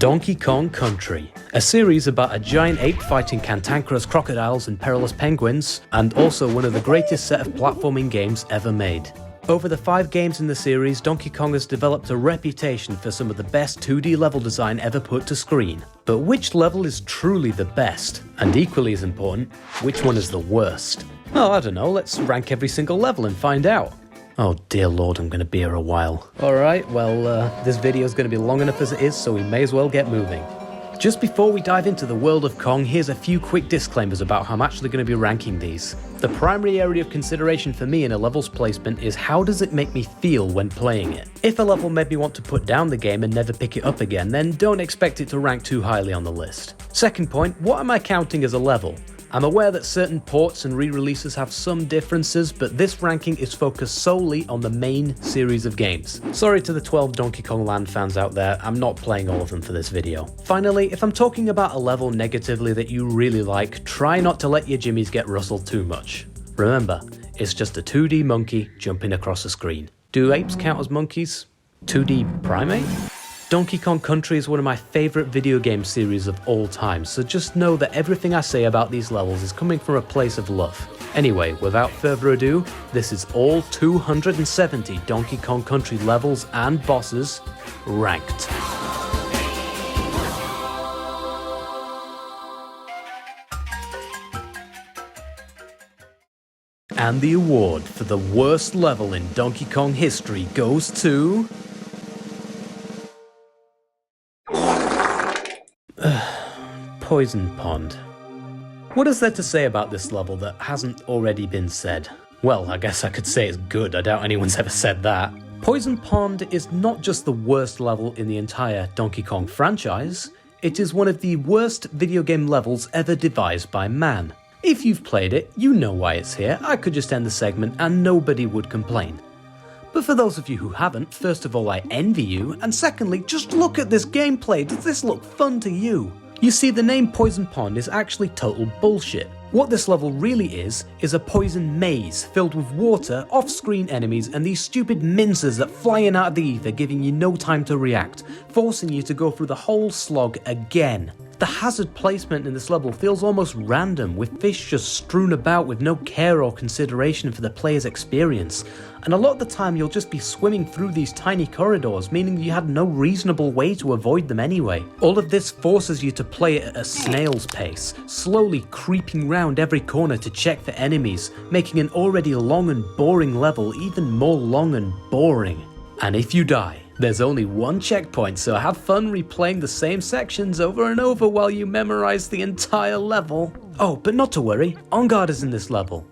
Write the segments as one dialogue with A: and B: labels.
A: Donkey Kong Country, a series about a giant ape fighting cantankerous crocodiles and perilous penguins, and also one of the greatest set of platforming games ever made. Over the 5 games in the series, Donkey Kong has developed a reputation for some of the best 2D level design ever put to screen. But which level is truly the best? And equally as important, which one is the worst? Well, I don't know, let's rank every single level and find out. Oh dear lord, I'm gonna be here a while. Alright, well, this video is gonna be long enough as it is, so we may as well get moving. Just before we dive into the world of Kong, here's a few quick disclaimers about how I'm actually going to be ranking these. The primary area of consideration for me in a level's placement is how does it make me feel when playing it. If a level made me want to put down the game and never pick it up again, then don't expect it to rank too highly on the list. Second point, what am I counting as a level? I'm aware that certain ports and re-releases have some differences, but this ranking is focused solely on the main series of games. Sorry to the 12 Donkey Kong Land fans out there, I'm not playing all of them for this video. Finally, if I'm talking about a level negatively that you really like, try not to let your jimmies get rustled too much. Remember, it's just a 2D monkey jumping across a screen. Do apes count as monkeys? 2D primate? Donkey Kong Country is one of my favourite video game series of all time, so just know that everything I say about these levels is coming from a place of love. Anyway, without further ado, this is all 270 Donkey Kong Country levels and bosses ranked. And the award for the worst level in Donkey Kong history goes to... Poison Pond. What is there to say about this level that hasn't already been said? Well, I guess I could say it's good, I doubt anyone's ever said that. Poison Pond is not just the worst level in the entire Donkey Kong franchise, it is one of the worst video game levels ever devised by man. If you've played it, you know why it's here, I could just end the segment and nobody would complain. But for those of you who haven't, first of all I envy you, and secondly, just look at this gameplay, does this look fun to you? You see, the name Poison Pond is actually total bullshit. What this level really is a poison maze filled with water, off-screen enemies, and these stupid mincers that fly in out of the ether, giving you no time to react, forcing you to go through the whole slog again. The hazard placement in this level feels almost random, with fish just strewn about with no care or consideration for the player's experience, and a lot of the time you'll just be swimming through these tiny corridors, meaning you had no reasonable way to avoid them anyway. All of this forces you to play at a snail's pace, slowly creeping round every corner to check for enemies, making an already long and boring level even more long and boring. And if you die, there's only one checkpoint, so have fun replaying the same sections over and over while you memorize the entire level. Oh, but not to worry, On Guard is in this level.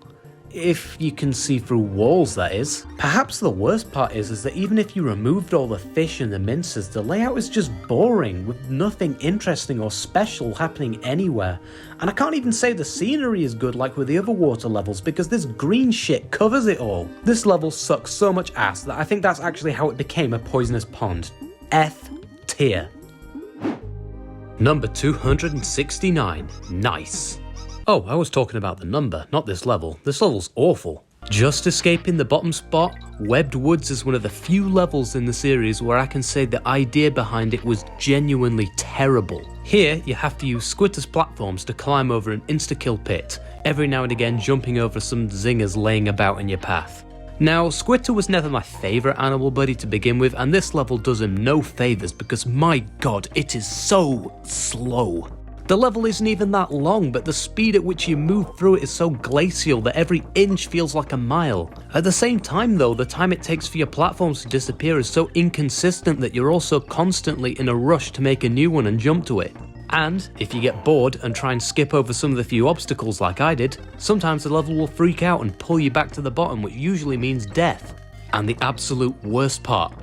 A: If you can see through walls, that is. Perhaps the worst part is that even if you removed all the fish and the mincers, the layout is just boring, with nothing interesting or special happening anywhere. And I can't even say the scenery is good like with the other water levels, because this green shit covers it all. This level sucks so much ass that I think that's actually how it became a poisonous pond. F tier. Number 269. Nice. Oh, I was talking about the number, not this level. This level's awful. Just escaping the bottom spot, Webbed Woods is one of the few levels in the series where I can say the idea behind it was genuinely terrible. Here, you have to use Squitter's platforms to climb over an insta-kill pit, every now and again jumping over some zingers laying about in your path. Now, Squitter was never my favourite animal buddy to begin with, and this level does him no favours because my god, it is so slow. The level isn't even that long, but the speed at which you move through it is so glacial that every inch feels like a mile. At the same time though, the time it takes for your platforms to disappear is so inconsistent that you're also constantly in a rush to make a new one and jump to it. And if you get bored and try and skip over some of the few obstacles like I did, sometimes the level will freak out and pull you back to the bottom, which usually means death. And the absolute worst part,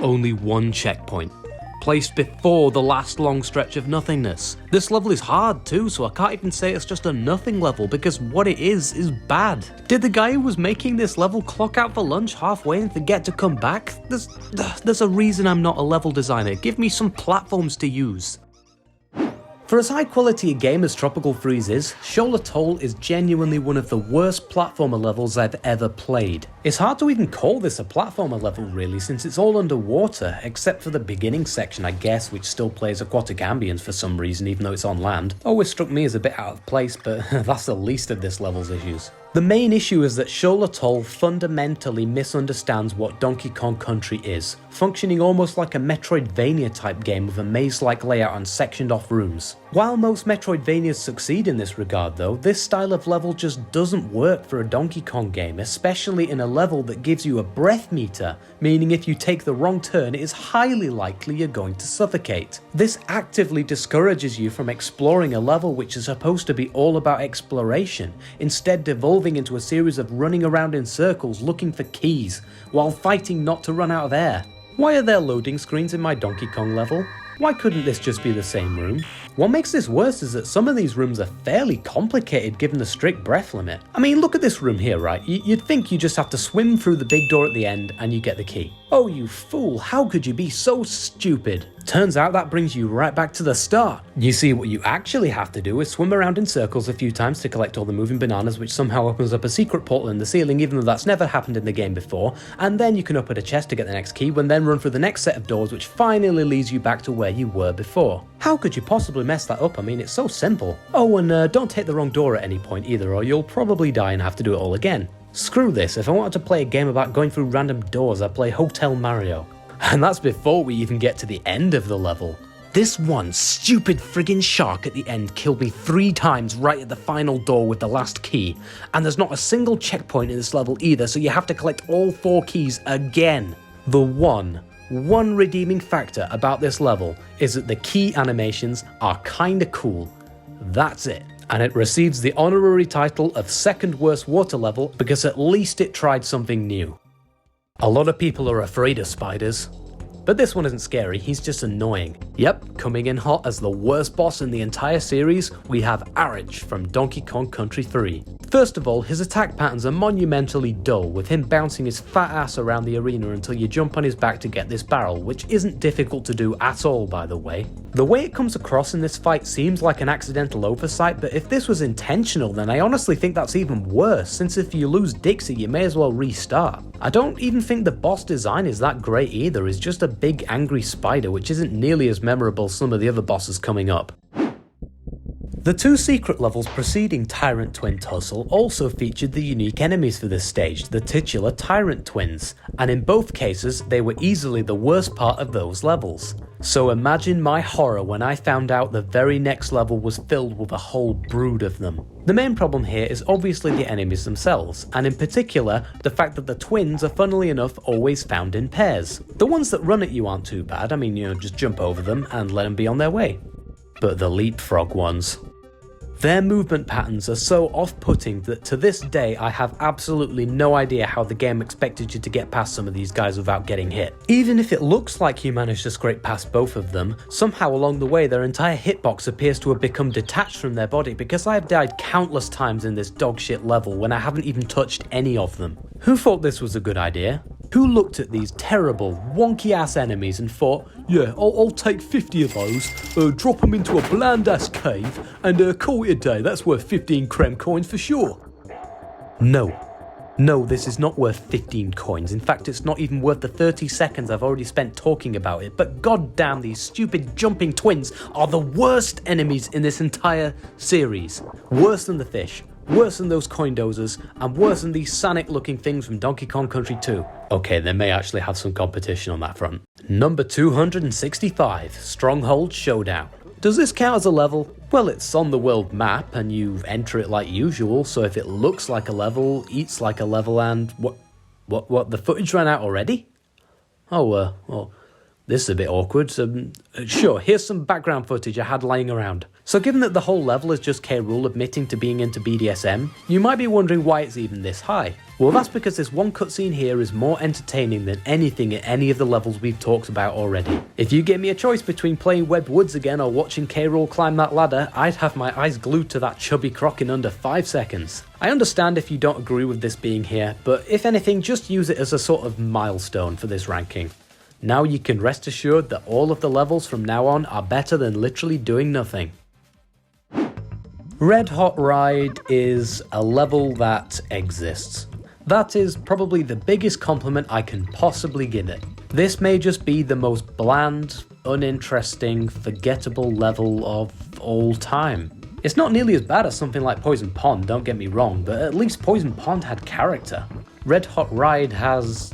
A: only one checkpoint, placed before the last long stretch of nothingness. This level is hard too, so I can't even say it's just a nothing level, because what it is bad. Did the guy who was making this level clock out for lunch halfway and forget to come back? There's a reason I'm not a level designer. Give me some platforms to use. For as high quality a game as Tropical Freeze is, Shoal Atoll is genuinely one of the worst platformer levels I've ever played. It's hard to even call this a platformer level really, since it's all underwater, except for the beginning section I guess, which still plays aquatic ambience for some reason even though it's on land. Always struck me as a bit out of place, but that's the least of this level's issues. The main issue is that Shoal Atoll fundamentally misunderstands what Donkey Kong Country is, functioning almost like a Metroidvania type game with a maze-like layout and sectioned off rooms. While most Metroidvanias succeed in this regard though, this style of level just doesn't work for a Donkey Kong game, especially in a level that gives you a breath meter, meaning if you take the wrong turn it is highly likely you're going to suffocate. This actively discourages you from exploring a level which is supposed to be all about exploration, instead devolving into a series of running around in circles looking for keys, while fighting not to run out of air. Why are there loading screens in my Donkey Kong level? Why couldn't this just be the same room? What makes this worse is that some of these rooms are fairly complicated given the strict breath limit. I mean, look at this room here, right? You'd think you just have to swim through the big door at the end and you get the key. Oh, you fool, how could you be so stupid? Turns out that brings you right back to the start. You see, what you actually have to do is swim around in circles a few times to collect all the moving bananas, which somehow opens up a secret portal in the ceiling even though that's never happened in the game before, and then you can open a chest to get the next key, and then run through the next set of doors which finally leads you back to where you were before. How could you possibly mess that up? I mean, it's so simple. Oh, and don't take the wrong door at any point either, or you'll probably die and have to do it all again. Screw this, if I wanted to play a game about going through random doors, I'd play Hotel Mario. And that's before we even get to the end of the level. This one stupid friggin' shark at the end killed me 3 times right at the final door with the last key, and there's not a single checkpoint in this level either, so you have to collect all 4 keys again. The one redeeming factor about this level is that the key animations are kinda cool. That's it. And it receives the honorary title of second worst water level because at least it tried something new. A lot of people are afraid of spiders, but this one isn't scary, he's just annoying. Yep, coming in hot as the worst boss in the entire series, we have Arich from Donkey Kong Country 3. First of all, his attack patterns are monumentally dull, with him bouncing his fat ass around the arena until you jump on his back to get this barrel, which isn't difficult to do at all by the way. The way it comes across in this fight seems like an accidental oversight, but if this was intentional then I honestly think that's even worse, since if you lose Dixie you may as well restart. I don't even think the boss design is that great either, it's just a big angry spider which isn't nearly as memorable as some of the other bosses coming up. The 2 secret levels preceding Tyrant Twin Tussle also featured the unique enemies for this stage, the titular Tyrant Twins, and in both cases they were easily the worst part of those levels. So imagine my horror when I found out the very next level was filled with a whole brood of them. The main problem here is obviously the enemies themselves, and in particular the fact that the twins are funnily enough always found in pairs. The ones that run at you aren't too bad, I mean just jump over them and let them be on their way. But the leapfrog ones. Their movement patterns are so off-putting that to this day I have absolutely no idea how the game expected you to get past some of these guys without getting hit. Even if it looks like you managed to scrape past both of them, somehow along the way their entire hitbox appears to have become detached from their body, because I have died countless times in this dogshit level when I haven't even touched any of them. Who thought this was a good idea? Who looked at these terrible, wonky-ass enemies and thought, yeah, I'll take 50 of those, drop them into a bland-ass cave, and call it a day, that's worth 15 creme coins for sure. No, this is not worth 15 coins, in fact it's not even worth the 30 seconds I've already spent talking about it, but goddamn these stupid jumping twins are the worst enemies in this entire series. Worse than the fish. Worse than those coin dozers, and worse than these Sonic looking things from Donkey Kong Country 2. Okay, they may actually have some competition on that front. Number 265, Stronghold Showdown. Does this count as a level? Well, it's on the world map, and you enter it like usual, so if it looks like a level, eats like a level, and what, the footage ran out already? Oh, well, this is a bit awkward. Sure, here's some background footage I had lying around. So given that the whole level is just K. Rool admitting to being into BDSM, you might be wondering why it's even this high. Well, that's because this one cutscene here is more entertaining than anything in any of the levels we've talked about already. If you gave me a choice between playing Webbed Woods again or watching K. Rool climb that ladder, I'd have my eyes glued to that chubby croc in under 5 seconds. I understand if you don't agree with this being here, but if anything, just use it as a sort of milestone for this ranking. Now you can rest assured that all of the levels from now on are better than literally doing nothing. Red Hot Ride is a level that exists. That is probably the biggest compliment I can possibly give it. This may just be the most bland, uninteresting, forgettable level of all time. It's not nearly as bad as something like Poison Pond, don't get me wrong, but at least Poison Pond had character. Red Hot Ride has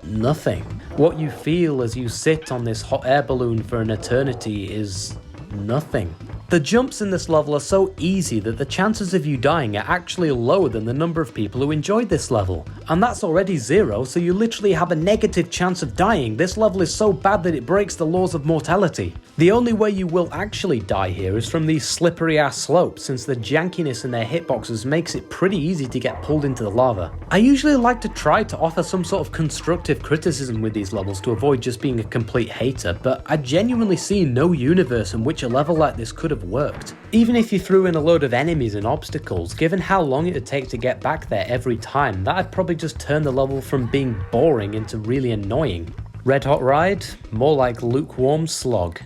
A: nothing. What you feel as you sit on this hot air balloon for an eternity is nothing. The jumps in this level are so easy that the chances of you dying are actually lower than the number of people who enjoyed this level. And that's already 0, so you literally have a negative chance of dying. This level is so bad that it breaks the laws of mortality. The only way you will actually die here is from these slippery ass slopes, since the jankiness in their hitboxes makes it pretty easy to get pulled into the lava. I usually like to try to offer some sort of constructive criticism with these levels to avoid just being a complete hater, but I genuinely see no universe in which a level like this could have worked. Even if you threw in a load of enemies and obstacles, given how long it would take to get back there every time, that'd probably just turn the level from being boring into really annoying. Red Hot Ride? More like lukewarm slog.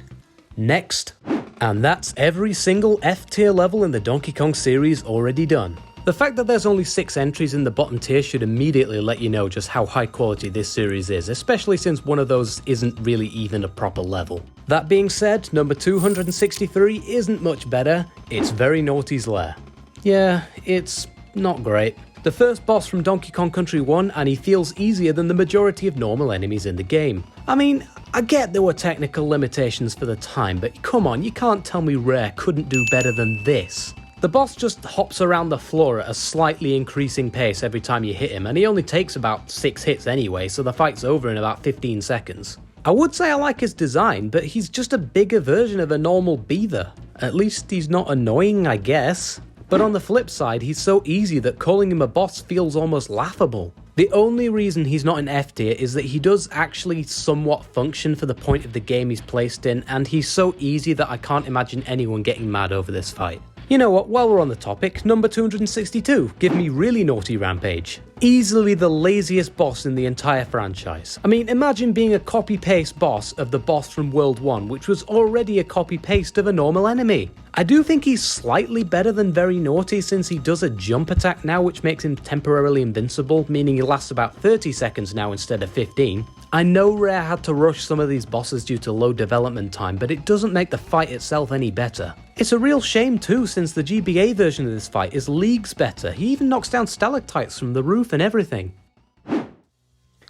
A: Next. And that's every single F tier level in the Donkey Kong series already done. The fact that there's only 6 entries in the bottom tier should immediately let you know just how high quality this series is, especially since one of those isn't really even a proper level. That being said, number 263 isn't much better, it's Very Naughty's Lair. Yeah, it's not great. The first boss from Donkey Kong Country 1, and he feels easier than the majority of normal enemies in the game. I mean, I get there were technical limitations for the time, but come on, you can't tell me Rare couldn't do better than this. The boss just hops around the floor at a slightly increasing pace every time you hit him, and he only takes about 6 hits anyway, so the fight's over in about 15 seconds. I would say I like his design, but he's just a bigger version of a normal beaver. At least he's not annoying, I guess. But on the flip side, he's so easy that calling him a boss feels almost laughable. The only reason he's not an F tier is that he does actually somewhat function for the point of the game he's placed in, and he's so easy that I can't imagine anyone getting mad over this fight. You know what, while we're on the topic, number 262, give me Really Naughty Rampage. Easily the laziest boss in the entire franchise. I mean, imagine being a copy-paste boss of the boss from World 1, which was already a copy-paste of a normal enemy. I do think he's slightly better than Very Naughty since he does a jump attack now, which makes him temporarily invincible, meaning he lasts about 30 seconds now instead of 15. I know Rare had to rush some of these bosses due to low development time, but it doesn't make the fight itself any better. It's a real shame too, since the GBA version of this fight is leagues better. He even knocks down stalactites from the roof and everything.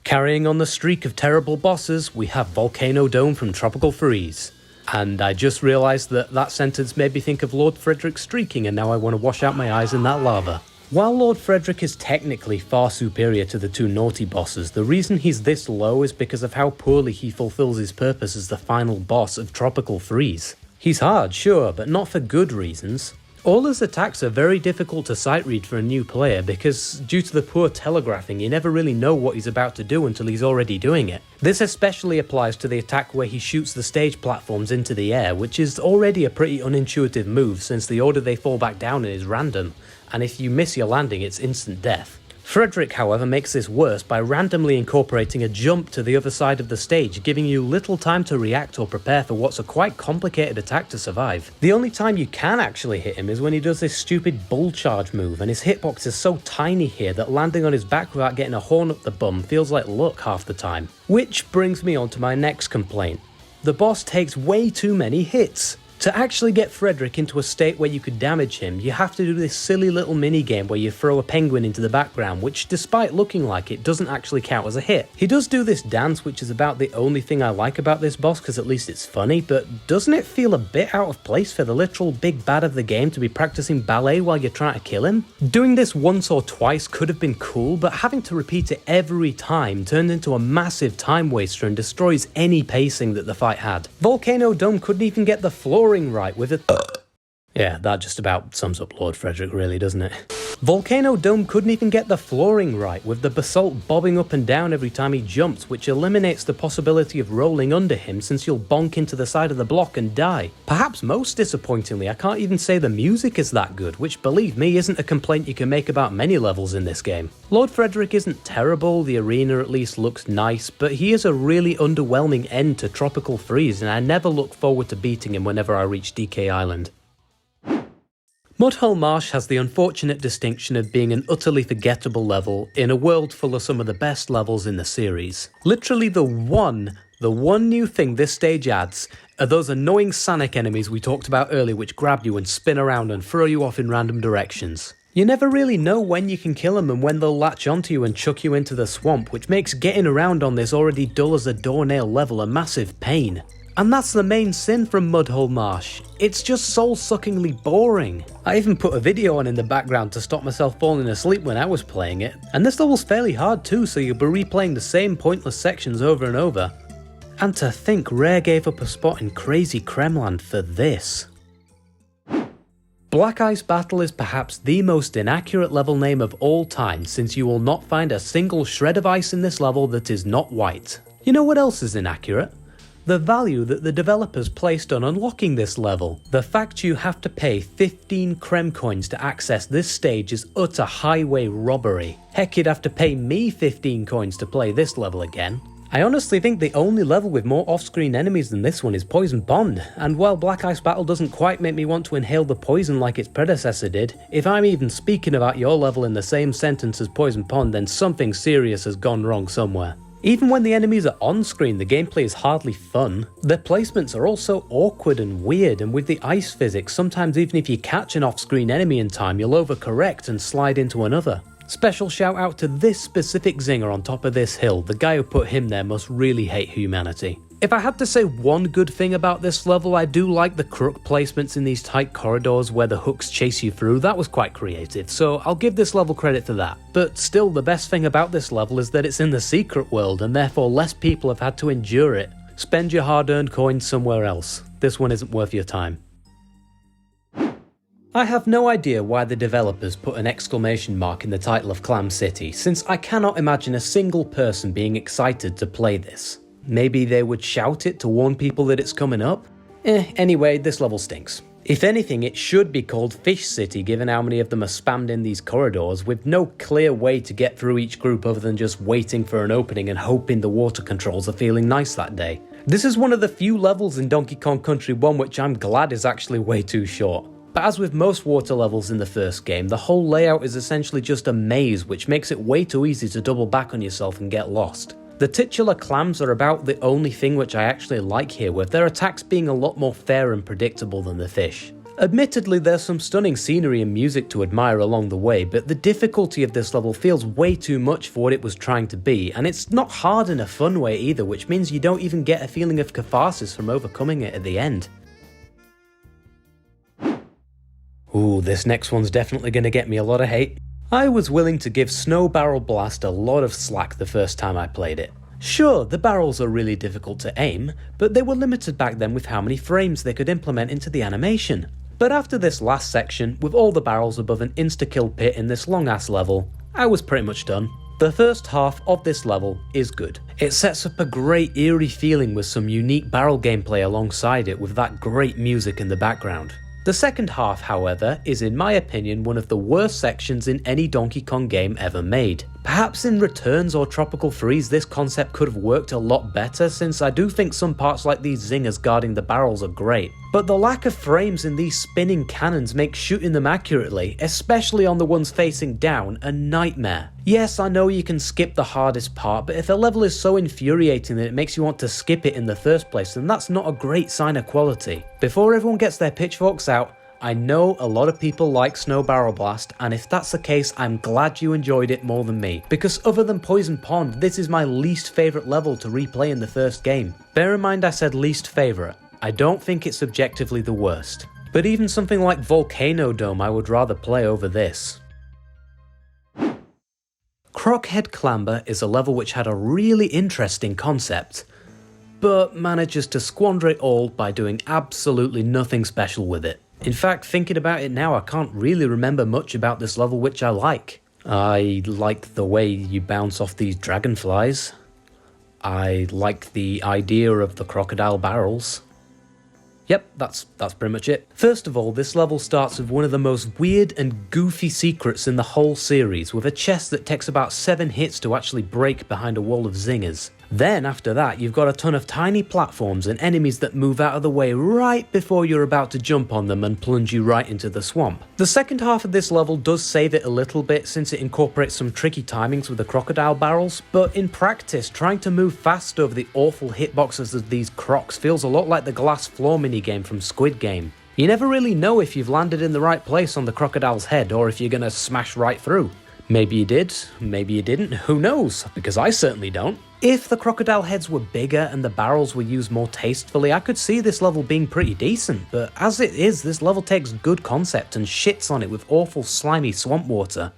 A: Carrying on the streak of terrible bosses, we have Volcano Dome from Tropical Freeze. And I just realised that that sentence made me think of Lord Frederick streaking, and now I want to wash out my eyes in that lava. While Lord Frederick is technically far superior to the 2 naughty bosses, the reason he's this low is because of how poorly he fulfills his purpose as the final boss of Tropical Freeze. He's hard, sure, but not for good reasons. All his attacks are very difficult to sight read for a new player because, due to the poor telegraphing, you never really know what he's about to do until he's already doing it. This especially applies to the attack where he shoots the stage platforms into the air, which is already a pretty unintuitive move since the order they fall back down in is random, and if you miss your landing it's instant death. Frederick, however, makes this worse by randomly incorporating a jump to the other side of the stage, giving you little time to react or prepare for what's a quite complicated attack to survive. The only time you can actually hit him is when he does this stupid bull charge move, and his hitbox is so tiny here that landing on his back without getting a horn up the bum feels like luck half the time. Which brings me on to my next complaint. The boss takes way too many hits. To actually get Frederick into a state where you could damage him, you have to do this silly little minigame where you throw a penguin into the background, which despite looking like it, doesn't actually count as a hit. He does do this dance, which is about the only thing I like about this boss because at least it's funny, but doesn't it feel a bit out of place for the literal big bad of the game to be practicing ballet while you're trying to kill him? Doing this once or twice could have been cool, but having to repeat it every time turns into a massive time waster and destroys any pacing that the fight had. Volcano Dome couldn't even get the flooring right with it. Yeah, that just about sums up Lord Frederick really, doesn't it? Volcano Dome couldn't even get the flooring right, with the basalt bobbing up and down every time he jumps, which eliminates the possibility of rolling under him since you'll bonk into the side of the block and die. Perhaps most disappointingly, I can't even say the music is that good, which believe me isn't a complaint you can make about many levels in this game. Lord Frederick isn't terrible, the arena at least looks nice, but he is a really underwhelming end to Tropical Freeze and I never look forward to beating him whenever I reach DK Island. Mudhole Marsh has the unfortunate distinction of being an utterly forgettable level in a world full of some of the best levels in the series. Literally the one new thing this stage adds are those annoying Sonic enemies we talked about earlier, which grab you and spin around and throw you off in random directions. You never really know when you can kill them and when they'll latch onto you and chuck you into the swamp, which makes getting around on this already dull as a doornail level a massive pain. And that's the main sin from Mudhole Marsh. It's just soul-suckingly boring. I even put a video on in the background to stop myself falling asleep when I was playing it. And this level's fairly hard too, so you'll be replaying the same pointless sections over and over. And to think Rare gave up a spot in Crazy Kremland for this. Black Ice Battle is perhaps the most inaccurate level name of all time, since you will not find a single shred of ice in this level that is not white. You know what else is inaccurate? The value that the developers placed on unlocking this level. The fact you have to pay 15 Krem coins to access this stage is utter highway robbery. Heck, you'd have to pay me 15 coins to play this level again. I honestly think the only level with more off-screen enemies than this one is Poison Pond, and while Black Ice Battle doesn't quite make me want to inhale the poison like its predecessor did, if I'm even speaking about your level in the same sentence as Poison Pond, then something serious has gone wrong somewhere. Even when the enemies are on screen, the gameplay is hardly fun. Their placements are also awkward and weird, and with the ice physics, sometimes even if you catch an off-screen enemy in time, you'll overcorrect and slide into another. Special shout out to this specific zinger on top of this hill. The guy who put him there must really hate humanity. If I had to say one good thing about this level, I do like the crook placements in these tight corridors where the hooks chase you through. That was quite creative, so I'll give this level credit for that. But still, the best thing about this level is that it's in the secret world, and therefore less people have had to endure it. Spend your hard-earned coins somewhere else. This one isn't worth your time. I have no idea why the developers put an exclamation mark in the title of Clam City, since I cannot imagine a single person being excited to play this. Maybe they would shout it to warn people that it's coming up? Anyway, this level stinks. If anything, it should be called Fish City, given how many of them are spammed in these corridors, with no clear way to get through each group other than just waiting for an opening and hoping the water controls are feeling nice that day. This is one of the few levels in Donkey Kong Country 1 which I'm glad is actually way too short. But as with most water levels in the first game, the whole layout is essentially just a maze, which makes it way too easy to double back on yourself and get lost. The titular clams are about the only thing which I actually like here, with their attacks being a lot more fair and predictable than the fish. Admittedly, there's some stunning scenery and music to admire along the way, but the difficulty of this level feels way too much for what it was trying to be, and it's not hard in a fun way either, which means you don't even get a feeling of catharsis from overcoming it at the end. Ooh, this next one's definitely going to get me a lot of hate. I was willing to give Snow Barrel Blast a lot of slack the first time I played it. Sure, the barrels are really difficult to aim, but they were limited back then with how many frames they could implement into the animation. But after this last section, with all the barrels above an insta-kill pit in this long-ass level, I was pretty much done. The first half of this level is good. It sets up a great eerie feeling with some unique barrel gameplay alongside it with that great music in the background. The second half, however, is in my opinion one of the worst sections in any Donkey Kong game ever made. Perhaps in Returns or Tropical Freeze this concept could have worked a lot better, since I do think some parts like these zingers guarding the barrels are great. But the lack of frames in these spinning cannons makes shooting them accurately, especially on the ones facing down, a nightmare. Yes, I know you can skip the hardest part, but if a level is so infuriating that it makes you want to skip it in the first place, then that's not a great sign of quality. Before everyone gets their pitchforks out, I know a lot of people like Snow Barrel Blast, and if that's the case, I'm glad you enjoyed it more than me, because other than Poison Pond, this is my least favourite level to replay in the first game. Bear in mind I said least favourite. I don't think it's objectively the worst. But even something like Volcano Dome I would rather play over this. Crockhead Clamber is a level which had a really interesting concept, but manages to squander it all by doing absolutely nothing special with it. In fact, thinking about it now, I can't really remember much about this level which I like. I like the way you bounce off these dragonflies. I like the idea of the crocodile barrels. Yep, that's pretty much it. First of all, this level starts with one of the most weird and goofy secrets in the whole series, with a chest that takes about 7 hits to actually break behind a wall of zingers. Then after that, you've got a ton of tiny platforms and enemies that move out of the way right before you're about to jump on them and plunge you right into the swamp. The second half of this level does save it a little bit since it incorporates some tricky timings with the crocodile barrels, but in practice, trying to move fast over the awful hitboxes of these crocs feels a lot like the glass floor minigame from Squid Game. You never really know if you've landed in the right place on the crocodile's head or if you're gonna smash right through. Maybe you did, maybe you didn't, who knows, because I certainly don't. If the crocodile heads were bigger and the barrels were used more tastefully, I could see this level being pretty decent, but as it is, this level takes good concept and shits on it with awful slimy swamp water.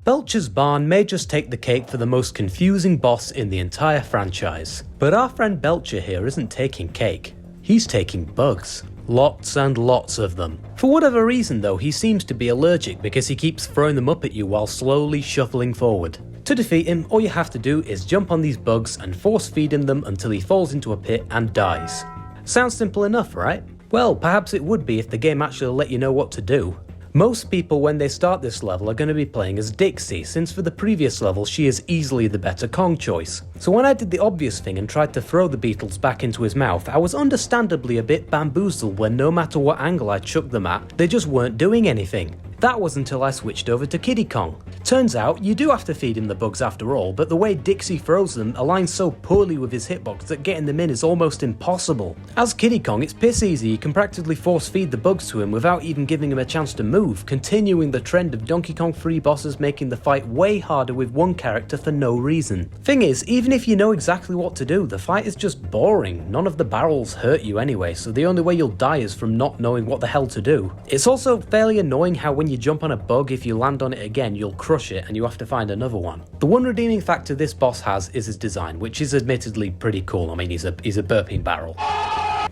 A: Belcher's Barn may just take the cake for the most confusing boss in the entire franchise, but our friend Belcher here isn't taking cake, he's taking bugs. Lots and lots of them. For whatever reason though, he seems to be allergic because he keeps throwing them up at you while slowly shuffling forward. To defeat him, all you have to do is jump on these bugs and force feed him them until he falls into a pit and dies. Sounds simple enough, right? Well, perhaps it would be if the game actually let you know what to do. Most people when they start this level are going to be playing as Dixie, since for the previous level she is easily the better Kong choice. So when I did the obvious thing and tried to throw the beetles back into his mouth, I was understandably a bit bamboozled when no matter what angle I chucked them at, they just weren't doing anything. That was until I switched over to Kiddy Kong. Turns out, you do have to feed him the bugs after all, but the way Dixie throws them aligns so poorly with his hitbox that getting them in is almost impossible. As Kiddy Kong, it's piss easy, you can practically force feed the bugs to him without even giving him a chance to move, continuing the trend of Donkey Kong 3 bosses making the fight way harder with one character for no reason. Thing is, even if you know exactly what to do, the fight is just boring. None of the barrels hurt you anyway, so the only way you'll die is from not knowing what the hell to do. It's also fairly annoying how when you jump on a bug, if you land on it again, you'll crush it and you have to find another one. The one redeeming factor this boss has is his design, which is admittedly pretty cool. I mean, he's a burping barrel.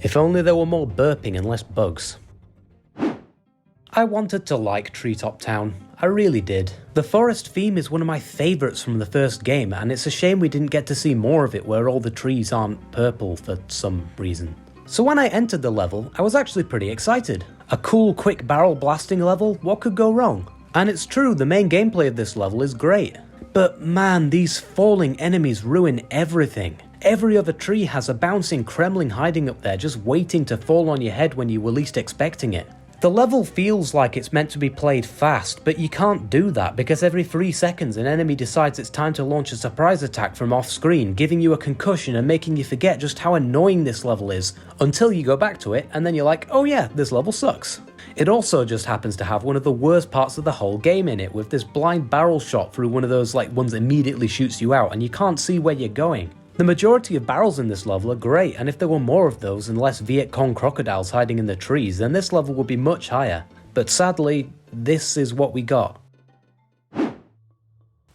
A: If only there were more burping and less bugs. I wanted to like Treetop Town. I really did. The forest theme is one of my favourites from the first game, and it's a shame we didn't get to see more of it where all the trees aren't purple for some reason. So when I entered the level, I was actually pretty excited. A cool, quick barrel blasting level, what could go wrong? And it's true, the main gameplay of this level is great. But man, these falling enemies ruin everything. Every other tree has a bouncing Kremling hiding up there just waiting to fall on your head when you were least expecting it. The level feels like it's meant to be played fast, but you can't do that because every 3 seconds an enemy decides it's time to launch a surprise attack from off screen, giving you a concussion and making you forget just how annoying this level is, until you go back to it and then you're like, oh yeah, this level sucks. It also just happens to have one of the worst parts of the whole game in it, with this blind barrel shot through one of those ones that immediately shoots you out and you can't see where you're going. The majority of barrels in this level are great, and if there were more of those and less Viet Cong crocodiles hiding in the trees, then this level would be much higher. But sadly, this is what we got.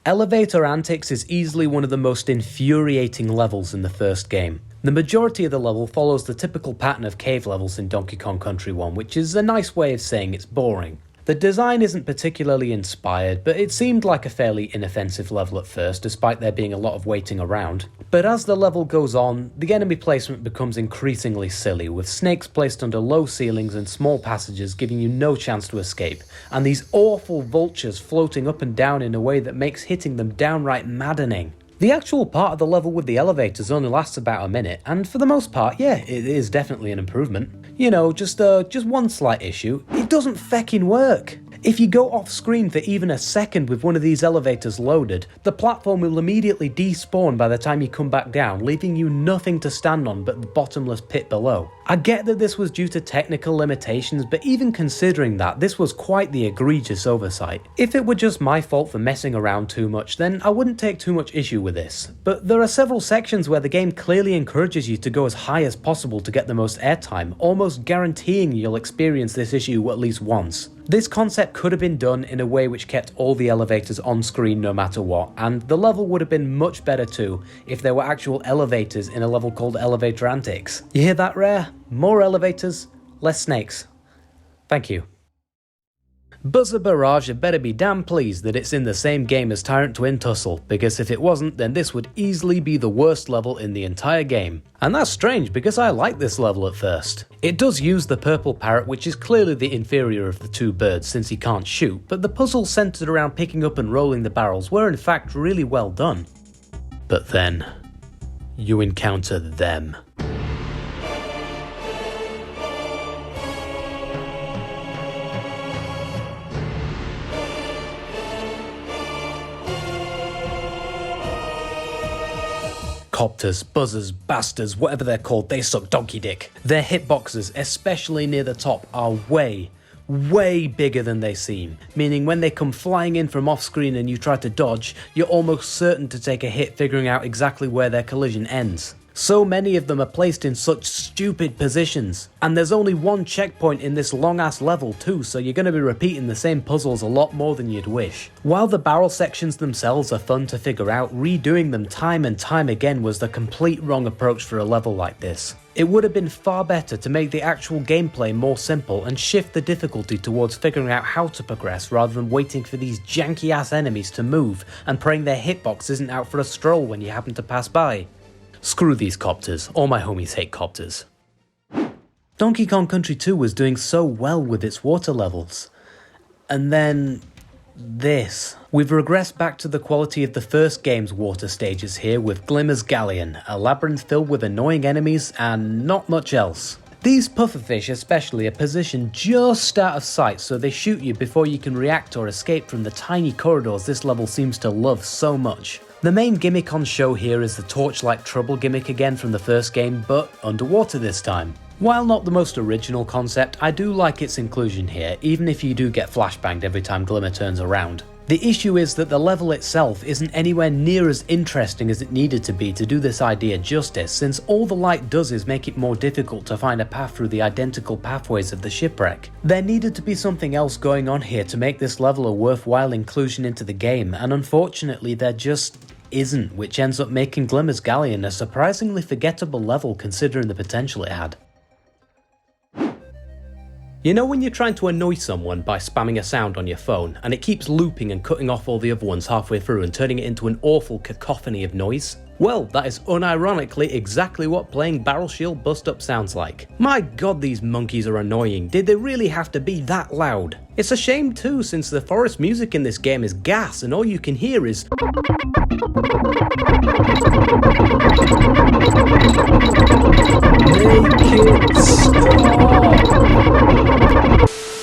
A: Elevator Antics is easily one of the most infuriating levels in the first game. The majority of the level follows the typical pattern of cave levels in Donkey Kong Country 1, which is a nice way of saying it's boring. The design isn't particularly inspired, but it seemed like a fairly inoffensive level at first, despite there being a lot of waiting around. But as the level goes on, the enemy placement becomes increasingly silly, with snakes placed under low ceilings and small passages giving you no chance to escape, and these awful vultures floating up and down in a way that makes hitting them downright maddening. The actual part of the level with the elevators only lasts about a minute, and for the most part, yeah, it is definitely an improvement. You know, just one slight issue, it doesn't feckin' work. If you go off screen for even a second with one of these elevators loaded, the platform will immediately despawn by the time you come back down, leaving you nothing to stand on but the bottomless pit below. I get that this was due to technical limitations, but even considering that, this was quite the egregious oversight. If it were just my fault for messing around too much, then I wouldn't take too much issue with this. But there are several sections where the game clearly encourages you to go as high as possible to get the most airtime, almost guaranteeing you'll experience this issue at least once. This concept could have been done in a way which kept all the elevators on screen no matter what, and the level would have been much better too if there were actual elevators in a level called Elevator Antics. You hear that, Rare? More elevators, less snakes. Thank you. Buzzer Barrage had better be damn pleased that it's in the same game as Tyrant Twin Tussle, because if it wasn't, then this would easily be the worst level in the entire game. And that's strange, because I liked this level at first. It does use the purple parrot, which is clearly the inferior of the two birds since he can't shoot, but the puzzles centered around picking up and rolling the barrels were in fact really well done. But then, you encounter them. Copters, buzzers, bastards, whatever they're called, they suck donkey dick. Their hitboxes, especially near the top, are way bigger than they seem, meaning when they come flying in from off screen and you try to dodge, you're almost certain to take a hit figuring out exactly where their collision ends. So many of them are placed in such stupid positions, and there's only one checkpoint in this long ass level too, so you're going to be repeating the same puzzles a lot more than you'd wish. While the barrel sections themselves are fun to figure out, redoing them time and time again was the complete wrong approach for a level like this. It would have been far better to make the actual gameplay more simple and shift the difficulty towards figuring out how to progress rather than waiting for these janky ass enemies to move and praying their hitbox isn't out for a stroll when you happen to pass by. Screw these copters, all my homies hate copters. Donkey Kong Country 2 was doing so well with its water levels. And then this. We've regressed back to the quality of the first game's water stages here with Glimmer's Galleon, a labyrinth filled with annoying enemies and not much else. These pufferfish especially are positioned just out of sight so they shoot you before you can react or escape from the tiny corridors this level seems to love so much. The main gimmick on show here is the torchlight trouble gimmick again from the first game, but underwater this time. While not the most original concept, I do like its inclusion here, even if you do get flashbanged every time Glimmer turns around. The issue is that the level itself isn't anywhere near as interesting as it needed to be to do this idea justice, since all the light does is make it more difficult to find a path through the identical pathways of the shipwreck. There needed to be something else going on here to make this level a worthwhile inclusion into the game, and unfortunately there just isn't, which ends up making Glimmer's Galleon a surprisingly forgettable level considering the potential it had. You know when you're trying to annoy someone by spamming a sound on your phone, and it keeps looping and cutting off all the other ones halfway through and turning it into an awful cacophony of noise? Well, that is unironically exactly what playing Barrel Shield Bust Up sounds like. My god, these monkeys are annoying. Did they really have to be that loud? It's a shame too, since the forest music in this game is gas and all you can hear is Make it stop!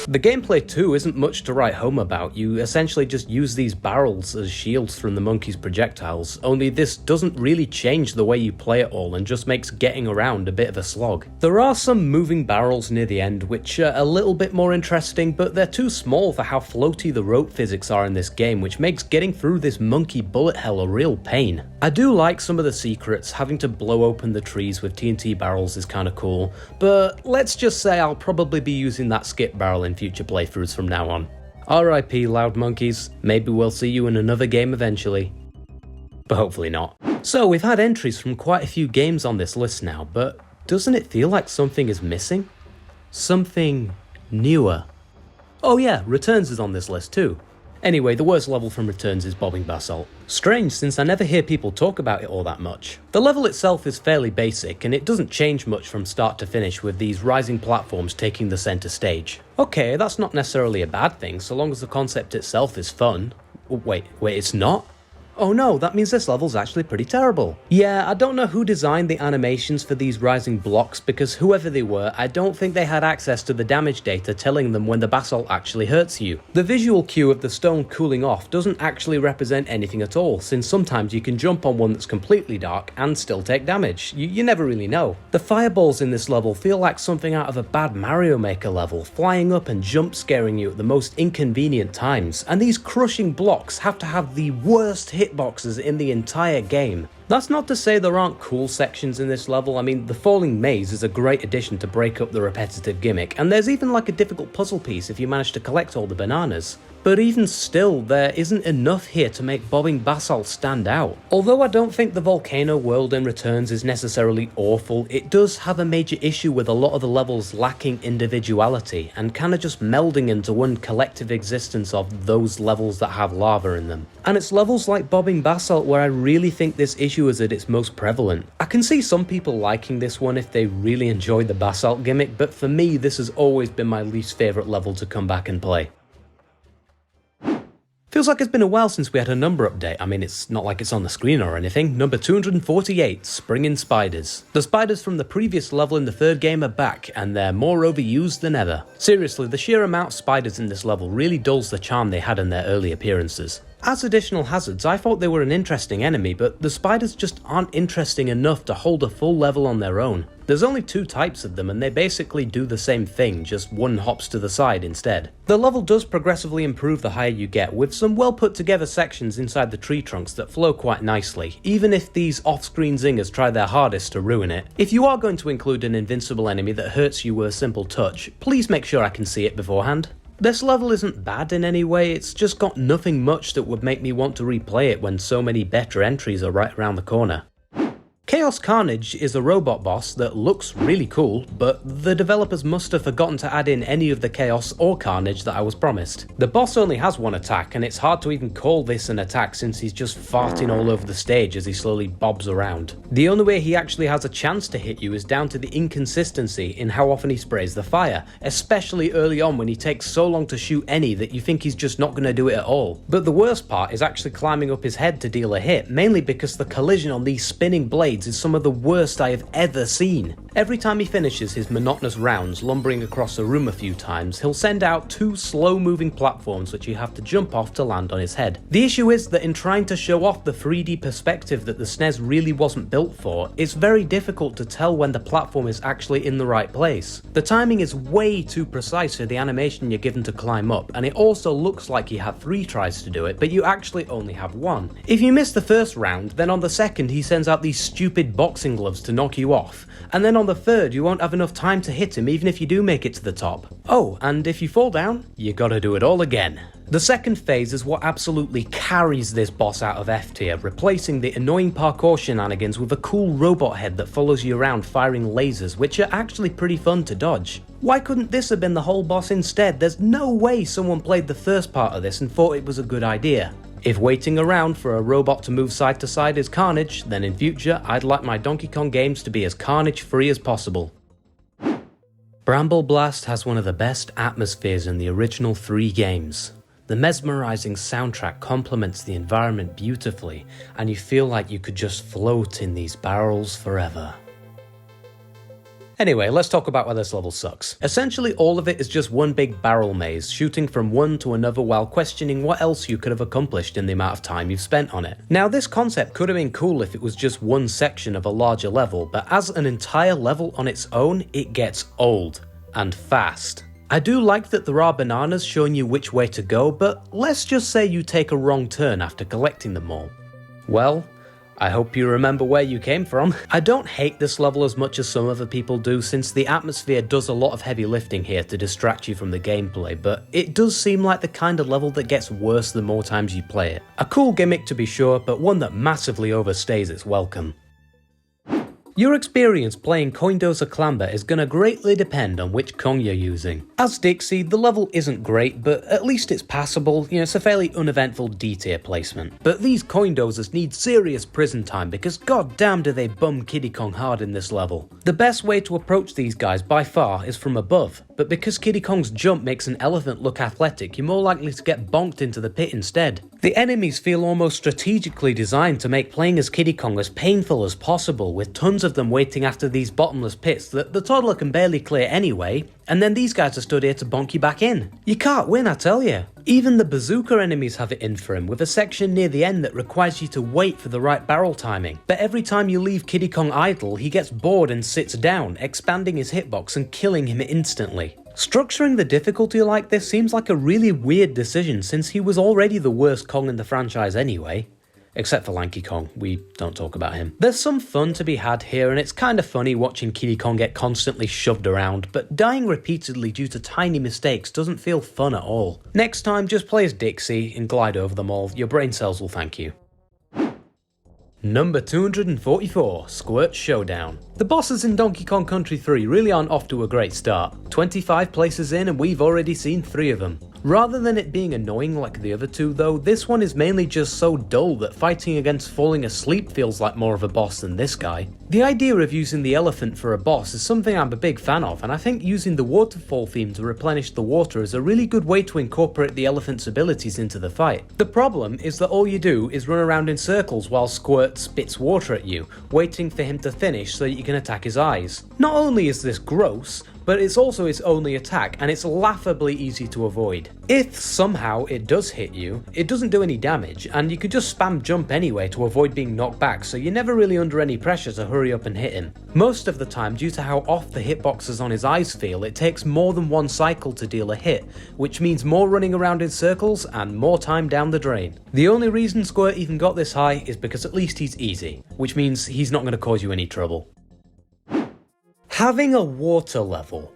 A: The gameplay too isn't much to write home about. You essentially just use these barrels as shields from the monkey's projectiles, only this doesn't really change the way you play it all and just makes getting around a bit of a slog. There are some moving barrels near the end which are a little bit more interesting, but they're too small for how floaty the rope physics are in this game, which makes getting through this monkey bullet hell a real pain. I do like some of the secrets. Having to blow open the trees with TNT barrels is kinda cool, but let's just say I'll probably be using that skip barrel in future playthroughs from now on. RIP loud monkeys, maybe we'll see you in another game eventually. But hopefully not. So we've had entries from quite a few games on this list now, but doesn't it feel like something is missing? Something newer. Oh yeah, Returns is on this list too. Anyway, the worst level from Returns is Bobbing Basalt. Strange, since I never hear people talk about it all that much. The level itself is fairly basic, and it doesn't change much from start to finish with these rising platforms taking the centre stage. Okay, that's not necessarily a bad thing, so long as the concept itself is fun. Wait, it's not? Oh no, that means this level's actually pretty terrible. Yeah, I don't know who designed the animations for these rising blocks, because whoever they were, I don't think they had access to the damage data telling them when the basalt actually hurts you. The visual cue of the stone cooling off doesn't actually represent anything at all, since sometimes you can jump on one that's completely dark and still take damage. You never really know. The fireballs in this level feel like something out of a bad Mario Maker level, flying up and jump scaring you at the most inconvenient times, and these crushing blocks have to have the worst hitboxes in the entire game. That's not to say there aren't cool sections in this level. I mean, the falling maze is a great addition to break up the repetitive gimmick, and there's even like a difficult puzzle piece if you manage to collect all the bananas. But even still, there isn't enough here to make Bobbing Basalt stand out. Although I don't think the volcano world in Returns is necessarily awful, it does have a major issue with a lot of the levels lacking individuality and kinda just melding into one collective existence of those levels that have lava in them. And it's levels like Bobbing Basalt where I really think this issue is at its most prevalent. I can see some people liking this one if they really enjoyed the basalt gimmick, but for me this has always been my least favourite level to come back and play. Feels like it's been a while since we had a number update. I mean, it's not like it's on the screen or anything. Number 248, Springing Spiders. The spiders from the previous level in the third game are back, and they're more overused than ever. Seriously, the sheer amount of spiders in this level really dulls the charm they had in their early appearances. As additional hazards, I thought they were an interesting enemy, but the spiders just aren't interesting enough to hold a full level on their own. There's only two types of them, and they basically do the same thing, just one hops to the side instead. The level does progressively improve the higher you get, with some well put together sections inside the tree trunks that flow quite nicely, even if these off-screen zingers try their hardest to ruin it. If you are going to include an invincible enemy that hurts you with a simple touch, please make sure I can see it beforehand. This level isn't bad in any way, it's just got nothing much that would make me want to replay it when so many better entries are right around the corner. Chaos Carnage is a robot boss that looks really cool, but the developers must have forgotten to add in any of the chaos or carnage that I was promised. The boss only has one attack, and it's hard to even call this an attack since he's just farting all over the stage as he slowly bobs around. The only way he actually has a chance to hit you is down to the inconsistency in how often he sprays the fire, especially early on when he takes so long to shoot any that you think he's just not going to do it at all. But the worst part is actually climbing up his head to deal a hit, mainly because the collision on these spinning blades is some of the worst I have ever seen. Every time he finishes his monotonous rounds lumbering across a room a few times, he'll send out two slow-moving platforms which you have to jump off to land on his head. The issue is that in trying to show off the 3D perspective that the SNES really wasn't built for, it's very difficult to tell when the platform is actually in the right place. The timing is way too precise for the animation you're given to climb up, and it also looks like you have 3 tries to do it, but you actually only have 1. If you miss the first round, then on the second he sends out these stupid boxing gloves to knock you off, and then on the third you won't have enough time to hit him even if you do make it to the top. Oh, and if you fall down, you gotta do it all again. The second phase is what absolutely carries this boss out of F tier, replacing the annoying parkour shenanigans with a cool robot head that follows you around firing lasers, which are actually pretty fun to dodge. Why couldn't this have been the whole boss instead? There's no way someone played the first part of this and thought it was a good idea. If waiting around for a robot to move side to side is carnage, then in future I'd like my Donkey Kong games to be as carnage free as possible. Bramble Blast has one of the best atmospheres in the original 3 games. The mesmerizing soundtrack complements the environment beautifully, and you feel like you could just float in these barrels forever. Anyway, let's talk about why this level sucks. Essentially all of it is just one big barrel maze, shooting from one to another while questioning what else you could have accomplished in the amount of time you've spent on it. Now this concept could have been cool if it was just one section of a larger level, but as an entire level on its own, it gets old and fast. I do like that there are bananas showing you which way to go, but let's just say you take a wrong turn after collecting them all. Well, I hope you remember where you came from. I don't hate this level as much as some other people do, since the atmosphere does a lot of heavy lifting here to distract you from the gameplay, but it does seem like the kind of level that gets worse the more times you play it. A cool gimmick to be sure, but one that massively overstays its welcome. Your experience playing Coindosa Clamber is going to greatly depend on which Kong you're using. As Dixie, the level isn't great, but at least it's passable. It's a fairly uneventful D-tier placement. But these Coindosas need serious prison time because goddamn do they bum Kiddy Kong hard in this level. The best way to approach these guys by far is from above, but because Kiddy Kong's jump makes an elephant look athletic, you're more likely to get bonked into the pit instead. The enemies feel almost strategically designed to make playing as Kiddy Kong as painful as possible, with tons of them waiting after these bottomless pits that the toddler can barely clear anyway, and then these guys are stood here to bonk you back in. You can't win, I tell you. Even the bazooka enemies have it in for him, with a section near the end that requires you to wait for the right barrel timing. But every time you leave Kiddy Kong idle, he gets bored and sits down, expanding his hitbox and killing him instantly. Structuring the difficulty like this seems like a really weird decision, since he was already the worst Kong in the franchise anyway. Except for Lanky Kong, we don't talk about him. There's some fun to be had here, and it's kinda funny watching Kiddy Kong get constantly shoved around, but dying repeatedly due to tiny mistakes doesn't feel fun at all. Next time, just play as Dixie and glide over them all. Your brain cells will thank you. Number 244, Squirt Showdown. The bosses in Donkey Kong Country 3 really aren't off to a great start. 25 places in and we've already seen 3 of them. Rather than it being annoying like the other two though, this one is mainly just so dull that fighting against falling asleep feels like more of a boss than this guy. The idea of using the elephant for a boss is something I'm a big fan of, and I think using the waterfall theme to replenish the water is a really good way to incorporate the elephant's abilities into the fight. The problem is that all you do is run around in circles while Squirt spits water at you, waiting for him to finish so that you can attack his eyes. Not only is this gross, but it's also its only attack, and it's laughably easy to avoid. If somehow it does hit you, it doesn't do any damage, and you could just spam jump anyway to avoid being knocked back, so you're never really under any pressure to hurry up and hit him. Most of the time, due to how off the hitboxes on his eyes feel, it takes more than one cycle to deal a hit, which means more running around in circles and more time down the drain. The only reason Squirt even got this high is because at least he's easy, which means he's not going to cause you any trouble. Having a water level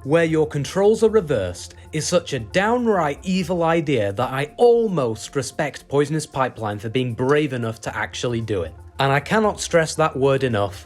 A: where your controls are reversed is such a downright evil idea that I almost respect Poisonous Pipeline for being brave enough to actually do it. And I cannot stress that word enough.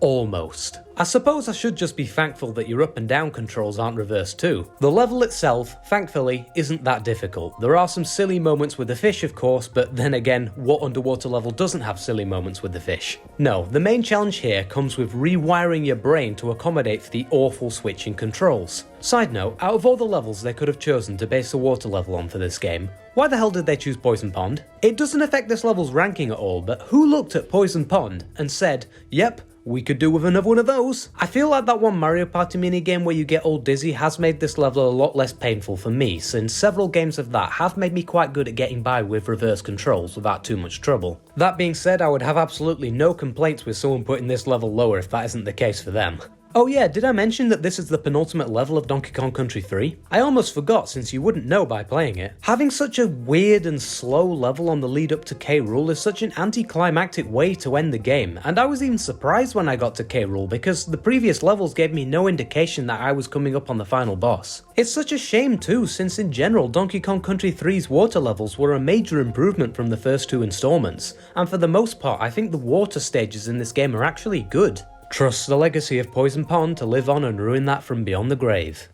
A: Almost. I suppose I should just be thankful that your up and down controls aren't reversed too. The level itself, thankfully, isn't that difficult. There are some silly moments with the fish of course, but then again, what underwater level doesn't have silly moments with the fish? No, the main challenge here comes with rewiring your brain to accommodate for the awful switching controls. Side note, out of all the levels they could have chosen to base a water level on for this game, why the hell did they choose Poison Pond? It doesn't affect this level's ranking at all, but who looked at Poison Pond and said, yep, we could do with another one of those? I feel like that one Mario Party minigame where you get all dizzy has made this level a lot less painful for me, since several games of that have made me quite good at getting by with reverse controls without too much trouble. That being said, I would have absolutely no complaints with someone putting this level lower if that isn't the case for them. Oh yeah, did I mention that this is the penultimate level of Donkey Kong Country 3? I almost forgot since you wouldn't know by playing it. Having such a weird and slow level on the lead up to K. Rool is such an anticlimactic way to end the game, and I was even surprised when I got to K. Rool because the previous levels gave me no indication that I was coming up on the final boss. It's such a shame too, since in general Donkey Kong Country 3's water levels were a major improvement from the first two installments, and for the most part I think the water stages in this game are actually good. Trust the legacy of Poison Pond to live on and ruin that from beyond the grave.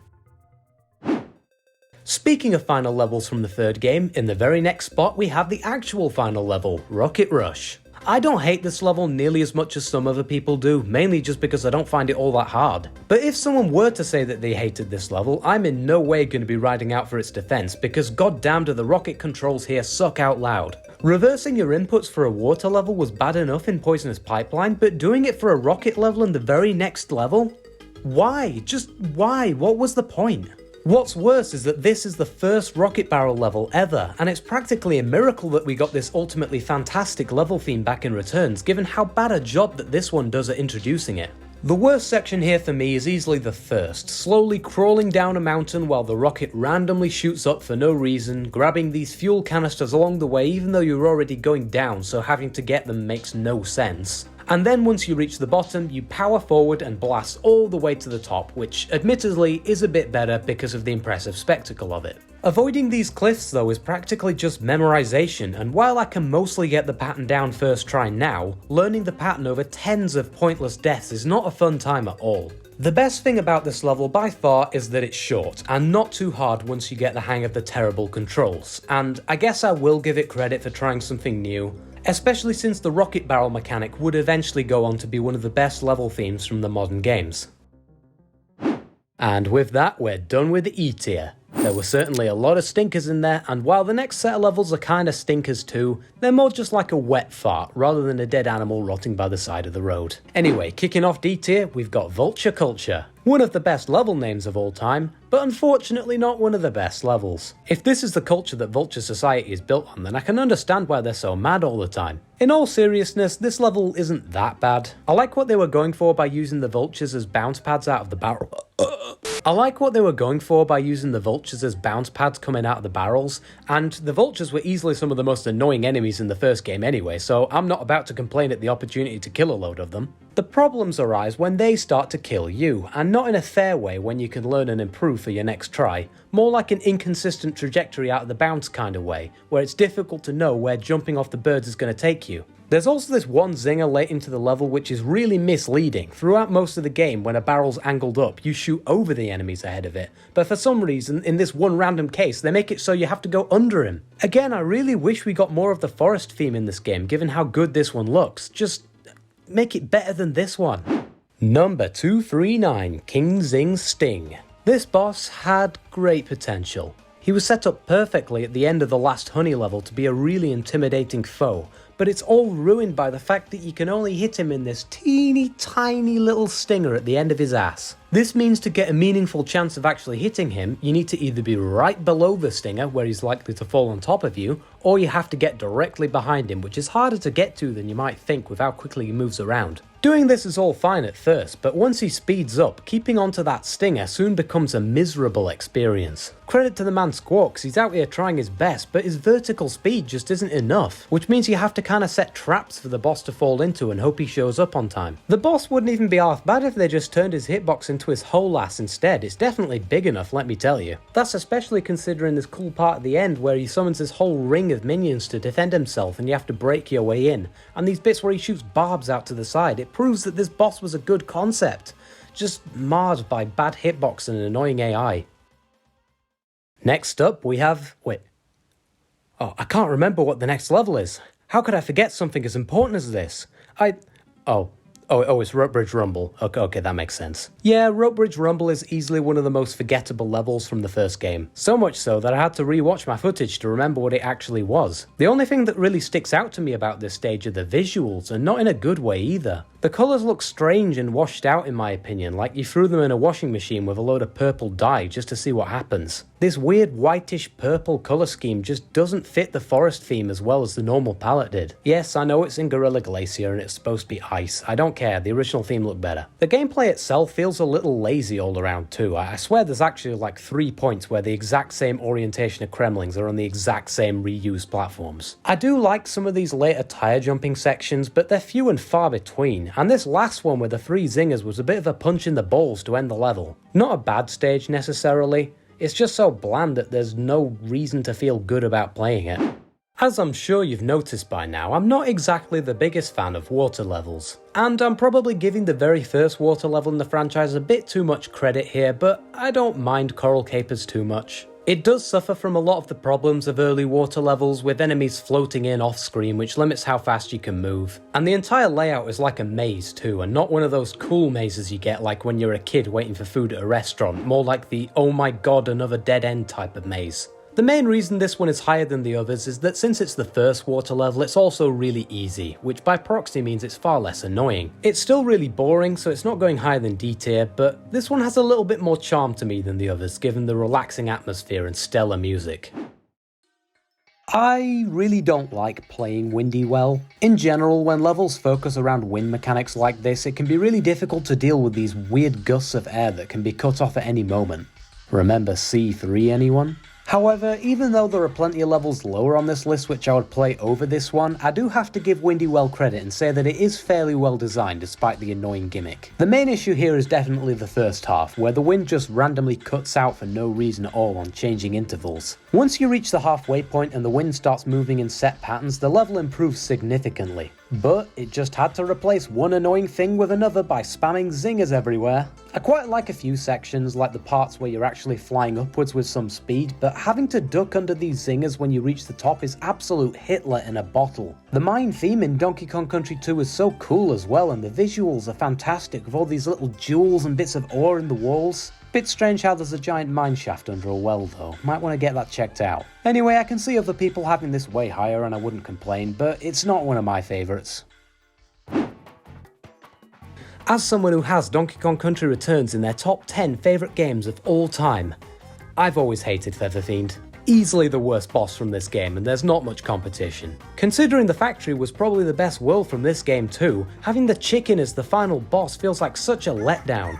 A: Speaking of final levels from the third game, in the very next spot we have the actual final level, Rocket Rush. I don't hate this level nearly as much as some other people do, mainly just because I don't find it all that hard. But if someone were to say that they hated this level, I'm in no way going to be riding out for its defense, because goddamn do the rocket controls here suck out loud. Reversing your inputs for a water level was bad enough in Poisonous Pipeline, but doing it for a rocket level in the very next level? Why? Just why? What was the point? What's worse is that this is the first Rocket Barrel level ever, and it's practically a miracle that we got this ultimately fantastic level theme back in Returns, given how bad a job that this one does at introducing it. The worst section here for me is easily the first, slowly crawling down a mountain while the rocket randomly shoots up for no reason, grabbing these fuel canisters along the way even though you're already going down, so having to get them makes no sense. And then once you reach the bottom, you power forward and blast all the way to the top, which admittedly is a bit better because of the impressive spectacle of it. Avoiding these cliffs though is practically just memorization, and while I can mostly get the pattern down first try now, learning the pattern over tens of pointless deaths is not a fun time at all. The best thing about this level by far is that it's short, and not too hard once you get the hang of the terrible controls, and I guess I will give it credit for trying something new, especially since the rocket barrel mechanic would eventually go on to be one of the best level themes from the modern games. And with that, we're done with the E tier. There were certainly a lot of stinkers in there, and while the next set of levels are kinda stinkers too, they're more just like a wet fart rather than a dead animal rotting by the side of the road. Anyway, kicking off D tier, we've got Vulture Culture. One of the best level names of all time, but unfortunately not one of the best levels. If this is the culture that Vulture Society is built on, then I can understand why they're so mad all the time. In all seriousness, this level isn't that bad. I like what they were going for by using the vultures as bounce pads out of the barrel. Coming out of the barrels, and the vultures were easily some of the most annoying enemies in the first game anyway, so I'm not about to complain at the opportunity to kill a load of them. The problems arise when they start to kill you, and not in a fair way when you can learn and improve for your next try, more like an inconsistent trajectory out of the bounce kind of way, where it's difficult to know where jumping off the birds is going to take you. There's also this one zinger late into the level which is really misleading. Throughout most of the game, when a barrel's angled up, you shoot over the enemies ahead of it, but for some reason, in this one random case, they make it so you have to go under him. Again, I really wish we got more of the forest theme in this game, given how good this one looks. Just make it better than this one. Number 239, King Zing's Sting. This boss had great potential. He was set up perfectly at the end of the last honey level to be a really intimidating foe, but it's all ruined by the fact that you can only hit him in this teeny tiny little stinger at the end of his ass. This means to get a meaningful chance of actually hitting him, you need to either be right below the stinger where he's likely to fall on top of you, or you have to get directly behind him, which is harder to get to than you might think with how quickly he moves around. Doing this is all fine at first, but once he speeds up, keeping onto that stinger soon becomes a miserable experience. Credit to the man Squawks, he's out here trying his best, but his vertical speed just isn't enough, which means you have to kinda set traps for the boss to fall into and hope he shows up on time. The boss wouldn't even be half bad if they just turned his hitbox into his whole ass instead. It's definitely big enough, let me tell you. That's especially considering this cool part at the end where he summons this whole ring of minions to defend himself and you have to break your way in, and these bits where he shoots barbs out to the side. It proves that this boss was a good concept, just marred by bad hitbox and annoying AI. Next up we have... I can't remember what the next level is. How could I forget something as important as this? It's Rope Bridge Rumble. Okay, that makes sense. Yeah, Rope Bridge Rumble is easily one of the most forgettable levels from the first game. So much so that I had to rewatch my footage to remember what it actually was. The only thing that really sticks out to me about this stage are the visuals, and not in a good way either. The colours look strange and washed out in my opinion, like you threw them in a washing machine with a load of purple dye just to see what happens. This weird whitish purple colour scheme just doesn't fit the forest theme as well as the normal palette did. Yes, I know it's in Gorilla Glacier and it's supposed to be ice. I don't care, the original theme looked better. The gameplay itself feels a little lazy all around too. I swear there's actually like 3 points where the exact same orientation of Kremlings are on the exact same reused platforms. I do like some of these later tire jumping sections, but they're few and far between. And this last one with the 3 zingers was a bit of a punch in the balls to end the level. Not a bad stage necessarily, it's just so bland that there's no reason to feel good about playing it. As I'm sure you've noticed by now, I'm not exactly the biggest fan of water levels. And I'm probably giving the very first water level in the franchise a bit too much credit here, but I don't mind Coral Capers too much. It does suffer from a lot of the problems of early water levels, with enemies floating in off screen which limits how fast you can move. And the entire layout is like a maze too, and not one of those cool mazes you get like when you're a kid waiting for food at a restaurant, more like the oh my god another dead end type of maze. The main reason this one is higher than the others is that since it's the first water level, it's also really easy, which by proxy means it's far less annoying. It's still really boring, so it's not going higher than D tier, but this one has a little bit more charm to me than the others, given the relaxing atmosphere and stellar music. I really don't like playing Windy Well. In general, when levels focus around wind mechanics like this, it can be really difficult to deal with these weird gusts of air that can be cut off at any moment. Remember C3 anyone? However, even though there are plenty of levels lower on this list which I would play over this one, I do have to give Windy Well credit and say that it is fairly well designed despite the annoying gimmick. The main issue here is definitely the first half, where the wind just randomly cuts out for no reason at all on changing intervals. Once you reach the halfway point and the wind starts moving in set patterns, the level improves significantly. But it just had to replace one annoying thing with another by spamming zingers everywhere. I quite like a few sections, like the parts where you're actually flying upwards with some speed, but having to duck under these zingers when you reach the top is absolute Hitler in a bottle. The mine theme in Donkey Kong Country 2 is so cool as well, and the visuals are fantastic with all these little jewels and bits of ore in the walls. Bit strange how there's a giant mine shaft under a well though, might want to get that checked out. Anyway, I can see other people having this way higher and I wouldn't complain, but it's not one of my favourites. As someone who has Donkey Kong Country Returns in their top 10 favourite games of all time, I've always hated Feather Fiend. Easily the worst boss from this game, and there's not much competition. Considering the factory was probably the best world from this game too, having the chicken as the final boss feels like such a letdown.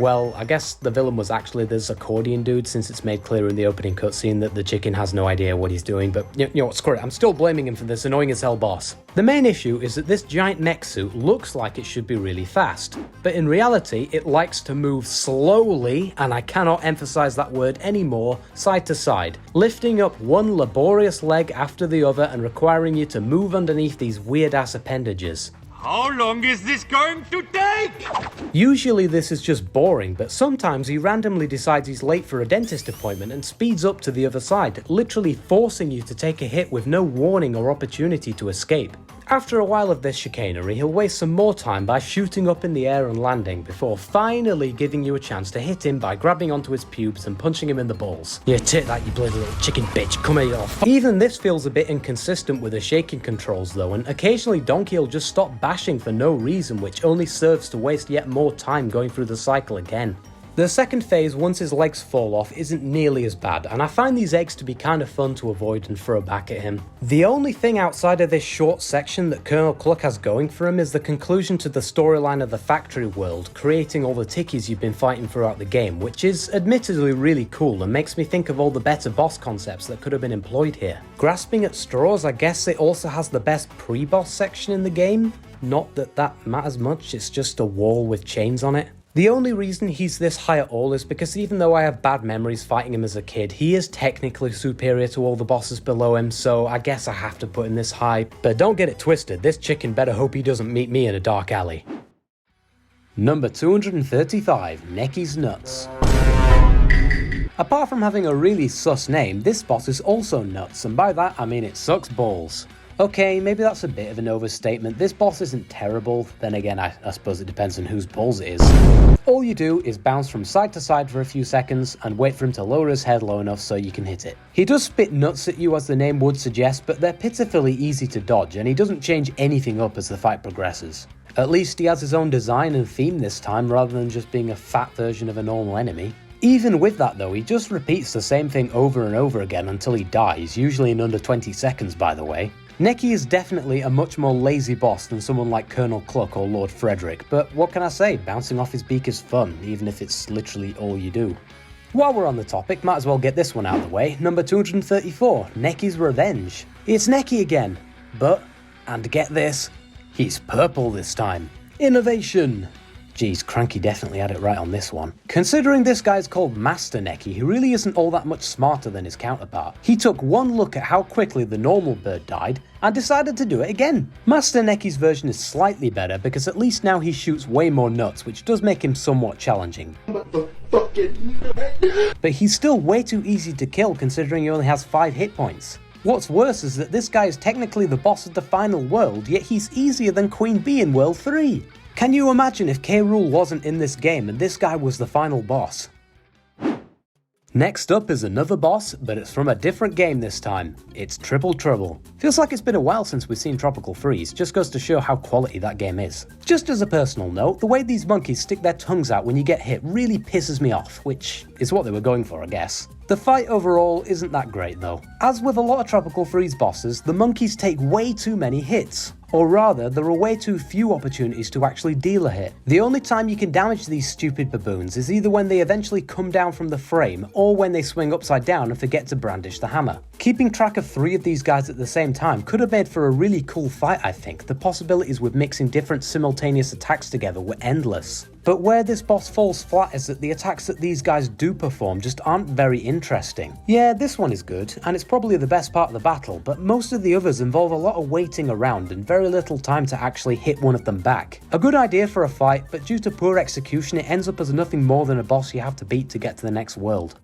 A: Well, I guess the villain was actually this accordion dude, since it's made clear in the opening cutscene that the chicken has no idea what he's doing, but you know what, screw it, I'm still blaming him for this annoying as hell boss. The main issue is that this giant mech suit looks like it should be really fast, but in reality it likes to move slowly, and I cannot emphasize that word anymore, side to side, lifting up one laborious leg after the other and requiring you to move underneath these weird ass appendages.
B: How long is this going to take?
A: Usually this is just boring, but sometimes he randomly decides he's late for a dentist appointment and speeds up to the other side, literally forcing you to take a hit with no warning or opportunity to escape. After a while of this chicanery, he'll waste some more time by shooting up in the air and landing, before finally giving you a chance to hit him by grabbing onto his pubes and punching him in the balls. Yeah, take that, you bloody little chicken bitch, come here, you little f. Even this feels a bit inconsistent with the shaking controls though, and occasionally Donkey will just stop bashing for no reason, which only serves to waste yet more time going through the cycle again. The second phase, once his legs fall off, isn't nearly as bad, and I find these eggs to be kind of fun to avoid and throw back at him. The only thing outside of this short section that Colonel Cluck has going for him is the conclusion to the storyline of the factory world, creating all the tickies you've been fighting throughout the game, which is admittedly really cool and makes me think of all the better boss concepts that could have been employed here. Grasping at straws, I guess it also has the best pre-boss section in the game. Not that that matters much, it's just a wall with chains on it. The only reason he's this high at all is because even though I have bad memories fighting him as a kid, he is technically superior to all the bosses below him, so I guess I have to put him this high. But don't get it twisted, this chicken better hope he doesn't meet me in a dark alley. Number 235, Necky's Nuts. Apart from having a really sus name, this boss is also nuts, and by that I mean it sucks balls. Okay, maybe that's a bit of an overstatement. This boss isn't terrible, then again I suppose it depends on whose balls it is. All you do is bounce from side to side for a few seconds and wait for him to lower his head low enough so you can hit it. He does spit nuts at you as the name would suggest, but they're pitifully easy to dodge and he doesn't change anything up as the fight progresses. At least he has his own design and theme this time rather than just being a fat version of a normal enemy. Even with that though, he just repeats the same thing over and over again until he dies, usually in under 20 seconds by the way. Necky is definitely a much more lazy boss than someone like Colonel Cluck or Lord Frederick, but what can I say, bouncing off his beak is fun, even if it's literally all you do. While we're on the topic, might as well get this one out of the way, number 234, Necky's Revenge. It's Necky again, but, and get this, he's purple this time. Innovation! Geez, Cranky definitely had it right on this one. Considering this guy's called Master Necky, he really isn't all that much smarter than his counterpart. He took one look at how quickly the normal bird died and decided to do it again. Master Necky's version is slightly better because at least now he shoots way more nuts, which does make him somewhat challenging. But he's still way too easy to kill considering he only has 5 hit points. What's worse is that this guy is technically the boss of the final world, yet he's easier than Queen Bee in World 3. Can you imagine if K. Rool wasn't in this game and this guy was the final boss? Next up is another boss, but it's from a different game this time. It's Triple Trouble. Feels like it's been a while since we've seen Tropical Freeze, just goes to show how quality that game is. Just as a personal note, the way these monkeys stick their tongues out when you get hit really pisses me off, which is what they were going for, I guess. The fight overall isn't that great though. As with a lot of Tropical Freeze bosses, the monkeys take way too many hits. Or rather, there are way too few opportunities to actually deal a hit. The only time you can damage these stupid baboons is either when they eventually come down from the frame, or when they swing upside down and forget to brandish the hammer. Keeping track of 3 of these guys at the same time could have made for a really cool fight, I think. The possibilities with mixing different simultaneous attacks together were endless. But where this boss falls flat is that the attacks that these guys do perform just aren't very interesting. Yeah, this one is good, and it's probably the best part of the battle, but most of the others involve a lot of waiting around and very little time to actually hit one of them back. A good idea for a fight, but due to poor execution it ends up as nothing more than a boss you have to beat to get to the next world.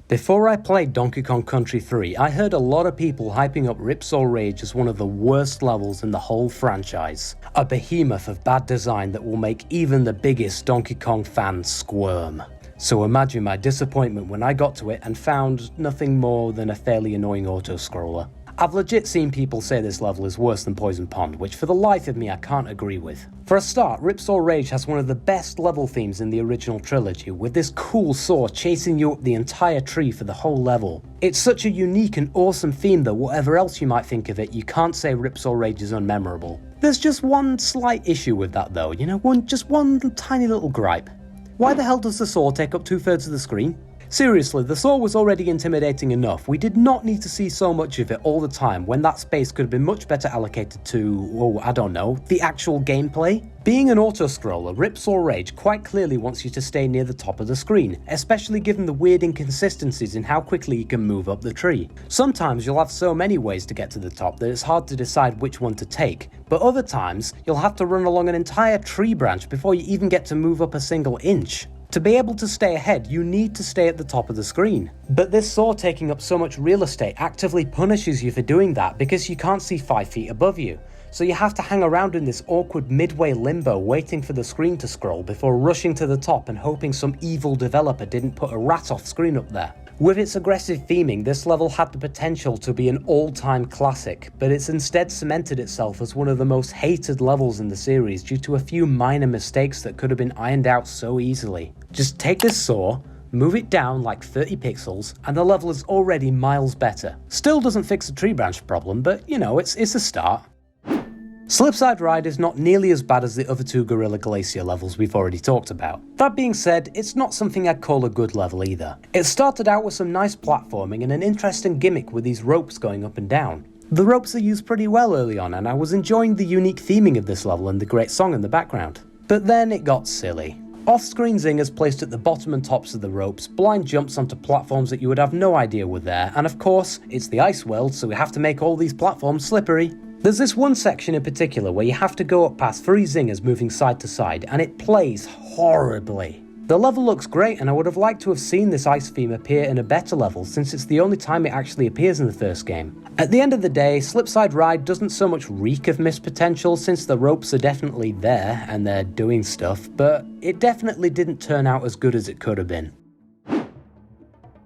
A: Before I played Donkey Kong Country 3, I heard a lot of people hyping up Ripsaw Rage as one of the worst levels in the whole franchise. A behemoth of bad design that will make even the biggest Donkey Kong fans squirm. So imagine my disappointment when I got to it and found nothing more than a fairly annoying auto-scroller. I've legit seen people say this level is worse than Poison Pond, which for the life of me I can't agree with. For a start, Ripsaw Rage has one of the best level themes in the original trilogy, with this cool saw chasing you up the entire tree for the whole level. It's such a unique and awesome theme that whatever else you might think of it, you can't say Ripsaw Rage is unmemorable. There's just one slight issue with that though, just one tiny little gripe. Why the hell does the saw take up 2/3 of the screen? Seriously, the saw was already intimidating enough. We did not need to see so much of it all the time when that space could have been much better allocated to, I don't know, the actual gameplay. Being an auto-scroller, Ripsaw Rage quite clearly wants you to stay near the top of the screen, especially given the weird inconsistencies in how quickly you can move up the tree. Sometimes you'll have so many ways to get to the top that it's hard to decide which one to take, but other times you'll have to run along an entire tree branch before you even get to move up a single inch. To be able to stay ahead, you need to stay at the top of the screen. But this saw taking up so much real estate actively punishes you for doing that because you can't see 5 feet above you. So you have to hang around in this awkward midway limbo waiting for the screen to scroll before rushing to the top and hoping some evil developer didn't put a rat off screen up there. With its aggressive theming, this level had the potential to be an all-time classic, but it's instead cemented itself as one of the most hated levels in the series due to a few minor mistakes that could have been ironed out so easily. Just take this saw, move it down like 30 pixels, and the level is already miles better. Still doesn't fix the tree branch problem, but you know, it's a start. Slipside Ride is not nearly as bad as the other two Gorilla Glacier levels we've already talked about. That being said, it's not something I'd call a good level either. It started out with some nice platforming and an interesting gimmick with these ropes going up and down. The ropes are used pretty well early on, and I was enjoying the unique theming of this level and the great song in the background. But then it got silly. Off-screen zingers placed at the bottom and tops of the ropes, blind jumps onto platforms that you would have no idea were there, and of course, it's the ice world, so we have to make all these platforms slippery. There's this one section in particular where you have to go up past 3 zingers moving side to side, and it plays horribly. The level looks great, and I would have liked to have seen this ice theme appear in a better level since it's the only time it actually appears in the first game. At the end of the day, Slipside Ride doesn't so much reek of missed potential since the ropes are definitely there and they're doing stuff, but it definitely didn't turn out as good as it could have been.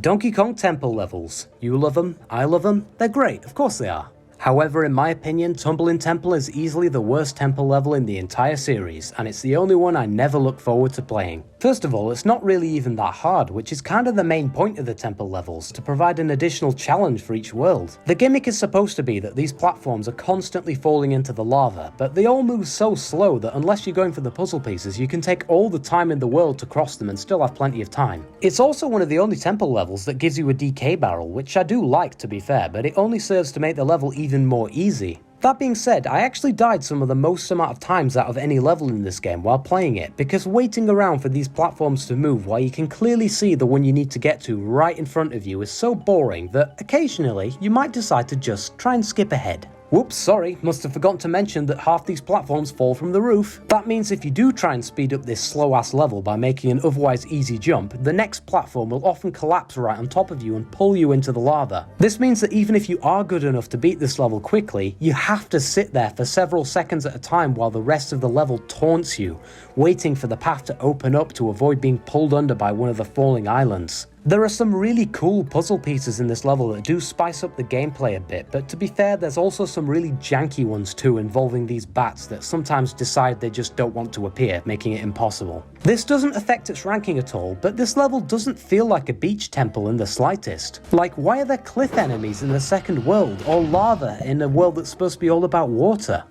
A: Donkey Kong Temple levels. You love them, I love them, they're great, of course they are. However, in my opinion, Tumbling Temple is easily the worst temple level in the entire series, and it's the only one I never look forward to playing. First of all, it's not really even that hard, which is kind of the main point of the temple levels, to provide an additional challenge for each world. The gimmick is supposed to be that these platforms are constantly falling into the lava, but they all move so slow that unless you're going for the puzzle pieces, you can take all the time in the world to cross them and still have plenty of time. It's also one of the only temple levels that gives you a DK barrel, which I do like to be fair, but it only serves to make the level even more easy. That being said, I actually died some of the most amount of times out of any level in this game while playing it, because waiting around for these platforms to move while you can clearly see the one you need to get to right in front of you is so boring that occasionally you might decide to just try and skip ahead. Whoops, sorry, must have forgotten to mention that half these platforms fall from the roof. That means if you do try and speed up this slow-ass level by making an otherwise easy jump, the next platform will often collapse right on top of you and pull you into the lava. This means that even if you are good enough to beat this level quickly, you have to sit there for several seconds at a time while the rest of the level taunts you, waiting for the path to open up to avoid being pulled under by one of the falling islands. There are some really cool puzzle pieces in this level that do spice up the gameplay a bit, but to be fair, there's also some really janky ones too involving these bats that sometimes decide they just don't want to appear, making it impossible. This doesn't affect its ranking at all, but this level doesn't feel like a beach temple in the slightest. Like, why are there cliff enemies in the second world, or lava in a world that's supposed to be all about water?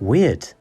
A: Weird.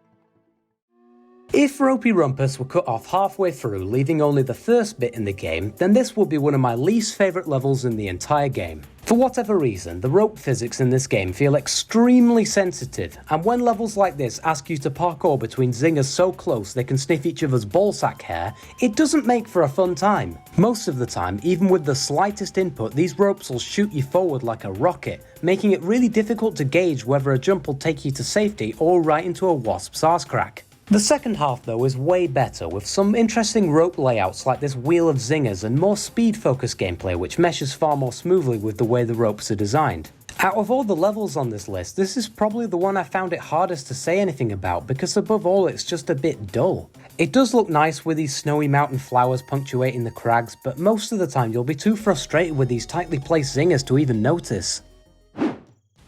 A: If Ropey Rumpus were cut off halfway through, leaving only the first bit in the game, then this would be one of my least favourite levels in the entire game. For whatever reason, the rope physics in this game feel extremely sensitive, and when levels like this ask you to parkour between zingers so close they can sniff each other's ballsack hair, it doesn't make for a fun time. Most of the time, even with the slightest input, these ropes will shoot you forward like a rocket, making it really difficult to gauge whether a jump will take you to safety or right into a wasp's arse crack. The second half though is way better, with some interesting rope layouts like this wheel of zingers and more speed focused gameplay which meshes far more smoothly with the way the ropes are designed. Out of all the levels on this list, this is probably the one I found it hardest to say anything about because above all it's just a bit dull. It does look nice with these snowy mountain flowers punctuating the crags, but most of the time you'll be too frustrated with these tightly placed zingers to even notice.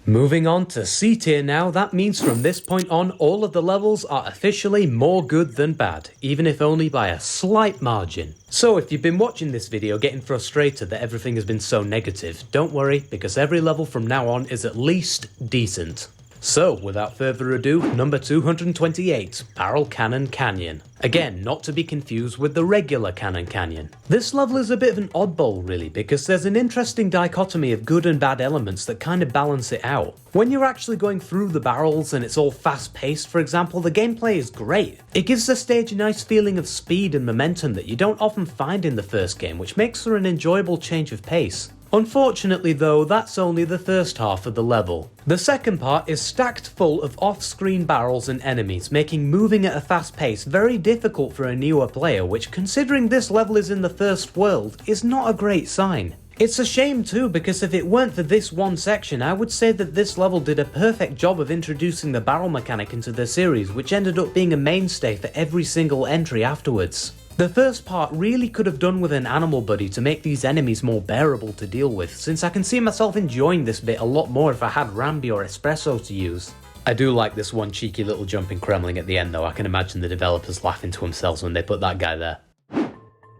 A: Moving on to C tier now, that means from this point on all of the levels are officially more good than bad, even if only by a slight margin. So if you've been watching this video getting frustrated that everything has been so negative, don't worry, because every level from now on is at least decent. So, without further ado, number 228, Barrel Cannon Canyon. Again, not to be confused with the regular Cannon Canyon. This level is a bit of an oddball really, because there's an interesting dichotomy of good and bad elements that kind of balance it out. When you're actually going through the barrels and it's all fast paced, for example, the gameplay is great. It gives the stage a nice feeling of speed and momentum that you don't often find in the first game, which makes for an enjoyable change of pace. Unfortunately though, that's only the first half of the level. The second part is stacked full of off-screen barrels and enemies, making moving at a fast pace very difficult for a newer player, which, considering this level is in the first world, is not a great sign. It's a shame too, because if it weren't for this one section, I would say that this level did a perfect job of introducing the barrel mechanic into the series, which ended up being a mainstay for every single entry afterwards. The first part really could have done with an animal buddy to make these enemies more bearable to deal with, since I can see myself enjoying this bit a lot more if I had Rambi or Espresso to use. I do like this one cheeky little jumping Kremling at the end though. I can imagine the developers laughing to themselves when they put that guy there.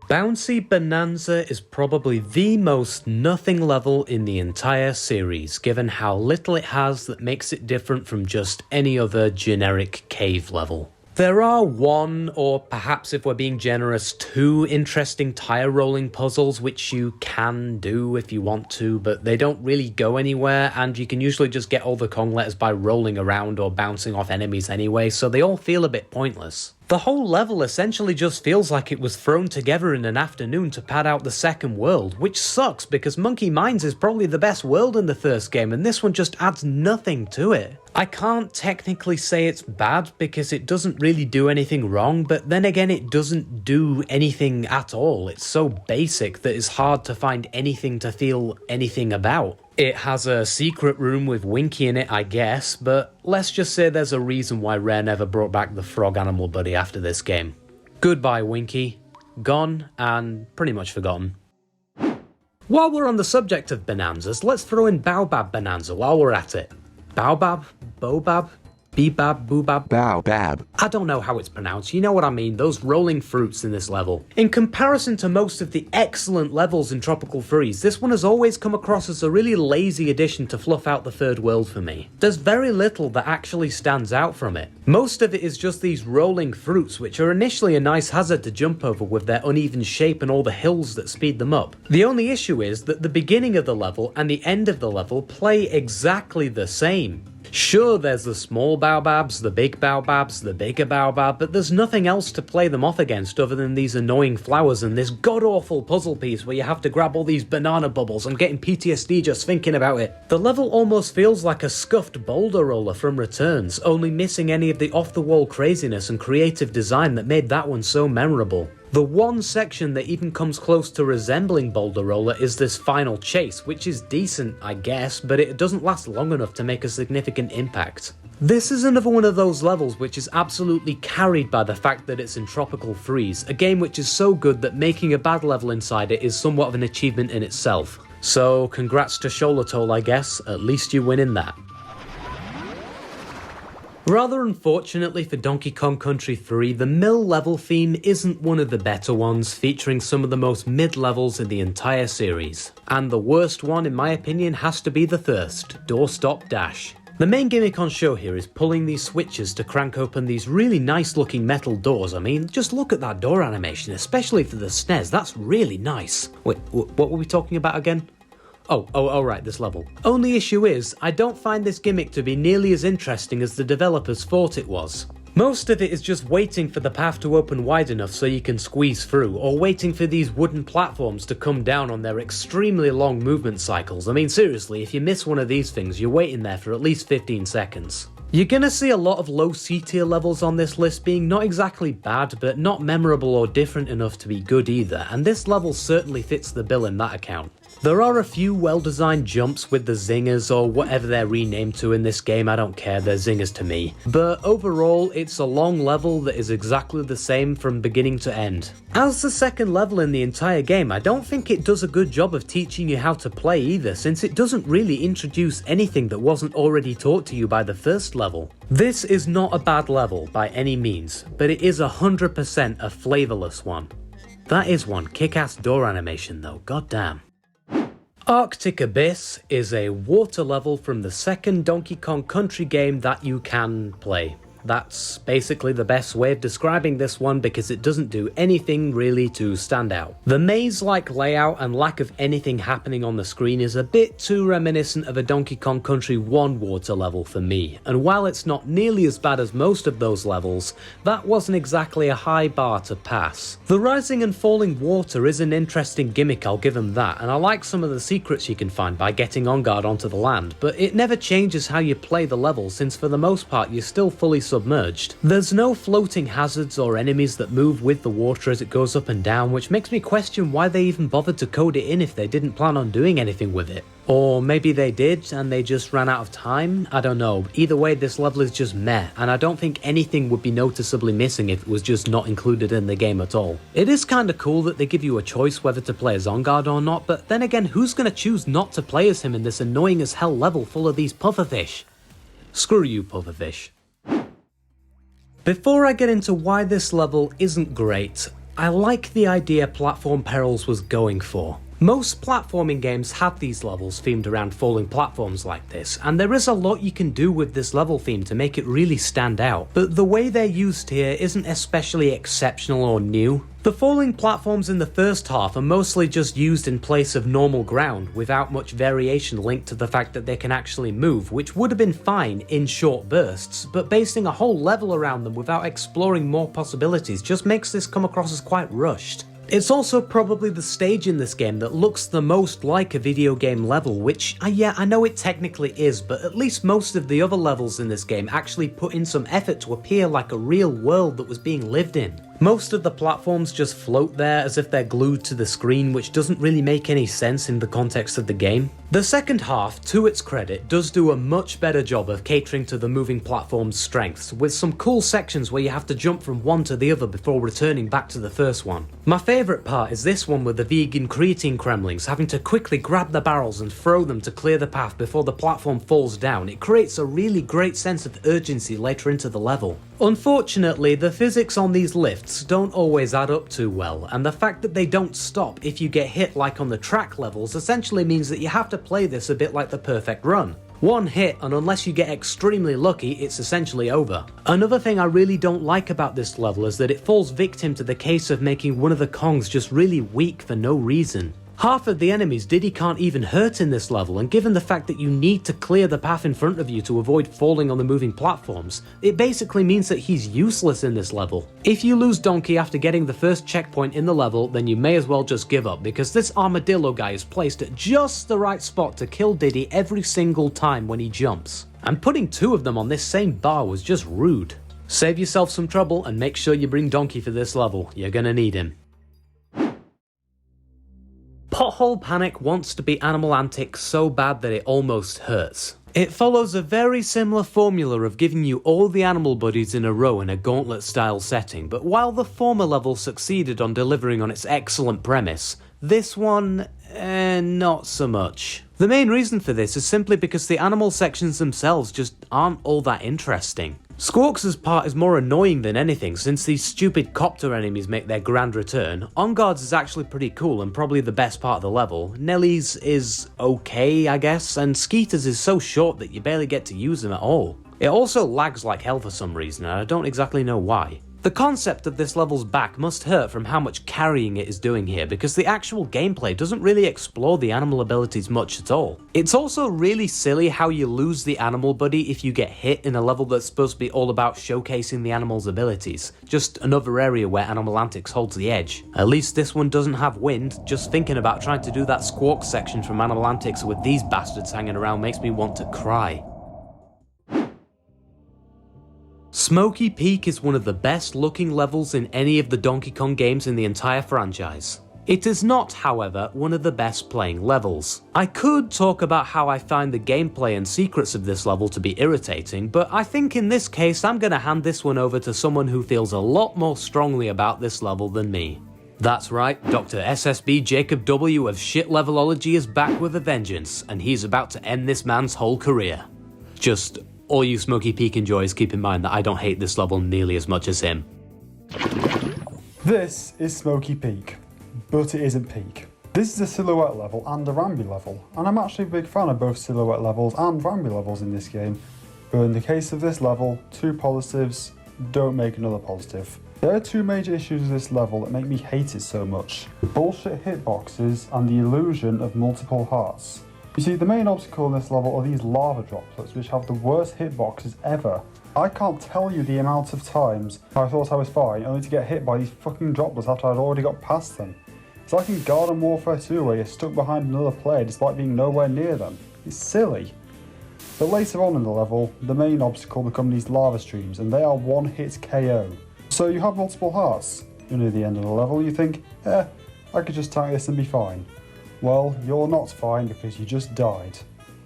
A: Bouncy Bonanza is probably the most nothing level in the entire series, given how little it has that makes it different from just any other generic cave level. There are one, or perhaps if we're being generous, two interesting tire rolling puzzles which you can do if you want to, but they don't really go anywhere, and you can usually just get all the Kong letters by rolling around or bouncing off enemies anyway, so they all feel a bit pointless. The whole level essentially just feels like it was thrown together in an afternoon to pad out the second world, which sucks because Monkey Mines is probably the best world in the first game and this one just adds nothing to it. I can't technically say it's bad because it doesn't really do anything wrong, but then again it doesn't do anything at all. It's so basic that it's hard to find anything to feel anything about. It has a secret room with Winky in it, I guess, but let's just say there's a reason why Rare never brought back the frog animal buddy after this game. Goodbye, Winky. Gone and pretty much forgotten. While we're on the subject of bonanzas, let's throw in Baobab Bonanza while we're at it. Baobab? Bobab? Bebab, boobab?
C: Baobab.
A: I don't know how it's pronounced, you know what I mean, those rolling fruits in this level. In comparison to most of the excellent levels in Tropical Freeze, this one has always come across as a really lazy addition to fluff out the third world for me. There's very little that actually stands out from it. Most of it is just these rolling fruits, which are initially a nice hazard to jump over with their uneven shape and all the hills that speed them up. The only issue is that the beginning of the level and the end of the level play exactly the same. Sure, there's the small baobabs, the big baobabs, the bigger baobab, but there's nothing else to play them off against other than these annoying flowers and this god-awful puzzle piece where you have to grab all these banana bubbles. I'm getting PTSD just thinking about it. The level almost feels like a scuffed boulder roller from Returns, only missing any of the off-the-wall craziness and creative design that made that one so memorable. The one section that even comes close to resembling Boulder Roller is this final chase, which is decent, I guess, but it doesn't last long enough to make a significant impact. This is another one of those levels which is absolutely carried by the fact that it's in Tropical Freeze, a game which is so good that making a bad level inside it is somewhat of an achievement in itself. So congrats to Sholatol, I guess, at least you win in that. Rather unfortunately for Donkey Kong Country 3, the mill level theme isn't one of the better ones, featuring some of the most mid levels in the entire series. And the worst one, in my opinion, has to be the Thirst, Doorstop Dash. The main gimmick on show here is pulling these switches to crank open these really nice looking metal doors. I mean, just look at that door animation, especially for the SNES, that's really nice. Wait, what were we talking about again? Oh, right, this level. Only issue is, I don't find this gimmick to be nearly as interesting as the developers thought it was. Most of it is just waiting for the path to open wide enough so you can squeeze through, or waiting for these wooden platforms to come down on their extremely long movement cycles. I mean, seriously, if you miss one of these things, you're waiting there for at least 15 seconds. You're gonna see a lot of low C-tier levels on this list being not exactly bad, but not memorable or different enough to be good either, and this level certainly fits the bill in that account. There are a few well-designed jumps with the zingers or whatever they're renamed to in this game, I don't care, they're zingers to me. But overall, it's a long level that is exactly the same from beginning to end. As the second level in the entire game, I don't think it does a good job of teaching you how to play either, since it doesn't really introduce anything that wasn't already taught to you by the first level. This is not a bad level by any means, but it is 100% a flavorless one. That is one kick-ass door animation though, goddamn. Arctic Abyss is a water level from the second Donkey Kong Country game that you can play. That's basically the best way of describing this one because it doesn't do anything really to stand out. The maze-like layout and lack of anything happening on the screen is a bit too reminiscent of a Donkey Kong Country 1 water level for me, and while it's not nearly as bad as most of those levels, that wasn't exactly a high bar to pass. The rising and falling water is an interesting gimmick, I'll give them that, and I like some of the secrets you can find by getting on guard onto the land, but it never changes how you play the level since for the most part you're still fully submerged. There's no floating hazards or enemies that move with the water as it goes up and down, which makes me question why they even bothered to code it in if they didn't plan on doing anything with it. Or maybe they did and they just ran out of time? I don't know. Either way, this level is just meh, and I don't think anything would be noticeably missing if it was just not included in the game at all. It is kinda cool that they give you a choice whether to play as Enguarde or not, but then again, who's gonna choose not to play as him in this annoying as hell level full of these pufferfish? Screw you, pufferfish. Before I get into why this level isn't great, I like the idea Platform Perils was going for. Most platforming games have these levels themed around falling platforms like this, and there is a lot you can do with this level theme to make it really stand out, but the way they're used here isn't especially exceptional or new. The falling platforms in the first half are mostly just used in place of normal ground, without much variation linked to the fact that they can actually move, which would have been fine in short bursts, but basing a whole level around them without exploring more possibilities just makes this come across as quite rushed. It's also probably the stage in this game that looks the most like a video game level, which, yeah, I know it technically is, but at least most of the other levels in this game actually put in some effort to appear like a real world that was being lived in. Most of the platforms just float there as if they're glued to the screen, which doesn't really make any sense in the context of the game. The second half, to its credit, does do a much better job of catering to the moving platform's strengths, with some cool sections where you have to jump from one to the other before returning back to the first one. My favourite part is this one with the vegan creatine cremlings having to quickly grab the barrels and throw them to clear the path before the platform falls down. It creates a really great sense of urgency later into the level. Unfortunately, the physics on these lifts don't always add up too well, and the fact that they don't stop if you get hit like on the track levels essentially means that you have to play this a bit like the perfect run. One hit, and unless you get extremely lucky, it's essentially over. Another thing I really don't like about this level is that it falls victim to the case of making one of the Kongs just really weak for no reason. Half of the enemies Diddy can't even hurt in this level, and given the fact that you need to clear the path in front of you to avoid falling on the moving platforms, it basically means that he's useless in this level. If you lose Donkey after getting the first checkpoint in the level, then you may as well just give up, because this armadillo guy is placed at just the right spot to kill Diddy every single time when he jumps. And putting two of them on this same bar was just rude. Save yourself some trouble and make sure you bring Donkey for this level, you're gonna need him. Pothole Panic wants to be Animal Antics so bad that it almost hurts. It follows a very similar formula of giving you all the animal buddies in a row in a gauntlet style setting, but while the former level succeeded on delivering on its excellent premise, this one, not so much. The main reason for this is simply because the animal sections themselves just aren't all that interesting. Squawks' part is more annoying than anything since these stupid copter enemies make their grand return. Enguarde's is actually pretty cool and probably the best part of the level. Nellie's is okay, I guess, and Skeeter's is so short that you barely get to use them at all. It also lags like hell for some reason, and I don't exactly know why. The concept of this level's back must hurt from how much carrying it is doing here, because the actual gameplay doesn't really explore the animal abilities much at all. It's also really silly how you lose the animal buddy if you get hit in a level that's supposed to be all about showcasing the animal's abilities. Just another area where Animal Antics holds the edge. At least this one doesn't have wind. Just thinking about trying to do that Squawk section from Animal Antics with these bastards hanging around makes me want to cry. Smoky Peak is one of the best looking levels in any of the Donkey Kong games in the entire franchise. It is not, however, one of the best playing levels. I could talk about how I find the gameplay and secrets of this level to be irritating, but I think in this case I'm gonna hand this one over to someone who feels a lot more strongly about this level than me. That's right, Dr. SSB Jacob W of Shit Levelology is back with a vengeance, and he's about to end this man's whole career. Just all you Smoky Peak enjoyers keep in mind that I don't hate this level nearly as much as him.
C: This is Smoky Peak, but it isn't peak. This is a silhouette level and a Rambi level, and I'm actually a big fan of both silhouette levels and Rambi levels in this game, but in the case of this level, 2 positives don't make another positive. There are 2 major issues with this level that make me hate it so much: the bullshit hitboxes and the illusion of multiple hearts. You see, the main obstacle in this level are these lava droplets which have the worst hitboxes ever. I can't tell you the amount of times I thought I was fine only to get hit by these fucking droplets after I'd already got past them. It's like in Garden Warfare 2 where you're stuck behind another player despite being nowhere near them. It's silly. But later on in the level, the main obstacle become these lava streams, and they are one-hit KO. So you have multiple hearts. You're near the end of the level, you think, I could just tank this and be fine. Well, you're not fine because you just died.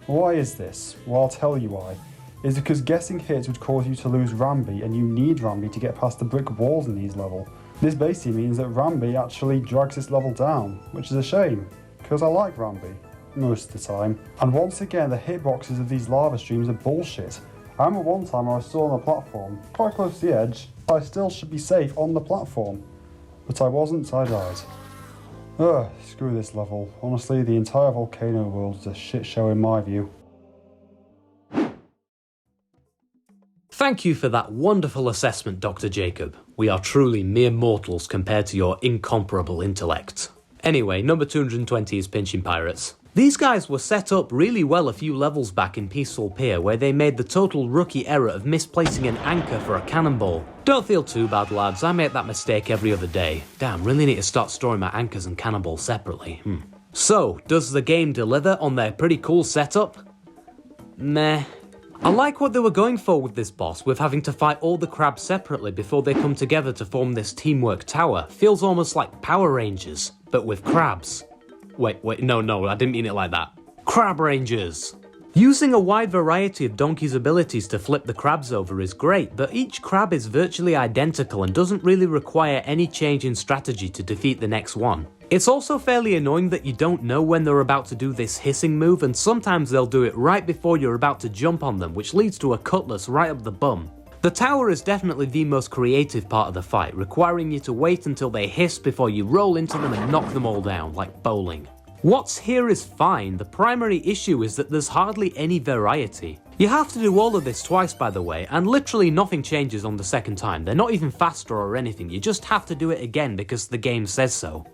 C: Why is this? Well, I'll tell you why. It's because guessing hits would cause you to lose Rambi, and you need Rambi to get past the brick walls in these levels. This basically means that Rambi actually drags this level down, which is a shame, because I like Rambi most of the time. And once again, the hitboxes of these lava streams are bullshit. I remember one time I was still on the platform, quite close to the edge. I still should be safe on the platform, but I wasn't, I died. Ugh, screw this level. Honestly, the entire volcano world is a shit show in my view.
A: Thank you for that wonderful assessment, Dr. Jacob. We are truly mere mortals compared to your incomparable intellect. Anyway, number 220 is Pinching Pirates. These guys were set up really well a few levels back in Peaceful Pier, where they made the total rookie error of misplacing an anchor for a cannonball. Don't feel too bad, lads, I make that mistake every other day. Damn, really need to start storing my anchors and cannonballs separately. So, does the game deliver on their pretty cool setup? Meh. I like what they were going for with this boss, with having to fight all the crabs separately before they come together to form this teamwork tower. Feels almost like Power Rangers, but with crabs. Wait, no, I didn't mean it like that. Crab Rangers! Using a wide variety of Donkey's abilities to flip the crabs over is great, but each crab is virtually identical and doesn't really require any change in strategy to defeat the next one. It's also fairly annoying that you don't know when they're about to do this hissing move, and sometimes they'll do it right before you're about to jump on them, which leads to a cutlass right up the bum. The tower is definitely the most creative part of the fight, requiring you to wait until they hiss before you roll into them and knock them all down, like bowling. What's here is fine, the primary issue is that there's hardly any variety. You have to do all of this twice, by the way, and literally nothing changes on the second time. They're not even faster or anything, you just have to do it again because the game says so.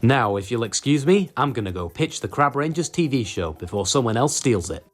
A: Now, if you'll excuse me, I'm gonna go pitch the Crab Rangers TV show before someone else steals it.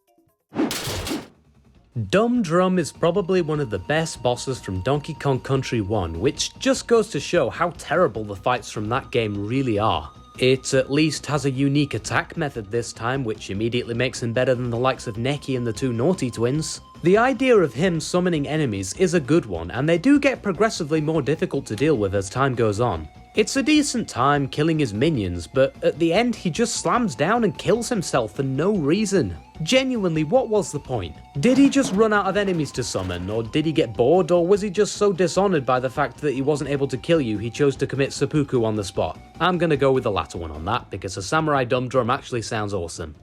A: Dumb Drum is probably one of the best bosses from Donkey Kong Country 1, which just goes to show how terrible the fights from that game really are. It at least has a unique attack method this time, which immediately makes him better than the likes of Neki and the two Naughty Twins. The idea of him summoning enemies is a good one, and they do get progressively more difficult to deal with as time goes on. It's a decent time killing his minions, but at the end he just slams down and kills himself for no reason. Genuinely, what was the point? Did he just run out of enemies to summon, or did he get bored, or was he just so dishonoured by the fact that he wasn't able to kill you he chose to commit seppuku on the spot? I'm gonna go with the latter one on that, because a Samurai Dumb Drum actually sounds awesome.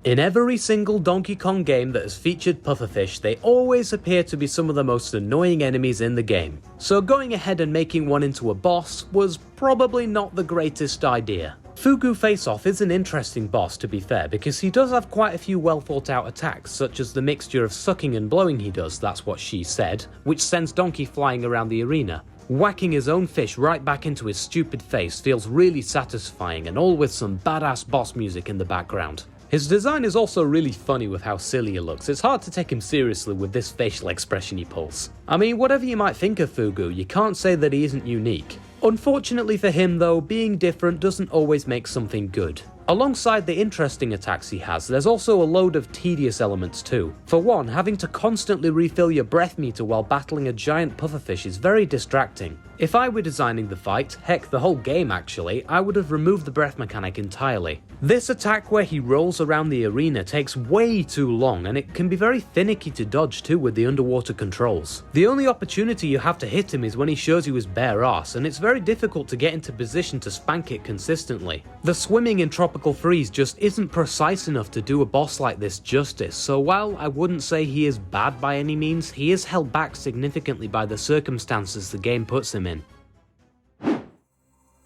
A: In every single Donkey Kong game that has featured pufferfish, they always appear to be some of the most annoying enemies in the game. So going ahead and making one into a boss was probably not the greatest idea. Fugu Face-Off is an interesting boss, to be fair, because he does have quite a few well thought out attacks, such as the mixture of sucking and blowing he does, that's what she said, which sends Donkey flying around the arena. Whacking his own fish right back into his stupid face feels really satisfying, and all with some badass boss music in the background. His design is also really funny with how silly he looks. It's hard to take him seriously with this facial expression he pulls. I mean, whatever you might think of Fugu, you can't say that he isn't unique. Unfortunately for him though, being different doesn't always make something good. Alongside the interesting attacks he has, there's also a load of tedious elements too. For one, having to constantly refill your breath meter while battling a giant pufferfish is very distracting. If I were designing the fight, heck the whole game actually, I would have removed the breath mechanic entirely. This attack where he rolls around the arena takes way too long, and it can be very finicky to dodge too with the underwater controls. The only opportunity you have to hit him is when he shows you his bare ass, and it's very difficult to get into position to spank it consistently. The swimming in Tropical Freeze just isn't precise enough to do a boss like this justice, so while I wouldn't say he is bad by any means, he is held back significantly by the circumstances the game puts him in.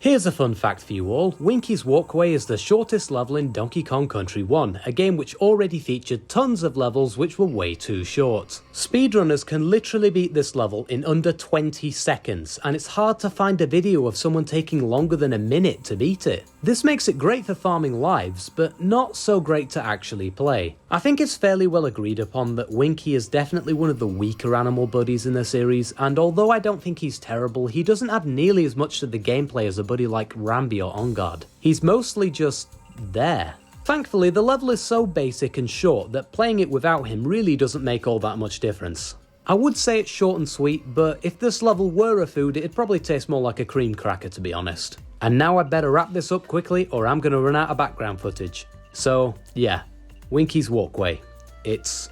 A: Here's a fun fact for you all, Winky's Walkway is the shortest level in Donkey Kong Country 1, a game which already featured tons of levels which were way too short. Speedrunners can literally beat this level in under 20 seconds, and it's hard to find a video of someone taking longer than a minute to beat it. This makes it great for farming lives, but not so great to actually play. I think it's fairly well agreed upon that Winky is definitely one of the weaker animal buddies in the series, and although I don't think he's terrible, he doesn't add nearly as much to the gameplay as a buddy like Rambi or On Guard. He's mostly just there. Thankfully, the level is so basic and short that playing it without him really doesn't make all that much difference. I would say it's short and sweet, but if this level were a food, it'd probably taste more like a cream cracker, to be honest. And now I'd better wrap this up quickly or I'm gonna run out of background footage. So, yeah, Winky's Walkway. It's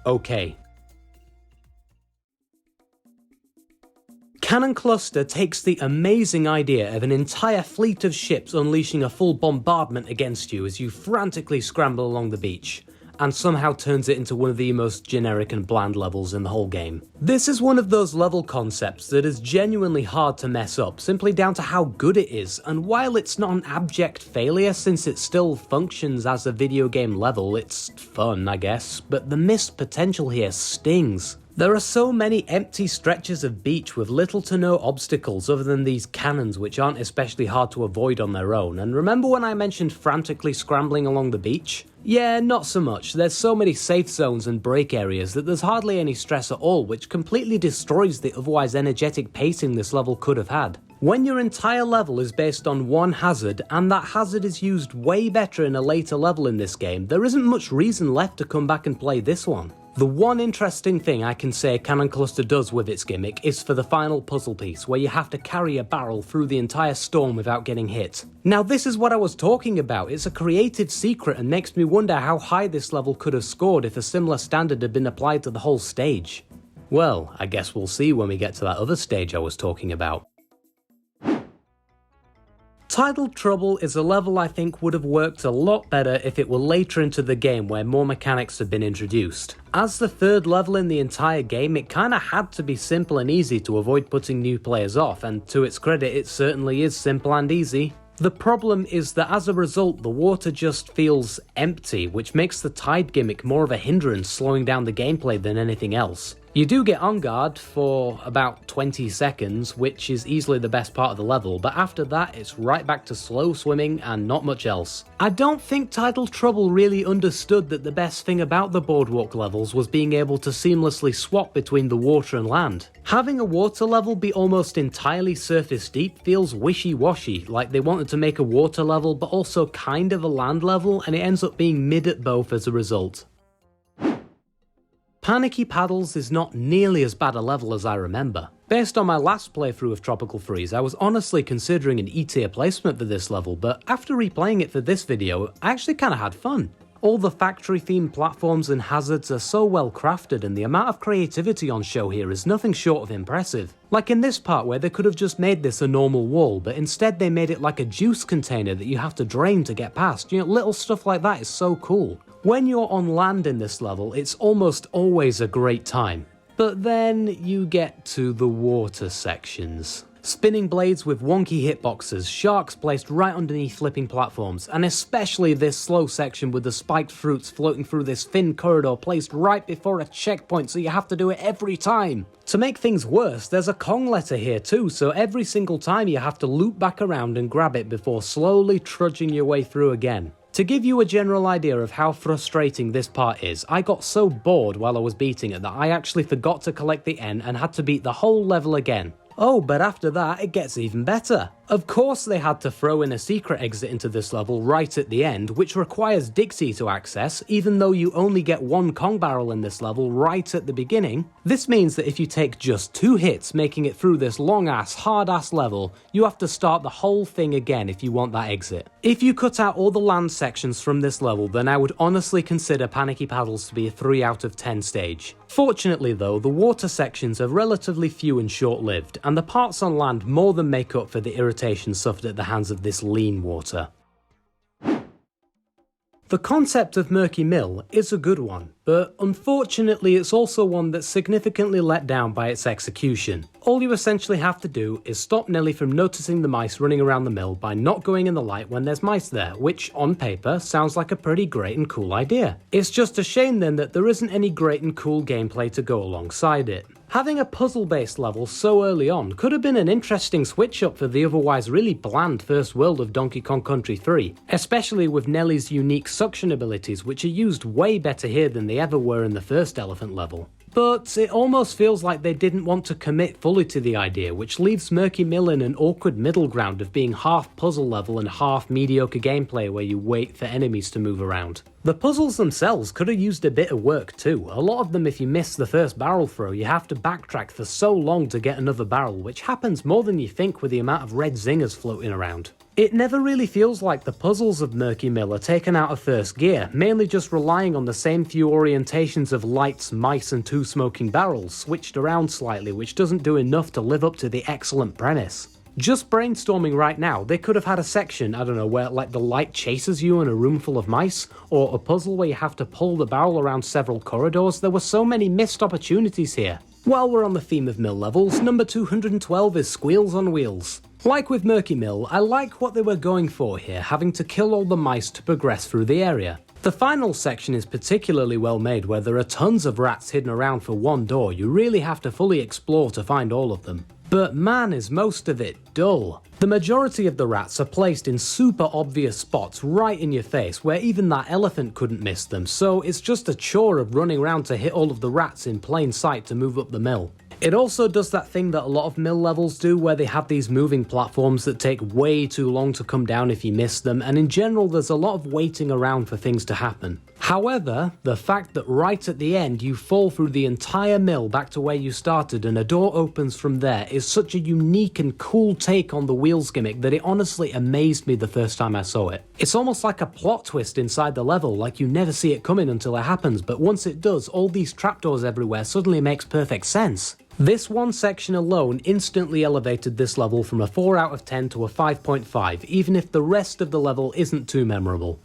A: okay. Cannon Cluster takes the amazing idea of an entire fleet of ships unleashing a full bombardment against you as you frantically scramble along the beach, and somehow turns it into one of the most generic and bland levels in the whole game. This is one of those level concepts that is genuinely hard to mess up, simply down to how good it is, and while it's not an abject failure since it still functions as a video game level, it's fun I guess, but the missed potential here stings. There are so many empty stretches of beach with little to no obstacles other than these cannons which aren't especially hard to avoid on their own, and remember when I mentioned frantically scrambling along the beach? Yeah, not so much. There's so many safe zones and break areas that there's hardly any stress at all, which completely destroys the otherwise energetic pacing this level could have had. When your entire level is based on one hazard, and that hazard is used way better in a later level in this game, there isn't much reason left to come back and play this one. The one interesting thing I can say Cannon Cluster does with its gimmick is for the final puzzle piece, where you have to carry a barrel through the entire storm without getting hit. Now this is what I was talking about, it's a creative secret and makes me wonder how high this level could have scored if a similar standard had been applied to the whole stage. Well, I guess we'll see when we get to that other stage I was talking about. Tidal Trouble is a level I think would have worked a lot better if it were later into the game where more mechanics had been introduced. As the third level in the entire game, it kinda had to be simple and easy to avoid putting new players off, and to its credit it certainly is simple and easy. The problem is that as a result the water just feels empty, which makes the tide gimmick more of a hindrance, slowing down the gameplay than anything else. You do get On Guard for about 20 seconds, which is easily the best part of the level, but after that it's right back to slow swimming and not much else. I don't think Tidal Trouble really understood that the best thing about the boardwalk levels was being able to seamlessly swap between the water and land. Having a water level be almost entirely surface deep feels wishy-washy, like they wanted to make a water level but also kind of a land level, and it ends up being mid at both as a result. Panicky Paddles is not nearly as bad a level as I remember. Based on my last playthrough of Tropical Freeze, I was honestly considering an E-tier placement for this level, but after replaying it for this video, I actually kinda had fun. All the factory-themed platforms and hazards are so well crafted, and the amount of creativity on show here is nothing short of impressive. Like in this part where they could have just made this a normal wall, but instead they made it like a juice container that you have to drain to get past. You know, little stuff like that is so cool. When you're on land in this level, it's almost always a great time. But then you get to the water sections. Spinning blades with wonky hitboxes, sharks placed right underneath flipping platforms, and especially this slow section with the spiked fruits floating through this thin corridor placed right before a checkpoint, so you have to do it every time. To make things worse, there's a Kong letter here too, so every single time you have to loop back around and grab it before slowly trudging your way through again. To give you a general idea of how frustrating this part is, I got so bored while I was beating it that I actually forgot to collect the N and had to beat the whole level again. Oh, but after that, it gets even better. Of course they had to throw in a secret exit into this level right at the end, which requires Dixie to access, even though you only get one Kong barrel in this level right at the beginning. This means that if you take just 2 hits making it through this long-ass, hard-ass level, you have to start the whole thing again if you want that exit. If you cut out all the land sections from this level, then I would honestly consider Panicky Paddles to be a 3 out of 10 stage. Fortunately though, the water sections are relatively few and short-lived, and the parts on land more than make up for the irritation suffered at the hands of this lean water. The concept of Murky Mill is a good one, but unfortunately it's also one that's significantly let down by its execution. All you essentially have to do is stop Nelly from noticing the mice running around the mill by not going in the light when there's mice there, which on paper sounds like a pretty great and cool idea. It's just a shame then that there isn't any great and cool gameplay to go alongside it. Having a puzzle-based level so early on could have been an interesting switch-up for the otherwise really bland first world of Donkey Kong Country 3, especially with Nelly's unique suction abilities, which are used way better here than they ever were in the first Elephant level. But it almost feels like they didn't want to commit fully to the idea, which leaves Murky Mill in an awkward middle ground of being half puzzle level and half mediocre gameplay where you wait for enemies to move around. The puzzles themselves could have used a bit of work too. A lot of them, if you miss the first barrel throw, you have to backtrack for so long to get another barrel, which happens more than you think with the amount of red zingers floating around. It never really feels like the puzzles of Murky Mill are taken out of first gear, mainly just relying on the same few orientations of lights, mice and two smoking barrels, switched around slightly, which doesn't do enough to live up to the excellent premise. Just brainstorming right now, they could have had a section, I don't know, where like the light chases you in a room full of mice, or a puzzle where you have to pull the barrel around several corridors. There were so many missed opportunities here. While we're on the theme of mill levels, number 212 is Squeals on Wheels. Like with Murky Mill, I like what they were going for here, having to kill all the mice to progress through the area. The final section is particularly well made, where there are tons of rats hidden around for one door. You really have to fully explore to find all of them. But man, is most of it dull. The majority of the rats are placed in super obvious spots right in your face, where even that elephant couldn't miss them, so it's just a chore of running around to hit all of the rats in plain sight to move up the mill. It also does that thing that a lot of mill levels do, where they have these moving platforms that take way too long to come down if you miss them, and in general there's a lot of waiting around for things to happen. However, the fact that right at the end you fall through the entire mill back to where you started and a door opens from there is such a unique and cool take on the wheels gimmick that it honestly amazed me the first time I saw it. It's almost like a plot twist inside the level, like you never see it coming until it happens, but once it does, all these trapdoors everywhere suddenly makes perfect sense. This one section alone instantly elevated this level from a 4 out of 10 to a 5.5, even if the rest of the level isn't too memorable.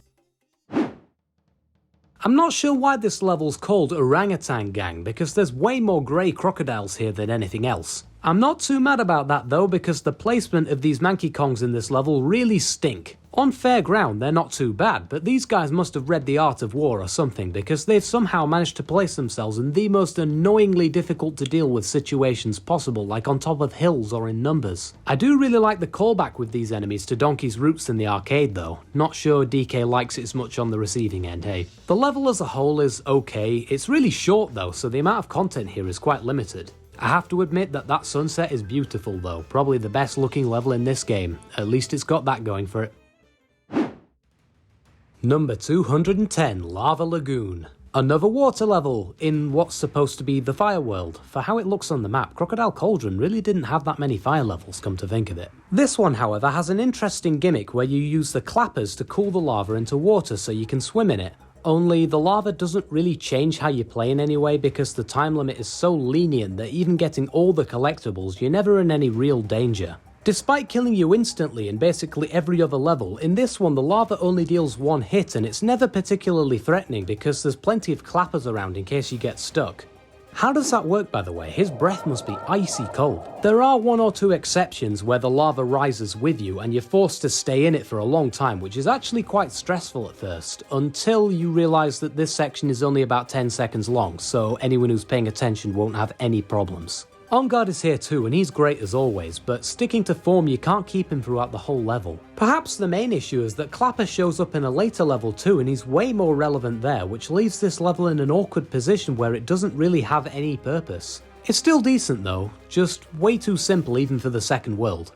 A: I'm not sure why this level's called Orangutan Gang, because there's way more grey crocodiles here than anything else. I'm not too mad about that though, because the placement of these Manky Kongs in this level really stink. On fair ground they're not too bad, but these guys must have read The Art of War or something, because they've somehow managed to place themselves in the most annoyingly difficult to deal with situations possible, like on top of hills or in numbers. I do really like the callback with these enemies to Donkey's roots in the arcade though. Not sure DK likes it as much on the receiving end, hey. The level as a whole is okay. It's really short though, so the amount of content here is quite limited. I have to admit that sunset is beautiful though, probably the best looking level in this game. At least it's got that going for it. Number 210, Lava Lagoon. Another water level in what's supposed to be the fire world. For how it looks on the map, Crocodile Cauldron really didn't have that many fire levels, come to think of it. This one, however, has an interesting gimmick where you use the clappers to cool the lava into water so you can swim in it. Only the lava doesn't really change how you play in any way, because the time limit is so lenient that even getting all the collectibles, you're never in any real danger. Despite killing you instantly in basically every other level, in this one the lava only deals one hit and it's never particularly threatening because there's plenty of clappers around in case you get stuck. How does that work, by the way? His breath must be icy cold. There are one or two exceptions where the lava rises with you and you're forced to stay in it for a long time, which is actually quite stressful at first, until you realise that this section is only about 10 seconds long, so anyone who's paying attention won't have any problems. On Guard is here too, and he's great as always, but sticking to form you can't keep him throughout the whole level. Perhaps the main issue is that Clapper shows up in a later level too, and he's way more relevant there, which leaves this level in an awkward position where it doesn't really have any purpose. It's still decent though, just way too simple even for the second world.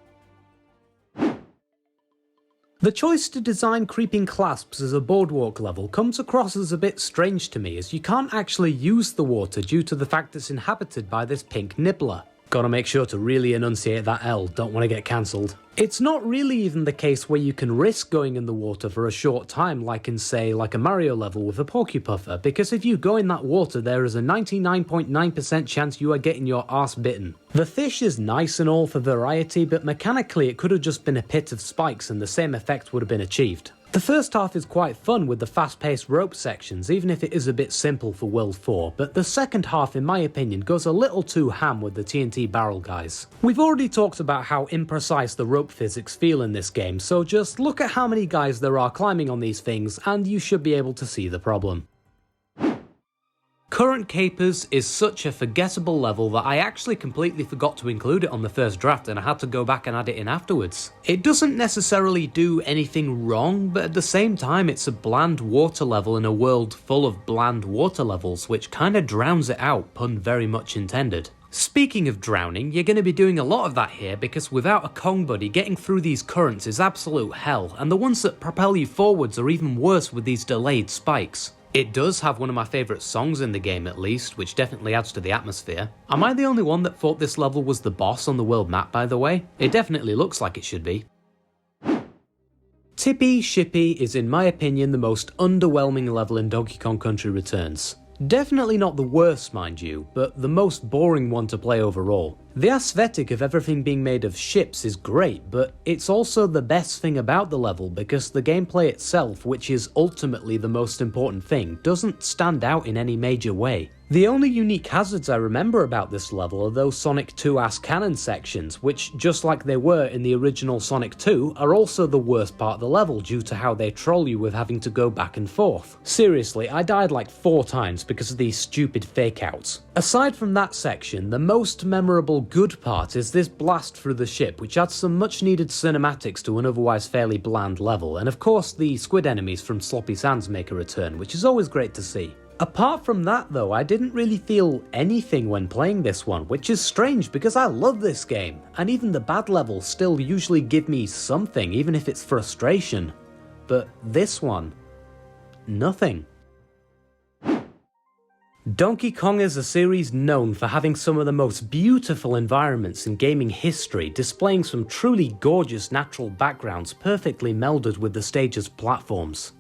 A: The choice to design Creeping Clasps as a boardwalk level comes across as a bit strange to me, as you can't actually use the water due to the fact it's inhabited by this pink nibbler. Gotta make sure to really enunciate that L, don't want to get cancelled. It's not really even the case where you can risk going in the water for a short time like in say like a Mario level with a Porcupuffer, because if you go in that water there is a 99.9% chance you are getting your arse bitten. The fish is nice and all for variety, but mechanically it could have just been a pit of spikes and the same effect would have been achieved. The first half is quite fun with the fast-paced rope sections, even if it is a bit simple for World 4, but the second half in my opinion goes a little too ham with the TNT barrel guys. We've already talked about how imprecise the rope physics feel in this game, so just look at how many guys there are climbing on these things and you should be able to see the problem. Current Capers is such a forgettable level that I actually completely forgot to include it on the first draft and I had to go back and add it in afterwards. It doesn't necessarily do anything wrong, but at the same time it's a bland water level in a world full of bland water levels, which kinda drowns it out, pun very much intended. Speaking of drowning, you're going to be doing a lot of that here because without a Kong buddy, getting through these currents is absolute hell, and the ones that propel you forwards are even worse with these delayed spikes. It does have one of my favourite songs in the game at least, which definitely adds to the atmosphere. Am I the only one that thought this level was the boss on the world map, by the way? It definitely looks like it should be. Tippy Shippy is in my opinion the most underwhelming level in Donkey Kong Country Returns. Definitely not the worst, mind you, but the most boring one to play overall. The aesthetic of everything being made of ships is great, but it's also the best thing about the level because the gameplay itself, which is ultimately the most important thing, doesn't stand out in any major way. The only unique hazards I remember about this level are those Sonic 2-ass cannon sections, which, just like they were in the original Sonic 2, are also the worst part of the level due to how they troll you with having to go back and forth. Seriously, I died like 4 times because of these stupid fake-outs. Aside from that section, the most memorable good part is this blast through the ship, which adds some much needed cinematics to an otherwise fairly bland level, and of course the squid enemies from Sloppy Sands make a return, which is always great to see. Apart from that though, I didn't really feel anything when playing this one, which is strange because I love this game, and even the bad levels still usually give me something, even if it's frustration. But this one, nothing. Donkey Kong is a series known for having some of the most beautiful environments in gaming history, displaying some truly gorgeous natural backgrounds perfectly melded with the stage's platforms.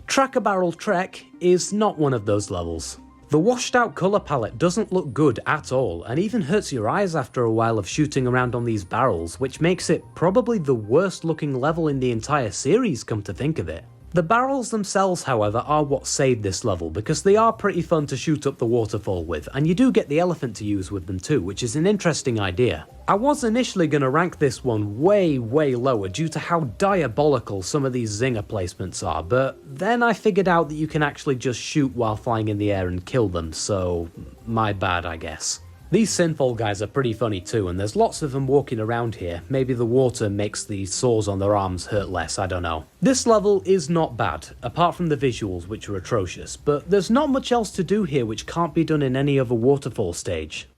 A: Tracker Barrel Trek is not one of those levels. The washed out colour palette doesn't look good at all, and even hurts your eyes after a while of shooting around on these barrels, which makes it probably the worst looking level in the entire series, come to think of it. The barrels themselves, however, are what saved this level, because they are pretty fun to shoot up the waterfall with, and you do get the elephant to use with them too, which is an interesting idea. I was initially going to rank this one way lower due to how diabolical some of these zinger placements are, but then I figured out that you can actually just shoot while flying in the air and kill them, so my bad I guess. These Sinful guys are pretty funny too, and there's lots of them walking around here. Maybe the water makes the sores on their arms hurt less, I don't know. This level is not bad, apart from the visuals which are atrocious, but there's not much else to do here which can't be done in any other waterfall stage.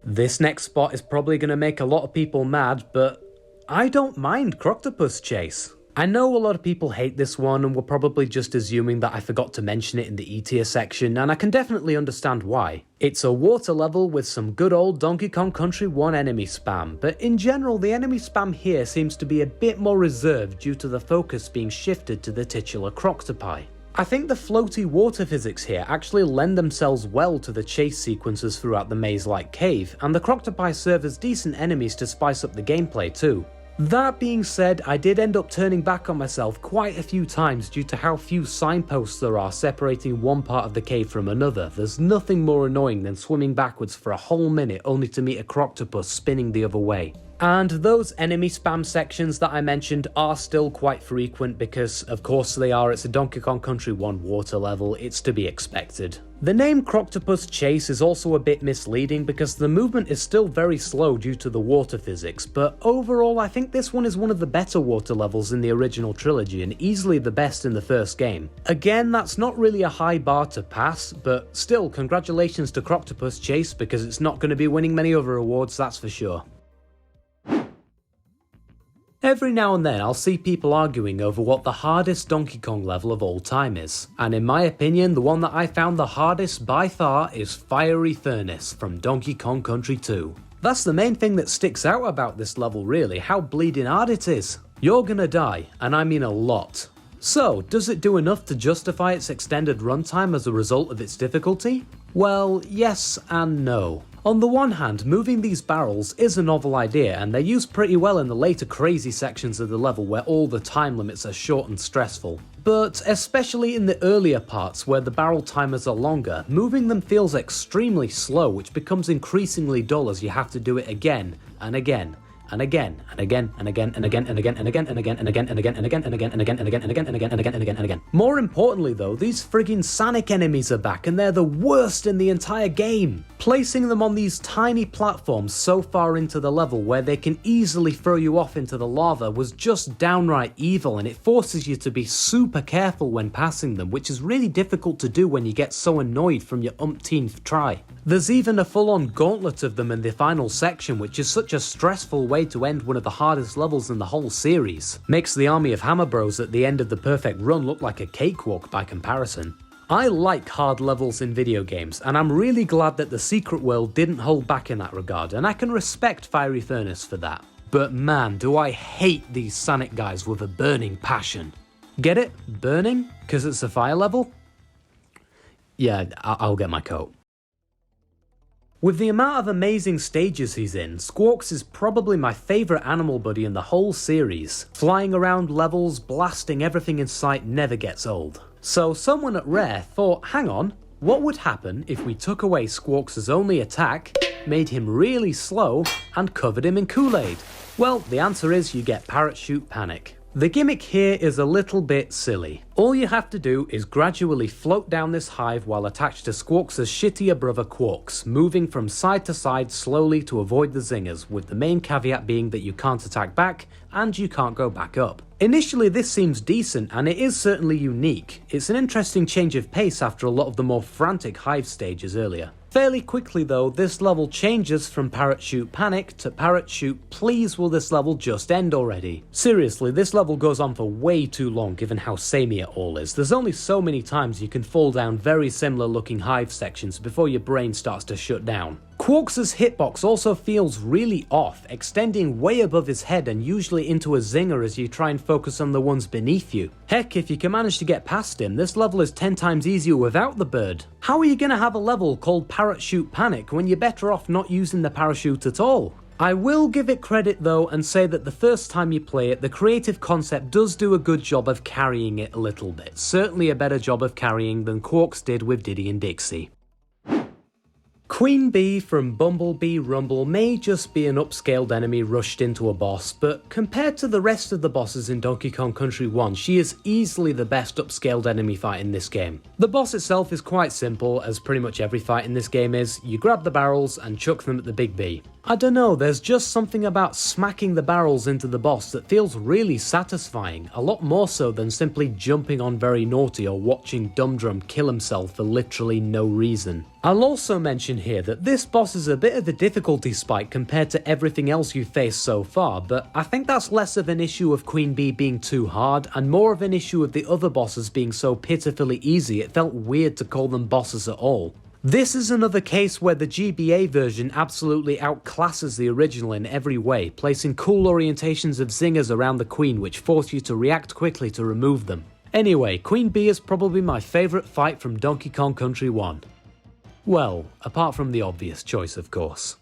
A: This next spot is probably going to make a lot of people mad, but I don't mind Croctopus Chase. I know a lot of people hate this one and were probably just assuming that I forgot to mention it in the E tier section, and I can definitely understand why. It's a water level with some good old Donkey Kong Country 1 enemy spam, but in general the enemy spam here seems to be a bit more reserved due to the focus being shifted to the titular Croctopi. I think the floaty water physics here actually lend themselves well to the chase sequences throughout the maze-like cave, and the Croctopi serve as decent enemies to spice up the gameplay too. That being said, I did end up turning back on myself quite a few times due to how few signposts there are separating one part of the cave from another. There's nothing more annoying than swimming backwards for a whole minute only to meet a Croctopus spinning the other way. And those enemy spam sections that I mentioned are still quite frequent because, of course they are, it's a Donkey Kong Country 1 water level, it's to be expected. The name Croctopus Chase is also a bit misleading because the movement is still very slow due to the water physics, but overall I think this one is one of the better water levels in the original trilogy and easily the best in the first game. Again, that's not really a high bar to pass, but still congratulations to Croctopus Chase because it's not going to be winning many other awards, that's for sure. Every now and then I'll see people arguing over what the hardest Donkey Kong level of all time is, and in my opinion the one that I found the hardest by far is Fiery Furnace from Donkey Kong Country 2. That's the main thing that sticks out about this level really, how bleeding hard it is. You're gonna die, and I mean a lot. So, does it do enough to justify its extended runtime as a result of its difficulty? Well, yes and no. On the one hand, moving these barrels is a novel idea, and they're used pretty well in the later crazy sections of the level where all the time limits are short and stressful. But especially in the earlier parts where the barrel timers are longer, moving them feels extremely slow, which becomes increasingly dull as you have to do it again and again. And again, and again, and again, and again, and again, and again, and again, and again, and again, and again, and again, and again, and again, and again, and again, and again, and again, and again. More importantly though, these friggin' Sonic enemies are back, and they're the worst in the entire game. Placing them on these tiny platforms so far into the level where they can easily throw you off into the lava was just downright evil, and it forces you to be super careful when passing them, which is really difficult to do when you get so annoyed from your umpteenth try. There's even a full-on gauntlet of them in the final section, which is such a stressful way to end one of the hardest levels in the whole series. Makes the army of Hammer Bros at the end of the perfect run look like a cakewalk by comparison. I like hard levels in video games, and I'm really glad that the Secret World didn't hold back in that regard, and I can respect Fiery Furnace for that. But man, do I hate these Sonic guys with a burning passion. Get it? Burning? 'Cause it's a fire level? Yeah, I'll get my coat. With the amount of amazing stages he's in, Squawks is probably my favourite animal buddy in the whole series. Flying around levels, blasting everything in sight never gets old. So someone at Rare thought, hang on, what would happen if we took away Squawks' only attack, made him really slow, and covered him in Kool-Aid? Well, the answer is you get Parachute Panic. The gimmick here is a little bit silly. All you have to do is gradually float down this hive while attached to Squawks' shittier brother Quarks, moving from side to side slowly to avoid the zingers, with the main caveat being that you can't attack back and you can't go back up. Initially this seems decent, and it is certainly unique. It's an interesting change of pace after a lot of the more frantic hive stages earlier. Fairly quickly though, this level changes from Parachute Panic to Parachute Please will this level just end already. Seriously, this level goes on for way too long given how samey it all is. There's only so many times you can fall down very similar looking hive sections before your brain starts to shut down. Quarks' hitbox also feels really off, extending way above his head and usually into a zinger as you try and focus on the ones beneath you. Heck, if you can manage to get past him, this level is 10 times easier without the bird. How are you gonna have a level called Parachute Panic when you're better off not using the parachute at all? I will give it credit though and say that the first time you play it, the creative concept does do a good job of carrying it a little bit. Certainly a better job of carrying than Quarks did with Diddy and Dixie. Queen Bee from Bumblebee Rumble may just be an upscaled enemy rushed into a boss, but compared to the rest of the bosses in Donkey Kong Country 1, she is easily the best upscaled enemy fight in this game. The boss itself is quite simple, as pretty much every fight in this game is. You grab the barrels and chuck them at the big bee. I don't know, there's just something about smacking the barrels into the boss that feels really satisfying, a lot more so than simply jumping on Very Naughty or watching Dum Drum kill himself for literally no reason. I'll also mention here that this boss is a bit of a difficulty spike compared to everything else you've faced so far, but I think that's less of an issue of Queen Bee being too hard and more of an issue of the other bosses being so pitifully easy it felt weird to call them bosses at all. This is another case where the GBA version absolutely outclasses the original in every way, placing cool orientations of zingers around the Queen which force you to react quickly to remove them. Anyway, Queen Bee is probably my favourite fight from Donkey Kong Country 1. Well, apart from the obvious choice, of course.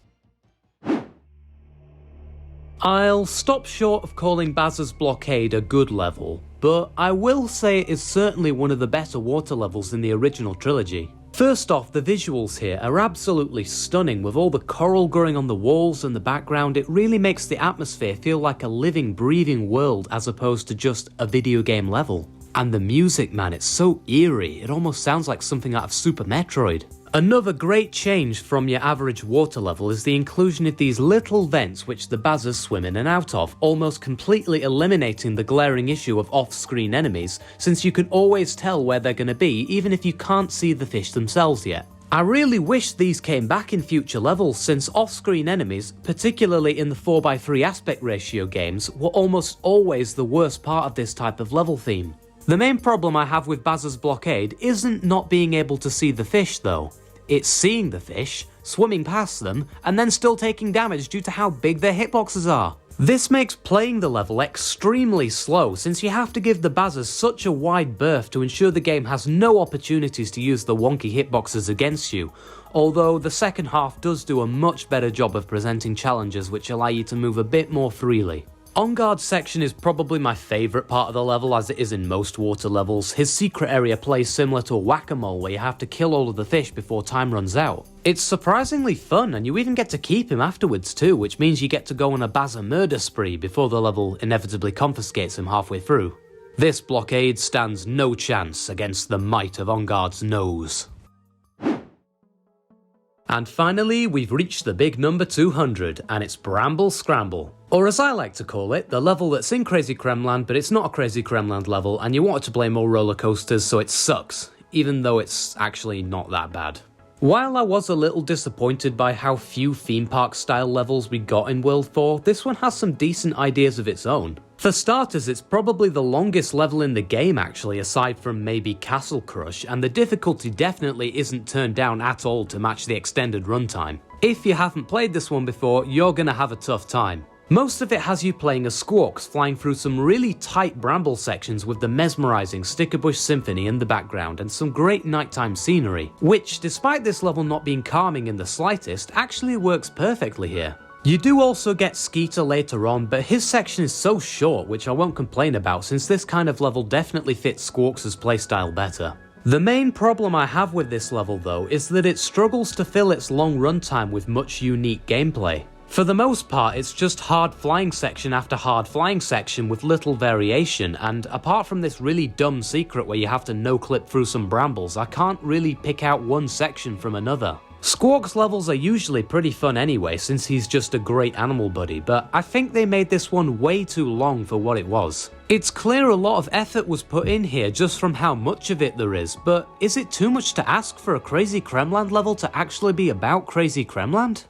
A: I'll stop short of calling Baz's Blockade a good level, but I will say it is certainly one of the better water levels in the original trilogy. First off, the visuals here are absolutely stunning. With all the coral growing on the walls and the background, it really makes the atmosphere feel like a living, breathing world as opposed to just a video game level. And the music, man, it's so eerie, it almost sounds like something out of Super Metroid. Another great change from your average water level is the inclusion of these little vents which the Bazzers swim in and out of, almost completely eliminating the glaring issue of off-screen enemies, since you can always tell where they're going to be even if you can't see the fish themselves yet. I really wish these came back in future levels, since off-screen enemies, particularly in the 4:3 aspect ratio games, were almost always the worst part of this type of level theme. The main problem I have with Baz's Blockade isn't not being able to see the fish though. It's seeing the fish, swimming past them, and then still taking damage due to how big their hitboxes are. This makes playing the level extremely slow since you have to give the Bazzers such a wide berth to ensure the game has no opportunities to use the wonky hitboxes against you, although the second half does do a much better job of presenting challenges which allow you to move a bit more freely. On Guard's section is probably my favourite part of the level, as it is in most water levels. His secret area plays similar to a whack-a-mole where you have to kill all of the fish before time runs out. It's surprisingly fun, and you even get to keep him afterwards too, which means you get to go on a Bazzer murder spree before the level inevitably confiscates him halfway through. This blockade stands no chance against the might of On Guard's nose. And finally, we've reached the big number 200, and it's Bramble Scramble. Or as I like to call it, the level that's in Crazy Kremland, but it's not a Crazy Kremland level, and you want it to play more roller coasters, so it sucks, even though it's actually not that bad. While I was a little disappointed by how few theme park style levels we got in World 4, this one has some decent ideas of its own. For starters, it's probably the longest level in the game actually, aside from maybe Castle Crush, and the difficulty definitely isn't turned down at all to match the extended runtime. If you haven't played this one before, you're gonna have a tough time. Most of it has you playing as Squawks, flying through some really tight bramble sections with the mesmerising Stickerbush Symphony in the background and some great nighttime scenery, which, despite this level not being calming in the slightest, actually works perfectly here. You do also get Skeeter later on, but his section is so short, which I won't complain about since this kind of level definitely fits Squawks' playstyle better. The main problem I have with this level though is that it struggles to fill its long runtime with much unique gameplay. For the most part, it's just hard flying section after hard flying section with little variation, and apart from this really dumb secret where you have to no-clip through some brambles, I can't really pick out one section from another. Squawk's levels are usually pretty fun anyway, since he's just a great animal buddy, but I think they made this one way too long for what it was. It's clear a lot of effort was put in here just from how much of it there is, but is it too much to ask for a Crazy Kremland level to actually be about Crazy Kremland?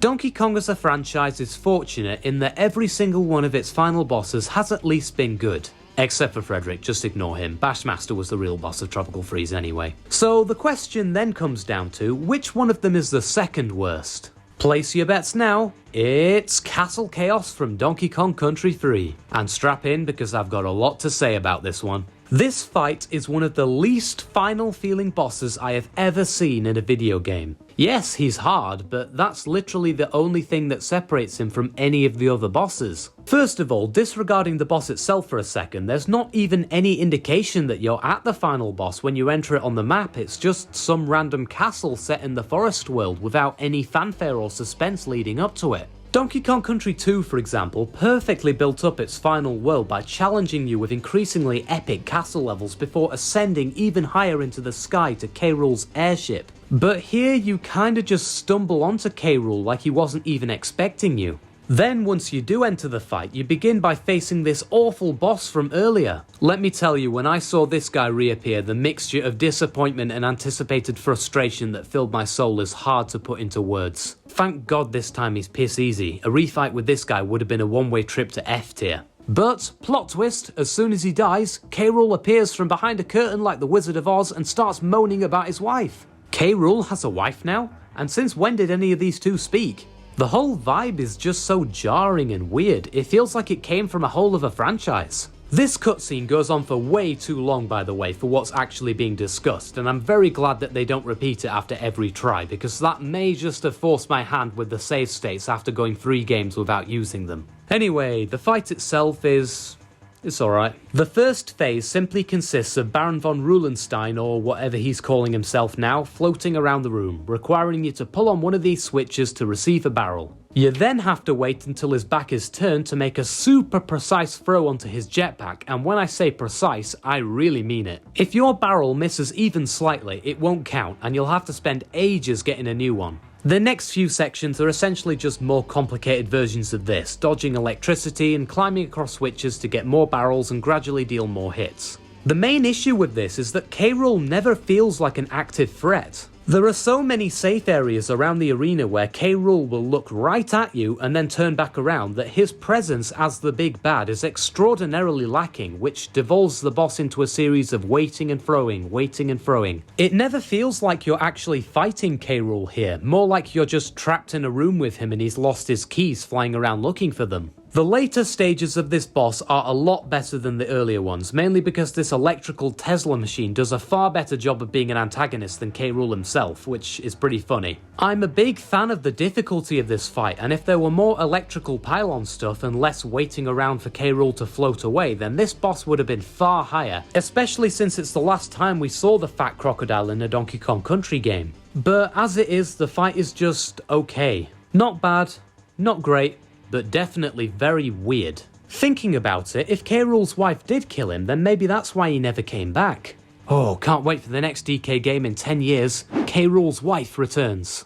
A: Donkey Kong as a franchise is fortunate in that every single one of its final bosses has at least been good. Except for Frederick, just ignore him. Bashmaster was the real boss of Tropical Freeze anyway. So the question then comes down to, which one of them is the second worst? Place your bets now. It's Castle Chaos from Donkey Kong Country 3. And strap in because I've got a lot to say about this one. This fight is one of the least final feeling bosses I have ever seen in a video game. Yes, he's hard, but that's literally the only thing that separates him from any of the other bosses. First of all, disregarding the boss itself for a second, there's not even any indication that you're at the final boss when you enter it on the map. It's just some random castle set in the forest world without any fanfare or suspense leading up to it. Donkey Kong Country 2, for example, perfectly built up its final world by challenging you with increasingly epic castle levels before ascending even higher into the sky to K. Rool's airship. But here you kinda just stumble onto K. Rool like he wasn't even expecting you. Then once you do enter the fight, you begin by facing this awful boss from earlier. Let me tell you, when I saw this guy reappear, the mixture of disappointment and anticipated frustration that filled my soul is hard to put into words. Thank God this time he's piss easy. A refight with this guy would have been a one-way trip to F tier. But, plot twist, as soon as he dies, K. Rool appears from behind a curtain like the Wizard of Oz and starts moaning about his wife. K. Rool has a wife now? And since when did any of these two speak? The whole vibe is just so jarring and weird, it feels like it came from a whole other franchise. This cutscene goes on for way too long, by the way, for what's actually being discussed, and I'm very glad that they don't repeat it after every try, because that may just have forced my hand with the save states after going 3 games without using them. Anyway, the fight itself it's alright. The first phase simply consists of Baron von Rulenstein, or whatever he's calling himself now, floating around the room, requiring you to pull on one of these switches to receive a barrel. You then have to wait until his back is turned to make a super precise throw onto his jetpack, and when I say precise, I really mean it. If your barrel misses even slightly, it won't count, and you'll have to spend ages getting a new one. The next few sections are essentially just more complicated versions of this, dodging electricity and climbing across switches to get more barrels and gradually deal more hits. The main issue with this is that K. Rool never feels like an active threat. There are so many safe areas around the arena where K. Rool will look right at you and then turn back around that his presence as the big bad is extraordinarily lacking, which devolves the boss into a series of waiting and throwing, waiting and throwing. It never feels like you're actually fighting K. Rool here, more like you're just trapped in a room with him and he's lost his keys flying around looking for them. The later stages of this boss are a lot better than the earlier ones, mainly because this electrical Tesla machine does a far better job of being an antagonist than K. Rool himself, which is pretty funny. I'm a big fan of the difficulty of this fight, and if there were more electrical pylon stuff and less waiting around for K. Rool to float away, then this boss would have been far higher, especially since it's the last time we saw the fat crocodile in a Donkey Kong Country game. But as it is, the fight is just okay. Not bad, not great, but definitely very weird. Thinking about it, if K. Rool's wife did kill him, then maybe that's why he never came back. Oh, can't wait for the next DK game in 10 years. K. Rool's wife returns.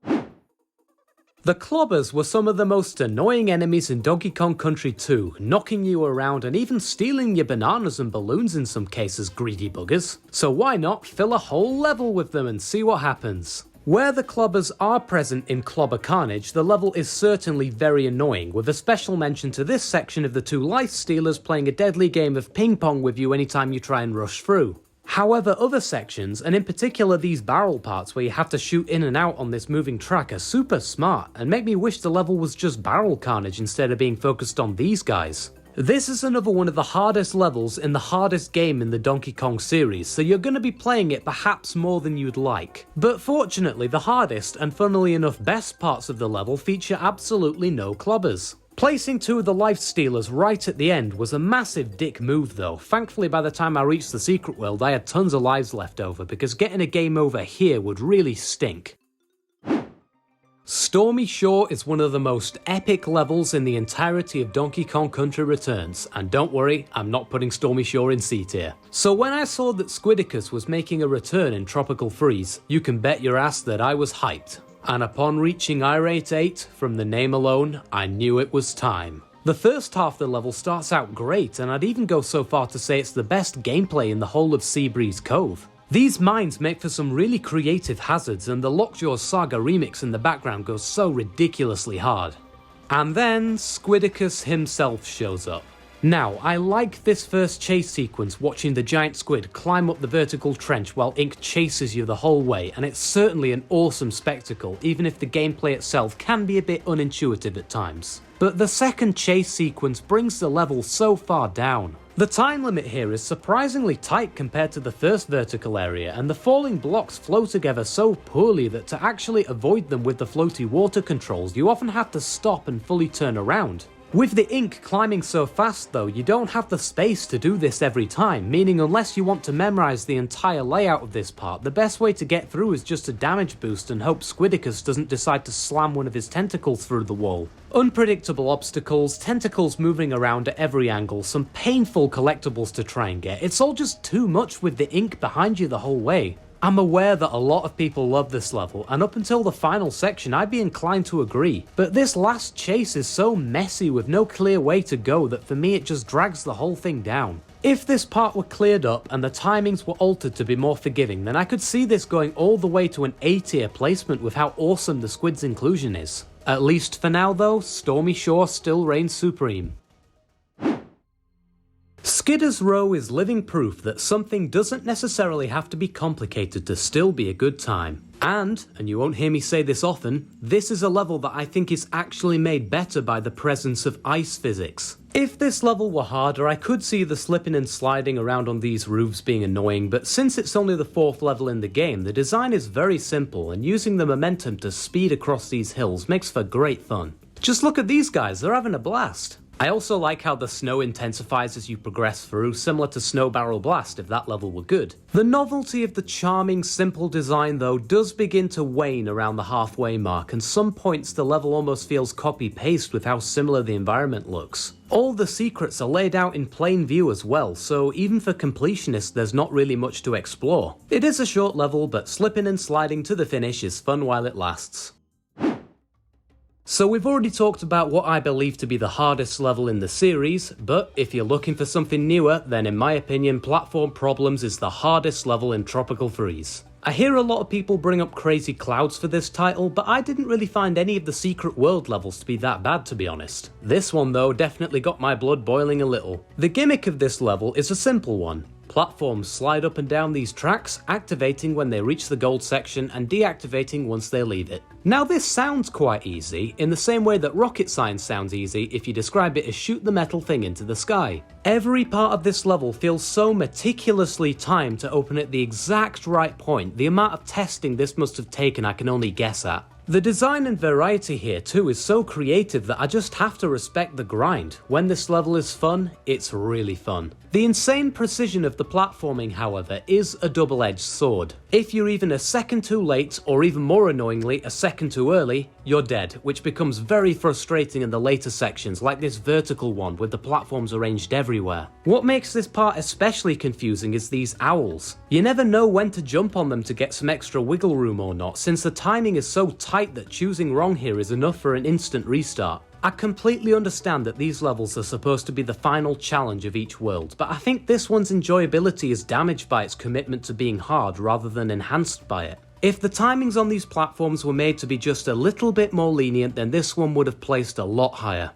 A: The Clobbers were some of the most annoying enemies in Donkey Kong Country 2, knocking you around and even stealing your bananas and balloons in some cases, greedy buggers. So why not fill a whole level with them and see what happens? Where the Clobbers are present in Clobber Carnage, the level is certainly very annoying, with a special mention to this section of the two life stealers playing a deadly game of ping pong with you anytime you try and rush through. However, other sections, and in particular these barrel parts where you have to shoot in and out on this moving track, are super smart and make me wish the level was just barrel carnage instead of being focused on these guys. This is another one of the hardest levels in the hardest game in the Donkey Kong series, so you're going to be playing it perhaps more than you'd like. But fortunately, the hardest and funnily enough best parts of the level feature absolutely no clobbers. Placing two of the life stealers right at the end was a massive dick move though. Thankfully by the time I reached the secret world I had tons of lives left over, because getting a game over here would really stink. Stormy Shore is one of the most epic levels in the entirety of Donkey Kong Country Returns, and don't worry, I'm not putting Stormy Shore in C tier. So when I saw that Squidicus was making a return in Tropical Freeze, you can bet your ass that I was hyped. And upon reaching Irate 8, from the name alone, I knew it was time. The first half of the level starts out great, and I'd even go so far to say it's the best gameplay in the whole of Seabreeze Cove. These mines make for some really creative hazards, and the Lockjaw Saga remix in the background goes so ridiculously hard. And then Squidicus himself shows up. Now, I like this first chase sequence watching the giant squid climb up the vertical trench while Ink chases you the whole way, and it's certainly an awesome spectacle, even if the gameplay itself can be a bit unintuitive at times. But the second chase sequence brings the level so far down. The time limit here is surprisingly tight compared to the first vertical area, and the falling blocks flow together so poorly that to actually avoid them with the floaty water controls, you often have to stop and fully turn around. With the Ink climbing so fast though, you don't have the space to do this every time, meaning unless you want to memorize the entire layout of this part, the best way to get through is just a damage boost and hope Squidicus doesn't decide to slam one of his tentacles through the wall. Unpredictable obstacles, tentacles moving around at every angle, some painful collectibles to try and get, it's all just too much with the Ink behind you the whole way. I'm aware that a lot of people love this level, and up until the final section I'd be inclined to agree, but this last chase is so messy with no clear way to go that for me it just drags the whole thing down. If this part were cleared up and the timings were altered to be more forgiving, then I could see this going all the way to an A tier placement with how awesome the squid's inclusion is. At least for now though, Stormy Shore still reigns supreme. Skidder's Row is living proof that something doesn't necessarily have to be complicated to still be a good time. And you won't hear me say this often, this is a level that I think is actually made better by the presence of ice physics. If this level were harder, I could see the slipping and sliding around on these roofs being annoying, but since it's only the 4th level in the game, the design is very simple, and using the momentum to speed across these hills makes for great fun. Just look at these guys, they're having a blast. I also like how the snow intensifies as you progress through, similar to Snow Barrel Blast if that level were good. The novelty of the charming, simple design though does begin to wane around the halfway mark, and some points the level almost feels copy-paste with how similar the environment looks. All the secrets are laid out in plain view as well, so even for completionists there's not really much to explore. It is a short level, but slipping and sliding to the finish is fun while it lasts. So we've already talked about what I believe to be the hardest level in the series, but if you're looking for something newer, then in my opinion Platform Problems is the hardest level in Tropical Freeze. I hear a lot of people bring up crazy clouds for this title, but I didn't really find any of the secret world levels to be that bad, to be honest. This one though definitely got my blood boiling a little. The gimmick of this level is a simple one. Platforms slide up and down these tracks, activating when they reach the gold section and deactivating once they leave it. Now this sounds quite easy, in the same way that rocket science sounds easy if you describe it as shoot the metal thing into the sky. Every part of this level feels so meticulously timed to open at the exact right point. The amount of testing this must have taken I can only guess at. The design and variety here too is so creative that I just have to respect the grind. When this level is fun, it's really fun. The insane precision of the platforming, however, is a double-edged sword. If you're even a second too late, or even more annoyingly, a second too early, you're dead, which becomes very frustrating in the later sections, like this vertical one with the platforms arranged everywhere. What makes this part especially confusing is these owls. You never know when to jump on them to get some extra wiggle room or not, since the timing is so tight that choosing wrong here is enough for an instant restart. I completely understand that these levels are supposed to be the final challenge of each world, but I think this one's enjoyability is damaged by its commitment to being hard rather than enhanced by it. If the timings on these platforms were made to be just a little bit more lenient, then this one would have placed a lot higher.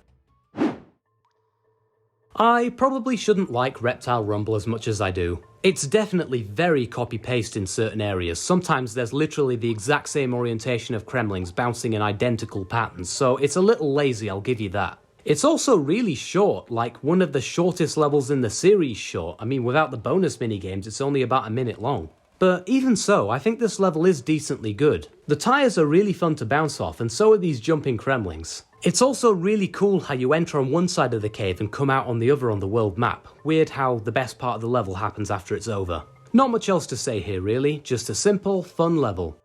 A: I probably shouldn't like Reptile Rumble as much as I do. It's definitely very copy-paste in certain areas. Sometimes there's literally the exact same orientation of Kremlings bouncing in identical patterns, so it's a little lazy, I'll give you that. It's also really short, like one of the shortest levels in the series short. I mean, without the bonus minigames, it's only about a minute long. But even so, I think this level is decently good. The tyres are really fun to bounce off, and so are these jumping Kremlings. It's also really cool how you enter on one side of the cave and come out on the other on the world map. Weird how the best part of the level happens after it's over. Not much else to say here really, just a simple, fun level.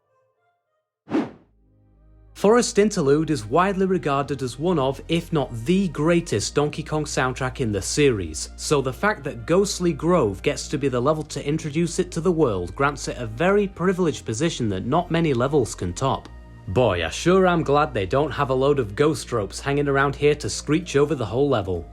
A: Forest Interlude is widely regarded as one of, if not the greatest Donkey Kong soundtrack in the series, so the fact that Ghostly Grove gets to be the level to introduce it to the world grants it a very privileged position that not many levels can top. Boy, I sure am glad they don't have a load of ghost ropes hanging around here to screech over the whole level.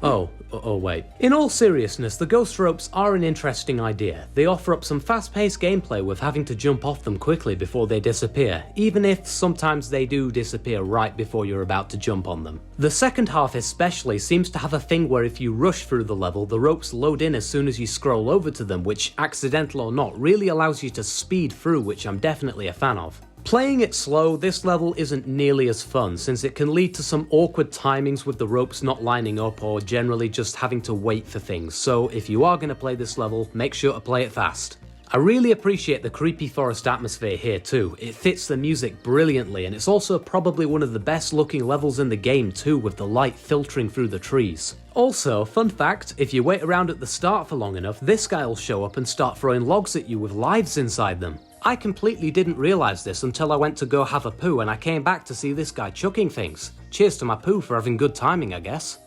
A: Oh wait. In all seriousness, the ghost ropes are an interesting idea. They offer up some fast-paced gameplay with having to jump off them quickly before they disappear, even if sometimes they do disappear right before you're about to jump on them. The second half especially seems to have a thing where if you rush through the level, the ropes load in as soon as you scroll over to them, which, accidental or not, really allows you to speed through, which I'm definitely a fan of. Playing it slow, this level isn't nearly as fun, since it can lead to some awkward timings with the ropes not lining up or generally just having to wait for things, so if you are going to play this level, make sure to play it fast. I really appreciate the creepy forest atmosphere here too. It fits the music brilliantly, and it's also probably one of the best looking levels in the game too, with the light filtering through the trees. Also, fun fact, if you wait around at the start for long enough, this guy will show up and start throwing logs at you with lives inside them. I completely didn't realise this until I went to go have a poo and I came back to see this guy chucking things. Cheers to my poo for having good timing, I guess.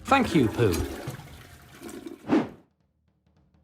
A: Thank you, poo.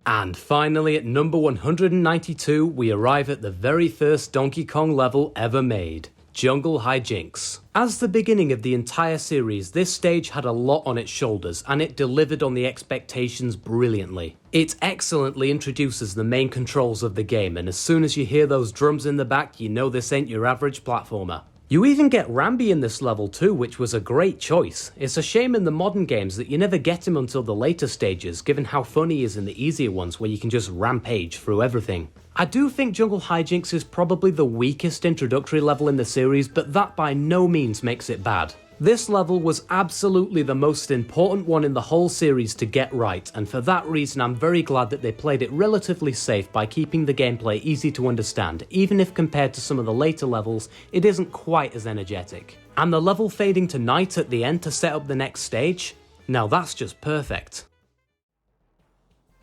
A: And finally, at number 192, we arrive at the very first Donkey Kong level ever made, Jungle Hijinks. As the beginning of the entire series, this stage had a lot on its shoulders, and it delivered on the expectations brilliantly. It excellently introduces the main controls of the game, and as soon as you hear those drums in the back, you know this ain't your average platformer. You even get Rambi in this level too, which was a great choice. It's a shame in the modern games that you never get him until the later stages, given how fun he is in the easier ones where you can just rampage through everything. I do think Jungle Hijinks is probably the weakest introductory level in the series, but that by no means makes it bad. This level was absolutely the most important one in the whole series to get right, and for that reason I'm very glad that they played it relatively safe by keeping the gameplay easy to understand, even if compared to some of the later levels, it isn't quite as energetic. And the level fading to night at the end to set up the next stage? Now that's just perfect.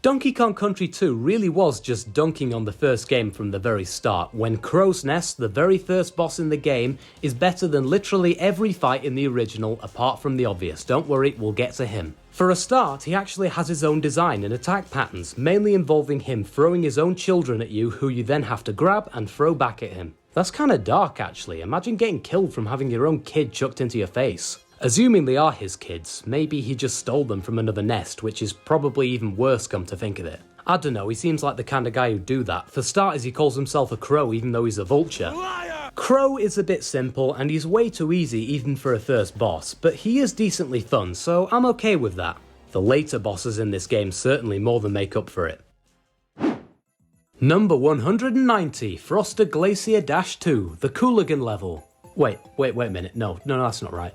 A: Donkey Kong Country 2 really was just dunking on the first game from the very start, when Crow's Nest, the very first boss in the game, is better than literally every fight in the original apart from the obvious. Don't worry, we'll get to him. For a start, he actually has his own design and attack patterns, mainly involving him throwing his own children at you, who you then have to grab and throw back at him. That's kinda dark actually, imagine getting killed from having your own kid chucked into your face. Assuming they are his kids, maybe he just stole them from another nest, which is probably even worse come to think of it. I don't know, he seems like the kind of guy who'd do that. For starters, he calls himself a crow even though he's a vulture.
B: Liar!
A: Crow is a bit simple and he's way too easy even for a first boss, but he is decently fun, so I'm okay with that. The later bosses in this game certainly more than make up for it. Number 190, Froster Glacier-2, the Cooligan level. Wait a minute, no, that's not right.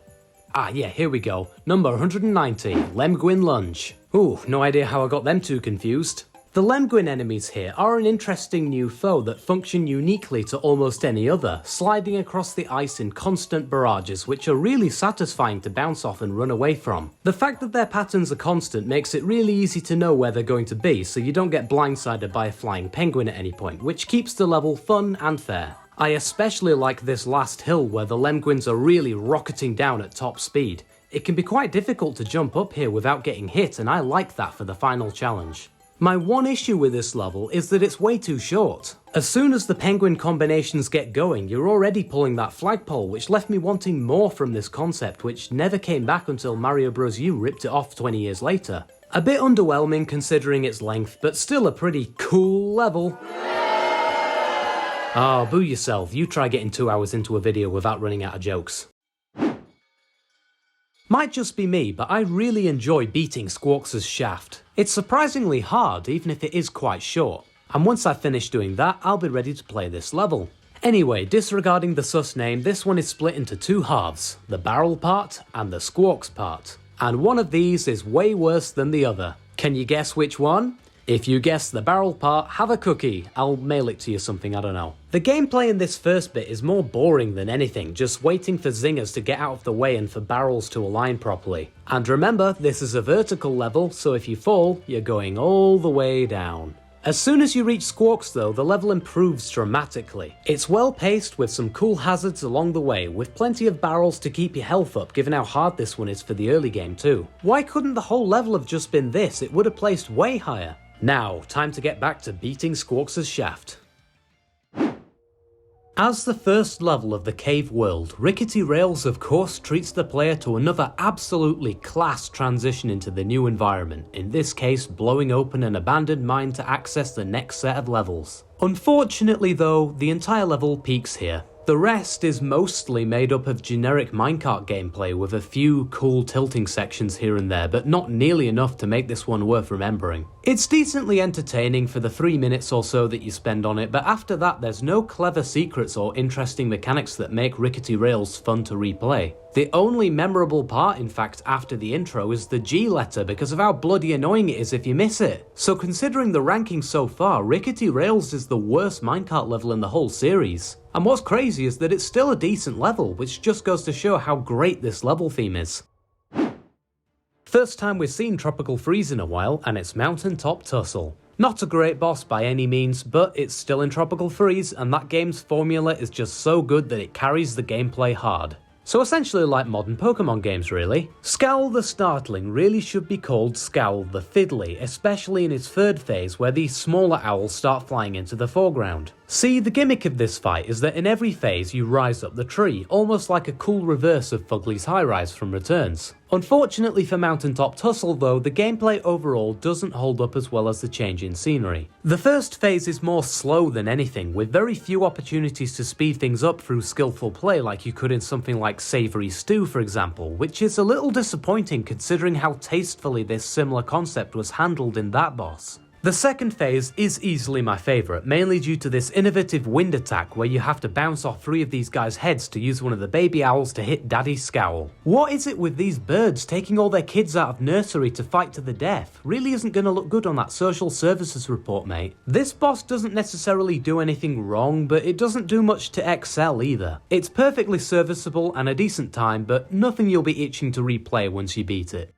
A: Ah, yeah, here we go. Number 190, Lemguin Lunge. Ooh, no idea how I got them two confused. The Lemguin enemies here are an interesting new foe that function uniquely to almost any other, sliding across the ice in constant barrages which are really satisfying to bounce off and run away from. The fact that their patterns are constant makes it really easy to know where they're going to be, so you don't get blindsided by a flying penguin at any point, which keeps the level fun and fair. I especially like this last hill where the Lemguins are really rocketing down at top speed. It can be quite difficult to jump up here without getting hit, and I like that for the final challenge. My one issue with this level is that it's way too short. As soon as the penguin combinations get going, you're already pulling that flagpole, which left me wanting more from this concept, which never came back until Mario Bros. U ripped it off 20 years later. A bit underwhelming considering its length, but still a pretty cool level. Oh, boo yourself, you try getting 2 hours into a video without running out of jokes. Might just be me, but I really enjoy beating Squawks' Shaft. It's surprisingly hard, even if it is quite short. And once I finish doing that, I'll be ready to play this level. Anyway, disregarding the sus name, this one is split into two halves, the barrel part and the Squawks part. And one of these is way worse than the other. Can you guess which one? If you guess the barrel part, have a cookie. I'll mail it to you something, I don't know. The gameplay in this first bit is more boring than anything, just waiting for zingers to get out of the way and for barrels to align properly. And remember, this is a vertical level, so if you fall, you're going all the way down. As soon as you reach Squawks though, the level improves dramatically. It's well paced with some cool hazards along the way, with plenty of barrels to keep your health up given how hard this one is for the early game too. Why couldn't the whole level have just been this? It would have placed way higher. Now, time to get back to beating Squawks' Shaft. As the first level of the cave world, Rickety Rails of course treats the player to another absolutely class transition into the new environment, in this case blowing open an abandoned mine to access the next set of levels. Unfortunately though, the entire level peaks here. The rest is mostly made up of generic minecart gameplay with a few cool tilting sections here and there, but not nearly enough to make this one worth remembering. It's decently entertaining for the 3 minutes or so that you spend on it, but after that there's no clever secrets or interesting mechanics that make Rickety Rails fun to replay. The only memorable part, in fact, after the intro is the G letter because of how bloody annoying it is if you miss it. So considering the rankings so far, Rickety Rails is the worst minecart level in the whole series. And what's crazy is that it's still a decent level, which just goes to show how great this level theme is. First time we've seen Tropical Freeze in a while, and it's Mountaintop Tussle. Not a great boss by any means, but it's still in Tropical Freeze, and that game's formula is just so good that it carries the gameplay hard. So essentially like modern Pokemon games really. Scowl the Startling really should be called Scowl the Fiddly, especially in its third phase where these smaller owls start flying into the foreground. See, the gimmick of this fight is that in every phase you rise up the tree, almost like a cool reverse of Fugly's High Rise from Returns. Unfortunately for Mountaintop Tussle though, the gameplay overall doesn't hold up as well as the change in scenery. The first phase is more slow than anything, with very few opportunities to speed things up through skillful play like you could in something like Savoury Stew for example, which is a little disappointing considering how tastefully this similar concept was handled in that boss. The second phase is easily my favourite, mainly due to this innovative wind attack where you have to bounce off 3 of these guys' heads to use one of the baby owls to hit Daddy Scowl. What is it with these birds taking all their kids out of nursery to fight to the death? Really isn't going to look good on that social services report, mate. This boss doesn't necessarily do anything wrong, but it doesn't do much to excel either. It's perfectly serviceable and a decent time, but nothing you'll be itching to replay once you beat it.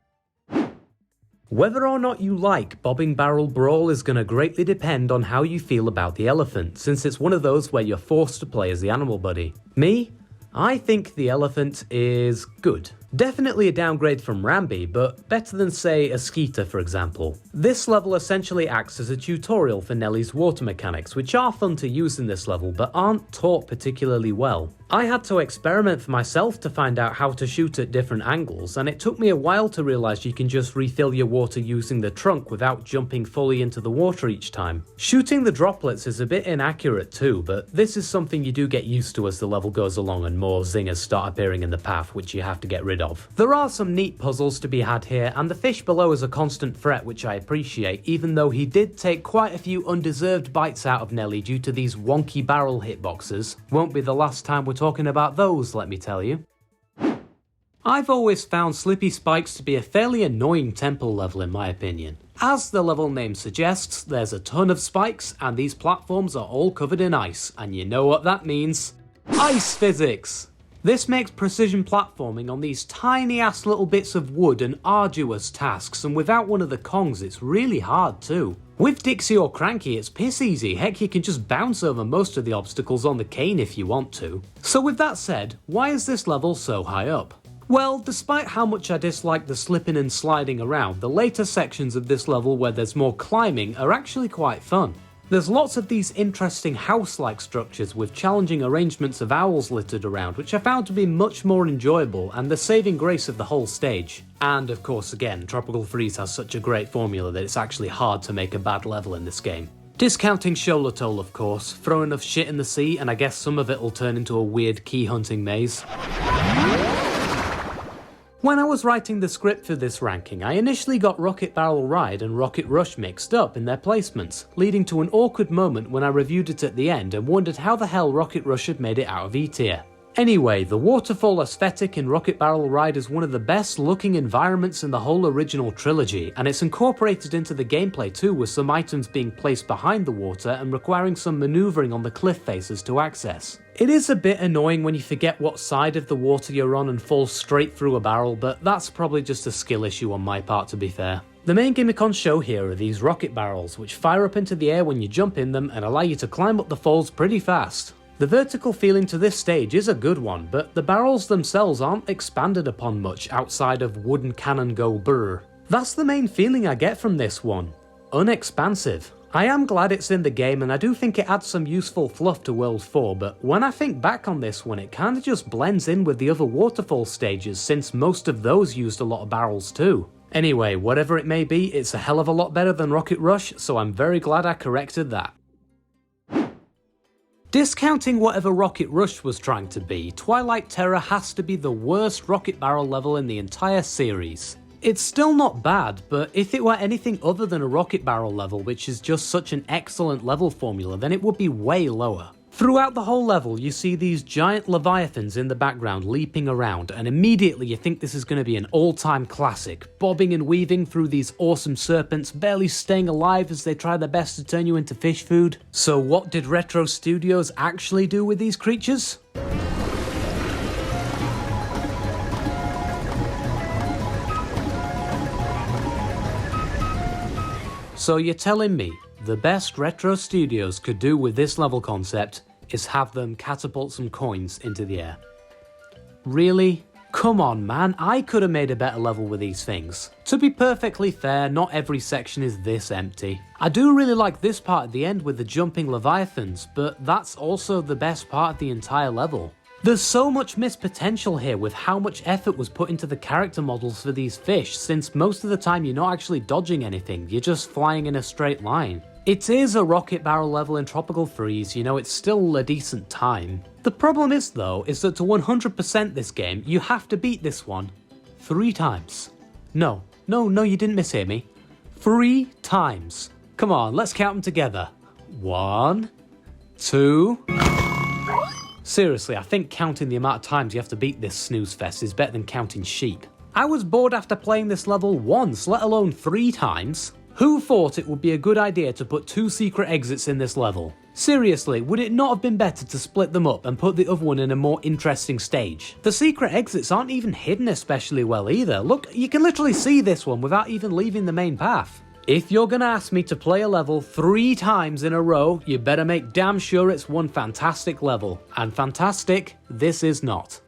A: Whether or not you like Bobbing Barrel Brawl is going to greatly depend on how you feel about the elephant, since it's one of those where you're forced to play as the animal buddy. Me? I think the elephant is good. Definitely a downgrade from Rambi, but better than say a Skeeter for example. This level essentially acts as a tutorial for Nellie's water mechanics, which are fun to use in this level but aren't taught particularly well. I had to experiment for myself to find out how to shoot at different angles, and it took me a while to realise you can just refill your water using the trunk without jumping fully into the water each time. Shooting the droplets is a bit inaccurate too, but this is something you do get used to as the level goes along and more zingers start appearing in the path, which you have to get rid of. There are some neat puzzles to be had here, and the fish below is a constant threat, which I appreciate, even though he did take quite a few undeserved bites out of Nellie due to these wonky barrel hitboxes. Won't be the last time we're talking about those, let me tell you. I've always found Slippy Spikes to be a fairly annoying temple level in my opinion. As the level name suggests, there's a ton of spikes and these platforms are all covered in ice, and you know what that means. Ice physics! This makes precision platforming on these tiny ass little bits of wood an arduous task, and without one of the Kongs it's really hard too. With Dixie or Cranky it's piss easy, heck you can just bounce over most of the obstacles on the cane if you want to. So with that said, why is this level so high up? Well, despite how much I dislike the slipping and sliding around, the later sections of this level where there's more climbing are actually quite fun. There's lots of these interesting house-like structures with challenging arrangements of owls littered around, which I found to be much more enjoyable and the saving grace of the whole stage. And of course again, Tropical Freeze has such a great formula that it's actually hard to make a bad level in this game. Discounting Shoal Atoll of course, throw enough shit in the sea and I guess some of it will turn into a weird key hunting maze. When I was writing the script for this ranking, I initially got Rocket Barrel Ride and Rocket Rush mixed up in their placements, leading to an awkward moment when I reviewed it at the end and wondered how the hell Rocket Rush had made it out of E tier. Anyway, the waterfall aesthetic in Rocket Barrel Ride is one of the best looking environments in the whole original trilogy, and it's incorporated into the gameplay too, with some items being placed behind the water and requiring some manoeuvring on the cliff faces to access. It is a bit annoying when you forget what side of the water you're on and fall straight through a barrel, but that's probably just a skill issue on my part to be fair. The main gimmick on show here are these rocket barrels, which fire up into the air when you jump in them and allow you to climb up the falls pretty fast. The vertical feeling to this stage is a good one, but the barrels themselves aren't expanded upon much outside of wooden cannon go brrr. That's the main feeling I get from this one. Unexpansive. I am glad it's in the game and I do think it adds some useful fluff to World 4, but when I think back on this one it kinda just blends in with the other waterfall stages since most of those used a lot of barrels too. Anyway, whatever it may be, it's a hell of a lot better than Rocket Rush, so I'm very glad I corrected that. Discounting whatever Rocket Rush was trying to be, Twilight Terror has to be the worst rocket barrel level in the entire series. It's still not bad, but if it were anything other than a rocket barrel level, which is just such an excellent level formula, then it would be way lower. Throughout the whole level, you see these giant leviathans in the background leaping around, and immediately you think this is going to be an all-time classic, bobbing and weaving through these awesome serpents, barely staying alive as they try their best to turn you into fish food. So what did Retro Studios actually do with these creatures? So you're telling me the best Retro Studios could do with this level concept is have them catapult some coins into the air? Really? Come on man, I could have made a better level with these things. To be perfectly fair, not every section is this empty. I do really like this part at the end with the jumping leviathans, but that's also the best part of the entire level. There's so much missed potential here with how much effort was put into the character models for these fish, since most of the time you're not actually dodging anything, you're just flying in a straight line. It is a rocket barrel level in Tropical Freeze, you know, it's still a decent time. The problem is though, is that to 100% this game, you have to beat this one 3 times. No, you didn't mishear me. 3 times. Come on, let's count them together. 1, 2... Seriously, I think counting the amount of times you have to beat this snooze fest is better than counting sheep. I was bored after playing this level once, let alone 3 times. Who thought it would be a good idea to put 2 secret exits in this level? Seriously, would it not have been better to split them up and put the other one in a more interesting stage? The secret exits aren't even hidden especially well either. Look, you can literally see this one without even leaving the main path. If you're gonna ask me to play a level 3 times in a row, you better make damn sure it's one fantastic level. And fantastic, this is not.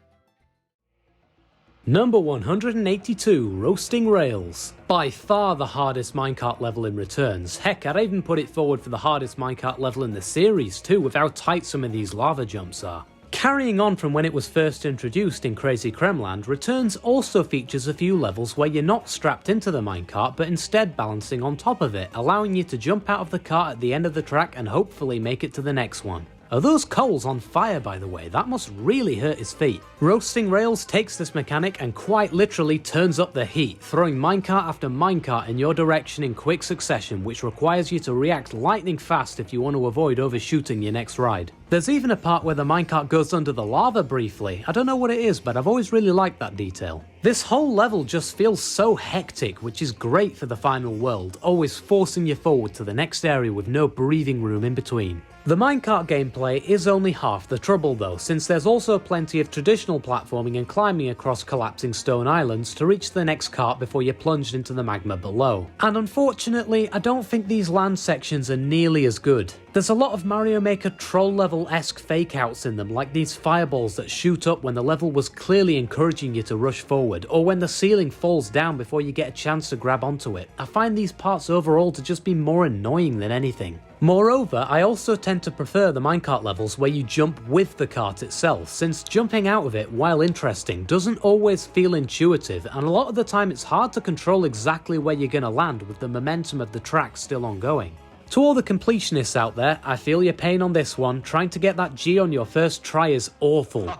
A: Number 182, Roasting Rails. By far the hardest minecart level in Returns. Heck, I'd even put it forward for the hardest minecart level in the series too, with how tight some of these lava jumps are. Carrying on from when it was first introduced in Crazy Kremland, Returns also features a few levels where you're not strapped into the minecart but instead balancing on top of it, allowing you to jump out of the cart at the end of the track and hopefully make it to the next one. Are those coals on fire, by the way? That must really hurt his feet. Roasting Rails takes this mechanic and quite literally turns up the heat, throwing minecart after minecart in your direction in quick succession, which requires you to react lightning fast if you want to avoid overshooting your next ride. There's even a part where the minecart goes under the lava briefly. I don't know what it is, but I've always really liked that detail. This whole level just feels so hectic, which is great for the final world, always forcing you forward to the next area with no breathing room in between. The minecart gameplay is only half the trouble though, since there's also plenty of traditional platforming and climbing across collapsing stone islands to reach the next cart before you're plunged into the magma below. And unfortunately, I don't think these land sections are nearly as good. There's a lot of Mario Maker troll level-esque fake outs in them, like these fireballs that shoot up when the level was clearly encouraging you to rush forward, or when the ceiling falls down before you get a chance to grab onto it. I find these parts overall to just be more annoying than anything. Moreover, I also tend to prefer the minecart levels where you jump with the cart itself, since jumping out of it, while interesting, doesn't always feel intuitive, and a lot of the time it's hard to control exactly where you're gonna land with the momentum of the track still ongoing. To all the completionists out there, I feel your pain on this one. Trying to get that G on your first try is awful.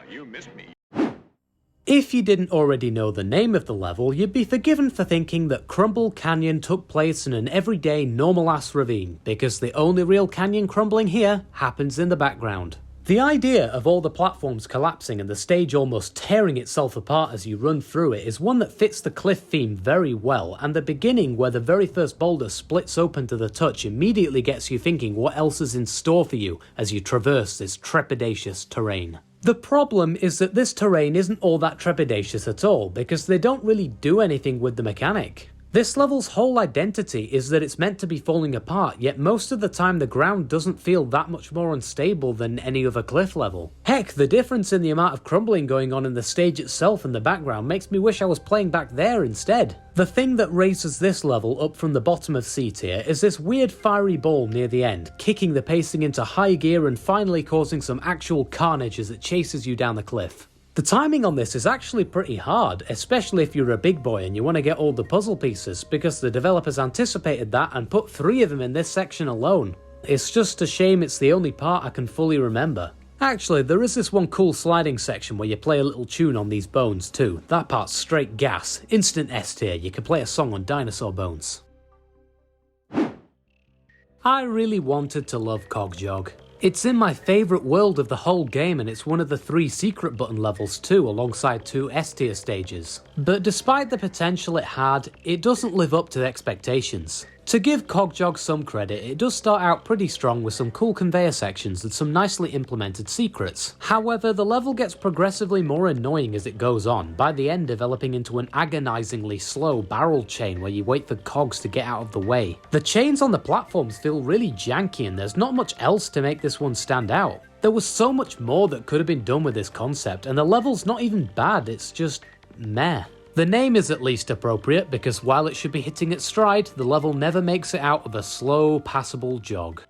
B: You missed me.
A: If you didn't already know the name of the level, you'd be forgiven for thinking that Crumble Canyon took place in an everyday normal-ass ravine, because the only real canyon crumbling here happens in the background. The idea of all the platforms collapsing and the stage almost tearing itself apart as you run through it is one that fits the cliff theme very well, and the beginning where the very first boulder splits open to the touch immediately gets you thinking what else is in store for you as you traverse this trepidatious terrain. The problem is that this terrain isn't all that trepidatious at all, because they don't really do anything with the mechanic. This level's whole identity is that it's meant to be falling apart, yet most of the time the ground doesn't feel that much more unstable than any other cliff level. Heck, the difference in the amount of crumbling going on in the stage itself and the background makes me wish I was playing back there instead. The thing that raises this level up from the bottom of C tier is this weird fiery ball near the end, kicking the pacing into high gear and finally causing some actual carnage as it chases you down the cliff. The timing on this is actually pretty hard, especially if you're a big boy and you want to get all the puzzle pieces, because the developers anticipated that and put 3 of them in this section alone. It's just a shame it's the only part I can fully remember. Actually, there is this one cool sliding section where you play a little tune on these bones too. That part's straight gas, instant S tier, you can play a song on dinosaur bones. I really wanted to love Cogjog. It's in my favourite world of the whole game, and it's one of the 3 secret button levels too, alongside 2 S tier stages. But despite the potential it had, it doesn't live up to the expectations. To give Cogjog some credit, it does start out pretty strong with some cool conveyor sections and some nicely implemented secrets. However, the level gets progressively more annoying as it goes on, by the end developing into an agonisingly slow barrel chain where you wait for cogs to get out of the way. The chains on the platforms feel really janky, and there's not much else to make this one stand out. There was so much more that could have been done with this concept, and the level's not even bad, it's just meh. The name is at least appropriate, because while it should be hitting its stride, the level never makes it out of a slow, passable jog.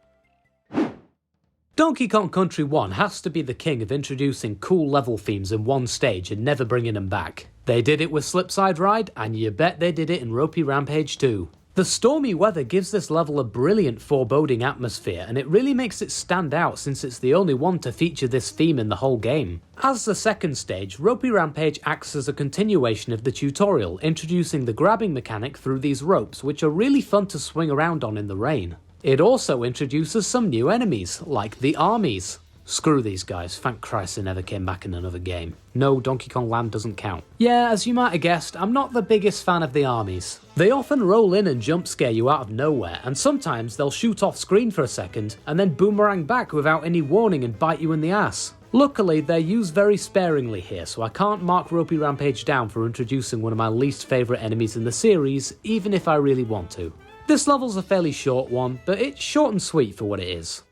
A: Donkey Kong Country 1 has to be the king of introducing cool level themes in one stage and never bringing them back. They did it with Slipside Ride, and you bet they did it in Ropey Rampage 2. The stormy weather gives this level a brilliant foreboding atmosphere, and it really makes it stand out since it's the only one to feature this theme in the whole game. As the second stage, Ropey Rampage acts as a continuation of the tutorial, introducing the grabbing mechanic through these ropes, which are really fun to swing around on in the rain. It also introduces some new enemies, like the armies. Screw these guys, thank Christ they never came back in another game. No, Donkey Kong Land doesn't count. Yeah, as you might have guessed, I'm not the biggest fan of the armies. They often roll in and jump scare you out of nowhere, and sometimes they'll shoot off screen for a second, and then boomerang back without any warning and bite you in the ass. Luckily, they're used very sparingly here, so I can't mark Ropey Rampage down for introducing one of my least favourite enemies in the series, even if I really want to. This level's a fairly short one, but it's short and sweet for what it is.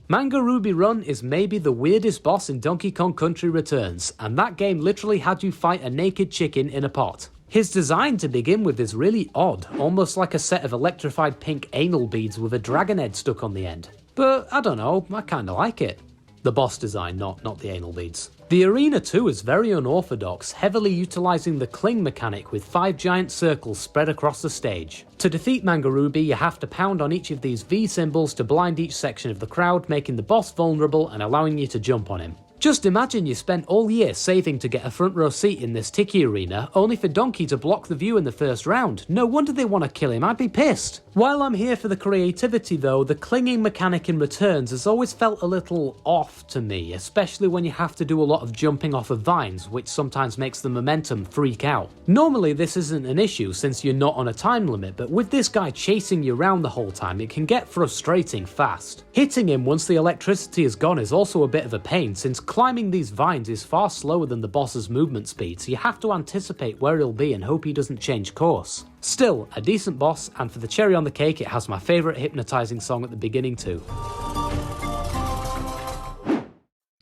A: Manga Ruby Run is maybe the weirdest boss in Donkey Kong Country Returns, and that game literally had you fight a naked chicken in a pot. His design to begin with is really odd, almost like a set of electrified pink anal beads with a dragon head stuck on the end. But I don't know, I kinda like it. The boss design, not the anal beads. The arena too is very unorthodox, heavily utilising the cling mechanic with 5 giant circles spread across the stage. To defeat Manga Ruby, you have to pound on each of these V symbols to blind each section of the crowd, making the boss vulnerable and allowing you to jump on him. Just imagine you spent all year saving to get a front row seat in this Tiki arena, only for Donkey to block the view in the first round. No wonder they want to kill him, I'd be pissed. While I'm here for the creativity though, the clinging mechanic in Returns has always felt a little off to me, especially when you have to do a lot of jumping off of vines, which sometimes makes the momentum freak out. Normally this isn't an issue since you're not on a time limit, but with this guy chasing you around the whole time, it can get frustrating fast. Hitting him once the electricity is gone is also a bit of a pain, since climbing these vines is far slower than the boss's movement speed, so you have to anticipate where he'll be and hope he doesn't change course. Still, a decent boss, and for the cherry on the cake, it has my favourite hypnotising song at the beginning too.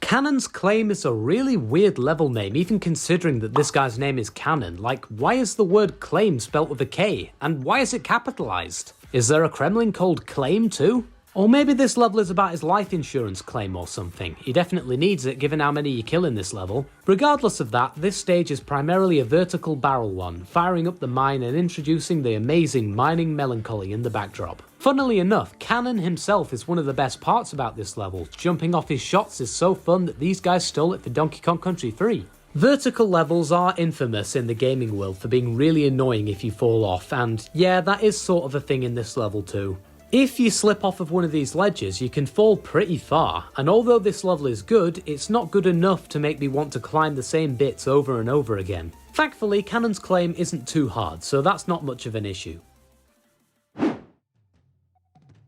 A: Cannon's Claim is a really weird level name, even considering that this guy's name is Cannon. Like, why is the word claim spelt with a K? And why is it capitalised? Is there a Kremlin called Claim too? Or maybe this level is about his life insurance claim or something. He definitely needs it given how many you kill in this level. Regardless of that, this stage is primarily a vertical barrel one, firing up the mine and introducing the amazing mining melancholy in the backdrop. Funnily enough, Cannon himself is one of the best parts about this level. Jumping off his shots is so fun that these guys stole it for Donkey Kong Country 3. Vertical levels are infamous in the gaming world for being really annoying if you fall off, and yeah, that is sort of a thing in this level too. If you slip off of one of these ledges, you can fall pretty far, and although this level is good, it's not good enough to make me want to climb the same bits over and over again. Thankfully, Cannon's Claim isn't too hard, so that's not much of an issue.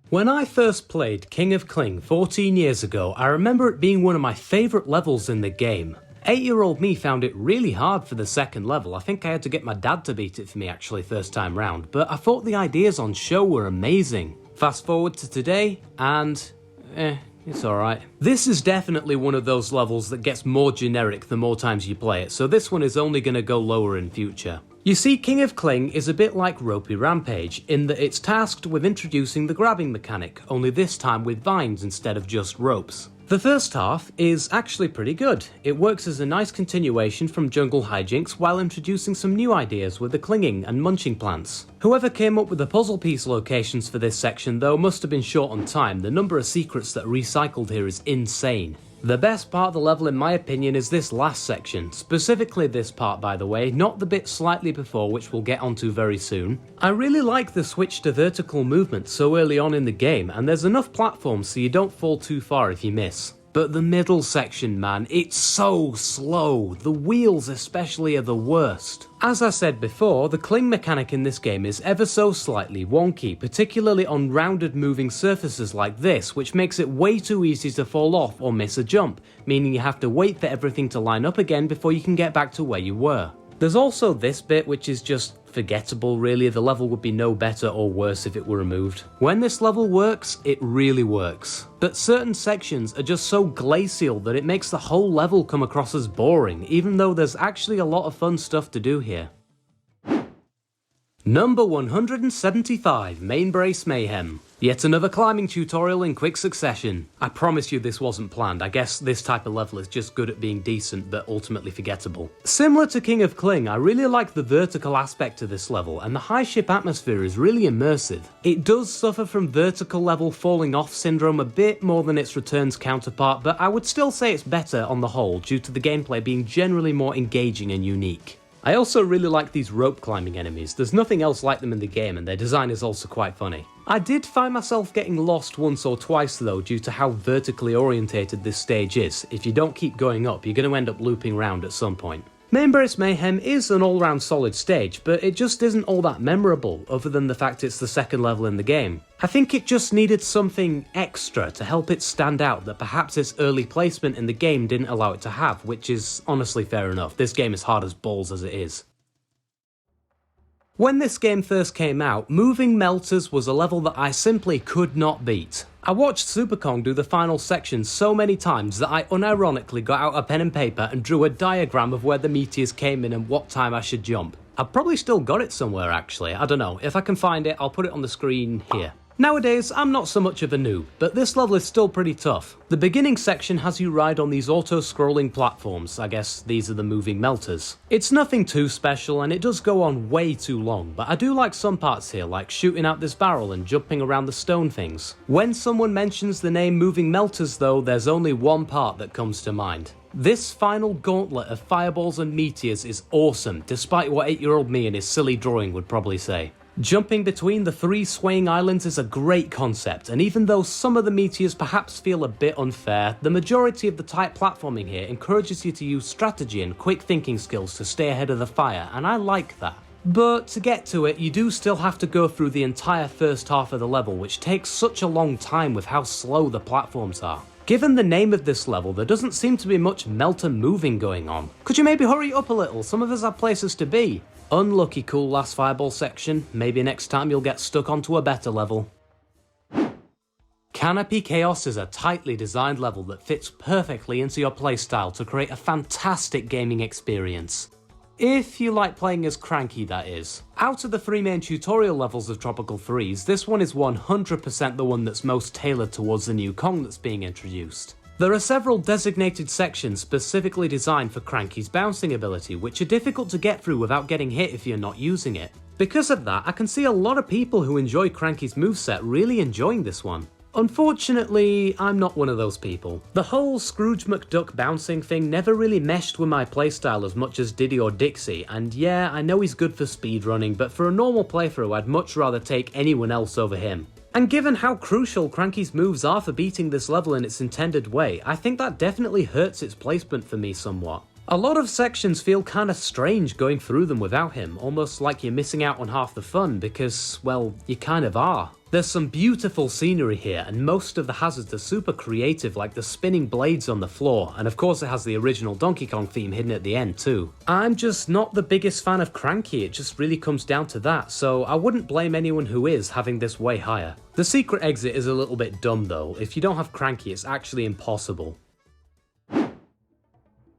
A: When I first played King of Kling 14 years ago, I remember it being one of my favourite levels in the game. 8-year-old me found it really hard for the second level. I think I had to get my dad to beat it for me actually first time round, but I thought the ideas on show were amazing. Fast forward to today, and it's alright. This is definitely one of those levels that gets more generic the more times you play it, so this one is only going to go lower in future. You see, King of Kling is a bit like Ropey Rampage, in that it's tasked with introducing the grabbing mechanic, only this time with vines instead of just ropes. The first half is actually pretty good. It works as a nice continuation from Jungle Hijinks while introducing some new ideas with the clinging and munching plants. Whoever came up with the puzzle piece locations for this section though must have been short on time. The number of secrets that are recycled here is insane. The best part of the level in my opinion is this last section, specifically this part by the way, not the bit slightly before which we'll get onto very soon. I really like the switch to vertical movement so early on in the game, and there's enough platforms so you don't fall too far if you miss. But the middle section, man, it's so slow. The wheels especially are the worst. As I said before, the cling mechanic in this game is ever so slightly wonky, particularly on rounded moving surfaces like this, which makes it way too easy to fall off or miss a jump, meaning you have to wait for everything to line up again before you can get back to where you were. There's also this bit which is just forgettable really. The level would be no better or worse if it were removed. When this level works, it really works. But certain sections are just so glacial that it makes the whole level come across as boring, even though there's actually a lot of fun stuff to do here. Number 175, Main Brace Mayhem. Yet another climbing tutorial in quick succession. I promise you this wasn't planned. I guess this type of level is just good at being decent but ultimately forgettable. Similar to King of Kling, I really like the vertical aspect to this level, and the high ship atmosphere is really immersive. It does suffer from vertical level falling off syndrome a bit more than its Returns counterpart, but I would still say it's better on the whole due to the gameplay being generally more engaging and unique. I also really like these rope climbing enemies. There's nothing else like them in the game and their design is also quite funny. I did find myself getting lost once or twice though due to how vertically orientated this stage is. If you don't keep going up, you're going to end up looping around at some point. Main Brace Mayhem is an all-round solid stage, but it just isn't all that memorable other than the fact it's the second level in the game. I think it just needed something extra to help it stand out that perhaps its early placement in the game didn't allow it to have, which is honestly fair enough. This game is hard as balls as it is. When this game first came out, Moving Melters was a level that I simply could not beat. I watched Super Kong do the final section so many times that I unironically got out a pen and paper and drew a diagram of where the meteors came in and what time I should jump. I've probably still got it somewhere actually, I don't know. If I can find it, I'll put it on the screen here. Nowadays, I'm not so much of a noob, but this level is still pretty tough. The beginning section has you ride on these auto-scrolling platforms, I guess these are the moving melters. It's nothing too special and it does go on way too long, but I do like some parts here, like shooting out this barrel and jumping around the stone things. When someone mentions the name moving melters though, there's only one part that comes to mind. This final gauntlet of fireballs and meteors is awesome, despite what 8-year-old me and his silly drawing would probably say. Jumping between the 3 swaying islands is a great concept, and even though some of the meteors perhaps feel a bit unfair, the majority of the tight platforming here encourages you to use strategy and quick thinking skills to stay ahead of the fire, and I like that. But to get to it, you do still have to go through the entire first half of the level, which takes such a long time with how slow the platforms are. Given the name of this level, there doesn't seem to be much melter moving going on. Could you maybe hurry up a little? Some of us have places to be. Unlucky cool last fireball section, maybe next time you'll get stuck onto a better level. Canopy Chaos is a tightly designed level that fits perfectly into your playstyle to create a fantastic gaming experience. If you like playing as Cranky, that is. Out of the 3 main tutorial levels of Tropical Freeze, this one is 100% the one that's most tailored towards the new Kong that's being introduced. There are several designated sections specifically designed for Cranky's bouncing ability, which are difficult to get through without getting hit if you're not using it. Because of that, I can see a lot of people who enjoy Cranky's moveset really enjoying this one. Unfortunately, I'm not one of those people. The whole Scrooge McDuck bouncing thing never really meshed with my playstyle as much as Diddy or Dixie, and yeah, I know he's good for speedrunning, but for a normal playthrough I'd much rather take anyone else over him. And given how crucial Cranky's moves are for beating this level in its intended way, I think that definitely hurts its placement for me somewhat. A lot of sections feel kinda strange going through them without him, almost like you're missing out on half the fun because, well, you kind of are. There's some beautiful scenery here, and most of the hazards are super creative, like the spinning blades on the floor, and of course it has the original Donkey Kong theme hidden at the end too. I'm just not the biggest fan of Cranky, it just really comes down to that, so I wouldn't blame anyone who is having this way higher. The secret exit is a little bit dumb though. If you don't have Cranky, it's actually impossible.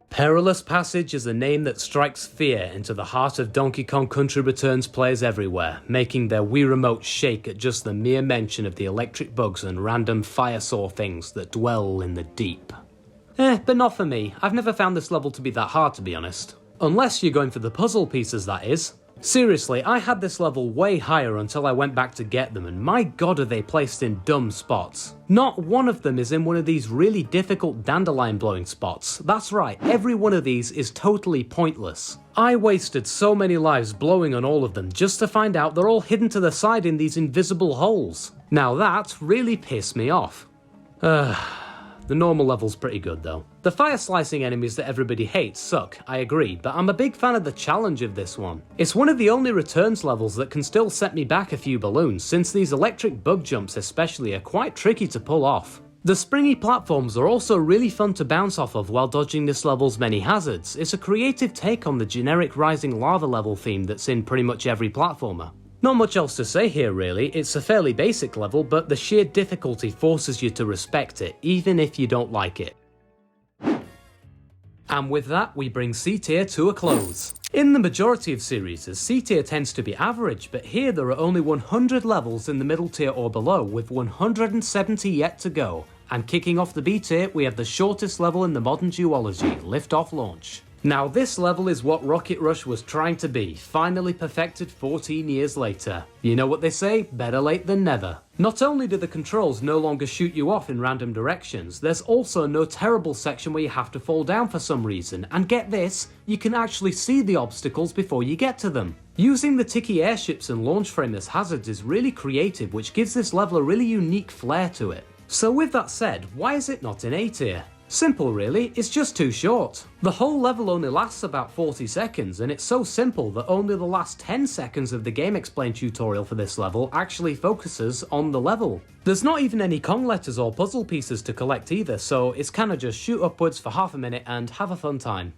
A: Perilous Passage is a name that strikes fear into the heart of Donkey Kong Country Returns players everywhere, making their Wii Remote shake at just the mere mention of the electric bugs and random fire saw things that dwell in the deep. But not for me. I've never found this level to be that hard, to be honest. Unless you're going for the puzzle pieces, that is. Seriously, I had this level way higher until I went back to get them, and my god are they placed in dumb spots. Not one of them is in one of these really difficult dandelion blowing spots. That's right, every one of these is totally pointless. I wasted so many lives blowing on all of them just to find out they're all hidden to the side in these invisible holes. Now that really pissed me off. The normal level's pretty good though. The fire slicing enemies that everybody hates suck, I agree, but I'm a big fan of the challenge of this one. It's one of the only Returns levels that can still set me back a few balloons, since these electric bug jumps especially are quite tricky to pull off. The springy platforms are also really fun to bounce off of while dodging this level's many hazards. It's a creative take on the generic rising lava level theme that's in pretty much every platformer. Not much else to say here really, it's a fairly basic level, but the sheer difficulty forces you to respect it, even if you don't like it. And with that, we bring C tier to a close. In the majority of series, C tier tends to be average, but here there are only 100 levels in the middle tier or below, with 170 yet to go. And kicking off the B tier, we have the shortest level in the modern duology, Lift-Off Launch. Now this level is what Rocket Rush was trying to be, finally perfected 14 years later. You know what they say, better late than never. Not only do the controls no longer shoot you off in random directions, there's also no terrible section where you have to fall down for some reason, and get this, you can actually see the obstacles before you get to them. Using the ticky airships and launch frame as hazards is really creative, which gives this level a really unique flair to it. So with that said, why is it not in A tier? Simple really, it's just too short. The whole level only lasts about 40 seconds, and it's so simple that only the last 10 seconds of the Game Explain tutorial for this level actually focuses on the level. There's not even any Kong letters or puzzle pieces to collect either, so it's kinda just shoot upwards for half a minute and have a fun time.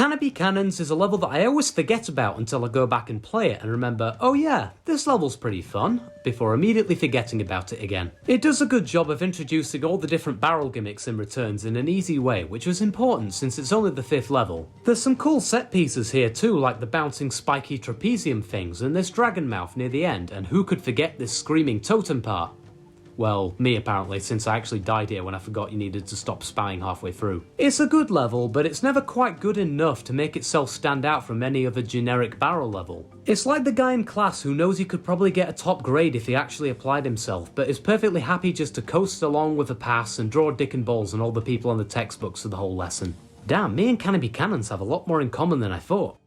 A: Canopy Cannons is a level that I always forget about until I go back and play it and remember, oh yeah, this level's pretty fun, before immediately forgetting about it again. It does a good job of introducing all the different barrel gimmicks and returns in an easy way, which was important since it's only the 5th level. There's some cool set pieces here too, like the bouncing spiky trapezium things and this dragon mouth near the end, and who could forget this screaming totem part? Well, me apparently, since I actually died here when I forgot you needed to stop spying halfway through. It's a good level, but it's never quite good enough to make itself stand out from any other generic barrel level. It's like the guy in class who knows he could probably get a top grade if he actually applied himself, but is perfectly happy just to coast along with a pass and draw dick and balls on all the people on the textbooks for the whole lesson. Damn, me and Canopy Cannons have a lot more in common than I thought.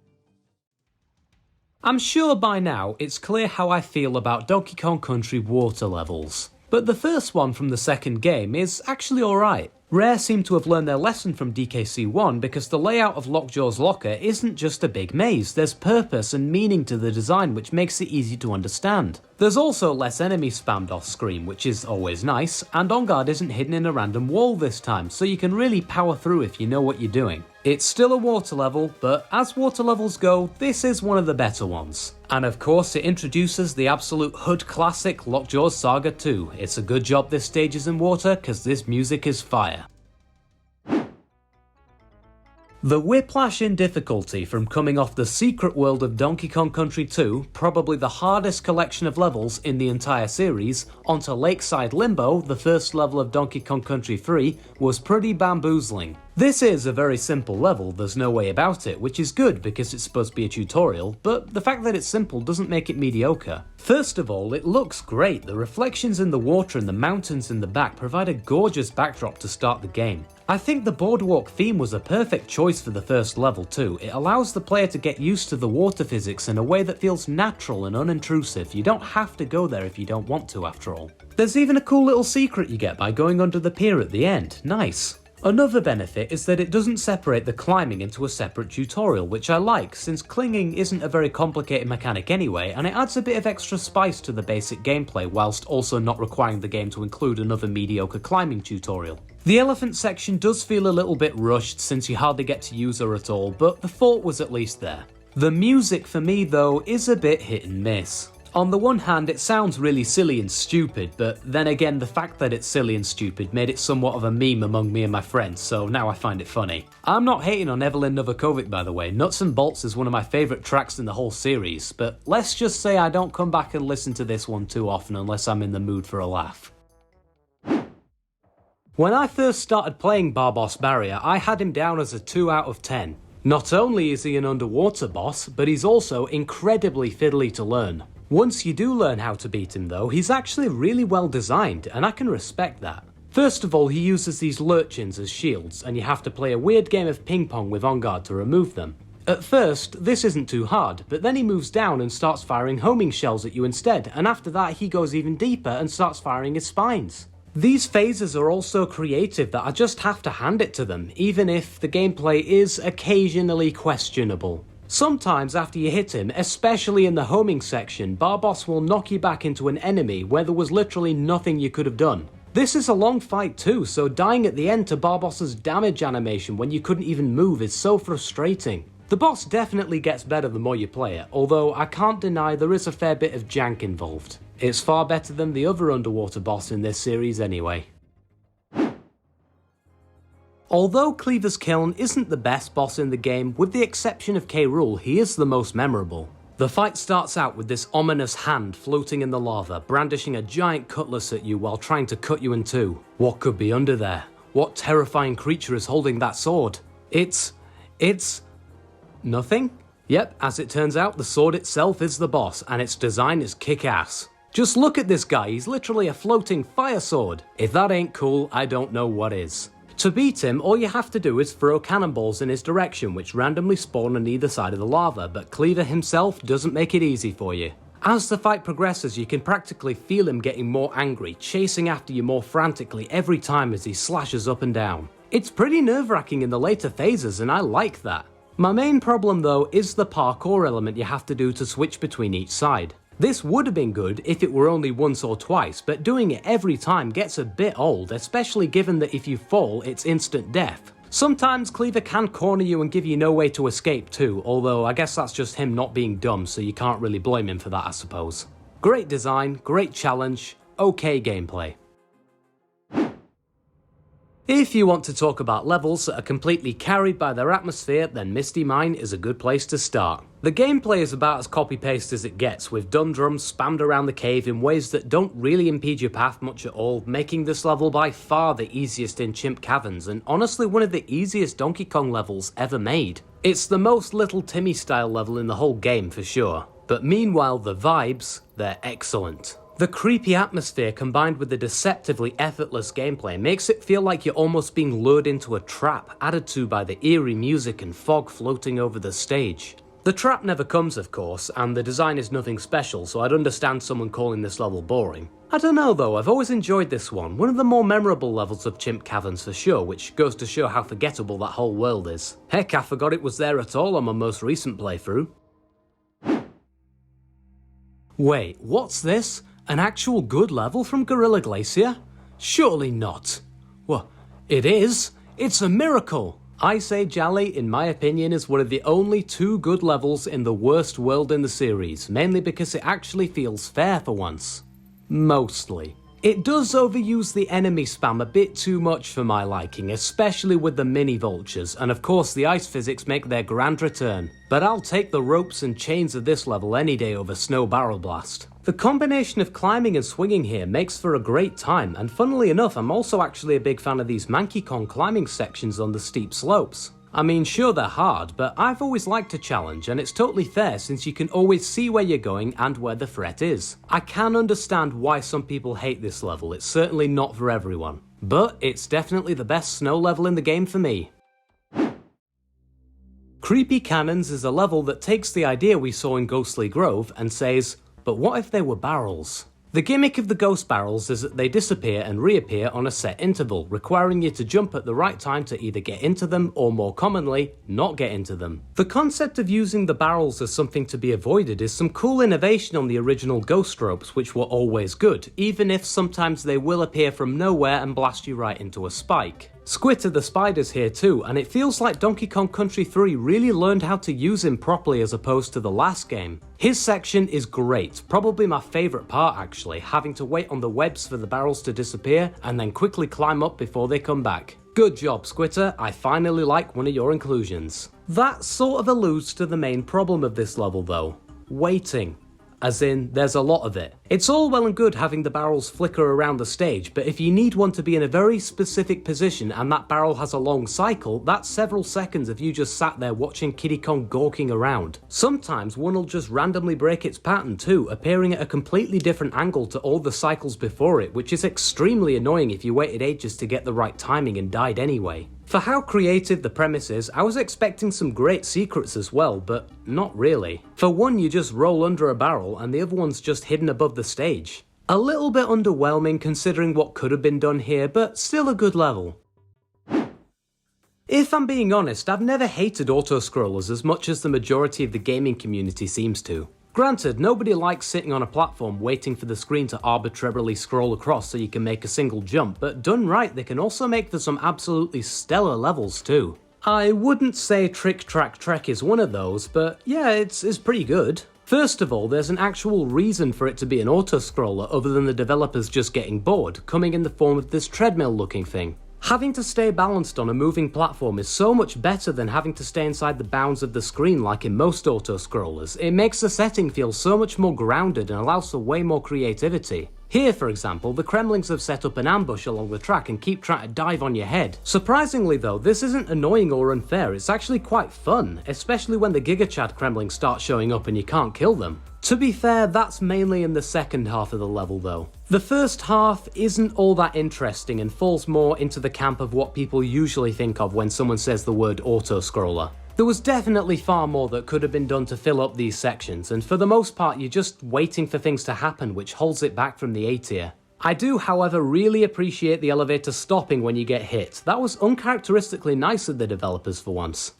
A: I'm sure by now it's clear how I feel about Donkey Kong Country water levels. But the first one from the second game is actually alright. Rare seem to have learned their lesson from DKC1 because the layout of Lockjaw's locker isn't just a big maze, there's purpose and meaning to the design which makes it easy to understand. There's also less enemies spammed off screen, which is always nice, and On Guard isn't hidden in a random wall this time, so you can really power through if you know what you're doing. It's still a water level, but as water levels go, this is one of the better ones. And of course it introduces the absolute hood classic Lockjaw's Saga 2. It's a good job this stage is in water, cause this music is fire. The whiplash in difficulty from coming off the secret world of Donkey Kong Country 2, probably the hardest collection of levels in the entire series, onto Lakeside Limbo, the first level of Donkey Kong Country 3, was pretty bamboozling. This is a very simple level, there's no way about it, which is good because it's supposed to be a tutorial, but the fact that it's simple doesn't make it mediocre. First of all, it looks great. The reflections in the water and the mountains in the back provide a gorgeous backdrop to start the game. I think the boardwalk theme was a perfect choice for the first level too. It allows the player to get used to the water physics in a way that feels natural and unintrusive. You don't have to go there if you don't want to, after all. There's even a cool little secret you get by going under the pier at the end. Nice. Another benefit is that it doesn't separate the climbing into a separate tutorial, which I like, since clinging isn't a very complicated mechanic anyway, and it adds a bit of extra spice to the basic gameplay whilst also not requiring the game to include another mediocre climbing tutorial. The elephant section does feel a little bit rushed since you hardly get to use her at all, but the thought was at least there. The music for me though is a bit hit and miss. On the one hand, it sounds really silly and stupid, but then again, the fact that it's silly and stupid made it somewhat of a meme among me and my friends, so now I find it funny. I'm not hating on Evelyn Novakovic, by the way. Nuts and Bolts is one of my favourite tracks in the whole series, but let's just say I don't come back and listen to this one too often unless I'm in the mood for a laugh. When I first started playing Barboss Barrier, I had him down as a 2 out of 10. Not only is he an underwater boss, but he's also incredibly fiddly to learn. Once you do learn how to beat him though, he's actually really well designed, and I can respect that. First of all, he uses these lurchins as shields, and you have to play a weird game of ping pong with On Guard to remove them. At first, this isn't too hard, but then he moves down and starts firing homing shells at you instead, and after that he goes even deeper and starts firing his spines. These phases are all so creative that I just have to hand it to them, even if the gameplay is occasionally questionable. Sometimes after you hit him, especially in the homing section, Barboss will knock you back into an enemy where there was literally nothing you could have done. This is a long fight too, so dying at the end to Barboss's damage animation when you couldn't even move is so frustrating. The boss definitely gets better the more you play it, although I can't deny there is a fair bit of jank involved. It's far better than the other underwater boss in this series anyway. Although Cleaver's Kiln isn't the best boss in the game, with the exception of K. Rool, he is the most memorable. The fight starts out with this ominous hand floating in the lava, brandishing a giant cutlass at you while trying to cut you in two. What could be under there? What terrifying creature is holding that sword? It's nothing? Yep, as it turns out, the sword itself is the boss, and its design is kick-ass. Just look at this guy, he's literally a floating fire sword. If that ain't cool, I don't know what is. To beat him, all you have to do is throw cannonballs in his direction, which randomly spawn on either side of the lava, but Cleaver himself doesn't make it easy for you. As the fight progresses, you can practically feel him getting more angry, chasing after you more frantically every time as he slashes up and down. It's pretty nerve-wracking in the later phases, and I like that. My main problem though is the parkour element you have to do to switch between each side. This would have been good if it were only once or twice, but doing it every time gets a bit old, especially given that if you fall, it's instant death. Sometimes Cleaver can corner you and give you no way to escape too, although I guess that's just him not being dumb, so you can't really blame him for that, I suppose. Great design, great challenge, okay gameplay. If you want to talk about levels that are completely carried by their atmosphere, then Misty Mine is a good place to start. The gameplay is about as copy-paste as it gets, with dum-drums spammed around the cave in ways that don't really impede your path much at all, making this level by far the easiest in Chimp Caverns, and honestly one of the easiest Donkey Kong levels ever made. It's the most Little Timmy style level in the whole game for sure, but meanwhile the vibes, they're excellent. The creepy atmosphere combined with the deceptively effortless gameplay makes it feel like you're almost being lured into a trap, added to by the eerie music and fog floating over the stage. The trap never comes, of course, and the design is nothing special, so I'd understand someone calling this level boring. I don't know though, I've always enjoyed this one of the more memorable levels of Chimp Caverns for sure, which goes to show how forgettable that whole world is. Heck, I forgot it was there at all on my most recent playthrough. Wait, what's this? An actual good level from Gorilla Glacier? Surely not. Well, it is. It's a miracle. Ice Age Alley, in my opinion, is one of the only two good levels in the worst world in the series, mainly because it actually feels fair for once. Mostly. It does overuse the enemy spam a bit too much for my liking, especially with the mini vultures, and of course the ice physics make their grand return. But I'll take the ropes and chains of this level any day over Snow Barrel Blast. The combination of climbing and swinging here makes for a great time, and funnily enough I'm also actually a big fan of these Manky Kong climbing sections on the steep slopes. I mean, sure they're hard, but I've always liked a challenge, and it's totally fair since you can always see where you're going and where the threat is. I can understand why some people hate this level, it's certainly not for everyone. But it's definitely the best snow level in the game for me. Creepy Cannons is a level that takes the idea we saw in Ghostly Grove and says, but what if they were barrels? The gimmick of the ghost barrels is that they disappear and reappear on a set interval, requiring you to jump at the right time to either get into them or, more commonly, not get into them. The concept of using the barrels as something to be avoided is some cool innovation on the original ghost ropes, which were always good, even if sometimes they will appear from nowhere and blast you right into a spike. Squitter the Spider's here too, and it feels like Donkey Kong Country 3 really learned how to use him properly as opposed to the last game. His section is great, probably my favourite part actually, having to wait on the webs for the barrels to disappear and then quickly climb up before they come back. Good job, Squitter, I finally like one of your inclusions. That sort of alludes to the main problem of this level though, waiting. As in, there's a lot of it. It's all well and good having the barrels flicker around the stage, but if you need one to be in a very specific position and that barrel has a long cycle, that's several seconds of you just sat there watching Kiddy Kong gawking around. Sometimes one will just randomly break its pattern too, appearing at a completely different angle to all the cycles before it, which is extremely annoying if you waited ages to get the right timing and died anyway. For how creative the premise is, I was expecting some great secrets as well, but not really. For one, you just roll under a barrel and the other one's just hidden above the stage. A little bit underwhelming considering what could have been done here, but still a good level. If I'm being honest, I've never hated auto-scrollers as much as the majority of the gaming community seems to. Granted, nobody likes sitting on a platform waiting for the screen to arbitrarily scroll across so you can make a single jump, but done right they can also make for some absolutely stellar levels too. I wouldn't say Trick Track Trek is one of those, but yeah, it's pretty good. First of all, there's an actual reason for it to be an auto-scroller other than the developers just getting bored, coming in the form of this treadmill looking thing. Having to stay balanced on a moving platform is so much better than having to stay inside the bounds of the screen like in most auto-scrollers. It makes the setting feel so much more grounded and allows for way more creativity. Here, for example, the Kremlings have set up an ambush along the track and keep trying to dive on your head. Surprisingly though, this isn't annoying or unfair, it's actually quite fun, especially when the Giga Chad Kremlings start showing up and you can't kill them. To be fair, that's mainly in the second half of the level though. The first half isn't all that interesting and falls more into the camp of what people usually think of when someone says the word auto-scroller. There was definitely far more that could have been done to fill up these sections, and for the most part you're just waiting for things to happen, which holds it back from the A tier. I do, however, really appreciate the elevator stopping when you get hit. That was uncharacteristically nice of the developers for once.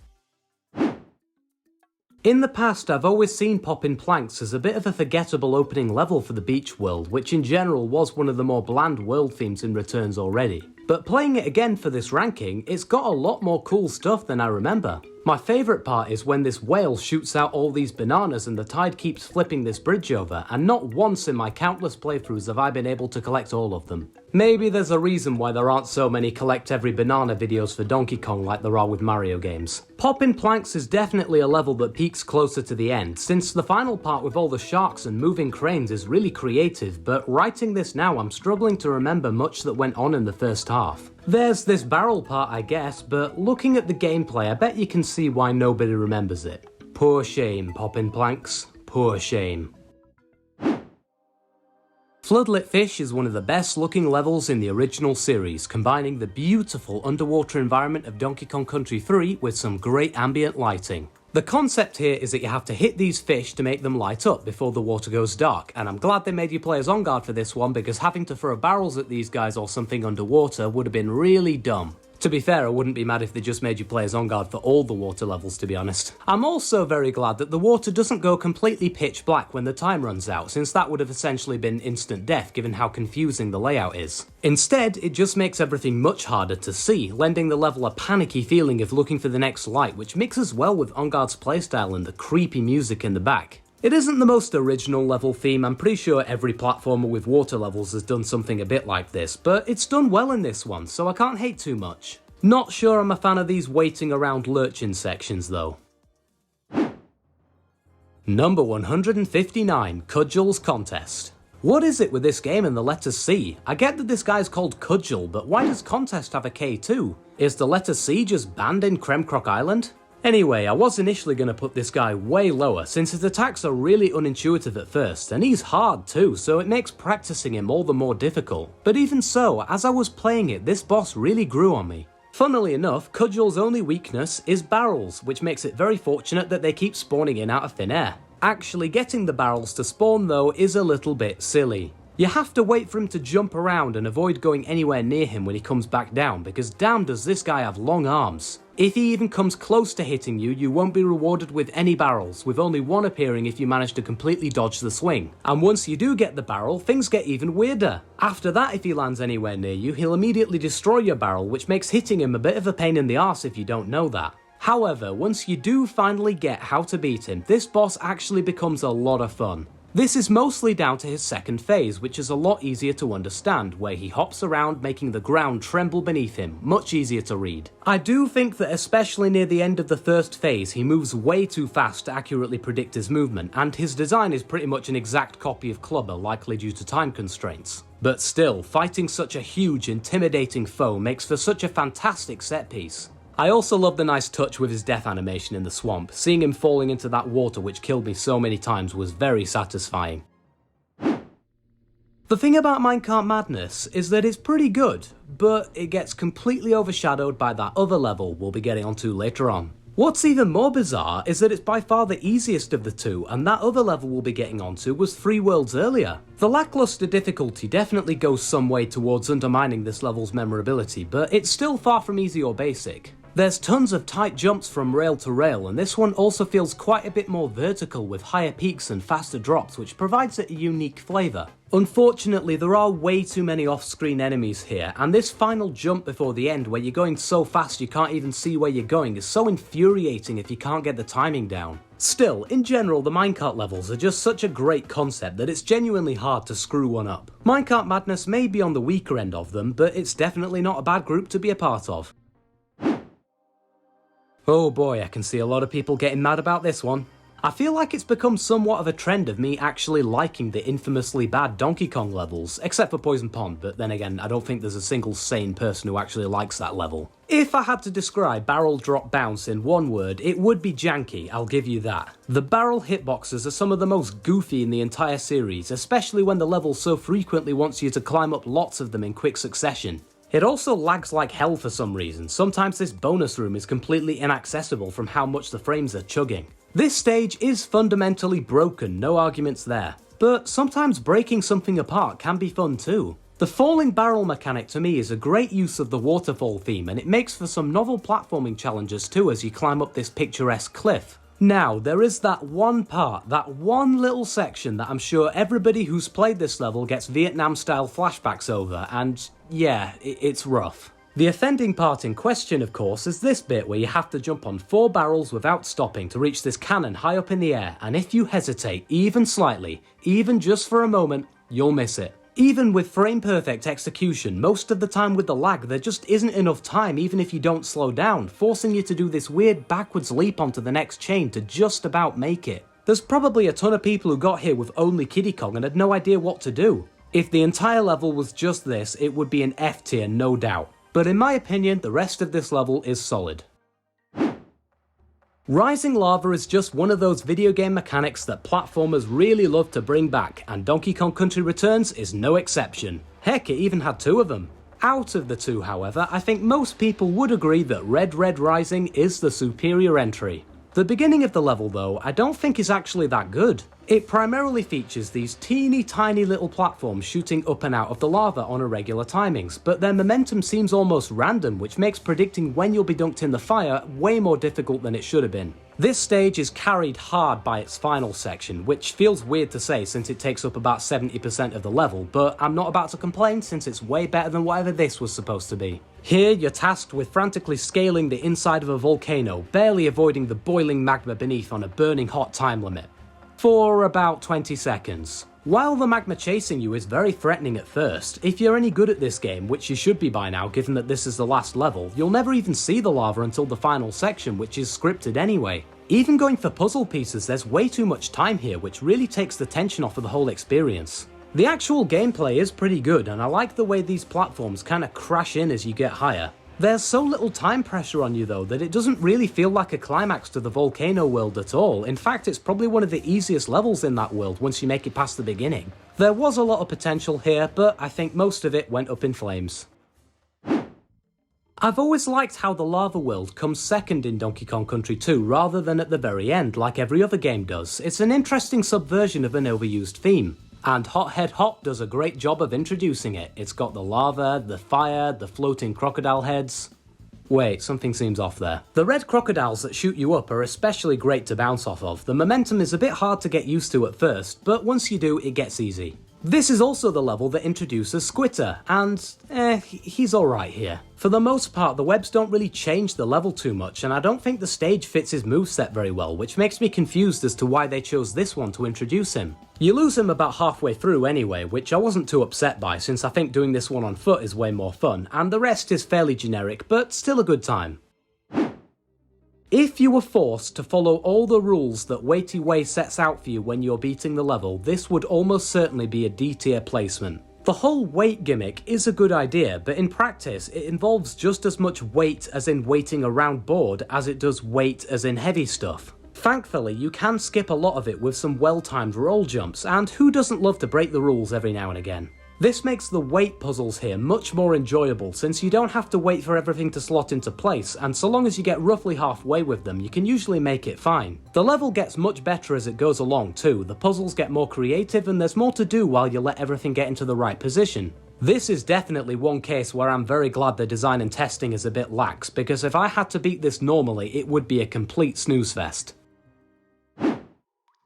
A: In the past, I've always seen Poppin' Planks as a bit of a forgettable opening level for the beach world, which in general was one of the more bland world themes in Returns already. But playing it again for this ranking, it's got a lot more cool stuff than I remember. My favourite part is when this whale shoots out all these bananas and the tide keeps flipping this bridge over, and not once in my countless playthroughs have I been able to collect all of them. Maybe there's a reason why there aren't so many collect every banana videos for Donkey Kong like there are with Mario games. Poppin' Planks is definitely a level that peaks closer to the end, since the final part with all the sharks and moving cranes is really creative, but writing this now I'm struggling to remember much that went on in the first half. There's this barrel part I guess, but looking at the gameplay I bet you can see why nobody remembers it. Poor shame, Poppin' Planks. Poor shame. Floodlit Fish is one of the best looking levels in the original series, combining the beautiful underwater environment of Donkey Kong Country 3 with some great ambient lighting. The concept here is that you have to hit these fish to make them light up before the water goes dark, and I'm glad they made you play as on guard for this one because having to throw barrels at these guys or something underwater would have been really dumb. To be fair, I wouldn't be mad if they just made you play as on guard for all the water levels, to be honest. I'm also very glad that the water doesn't go completely pitch black when the time runs out, since that would have essentially been instant death given how confusing the layout is. Instead, it just makes everything much harder to see, lending the level a panicky feeling of looking for the next light, which mixes well with On Guard's playstyle and the creepy music in the back. It isn't the most original level theme, I'm pretty sure every platformer with water levels has done something a bit like this, but it's done well in this one, so I can't hate too much. Not sure I'm a fan of these waiting around lurchin sections though. Number 159, Cudgel's Contest. What is it with this game and the letter C? I get that this guy's called Cudgel, but why does Contest have a K too? Is the letter C just banned in Kremkrok Island? Anyway, I was initially going to put this guy way lower since his attacks are really unintuitive at first, and he's hard too, so it makes practicing him all the more difficult. But even so, as I was playing it, this boss really grew on me. Funnily enough, Cudgel's only weakness is barrels, which makes it very fortunate that they keep spawning in out of thin air. Actually getting the barrels to spawn though is a little bit silly. You have to wait for him to jump around and avoid going anywhere near him when he comes back down, because damn does this guy have long arms. If he even comes close to hitting you, you won't be rewarded with any barrels, with only one appearing if you manage to completely dodge the swing. And once you do get the barrel, things get even weirder. After that, if he lands anywhere near you, he'll immediately destroy your barrel, which makes hitting him a bit of a pain in the arse if you don't know that. However, once you do finally get how to beat him, this boss actually becomes a lot of fun. This is mostly down to his second phase, which is a lot easier to understand, where he hops around making the ground tremble beneath him, much easier to read. I do think that especially near the end of the first phase, he moves way too fast to accurately predict his movement, and his design is pretty much an exact copy of Clubber, likely due to time constraints. But still, fighting such a huge, intimidating foe makes for such a fantastic set piece. I also love the nice touch with his death animation in the swamp. Seeing him falling into that water which killed me so many times was very satisfying. The thing about Minecart Madness is that it's pretty good, but it gets completely overshadowed by that other level we'll be getting onto later on. What's even more bizarre is that it's by far the easiest of the two, and that other level we'll be getting onto was 3 worlds earlier. The lackluster difficulty definitely goes some way towards undermining this level's memorability, but it's still far from easy or basic. There's tons of tight jumps from rail to rail, and this one also feels quite a bit more vertical with higher peaks and faster drops, which provides it a unique flavour. Unfortunately, there are way too many off-screen enemies here, and this final jump before the end where you're going so fast you can't even see where you're going is so infuriating if you can't get the timing down. Still, in general, the minecart levels are just such a great concept that it's genuinely hard to screw one up. Minecart Madness may be on the weaker end of them, but it's definitely not a bad group to be a part of. Oh boy, I can see a lot of people getting mad about this one. I feel like it's become somewhat of a trend of me actually liking the infamously bad Donkey Kong levels, except for Poison Pond, but then again, I don't think there's a single sane person who actually likes that level. If I had to describe Barrel Drop Bounce in one word, it would be janky, I'll give you that. The barrel hitboxes are some of the most goofy in the entire series, especially when the level so frequently wants you to climb up lots of them in quick succession. It also lags like hell for some reason. Sometimes this bonus room is completely inaccessible from how much the frames are chugging. This stage is fundamentally broken, no arguments there. But sometimes breaking something apart can be fun too. The falling barrel mechanic to me is a great use of the waterfall theme, and it makes for some novel platforming challenges too as you climb up this picturesque cliff. Now, there is that one part, that one little section that I'm sure everybody who's played this level gets Vietnam-style flashbacks over, and yeah, it's rough. The offending part in question, of course, is this bit where you have to jump on 4 barrels without stopping to reach this cannon high up in the air, and if you hesitate even slightly, even just for a moment, you'll miss it. Even with frame-perfect execution, most of the time with the lag there just isn't enough time even if you don't slow down, forcing you to do this weird backwards leap onto the next chain to just about make it. There's probably a ton of people who got here with only Kiddy Kong and had no idea what to do. If the entire level was just this, it would be an F tier, no doubt. But in my opinion, the rest of this level is solid. Rising lava is just one of those video game mechanics that platformers really love to bring back, and Donkey Kong Country Returns is no exception. Heck, it even had 2 of them. Out of the 2, however, I think most people would agree that Red Red Rising is the superior entry. The beginning of the level though, I don't think is actually that good. It primarily features these teeny tiny little platforms shooting up and out of the lava on irregular timings, but their momentum seems almost random, which makes predicting when you'll be dunked in the fire way more difficult than it should have been. This stage is carried hard by its final section, which feels weird to say since it takes up about 70% of the level, but I'm not about to complain since it's way better than whatever this was supposed to be. Here, you're tasked with frantically scaling the inside of a volcano, barely avoiding the boiling magma beneath on a burning hot time limit. For about 20 seconds. While the magma chasing you is very threatening at first, if you're any good at this game, which you should be by now given that this is the last level, you'll never even see the lava until the final section, which is scripted anyway. Even going for puzzle pieces, there's way too much time here, which really takes the tension off of the whole experience. The actual gameplay is pretty good, and I like the way these platforms kinda crash in as you get higher. There's so little time pressure on you though that it doesn't really feel like a climax to the volcano world at all. In fact, it's probably one of the easiest levels in that world once you make it past the beginning. There was a lot of potential here, but I think most of it went up in flames. I've always liked how the lava world comes second in Donkey Kong Country 2 rather than at the very end like every other game does. It's an interesting subversion of an overused theme. And Hothead Hop does a great job of introducing it. It's got the lava, the fire, the floating crocodile heads. Wait, something seems off there. The red crocodiles that shoot you up are especially great to bounce off of. The momentum is a bit hard to get used to at first, but once you do, it gets easy. This is also the level that introduces Squitter, and he's alright here. For the most part, the webs don't really change the level too much, and I don't think the stage fits his moveset very well, which makes me confused as to why they chose this one to introduce him. You lose him about halfway through anyway, which I wasn't too upset by since I think doing this one on foot is way more fun, and the rest is fairly generic, but still a good time. If you were forced to follow all the rules that Weighty Way sets out for you when you're beating the level, this would almost certainly be a D tier placement. The whole weight gimmick is a good idea, but in practice it involves just as much weight as in waiting around board as it does weight as in heavy stuff. Thankfully, you can skip a lot of it with some well-timed roll jumps, and who doesn't love to break the rules every now and again? This makes the weight puzzles here much more enjoyable since you don't have to wait for everything to slot into place, and so long as you get roughly halfway with them you can usually make it fine. The level gets much better as it goes along too, the puzzles get more creative and there's more to do while you let everything get into the right position. This is definitely one case where I'm very glad the design and testing is a bit lax, because if I had to beat this normally it would be a complete snooze fest.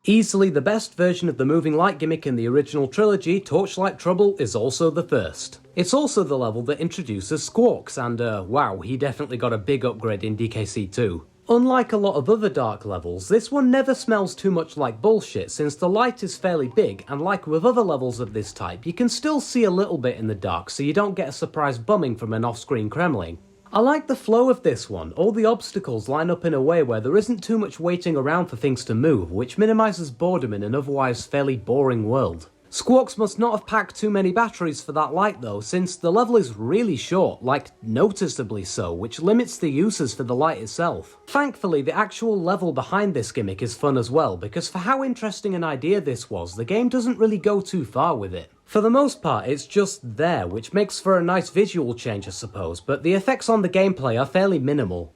A: Easily the best version of the moving light gimmick in the original trilogy, Torchlight Trouble is also the first. It's also the level that introduces Squawks, and wow, he definitely got a big upgrade in DKC 2. Unlike a lot of other dark levels, this one never smells too much like bullshit since the light is fairly big, and like with other levels of this type, you can still see a little bit in the dark so you don't get a surprise bumming from an off-screen Kremling. I like the flow of this one. All the obstacles line up in a way where there isn't too much waiting around for things to move, which minimises boredom in an otherwise fairly boring world. Squawks must not have packed too many batteries for that light though, since the level is really short, like noticeably so, which limits the uses for the light itself. Thankfully, the actual level behind this gimmick is fun as well, because for how interesting an idea this was, the game doesn't really go too far with it. For the most part, it's just there, which makes for a nice visual change I suppose, but the effects on the gameplay are fairly minimal.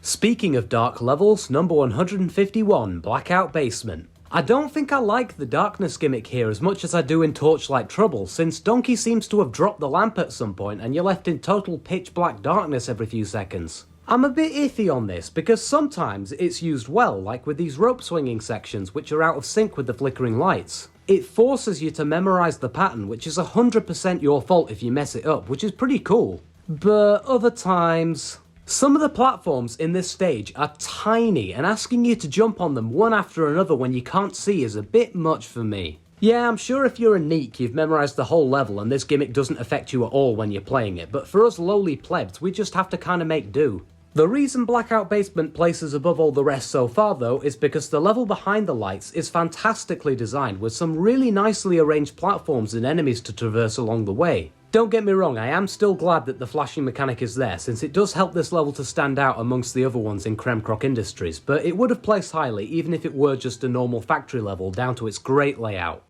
A: Speaking of dark levels, number 151, Blackout Basement. I don't think I like the darkness gimmick here as much as I do in Torchlight Trouble, since Donkey seems to have dropped the lamp at some point and you're left in total pitch black darkness every few seconds. I'm a bit iffy on this because sometimes it's used well, like with these rope swinging sections which are out of sync with the flickering lights. It forces you to memorize the pattern, which is 100% your fault if you mess it up, which is pretty cool. But other times, some of the platforms in this stage are tiny, and asking you to jump on them one after another when you can't see is a bit much for me. Yeah, I'm sure if you're a neek, you've memorized the whole level and this gimmick doesn't affect you at all when you're playing it, but for us lowly plebs, we just have to kinda make do. The reason Blackout Basement places above all the rest so far though is because the level behind the lights is fantastically designed with some really nicely arranged platforms and enemies to traverse along the way. Don't get me wrong, I am still glad that the flashing mechanic is there since it does help this level to stand out amongst the other ones in Creme Croc Industries, but it would have placed highly even if it were just a normal factory level down to its great layout.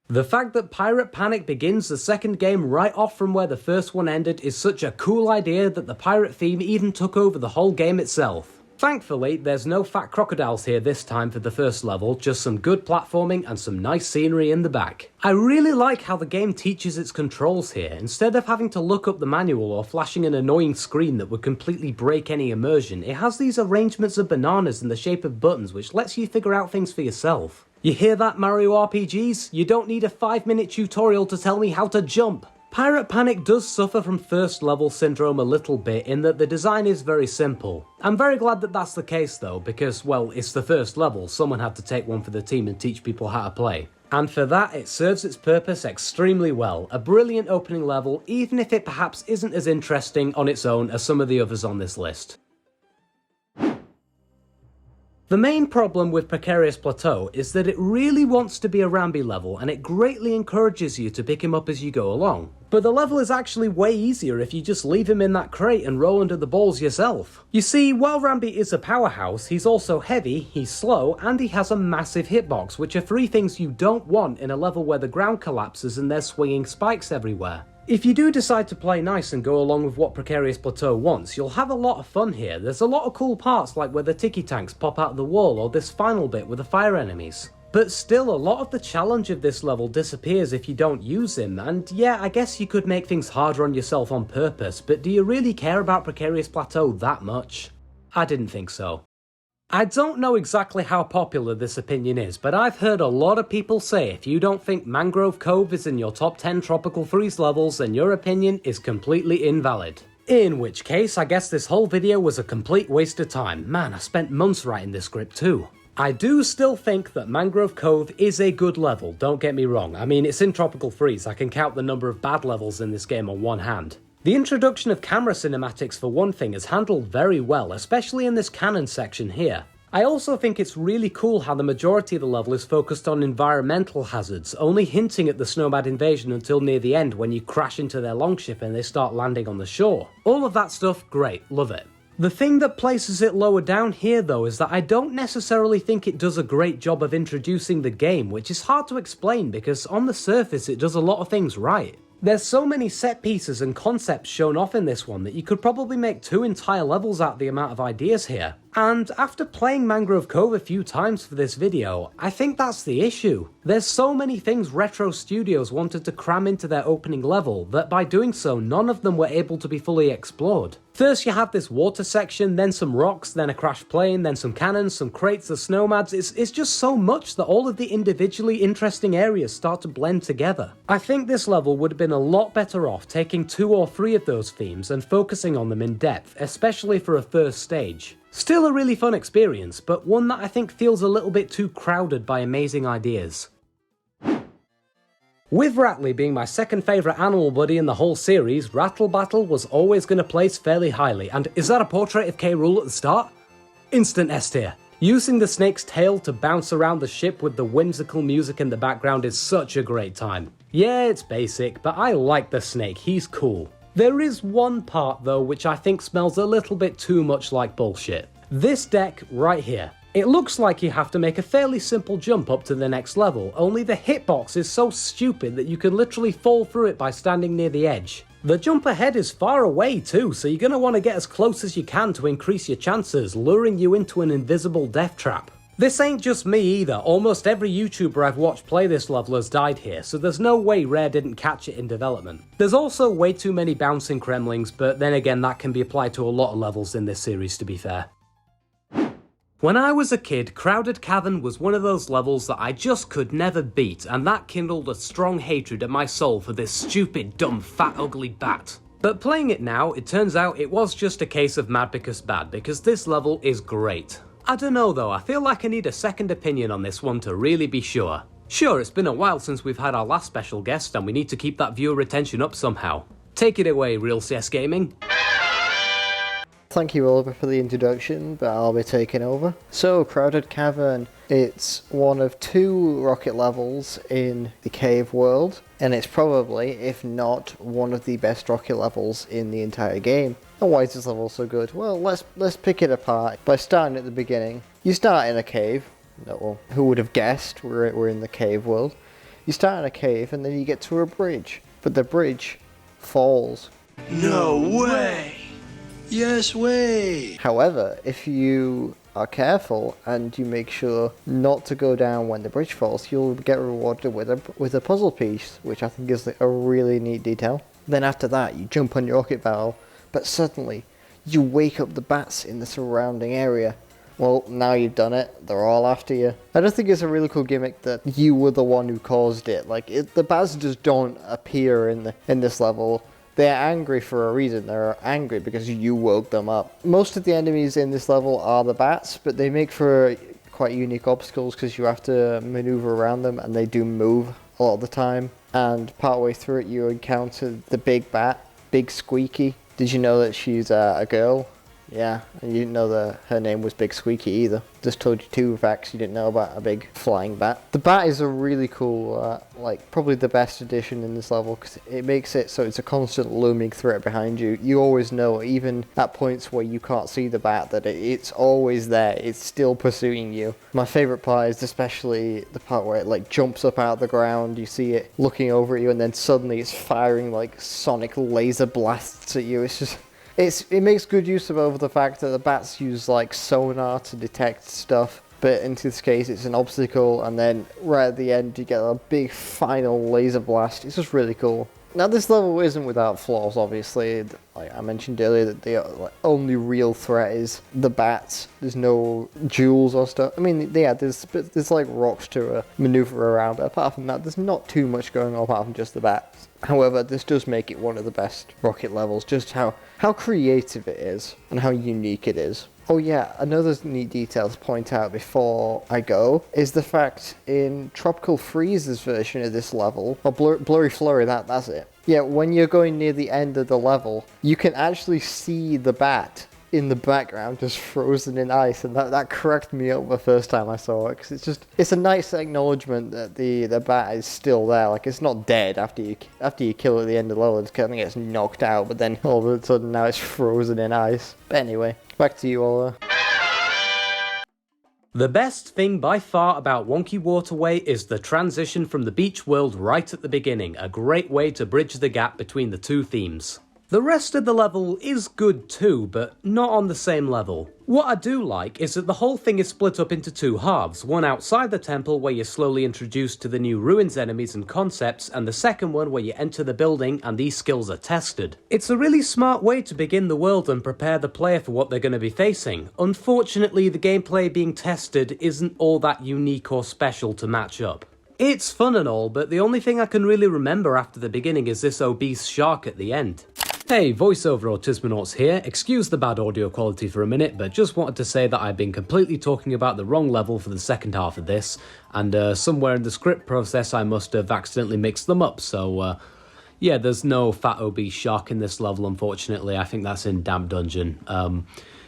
A: The fact that Pirate Panic begins the second game right off from where the first one ended is such a cool idea that the pirate theme even took over the whole game itself. Thankfully, there's no fat crocodiles here this time for the first level, just some good platforming and some nice scenery in the back. I really like how the game teaches its controls here, instead of having to look up the manual or flashing an annoying screen that would completely break any immersion. It has these arrangements of bananas in the shape of buttons which lets you figure out things for yourself. You hear that, Mario RPGs? You don't need a 5-minute tutorial to tell me how to jump. Pirate Panic does suffer from first level syndrome a little bit in that the design is very simple. I'm very glad that that's the case though, because, well, it's the first level, someone had to take one for the team and teach people how to play. And for that, it serves its purpose extremely well. A brilliant opening level, even if it perhaps isn't as interesting on its own as some of the others on this list. The main problem with Precarious Plateau is that it really wants to be a Rambi level and it greatly encourages you to pick him up as you go along. But the level is actually way easier if you just leave him in that crate and roll under the balls yourself. You see, while Rambi is a powerhouse, he's also heavy, he's slow, and he has a massive hitbox, which are three things you don't want in a level where the ground collapses and there's swinging spikes everywhere. If you do decide to play nice and go along with what Precarious Plateau wants, you'll have a lot of fun here. There's a lot of cool parts like where the tiki tanks pop out of the wall or this final bit with the fire enemies. But still, a lot of the challenge of this level disappears if you don't use him, and yeah, I guess you could make things harder on yourself on purpose, but do you really care about Precarious Plateau that much? I didn't think so. I don't know exactly how popular this opinion is, but I've heard a lot of people say if you don't think Mangrove Cove is in your top 10 Tropical Freeze levels, then your opinion is completely invalid. In which case, I guess this whole video was a complete waste of time. Man, I spent months writing this script too. I do still think that Mangrove Cove is a good level, don't get me wrong. I mean, it's in Tropical Freeze, I can count the number of bad levels in this game on one hand. The introduction of camera cinematics for one thing is handled very well, especially in this cannon section here. I also think it's really cool how the majority of the level is focused on environmental hazards, only hinting at the Snowbad invasion until near the end when you crash into their longship and they start landing on the shore. All of that stuff, great, love it. The thing that places it lower down here though is that I don't necessarily think it does a great job of introducing the game, which is hard to explain because on the surface it does a lot of things right. There's so many set pieces and concepts shown off in this one that you could probably make 2 entire levels out of the amount of ideas here. And after playing Mangrove Cove a few times for this video, I think that's the issue. There's so many things Retro Studios wanted to cram into their opening level that by doing so none of them were able to be fully explored. First you have this water section, then some rocks, then a crash plane, then some cannons, some crates, the snowmads. It's just so much that all of the individually interesting areas start to blend together. I think this level would have been a lot better off taking 2 or 3 of those themes and focusing on them in depth, especially for a first stage. Still a really fun experience, but one that I think feels a little bit too crowded by amazing ideas. With Rattly being my second favourite animal buddy in the whole series, Rattle Battle was always going to place fairly highly, and is that a portrait of K. Rool at the start? Instant S tier. Using the snake's tail to bounce around the ship with the whimsical music in the background is such a great time. Yeah, it's basic, but I like the snake, he's cool. There is one part though which I think smells a little bit too much like bullshit. This deck right here. It looks like you have to make a fairly simple jump up to the next level, only the hitbox is so stupid that you can literally fall through it by standing near the edge. The jump ahead is far away too, so you're going to want to get as close as you can to increase your chances, luring you into an invisible death trap. This ain't just me either, almost every YouTuber I've watched play this level has died here, so there's no way Rare didn't catch it in development. There's also way too many bouncing Kremlings, but then again that can be applied to a lot of levels in this series to be fair. When I was a kid, Crowded Cavern was one of those levels that I just could never beat, and that kindled a strong hatred in my soul for this stupid, dumb, fat, ugly bat. But playing it now, it turns out it was just a case of mad because bad, because this level is great. I don't know though, I feel like I need a second opinion on this one to really be sure. Sure, it's been a while since we've had our last special guest and we need to keep that viewer retention up somehow. Take it away, RealCSGaming.
D: Thank you, Oliver, for the introduction, but I'll be taking over. So, Crowded Cavern, it's one of 2 rocket levels in the cave world, and it's probably, if not, one of the best rocket levels in the entire game. And why is this level so good? Well, let's pick it apart by starting at the beginning. You start in a cave. Well, who would have guessed we're in the cave world? You start in a cave and then you get to a bridge, but the bridge falls.
E: No way! Yes way!
D: However, if you are careful and you make sure not to go down when the bridge falls, you'll get rewarded with a puzzle piece, which I think is a really neat detail. Then after that, you jump on your rocket barrel, but suddenly you wake up the bats in the surrounding area. Well, now you've done it, they're all after you. I just think it's a really cool gimmick that you were the one who caused it. Like, the bats just don't appear in this level. They're angry for a reason. They're angry because you woke them up. Most of the enemies in this level are the bats, but they make for quite unique obstacles because you have to maneuver around them, and they do move a lot of the time. And partway through it, you encounter the big bat, Big Squeaky. Did you know that she's a girl? Yeah, and you didn't know that her name was Big Squeaky either. Just told you 2 facts you didn't know about a big flying bat. The bat is a really cool, probably the best addition in this level, because it makes it so it's a constant looming threat behind you. You always know, even at points where you can't see the bat, that it's always there. It's still pursuing you. My favourite part is especially the part where it jumps up out of the ground, you see it looking over at you, and then suddenly it's firing sonic laser blasts at you. It's just... It makes good use of the fact that the bats use sonar to detect stuff, but in this case it's an obstacle, and then right at the end you get a big final laser blast. It's just really cool. Now this level isn't without flaws, obviously. Like I mentioned earlier, that the only real threat is the bats. There's no jewels or stuff. I mean, yeah, there's rocks to maneuver around, but apart from that, there's not too much going on apart from just the bats. However, this does make it one of the best rocket levels, just how creative it is and how unique it is. Oh yeah, another neat detail to point out before I go is the fact in Tropical Freeze's version of this level, or Blurry Flurry, that's it. Yeah, when you're going near the end of the level, you can actually see the bat in the background just frozen in ice, and that cracked me up the first time I saw it, because it's a nice acknowledgement that the bat is still there. Like, it's not dead after you kill it at the end of the level. It kind of gets knocked out, but then all of a sudden now it's frozen in ice. But anyway, back to you, Ola.
A: The best thing by far about Wonky Waterway is the transition from the beach world right at the beginning, a great way to bridge the gap between the 2 themes. The rest of the level is good too, but not on the same level. What I do like is that the whole thing is split up into 2 halves, one outside the temple where you're slowly introduced to the new ruins enemies and concepts, and the second one where you enter the building and these skills are tested. It's a really smart way to begin the world and prepare the player for what they're going to be facing. Unfortunately, the gameplay being tested isn't all that unique or special to match up. It's fun and all, but the only thing I can really remember after the beginning is this obese shark at the end. Hey, voiceover Autismonauts here. Excuse the bad audio quality for a minute, but just wanted to say that I've been completely talking about the wrong level for the second half of this, and somewhere in the script process I must have accidentally mixed them up, so yeah, there's no fat obese shark in this level, unfortunately. I think that's in Damp Dungeon.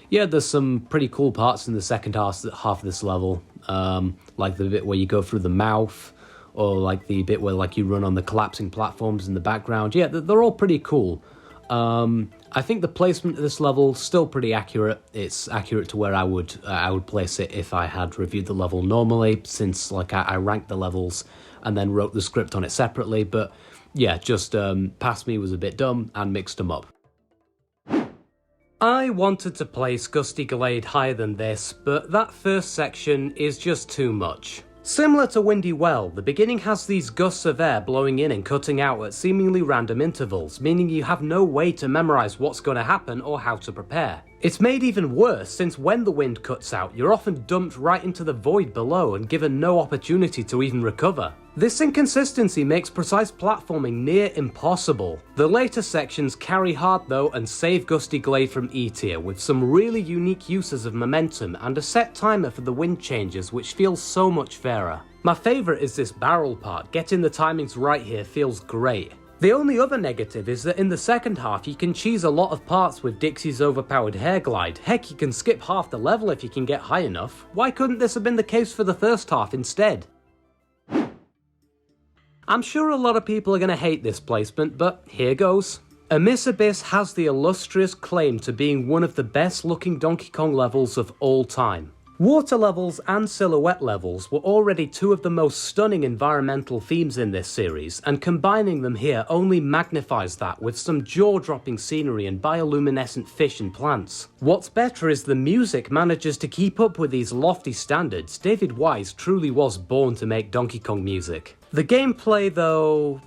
A: Yeah, there's some pretty cool parts in the second half of this level, like the bit where you go through the mouth, or like the bit where you run on the collapsing platforms in the background. Yeah, they're all pretty cool. I think the placement of this level still pretty accurate. It's accurate to where I would place it if I had reviewed the level normally, since I ranked the levels and then wrote the script on it separately. But yeah, just past me was a bit dumb and mixed them up. I wanted to place Gusty Glade higher than this, but that first section is just too much. Similar to Windy Well, the beginning has these gusts of air blowing in and cutting out at seemingly random intervals, meaning you have no way to memorize what's going to happen or how to prepare. It's made even worse since when the wind cuts out, you're often dumped right into the void below and given no opportunity to even recover. This inconsistency makes precise platforming near impossible. The later sections carry hard though and save Gusty Glade from E tier with some really unique uses of momentum and a set timer for the wind changes which feels so much fairer. My favourite is this barrel part, getting the timings right here feels great. The only other negative is that in the second half you can cheese a lot of parts with Dixie's overpowered hair glide. Heck, you can skip half the level if you can get high enough. Why couldn't this have been the case for the first half instead? I'm sure a lot of people are going to hate this placement, but here goes. Abyss Abyss has the illustrious claim to being one of the best looking Donkey Kong levels of all time. Water levels and silhouette levels were already two of the most stunning environmental themes in this series, and combining them here only magnifies that with some jaw-dropping scenery and bioluminescent fish and plants. What's better is the music manages to keep up with these lofty standards. David Wise truly was born to make Donkey Kong music. The gameplay though...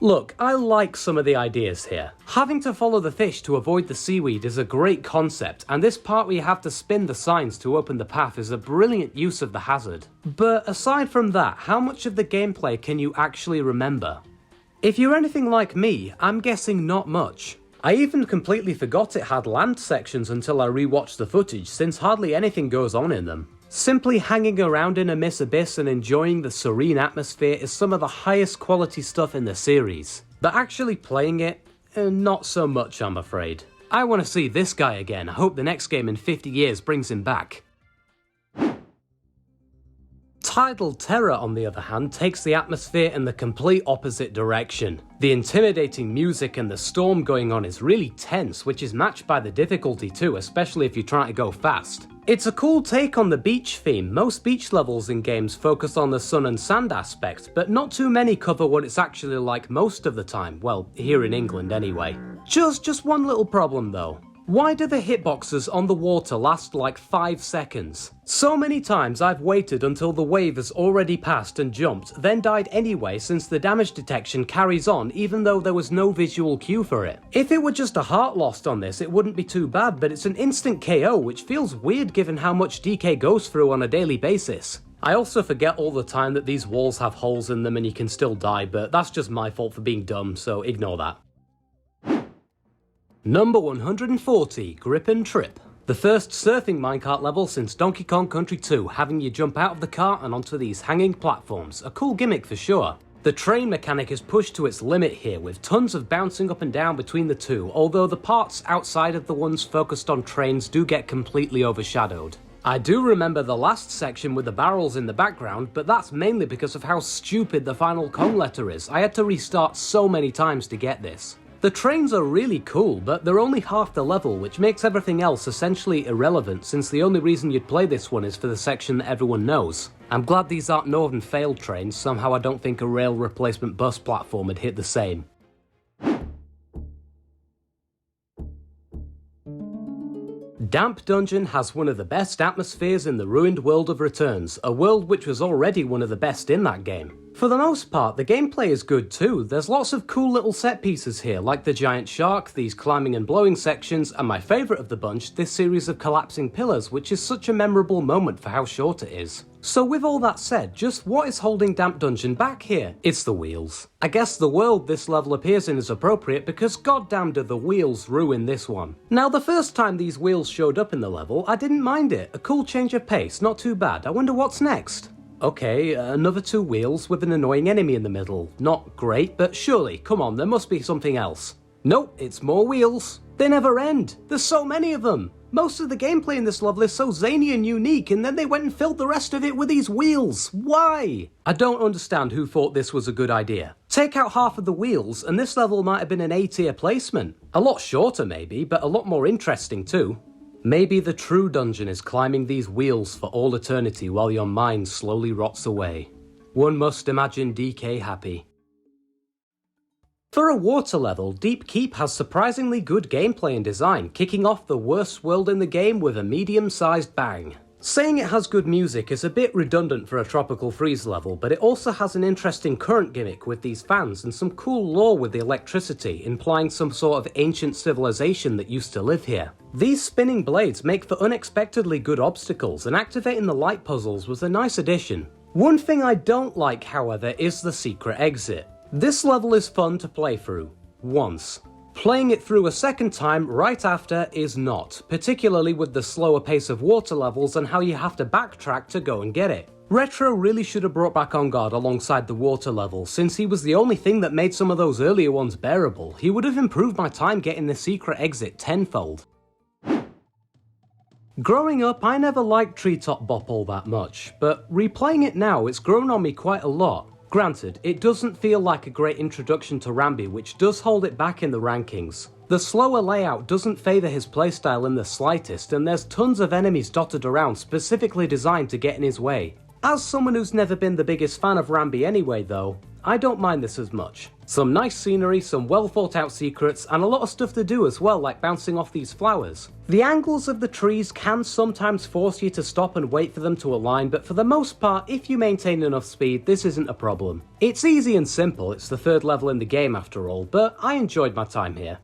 A: Look, I like some of the ideas here. Having to follow the fish to avoid the seaweed is a great concept, and this part where you have to spin the signs to open the path is a brilliant use of the hazard. But aside from that, how much of the gameplay can you actually remember? If you're anything like me, I'm guessing not much. I even completely forgot it had land sections until I rewatched the footage, since hardly anything goes on in them. Simply hanging around in Abyss Abyss and enjoying the serene atmosphere is some of the highest quality stuff in the series. But actually playing it, not so much I'm afraid. I want to see this guy again. I hope the next game in 50 years brings him back. Tidal Terror, on the other hand, takes the atmosphere in the complete opposite direction. The intimidating music and the storm going on is really tense, which is matched by the difficulty too, especially if you're trying to go fast. It's a cool take on the beach theme. Most beach levels in games focus on the sun and sand aspect, but not too many cover what it's actually like most of the time. Well, here in England anyway. Just one little problem though. Why do the hitboxes on the water last like 5 seconds? So many times I've waited until the wave has already passed and jumped, then died anyway since the damage detection carries on even though there was no visual cue for it. If it were just a heart lost on this, it wouldn't be too bad, but it's an instant KO, which feels weird given how much DK goes through on a daily basis. I also forget all the time that these walls have holes in them and you can still die, but that's just my fault for being dumb, so ignore that. Number 140, Grip and Trip. The first surfing minecart level since Donkey Kong Country 2, having you jump out of the cart and onto these hanging platforms. A cool gimmick for sure. The train mechanic is pushed to its limit here, with tons of bouncing up and down between the two, although the parts outside of the ones focused on trains do get completely overshadowed. I do remember the last section with the barrels in the background, but that's mainly because of how stupid the final Kong letter is. I had to restart so many times to get this. The trains are really cool, but they're only half the level, which makes everything else essentially irrelevant, since the only reason you'd play this one is for the section that everyone knows. I'm glad these aren't Northern failed trains. Somehow I don't think a rail replacement bus platform would hit the same. Damp Dungeon has one of the best atmospheres in the ruined world of Returns, a world which was already one of the best in that game. For the most part, the gameplay is good too. There's lots of cool little set pieces here, like the giant shark, these climbing and blowing sections, and my favourite of the bunch, this series of collapsing pillars, which is such a memorable moment for how short it is. So with all that said, just what is holding Damp Dungeon back here? It's the wheels. I guess the world this level appears in is appropriate because goddamn do the wheels ruin this one. Now the first time these wheels showed up in the level, I didn't mind it. A cool change of pace, not too bad. I wonder what's next? Okay, another 2 wheels with an annoying enemy in the middle. Not great, but surely, come on, there must be something else. Nope, it's more wheels. They never end. There's so many of them. Most of the gameplay in this level is so zany and unique, and then they went and filled the rest of it with these wheels. Why? I don't understand who thought this was a good idea. Take out half of the wheels, and this level might have been an A-tier placement. A lot shorter maybe, but a lot more interesting too. Maybe the true dungeon is climbing these wheels for all eternity while your mind slowly rots away. One must imagine DK happy. For a water level, Deep Keep has surprisingly good gameplay and design, kicking off the worst world in the game with a medium-sized bang. Saying it has good music is a bit redundant for a Tropical Freeze level, but it also has an interesting current gimmick with these fans and some cool lore with the electricity, implying some sort of ancient civilization that used to live here. These spinning blades make for unexpectedly good obstacles, and activating the light puzzles was a nice addition. One thing I don't like, however, is the secret exit. This level is fun to play through, once. Playing it through a second time right after is not, particularly with the slower pace of water levels and how you have to backtrack to go and get it. Retro really should have brought back On Guard alongside the water level, since he was the only thing that made some of those earlier ones bearable. He would have improved my time getting the secret exit tenfold. Growing up, I never liked Treetop Bop all that much, but replaying it now, it's grown on me quite a lot. Granted, it doesn't feel like a great introduction to Rambi, which does hold it back in the rankings. The slower layout doesn't favour his playstyle in the slightest, and there's tons of enemies dotted around specifically designed to get in his way. As someone who's never been the biggest fan of Rambi anyway though, I don't mind this as much. Some nice scenery, some well thought out secrets, and a lot of stuff to do as well, like bouncing off these flowers. The angles of the trees can sometimes force you to stop and wait for them to align, but for the most part, if you maintain enough speed, this isn't a problem. It's easy and simple, it's the third level in the game after all, but I enjoyed my time here.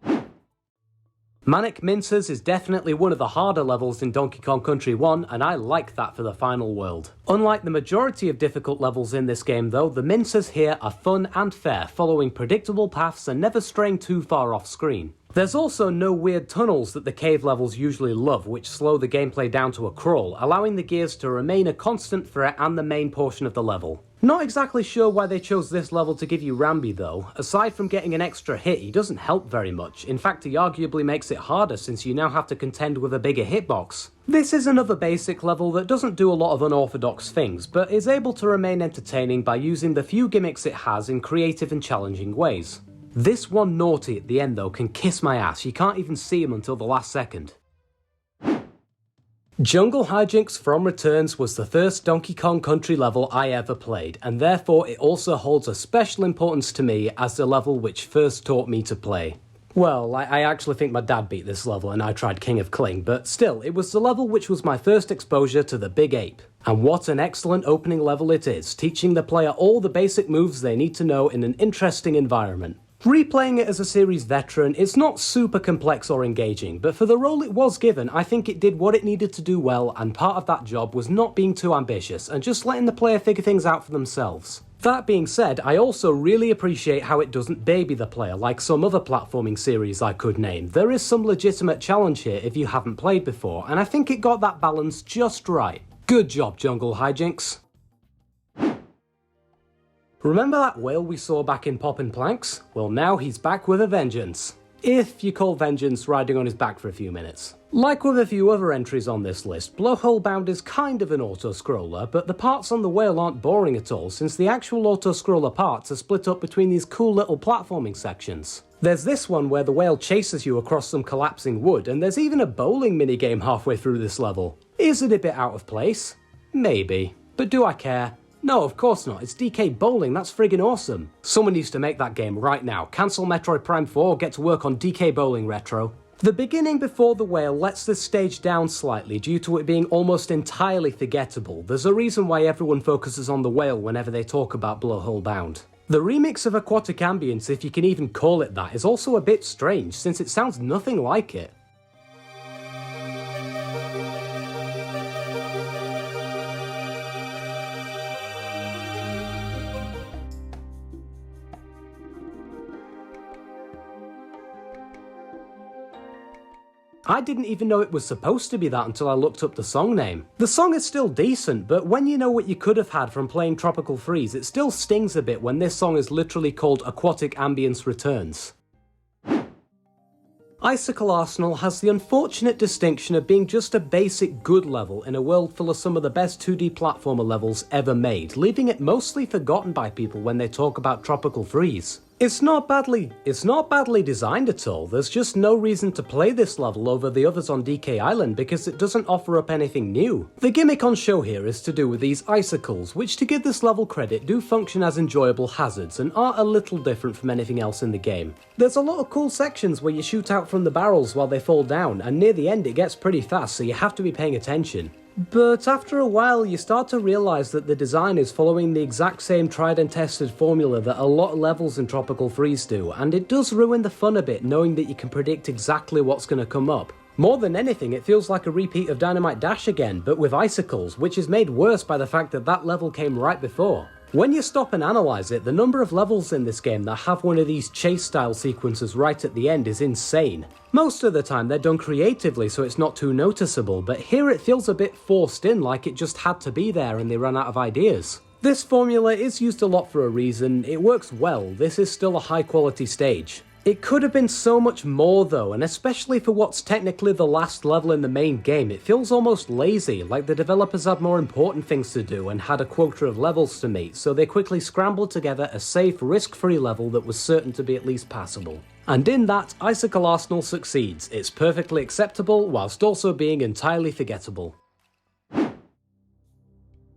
A: Manic Mincers is definitely one of the harder levels in Donkey Kong Country 1, and I like that for the final world. Unlike the majority of difficult levels in this game though, the Mincers here are fun and fair, following predictable paths and never straying too far off screen. There's also no weird tunnels that the cave levels usually love, which slow the gameplay down to a crawl, allowing the gears to remain a constant threat and the main portion of the level. Not exactly sure why they chose this level to give you Rambi though. Aside from getting an extra hit, he doesn't help very much. In fact, he arguably makes it harder since you now have to contend with a bigger hitbox. This is another basic level that doesn't do a lot of unorthodox things, but is able to remain entertaining by using the few gimmicks it has in creative and challenging ways. This one naughty at the end though can kiss my ass, you can't even see him until the last second. Jungle Hijinks From Returns was the first Donkey Kong Country level I ever played, and therefore it also holds a special importance to me as the level which first taught me to play. Well, I actually think my dad beat this level and I tried King of Kling, but still, it was the level which was my first exposure to the Big Ape. And what an excellent opening level it is, teaching the player all the basic moves they need to know in an interesting environment. Replaying it as a series veteran, it's not super complex or engaging, but for the role it was given, I think it did what it needed to do well, and part of that job was not being too ambitious and just letting the player figure things out for themselves. That being said, I also really appreciate how it doesn't baby the player like some other platforming series I could name. There is some legitimate challenge here if you haven't played before, and I think it got that balance just right. Good job, Jungle Hijinks. Remember that whale we saw back in Poppin' Planks? Well, now he's back with a vengeance. If you call vengeance riding on his back for a few minutes. Like with a few other entries on this list, Blowhole Bound is kind of an auto-scroller, but the parts on the whale aren't boring at all since the actual auto-scroller parts are split up between these cool little platforming sections. There's this one where the whale chases you across some collapsing wood, and there's even a bowling minigame halfway through this level. Is it a bit out of place? Maybe. But do I care? No, of course not. It's DK Bowling, that's friggin' awesome. Someone needs to make that game right now. Cancel Metroid Prime 4, get to work on DK Bowling Retro. The beginning before the whale lets this stage down slightly due to it being almost entirely forgettable. There's a reason why everyone focuses on the whale whenever they talk about Blowhole Bound. The remix of Aquatic Ambience, if you can even call it that, is also a bit strange since it sounds nothing like it. I didn't even know it was supposed to be that until I looked up the song name. The song is still decent, but when you know what you could have had from playing Tropical Freeze, it still stings a bit when this song is literally called Aquatic Ambience Returns. Icicle Arsenal has the unfortunate distinction of being just a basic good level in a world full of some of the best 2D platformer levels ever made, leaving it mostly forgotten by people when they talk about Tropical Freeze. It's not badly designed at all. There's just no reason to play this level over the others on DK Island because it doesn't offer up anything new. The gimmick on show here is to do with these icicles, which to give this level credit do function as enjoyable hazards and are a little different from anything else in the game. There's a lot of cool sections where you shoot out from the barrels while they fall down, and near the end it gets pretty fast, so you have to be paying attention. But after a while you start to realise that the design is following the exact same tried and tested formula that a lot of levels in Tropical Freeze do, and it does ruin the fun a bit knowing that you can predict exactly what's going to come up. More than anything, it feels like a repeat of Dynamite Dash again, but with icicles, which is made worse by the fact that that level came right before. When you stop and analyse it, the number of levels in this game that have one of these chase-style sequences right at the end is insane. Most of the time they're done creatively so it's not too noticeable, but here it feels a bit forced in, like it just had to be there and they ran out of ideas. This formula is used a lot for a reason, it works well, this is still a high quality stage. It could have been so much more though, and especially for what's technically the last level in the main game, it feels almost lazy, like the developers had more important things to do and had a quota of levels to meet, so they quickly scrambled together a safe, risk-free level that was certain to be at least passable. And in that, Icicle Arsenal succeeds. It's perfectly acceptable, whilst also being entirely forgettable.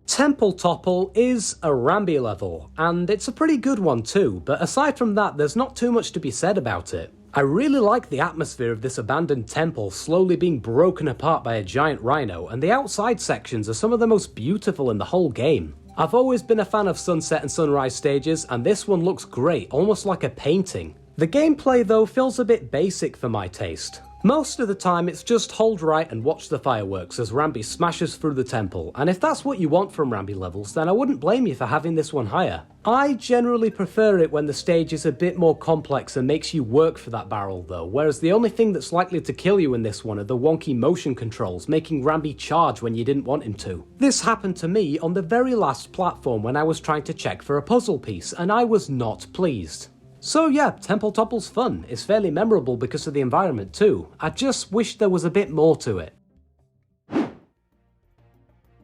A: Temple Topple is a Rambi level, and it's a pretty good one too, but aside from that there's not too much to be said about it. I really like the atmosphere of this abandoned temple slowly being broken apart by a giant rhino, and the outside sections are some of the most beautiful in the whole game. I've always been a fan of sunset and sunrise stages, and this one looks great, almost like a painting. The gameplay though feels a bit basic for my taste. Most of the time it's just hold right and watch the fireworks as Rambi smashes through the temple, and if that's what you want from Rambi levels then I wouldn't blame you for having this one higher. I generally prefer it when the stage is a bit more complex and makes you work for that barrel though, whereas the only thing that's likely to kill you in this one are the wonky motion controls, making Rambi charge when you didn't want him to. This happened to me on the very last platform when I was trying to check for a puzzle piece, and I was not pleased. So yeah, Temple Topple's fun. It's fairly memorable because of the environment too. I just wish there was a bit more to it.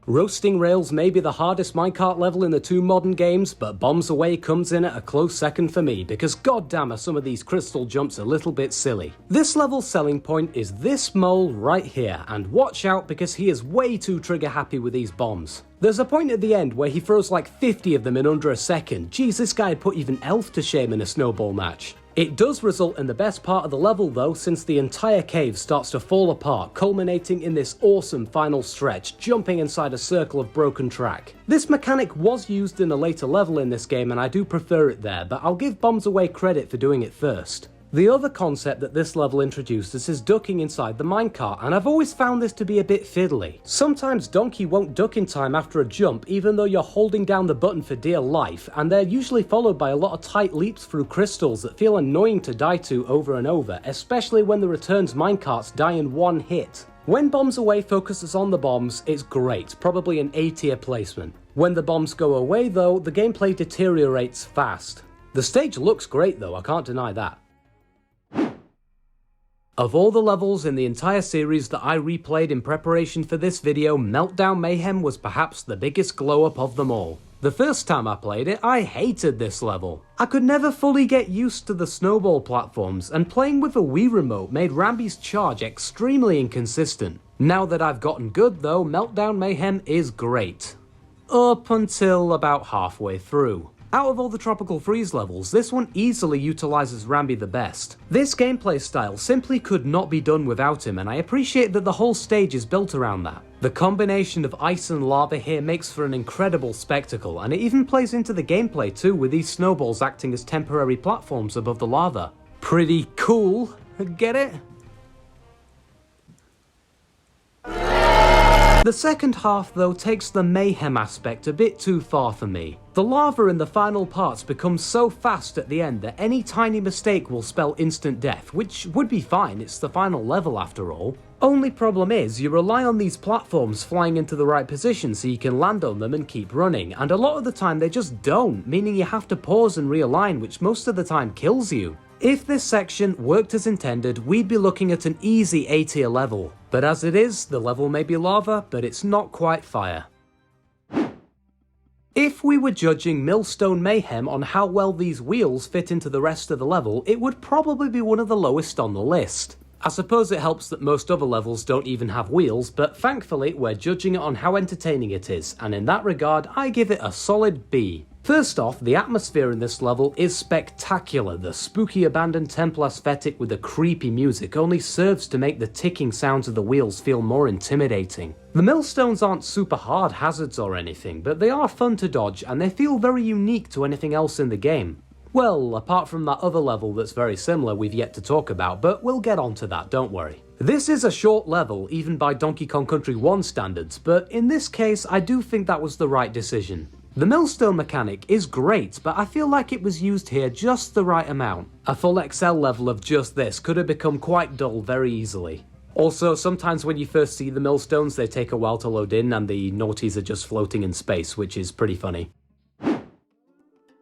A: Roasting Rails may be the hardest minecart level in the two modern games, but Bombs Away comes in at a close second for me because goddamn are some of these crystal jumps a little bit silly. This level's selling point is this mole right here, and watch out because he is way too trigger happy with these bombs. There's a point at the end where he throws like 50 of them in under a second. Geez, this guy put even Elf to shame in a snowball match. It does result in the best part of the level though, since the entire cave starts to fall apart, culminating in this awesome final stretch, jumping inside a circle of broken track. This mechanic was used in a later level in this game and I do prefer it there, but I'll give Bombs Away credit for doing it first. The other concept that this level introduces is ducking inside the minecart, and I've always found this to be a bit fiddly. Sometimes Donkey won't duck in time after a jump even though you're holding down the button for dear life, and they're usually followed by a lot of tight leaps through crystals that feel annoying to die to over and over, especially when the returns minecarts die in one hit. When Bombs Away focuses on the bombs, it's great, probably an A tier placement. When the bombs go away though, the gameplay deteriorates fast. The stage looks great though, I can't deny that. Of all the levels in the entire series that I replayed in preparation for this video, Meltdown Mayhem was perhaps the biggest glow up of them all. The first time I played it, I hated this level. I could never fully get used to the snowball platforms, and playing with a Wii remote made Rambi's charge extremely inconsistent. Now that I've gotten good though, Meltdown Mayhem is great. Up until about halfway through. Out of all the Tropical Freeze levels, this one easily utilises Rambi the best. This gameplay style simply could not be done without him, and I appreciate that the whole stage is built around that. The combination of ice and lava here makes for an incredible spectacle, and it even plays into the gameplay too, with these snowballs acting as temporary platforms above the lava. Pretty cool, get it? The second half though takes the mayhem aspect a bit too far for me. The lava in the final parts becomes so fast at the end that any tiny mistake will spell instant death, which would be fine, it's the final level after all. Only problem is, you rely on these platforms flying into the right position so you can land on them and keep running, and a lot of the time they just don't, meaning you have to pause and realign, which most of the time kills you. If this section worked as intended, we'd be looking at an easy A tier level. But as it is, the level may be lava, but it's not quite fire. If we were judging Millstone Mayhem on how well these wheels fit into the rest of the level, it would probably be one of the lowest on the list. I suppose it helps that most other levels don't even have wheels, but thankfully we're judging it on how entertaining it is, and in that regard I give it a solid B. First off, the atmosphere in this level is spectacular. The spooky abandoned temple aesthetic with the creepy music only serves to make the ticking sounds of the wheels feel more intimidating. The millstones aren't super hard hazards or anything, but they are fun to dodge and they feel very unique to anything else in the game. Well, apart from that other level that's very similar we've yet to talk about, but we'll get onto that, don't worry. This is a short level, even by Donkey Kong Country 1 standards, but in this case I do think that was the right decision. The millstone mechanic is great, but I feel like it was used here just the right amount. A full XL level of just this could have become quite dull very easily. Also, sometimes when you first see the millstones they take a while to load in and the naughties are just floating in space, which is pretty funny.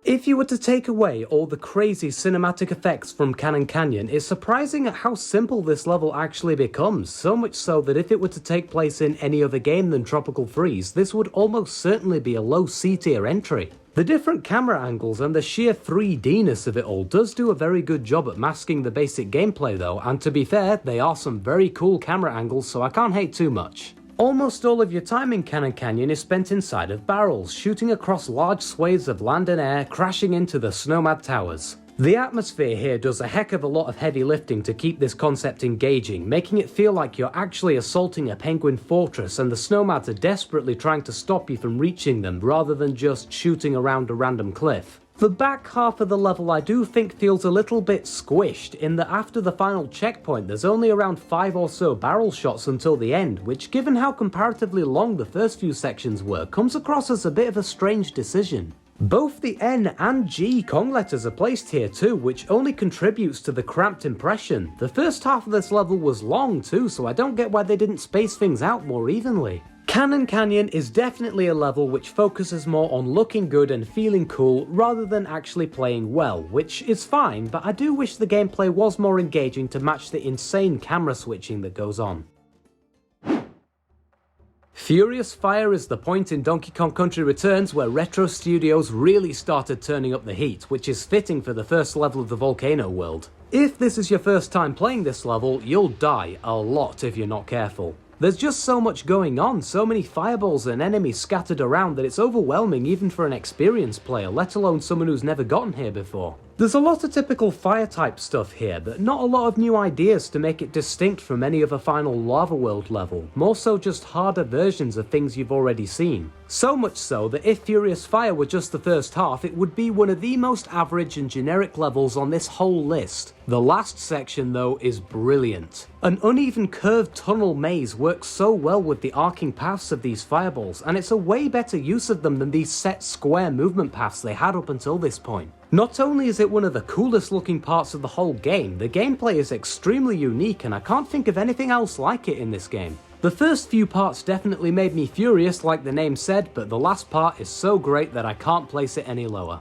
A: If you were to take away all the crazy cinematic effects from Canyon, it's surprising at how simple this level actually becomes, so much so that if it were to take place in any other game than Tropical Freeze, this would almost certainly be a low C tier entry. The different camera angles and the sheer 3D-ness of it all does do a very good job at masking the basic gameplay though, and to be fair, they are some very cool camera angles, so I can't hate too much. Almost all of your time in Canyon is spent inside of barrels, shooting across large swathes of land and air, crashing into the Snowmad Towers. The atmosphere here does a heck of a lot of heavy lifting to keep this concept engaging, making it feel like you're actually assaulting a penguin fortress and the Snowmads are desperately trying to stop you from reaching them rather than just shooting around a random cliff. The back half of the level I do think feels a little bit squished, in that after the final checkpoint there's only around 5 or so barrel shots until the end, which given how comparatively long the first few sections were, comes across as a bit of a strange decision. Both the N and G Kong letters are placed here too, which only contributes to the cramped impression. The first half of this level was long too, so I don't get why they didn't space things out more evenly. Canyon is definitely a level which focuses more on looking good and feeling cool rather than actually playing well, which is fine, but I do wish the gameplay was more engaging to match the insane camera switching that goes on. Furious Fire is the point in Donkey Kong Country Returns where Retro Studios really started turning up the heat, which is fitting for the first level of the volcano world. If this is your first time playing this level, you'll die a lot if you're not careful. There's just so much going on, so many fireballs and enemies scattered around that it's overwhelming even for an experienced player, let alone someone who's never gotten here before. There's a lot of typical fire type stuff here, but not a lot of new ideas to make it distinct from any other final Lava World level, more so just harder versions of things you've already seen. So much so that if Furious Fire were just the first half, it would be one of the most average and generic levels on this whole list. The last section though is brilliant. An uneven curved tunnel maze works so well with the arcing paths of these fireballs, and it's a way better use of them than these set square movement paths they had up until this point. Not only is it one of the coolest looking parts of the whole game, the gameplay is extremely unique and I can't think of anything else like it in this game. The first few parts definitely made me furious like the name said, but the last part is so great that I can't place it any lower.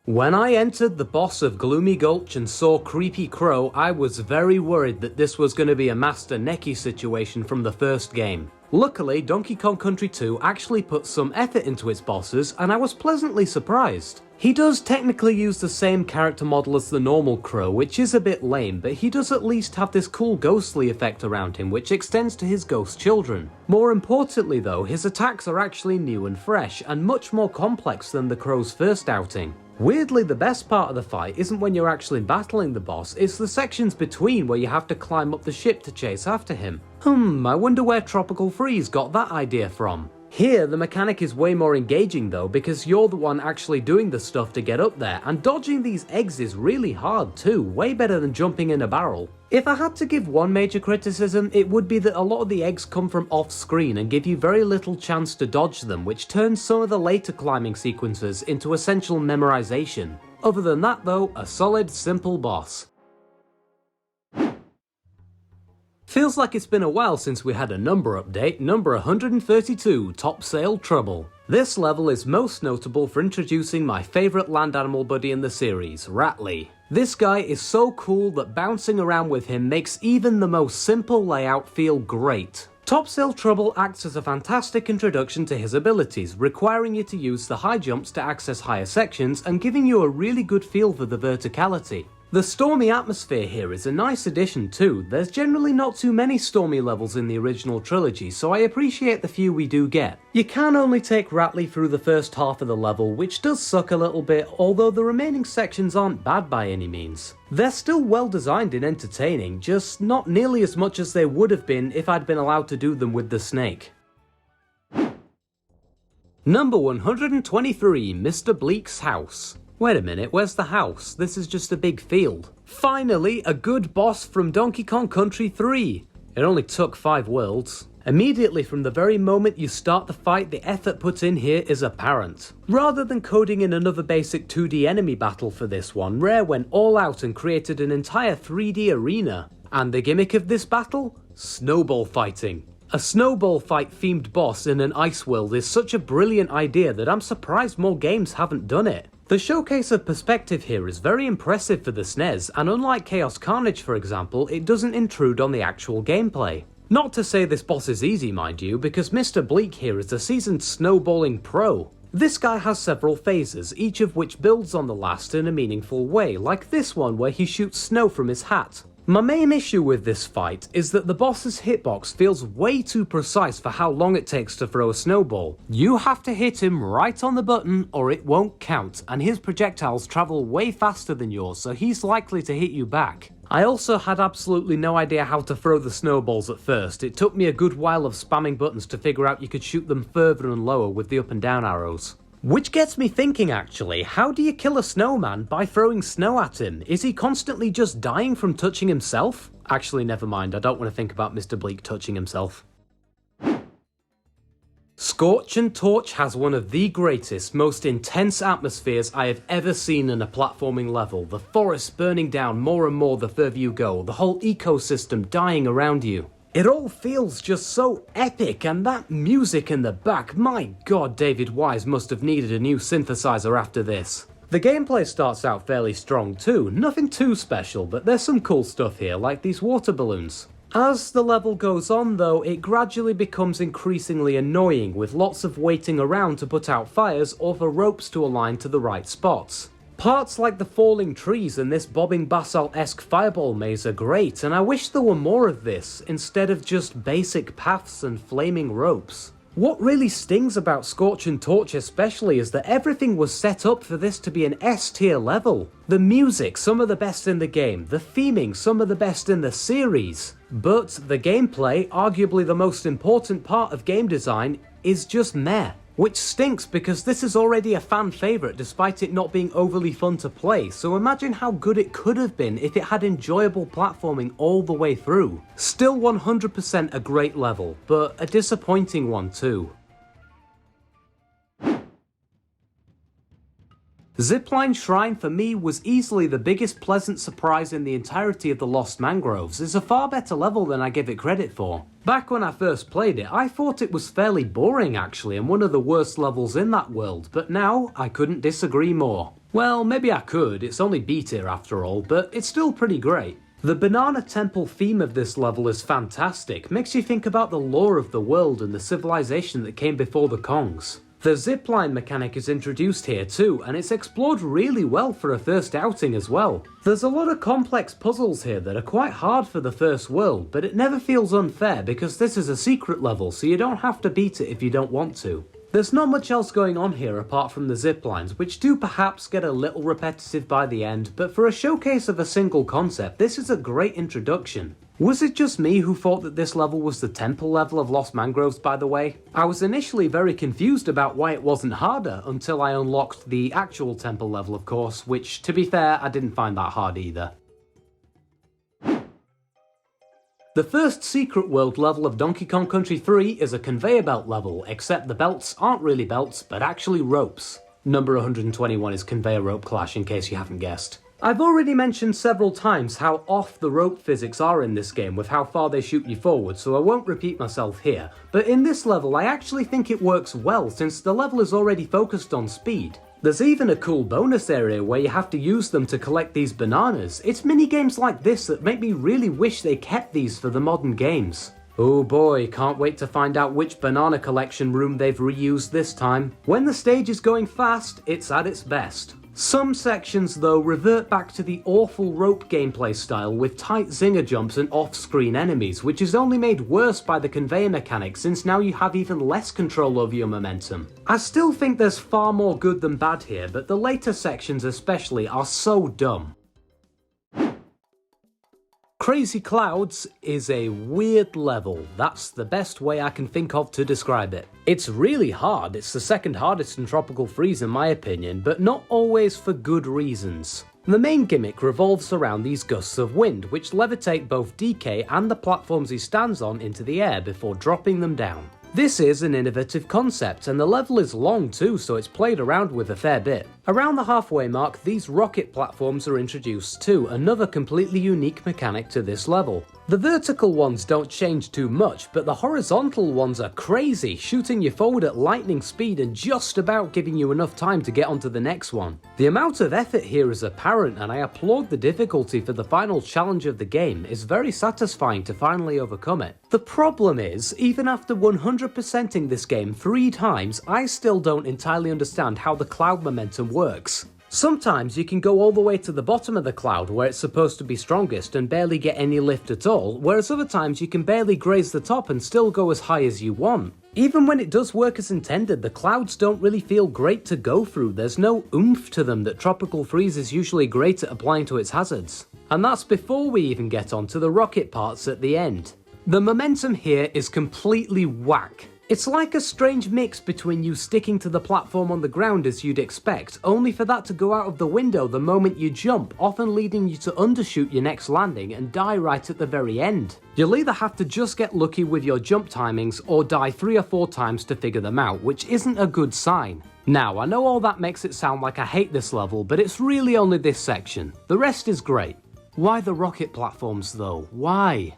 A: When I entered the boss of Gloomy Gulch and saw Creepy Crow, I was very worried that this was going to be a Master Neki situation from the first game. Luckily, Donkey Kong Country 2 actually put some effort into its bosses, and I was pleasantly surprised. He does technically use the same character model as the normal Crow, which is a bit lame, but he does at least have this cool ghostly effect around him which extends to his ghost children. More importantly though, his attacks are actually new and fresh, and much more complex than the Crow's first outing. Weirdly, the best part of the fight isn't when you're actually battling the boss, it's the sections between where you have to climb up the ship to chase after him. I wonder where Tropical Freeze got that idea from. Here, the mechanic is way more engaging though, because you're the one actually doing the stuff to get up there, and dodging these eggs is really hard too, way better than jumping in a barrel. If I had to give one major criticism, it would be that a lot of the eggs come from off screen and give you very little chance to dodge them, which turns some of the later climbing sequences into essential memorization. Other than that though, a solid, simple boss. Feels like it's been a while since we had a number update, number 132, Top Sail Trouble. This level is most notable for introducing my favourite land animal buddy in the series, Ratley. This guy is so cool that bouncing around with him makes even the most simple layout feel great. Topsail Trouble acts as a fantastic introduction to his abilities, requiring you to use the high jumps to access higher sections and giving you a really good feel for the verticality. The stormy atmosphere here is a nice addition too. There's generally not too many stormy levels in the original trilogy, so I appreciate the few we do get. You can only take Ratley through the first half of the level, which does suck a little bit, although the remaining sections aren't bad by any means. They're still well designed and entertaining, just not nearly as much as they would have been if I'd been allowed to do them with the snake. Number 123, Mr. Bleak's House. Wait a minute, where's the house? This is just a big field. Finally, a good boss from Donkey Kong Country 3. It only took 5 worlds. Immediately from the very moment you start the fight, the effort put in here is apparent. Rather than coding in another basic 2D enemy battle for this one, Rare went all out and created an entire 3D arena. And the gimmick of this battle? Snowball fighting. A snowball fight themed boss in an ice world is such a brilliant idea that I'm surprised more games haven't done it. The showcase of perspective here is very impressive for the SNES, and unlike Chaos Carnage for example, it doesn't intrude on the actual gameplay. Not to say this boss is easy, mind you, because Mr. Bleak here is a seasoned snowballing pro. This guy has several phases, each of which builds on the last in a meaningful way, like this one where he shoots snow from his hat. My main issue with this fight is that the boss's hitbox feels way too precise for how long it takes to throw a snowball. You have to hit him right on the button or it won't count, and his projectiles travel way faster than yours, so he's likely to hit you back. I also had absolutely no idea how to throw the snowballs at first. It took me a good while of spamming buttons to figure out you could shoot them further and lower with the up and down arrows. Which gets me thinking actually, how do you kill a snowman by throwing snow at him? Is he constantly just dying from touching himself? Actually, never mind, I don't want to think about Mr. Bleak touching himself. Scorch and Torch has one of the greatest, most intense atmospheres I have ever seen in a platforming level. The forest burning down more and more the further you go, the whole ecosystem dying around you. It all feels just so epic, and that music in the back, my god, David Wise must have needed a new synthesizer after this. The gameplay starts out fairly strong too, nothing too special, but there's some cool stuff here, like these water balloons. As the level goes on though, it gradually becomes increasingly annoying, with lots of waiting around to put out fires or for ropes to align to the right spots. Parts like the falling trees and this bobbing basalt-esque fireball maze are great, and I wish there were more of this, instead of just basic paths and flaming ropes. What really stings about Scorch and Torch especially is that everything was set up for this to be an S-tier level. The music, some of the best in the game, the theming, some of the best in the series. But the gameplay, arguably the most important part of game design, is just meh. Which stinks because this is already a fan favourite despite it not being overly fun to play, so imagine how good it could have been if it had enjoyable platforming all the way through. Still 100% a great level, but a disappointing one too. Zipline Shrine for me was easily the biggest pleasant surprise in the entirety of the Lost Mangroves. It's a far better level than I give it credit for. Back when I first played it, I thought it was fairly boring actually and one of the worst levels in that world, but now I couldn't disagree more. Well, maybe I could, it's only B-tier after all, but it's still pretty great. The Banana Temple theme of this level is fantastic, makes you think about the lore of the world and the civilization that came before the Kongs. The zipline mechanic is introduced here too, and it's explored really well for a first outing as well. There's a lot of complex puzzles here that are quite hard for the first world, but it never feels unfair because this is a secret level, so you don't have to beat it if you don't want to. There's not much else going on here apart from the ziplines, which do perhaps get a little repetitive by the end, but for a showcase of a single concept, this is a great introduction. Was it just me who thought that this level was the temple level of Lost Mangroves, by the way? I was initially very confused about why it wasn't harder until I unlocked the actual temple level, of course, which, to be fair, I didn't find that hard either. The first secret world level of Donkey Kong Country 3 is a conveyor belt level, except the belts aren't really belts, but actually ropes. Number 121 is Conveyor Rope Clash, in case you haven't guessed. I've already mentioned several times how off the rope physics are in this game with how far they shoot you forward, so I won't repeat myself here, but in this level I actually think it works well since the level is already focused on speed. There's even a cool bonus area where you have to use them to collect these bananas. It's minigames like this that make me really wish they kept these for the modern games. Oh boy, can't wait to find out which banana collection room they've reused this time. When the stage is going fast, it's at its best. Some sections though revert back to the awful rope gameplay style with tight zinger jumps and off-screen enemies, which is only made worse by the conveyor mechanic since now you have even less control over your momentum. I still think there's far more good than bad here, but the later sections especially are so dumb. Crazy Clouds is a weird level. That's the best way I can think of to describe it. It's really hard. It's the second hardest in Tropical Freeze in my opinion, but not always for good reasons. The main gimmick revolves around these gusts of wind, which levitate both DK and the platforms he stands on into the air before dropping them down. This is an innovative concept, and the level is long too, so it's played around with a fair bit. Around the halfway mark, these rocket platforms are introduced too, another completely unique mechanic to this level. The vertical ones don't change too much, but the horizontal ones are crazy, shooting you forward at lightning speed and just about giving you enough time to get onto the next one. The amount of effort here is apparent, and I applaud the difficulty for the final challenge of the game. It's very satisfying to finally overcome it. The problem is, even after 100%ing this game 3 times, I still don't entirely understand how the cloud momentum works. Sometimes you can go all the way to the bottom of the cloud where it's supposed to be strongest and barely get any lift at all, whereas other times you can barely graze the top and still go as high as you want. Even when it does work as intended, the clouds don't really feel great to go through. There's no oomph to them that Tropical Freeze is usually great at applying to its hazards. And that's before we even get onto the rocket parts at the end. The momentum here is completely whack. It's like a strange mix between you sticking to the platform on the ground as you'd expect, only for that to go out of the window the moment you jump, often leading you to undershoot your next landing and die right at the very end. You'll either have to just get lucky with your jump timings or die 3 or 4 times to figure them out, which isn't a good sign. Now, I know all that makes it sound like I hate this level, but it's really only this section. The rest is great. Why the rocket platforms though? Why?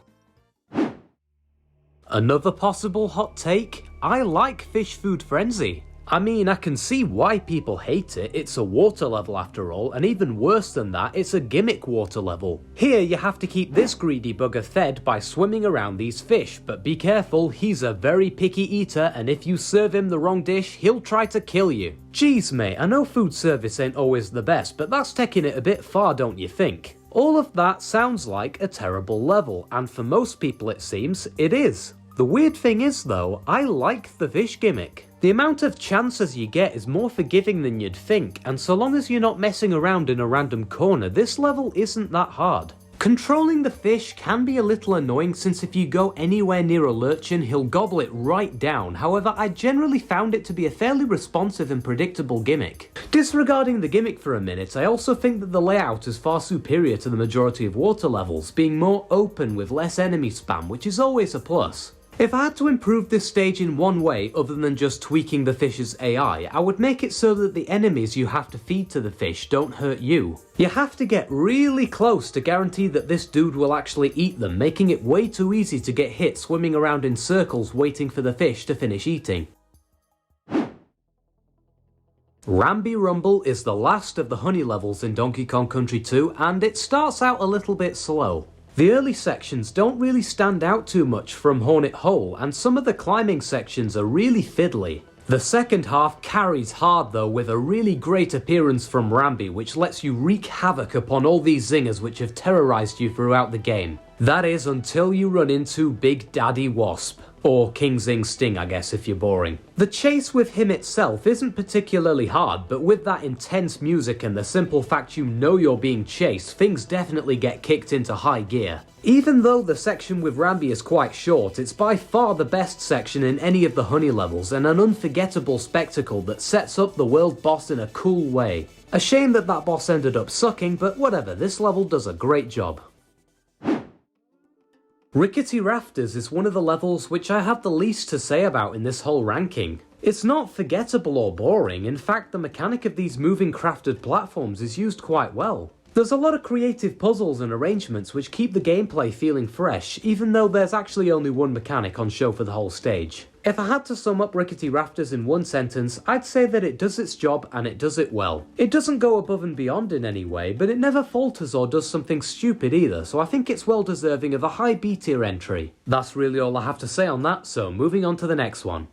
A: Another possible hot take? I like Fish Food Frenzy. I mean, I can see why people hate it. It's a water level after all, and even worse than that, it's a gimmick water level. Here you have to keep this greedy bugger fed by swimming around these fish, but be careful, he's a very picky eater, and if you serve him the wrong dish, he'll try to kill you. Jeez mate, I know food service ain't always the best, but that's taking it a bit far, don't you think? All of that sounds like a terrible level, and for most people it seems, it is. The weird thing is though, I like the fish gimmick. The amount of chances you get is more forgiving than you'd think, and so long as you're not messing around in a random corner, this level isn't that hard. Controlling the fish can be a little annoying since if you go anywhere near a lurchin, he'll gobble it right down. However, I generally found it to be a fairly responsive and predictable gimmick. Disregarding the gimmick for a minute, I also think that the layout is far superior to the majority of water levels, being more open with less enemy spam, which is always a plus. If I had to improve this stage in one way other than just tweaking the fish's AI, I would make it so that the enemies you have to feed to the fish don't hurt you. You have to get really close to guarantee that this dude will actually eat them, making it way too easy to get hit swimming around in circles waiting for the fish to finish eating. Ramby Rumble is the last of the honey levels in Donkey Kong Country 2, and it starts out a little bit slow. The early sections don't really stand out too much from Hornet Hole, and some of the climbing sections are really fiddly. The second half carries hard though, with a really great appearance from Ramby, which lets you wreak havoc upon all these zingers which have terrorized you throughout the game. That is until you run into Big Daddy Wasp. Or King Zing Sting, I guess, if you're boring. The chase with him itself isn't particularly hard, but with that intense music and the simple fact you know you're being chased, things definitely get kicked into high gear. Even though the section with Ramby is quite short, it's by far the best section in any of the honey levels, and an unforgettable spectacle that sets up the world boss in a cool way. A shame that that boss ended up sucking, but whatever, this level does a great job. Rickety Rafters is one of the levels which I have the least to say about in this whole ranking. It's not forgettable or boring, in fact the mechanic of these moving crafted platforms is used quite well. There's a lot of creative puzzles and arrangements which keep the gameplay feeling fresh, even though there's actually only one mechanic on show for the whole stage. If I had to sum up Rickety Rafters in one sentence, I'd say that it does its job and it does it well. It doesn't go above and beyond in any way, but it never falters or does something stupid either, so I think it's well deserving of a high B tier entry. That's really all I have to say on that, so moving on to the next one.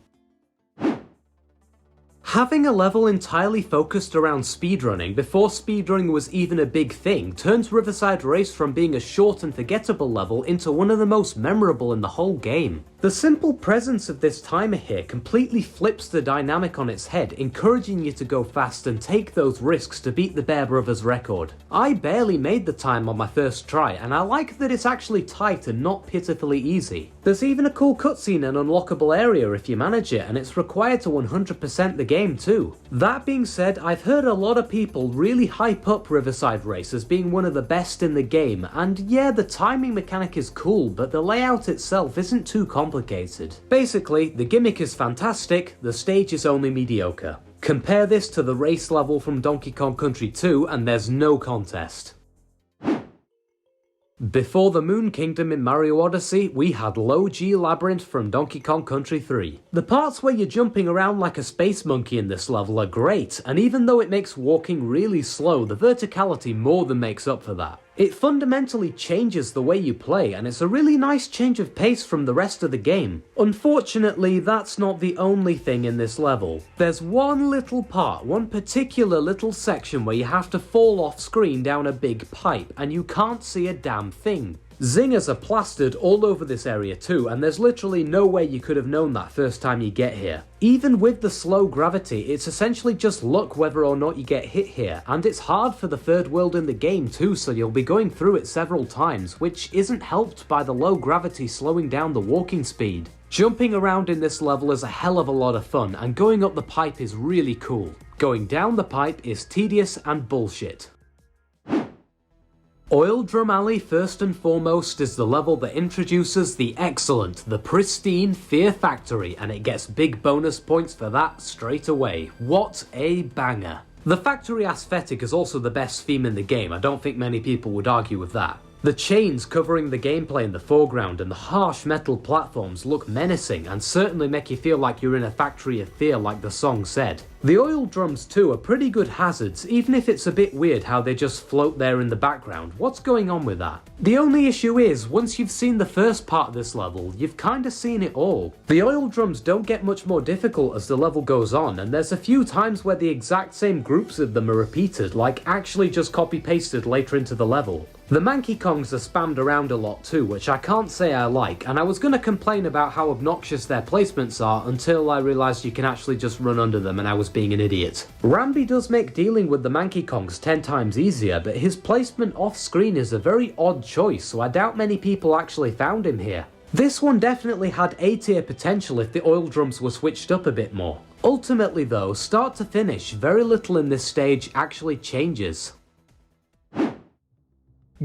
A: Having a level entirely focused around speedrunning before speedrunning was even a big thing turns Riverside Race from being a short and forgettable level into one of the most memorable in the whole game. The simple presence of this timer here completely flips the dynamic on its head, encouraging you to go fast and take those risks to beat the Bear Brothers record. I barely made the time on my first try, and I like that it's actually tight and not pitifully easy. There's even a cool cutscene and unlockable area if you manage it, and it's required to 100% the game too. That being said, I've heard a lot of people really hype up Riverside Race as being one of the best in the game, and yeah, the timing mechanic is cool, but the layout itself isn't too complicated. Basically, the gimmick is fantastic, the stage is only mediocre. Compare this to the race level from Donkey Kong Country 2 and there's no contest. Before the Moon Kingdom in Mario Odyssey, we had Low G Labyrinth from Donkey Kong Country 3. The parts where you're jumping around like a space monkey in this level are great, and even though it makes walking really slow, the verticality more than makes up for that. It fundamentally changes the way you play, and it's a really nice change of pace from the rest of the game. Unfortunately, that's not the only thing in this level. There's one little part, one particular little section where you have to fall off screen down a big pipe, and you can't see a damn thing. Zingers are plastered all over this area too, and there's literally no way you could have known that first time you get here. Even with the slow gravity, it's essentially just luck whether or not you get hit here, and it's hard for the third world in the game too, so you'll be going through it several times, which isn't helped by the low gravity slowing down the walking speed. Jumping around in this level is a hell of a lot of fun, and going up the pipe is really cool. Going down the pipe is tedious and bullshit. Oil Drum Alley first and foremost is the level that introduces the excellent, the pristine Fear Factory, and it gets big bonus points for that straight away. What a banger. The factory aesthetic is also the best theme in the game, I don't think many people would argue with that. The chains covering the gameplay in the foreground and the harsh metal platforms look menacing and certainly make you feel like you're in a factory of fear like the song said. The oil drums too are pretty good hazards, even if it's a bit weird how they just float there in the background. What's going on with that? The only issue is, once you've seen the first part of this level, you've kinda seen it all. The oil drums don't get much more difficult as the level goes on, and there's a few times where the exact same groups of them are repeated, like actually just copy-pasted later into the level. The Manky Kongs are spammed around a lot too, which I can't say I like, and I was gonna complain about how obnoxious their placements are until I realised you can actually just run under them and I was being an idiot. Rambi does make dealing with the Manky Kongs 10 times easier, but his placement off screen is a very odd choice, so I doubt many people actually found him here. This one definitely had A-tier potential if the oil drums were switched up a bit more. Ultimately though, start to finish, very little in this stage actually changes.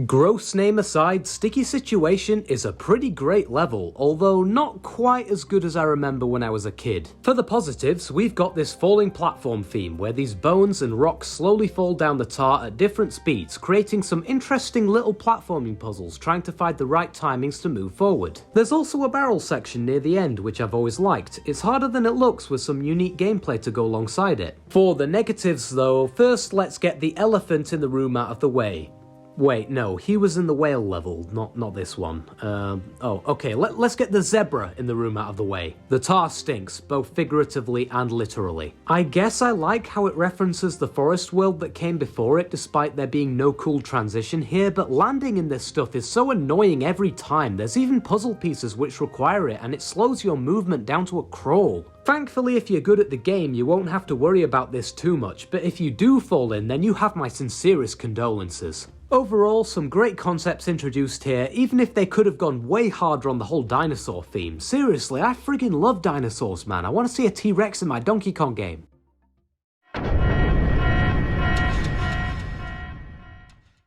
A: Gross name aside, Sticky Situation is a pretty great level, although not quite as good as I remember when I was a kid. For the positives, we've got this falling platform theme where these bones and rocks slowly fall down the tar at different speeds, creating some interesting little platforming puzzles trying to find the right timings to move forward. There's also a barrel section near the end which I've always liked. It's harder than it looks with some unique gameplay to go alongside it. For the negatives though, first let's get the elephant in the room out of the way. Wait, no, he was in the whale level, not this one. Let's get the zebra in the room out of the way. The tar stinks, both figuratively and literally. I guess I like how it references the forest world that came before it despite there being no cool transition here, but landing in this stuff is so annoying every time. There's even puzzle pieces which require it, and it slows your movement down to a crawl. Thankfully, if you're good at the game, you won't have to worry about this too much, but if you do fall in, then you have my sincerest condolences. Overall, some great concepts introduced here, even if they could have gone way harder on the whole dinosaur theme. Seriously, I friggin' love dinosaurs, man. I want to see a T-Rex in my Donkey Kong game.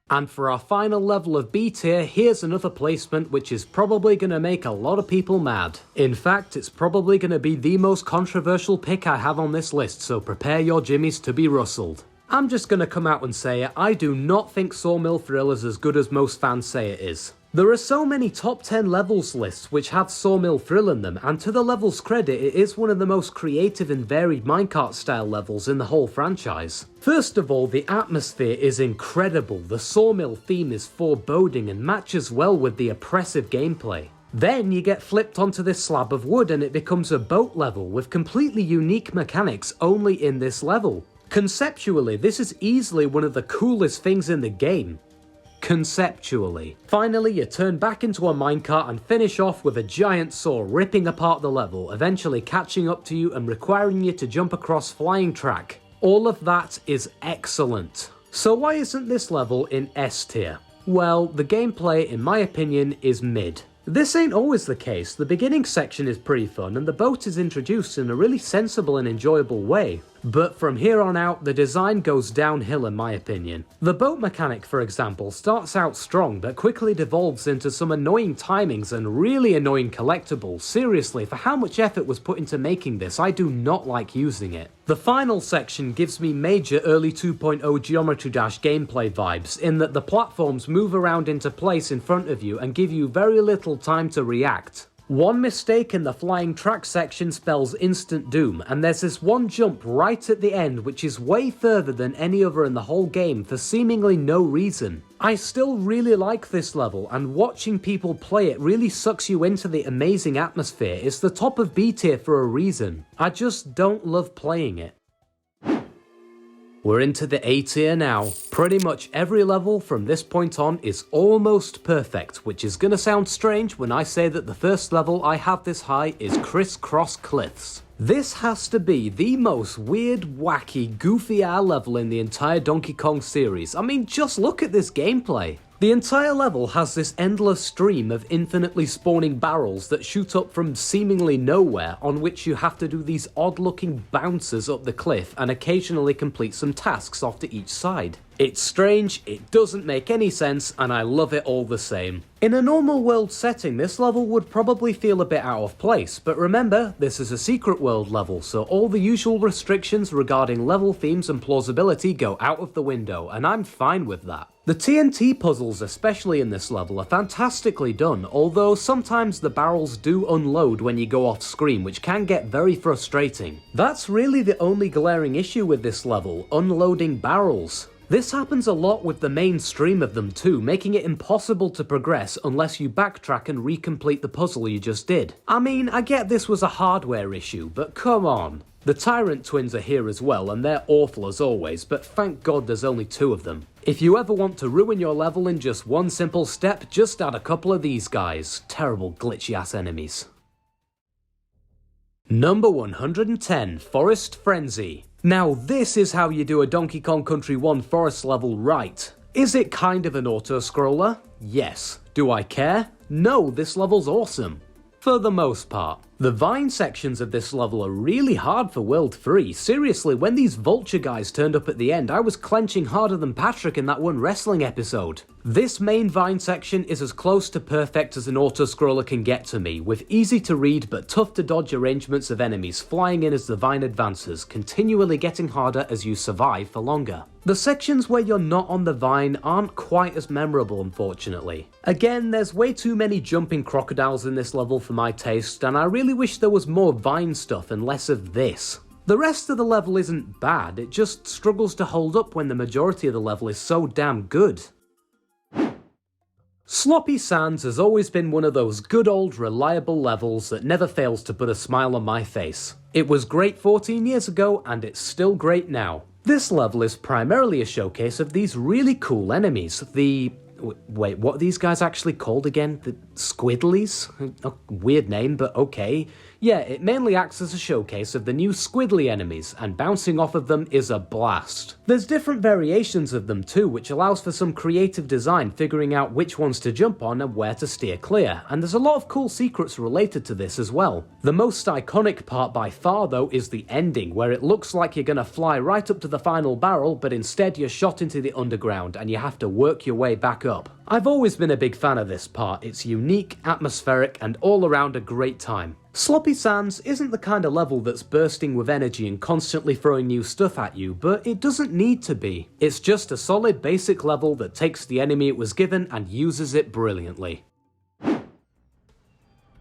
A: And for our final level of B tier, here's another placement which is probably going to make a lot of people mad. In fact, it's probably going to be the most controversial pick I have on this list, so prepare your jimmies to be rustled. I'm just gonna come out and say it, I do not think Sawmill Thrill is as good as most fans say it is. There are so many top 10 levels lists which have Sawmill Thrill in them, and to the level's credit, it is one of the most creative and varied minecart style levels in the whole franchise. First of all, the atmosphere is incredible, the Sawmill theme is foreboding and matches well with the oppressive gameplay. Then you get flipped onto this slab of wood and it becomes a boat level with completely unique mechanics only in this level. Conceptually, this is easily one of the coolest things in the game. Conceptually. Finally, you turn back into a minecart and finish off with a giant saw ripping apart the level, eventually catching up to you and requiring you to jump across flying track. All of that is excellent. So why isn't this level in S tier? Well, the gameplay, in my opinion, is mid. This ain't always the case. The beginning section is pretty fun and the boat is introduced in a really sensible and enjoyable way. But from here on out, the design goes downhill in my opinion. The boat mechanic, for example, starts out strong but quickly devolves into some annoying timings and really annoying collectibles. Seriously, for how much effort was put into making this, I do not like using it. The final section gives me major early 2.0 Geometry Dash gameplay vibes in that the platforms move around into place in front of you and give you very little time to react. One mistake in the flying track section spells instant doom, and there's this one jump right at the end which is way further than any other in the whole game for seemingly no reason. I still really like this level, and watching people play it really sucks you into the amazing atmosphere. It's the top of B tier for a reason. I just don't love playing it. We're into the A tier now. Pretty much every level from this point on is almost perfect, which is gonna sound strange when I say that the first level I have this high is Crisscross Cliffs. This has to be the most weird, wacky, goofy-ass level in the entire Donkey Kong series. I mean, just look at this gameplay. The entire level has this endless stream of infinitely spawning barrels that shoot up from seemingly nowhere, on which you have to do these odd-looking bounces up the cliff and occasionally complete some tasks off to each side. It's strange, it doesn't make any sense, and I love it all the same. In a normal world setting, this level would probably feel a bit out of place, but remember, this is a secret world level, so all the usual restrictions regarding level themes and plausibility go out of the window, and I'm fine with that. The TNT puzzles, especially in this level, are fantastically done, although sometimes the barrels do unload when you go off screen, which can get very frustrating. That's really the only glaring issue with this level, unloading barrels. This happens a lot with the main stream of them too, making it impossible to progress unless you backtrack and recomplete the puzzle you just did. I mean, I get this was a hardware issue, but come on. The Tyrant twins are here as well, and they're awful as always, but thank God there's only 2 of them. If you ever want to ruin your level in just one simple step, just add a couple of these guys. Terrible glitchy ass enemies. Number 110, Forest Frenzy. Now this is how you do a Donkey Kong Country 1 forest level right. Is it kind of an auto-scroller? Yes. Do I care? No, this level's awesome. For the most part. The vine sections of this level are really hard for World 3. Seriously, when these vulture guys turned up at the end, I was clenching harder than Patrick in that one wrestling episode. This main vine section is as close to perfect as an auto-scroller can get to me, with easy to read but tough to dodge arrangements of enemies flying in as the vine advances, continually getting harder as you survive for longer. The sections where you're not on the vine aren't quite as memorable, unfortunately. Again, there's way too many jumping crocodiles in this level for my taste, and I really wish there was more vine stuff and less of this. The rest of the level isn't bad, it just struggles to hold up when the majority of the level is so damn good. Sloppy Sands has always been one of those good old reliable levels that never fails to put a smile on my face. It was great 14 years ago and it's still great now. This level is primarily a showcase of these really cool enemies, wait, what are these guys actually called again? The Squidlies? Weird name, but okay. Yeah, it mainly acts as a showcase of the new Squidly enemies, and bouncing off of them is a blast. There's different variations of them too, which allows for some creative design figuring out which ones to jump on and where to steer clear, and there's a lot of cool secrets related to this as well. The most iconic part by far though is the ending, where it looks like you're gonna fly right up to the final barrel, but instead you're shot into the underground and you have to work your way back up. I've always been a big fan of this part, it's unique, atmospheric, and all around a great time. Sloppy Sands isn't the kind of level that's bursting with energy and constantly throwing new stuff at you, but it doesn't need to be. It's just a solid basic level that takes the enemy it was given and uses it brilliantly.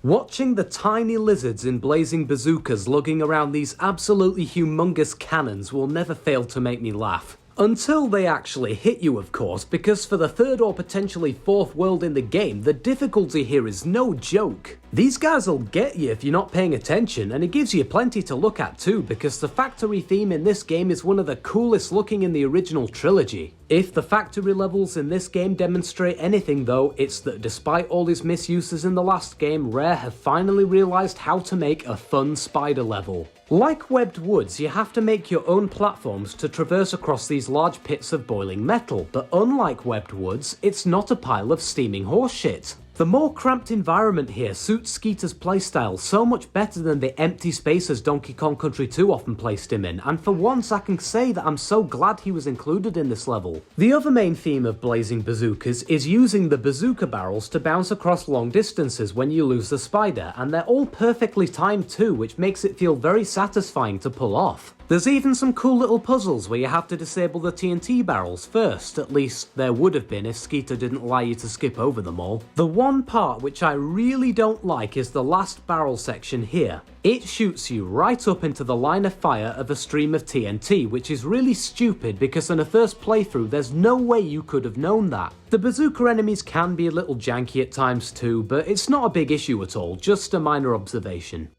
A: Watching the tiny lizards in blazing bazookas lugging around these absolutely humongous cannons will never fail to make me laugh. Until they actually hit you, of course, because for the third or potentially fourth world in the game, the difficulty here is no joke. These guys will get you if you're not paying attention, and it gives you plenty to look at too, because the factory theme in this game is one of the coolest looking in the original trilogy. If the factory levels in this game demonstrate anything though, it's that despite all his misuses in the last game, Rare have finally realised how to make a fun spider level. Like Webbed Woods, you have to make your own platforms to traverse across these large pits of boiling metal, but unlike Webbed Woods, it's not a pile of steaming horseshit. The more cramped environment here suits Skeeter's playstyle so much better than the empty spaces Donkey Kong Country 2 often placed him in, and for once I can say that I'm so glad he was included in this level. The other main theme of Blazing Bazookas is using the bazooka barrels to bounce across long distances when you lose the spider, and they're all perfectly timed too, which makes it feel very satisfying to pull off. There's even some cool little puzzles where you have to disable the TNT barrels first, at least there would have been if Skeeter didn't allow you to skip over them all. The one part which I really don't like is the last barrel section here. It shoots you right up into the line of fire of a stream of TNT, which is really stupid because in a first playthrough there's no way you could have known that. The bazooka enemies can be a little janky at times too, but it's not a big issue at all, just a minor observation.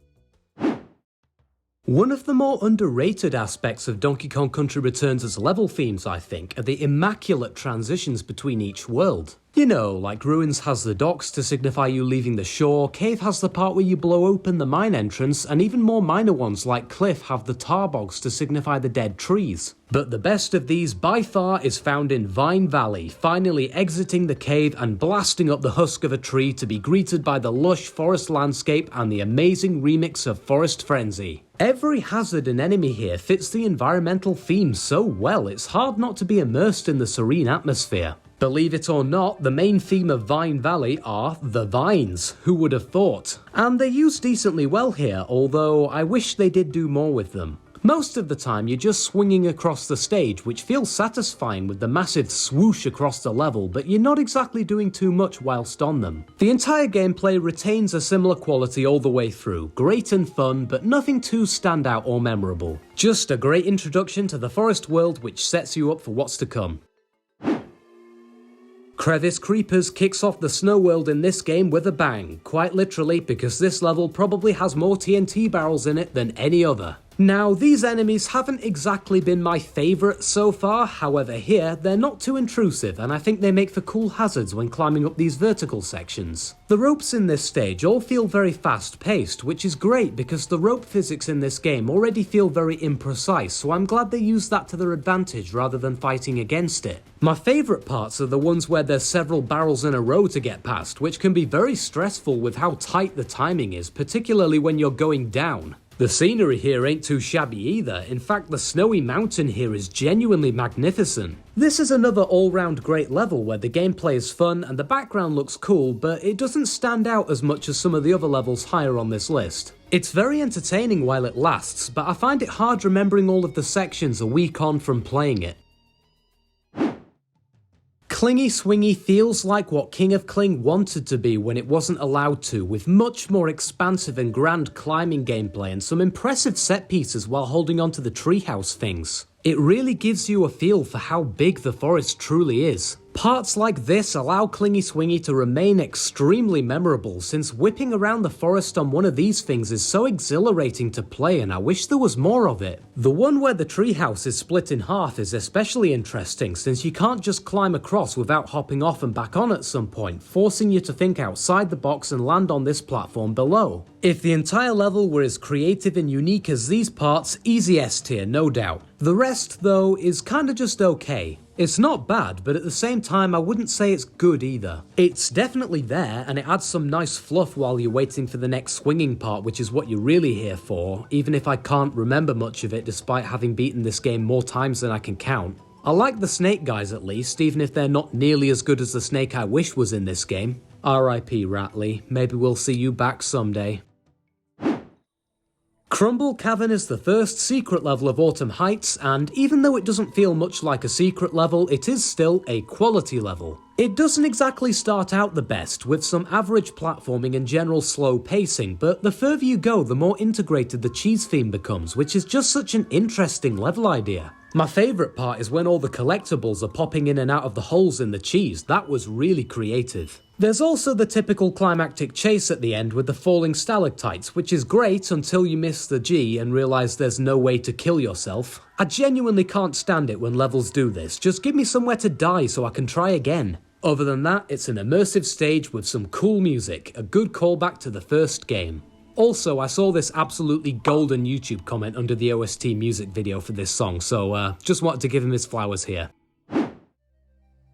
A: One of the more underrated aspects of Donkey Kong Country Returns' level themes, I think, are the immaculate transitions between each world. You know, like Ruins has the docks to signify you leaving the shore, Cave has the part where you blow open the mine entrance, and even more minor ones like Cliff have the tar bogs to signify the dead trees. But the best of these by far is found in Vine Valley, finally exiting the cave and blasting up the husk of a tree to be greeted by the lush forest landscape and the amazing remix of Forest Frenzy. Every hazard and enemy here fits the environmental theme so well, it's hard not to be immersed in the serene atmosphere. Believe it or not, the main theme of Vine Valley are the vines, who would have thought? And they're used decently well here, although I wish they did do more with them. Most of the time you're just swinging across the stage, which feels satisfying with the massive swoosh across the level, but you're not exactly doing too much whilst on them. The entire gameplay retains a similar quality all the way through, great and fun, but nothing too standout or memorable. Just a great introduction to the forest world which sets you up for what's to come. Crevice Creepers kicks off the snow world in this game with a bang, quite literally because this level probably has more TNT barrels in it than any other. Now, these enemies haven't exactly been my favourite so far, however here, they're not too intrusive and I think they make for cool hazards when climbing up these vertical sections. The ropes in this stage all feel very fast paced, which is great because the rope physics in this game already feel very imprecise, so I'm glad they used that to their advantage rather than fighting against it. My favourite parts are the ones where there's several barrels in a row to get past, which can be very stressful with how tight the timing is, particularly when you're going down. The scenery here ain't too shabby either, in fact the snowy mountain here is genuinely magnificent. This is another all-round great level where the gameplay is fun and the background looks cool, but it doesn't stand out as much as some of the other levels higher on this list. It's very entertaining while it lasts, but I find it hard remembering all of the sections a week on from playing it. Clingy Swingy feels like what King of Kling wanted to be when it wasn't allowed to, with much more expansive and grand climbing gameplay and some impressive set pieces while holding on to the treehouse things. It really gives you a feel for how big the forest truly is. Parts like this allow Clingy Swingy to remain extremely memorable, since whipping around the forest on one of these things is so exhilarating to play and I wish there was more of it. The one where the treehouse is split in half is especially interesting since you can't just climb across without hopping off and back on at some point, forcing you to think outside the box and land on this platform below. If the entire level were as creative and unique as these parts, easy S tier, no doubt. The rest, though, is kinda just okay. It's not bad, but at the same time I wouldn't say it's good either. It's definitely there, and it adds some nice fluff while you're waiting for the next swinging part, which is what you're really here for, even if I can't remember much of it despite having beaten this game more times than I can count. I like the snake guys at least, even if they're not nearly as good as the snake I wish was in this game. RIP Ratley, maybe we'll see you back someday. Crumble Cavern is the first secret level of Autumn Heights, and even though it doesn't feel much like a secret level, it is still a quality level. It doesn't exactly start out the best, with some average platforming and general slow pacing, but the further you go, the more integrated the cheese theme becomes, which is just such an interesting level idea. My favourite part is when all the collectibles are popping in and out of the holes in the cheese. That was really creative. There's also the typical climactic chase at the end with the falling stalactites, which is great until you miss the G and realise there's no way to kill yourself. I genuinely can't stand it when levels do this, just give me somewhere to die so I can try again. Other than that, it's an immersive stage with some cool music, a good callback to the first game. Also, I saw this absolutely golden YouTube comment under the OST music video for this song, so just wanted to give him his flowers here.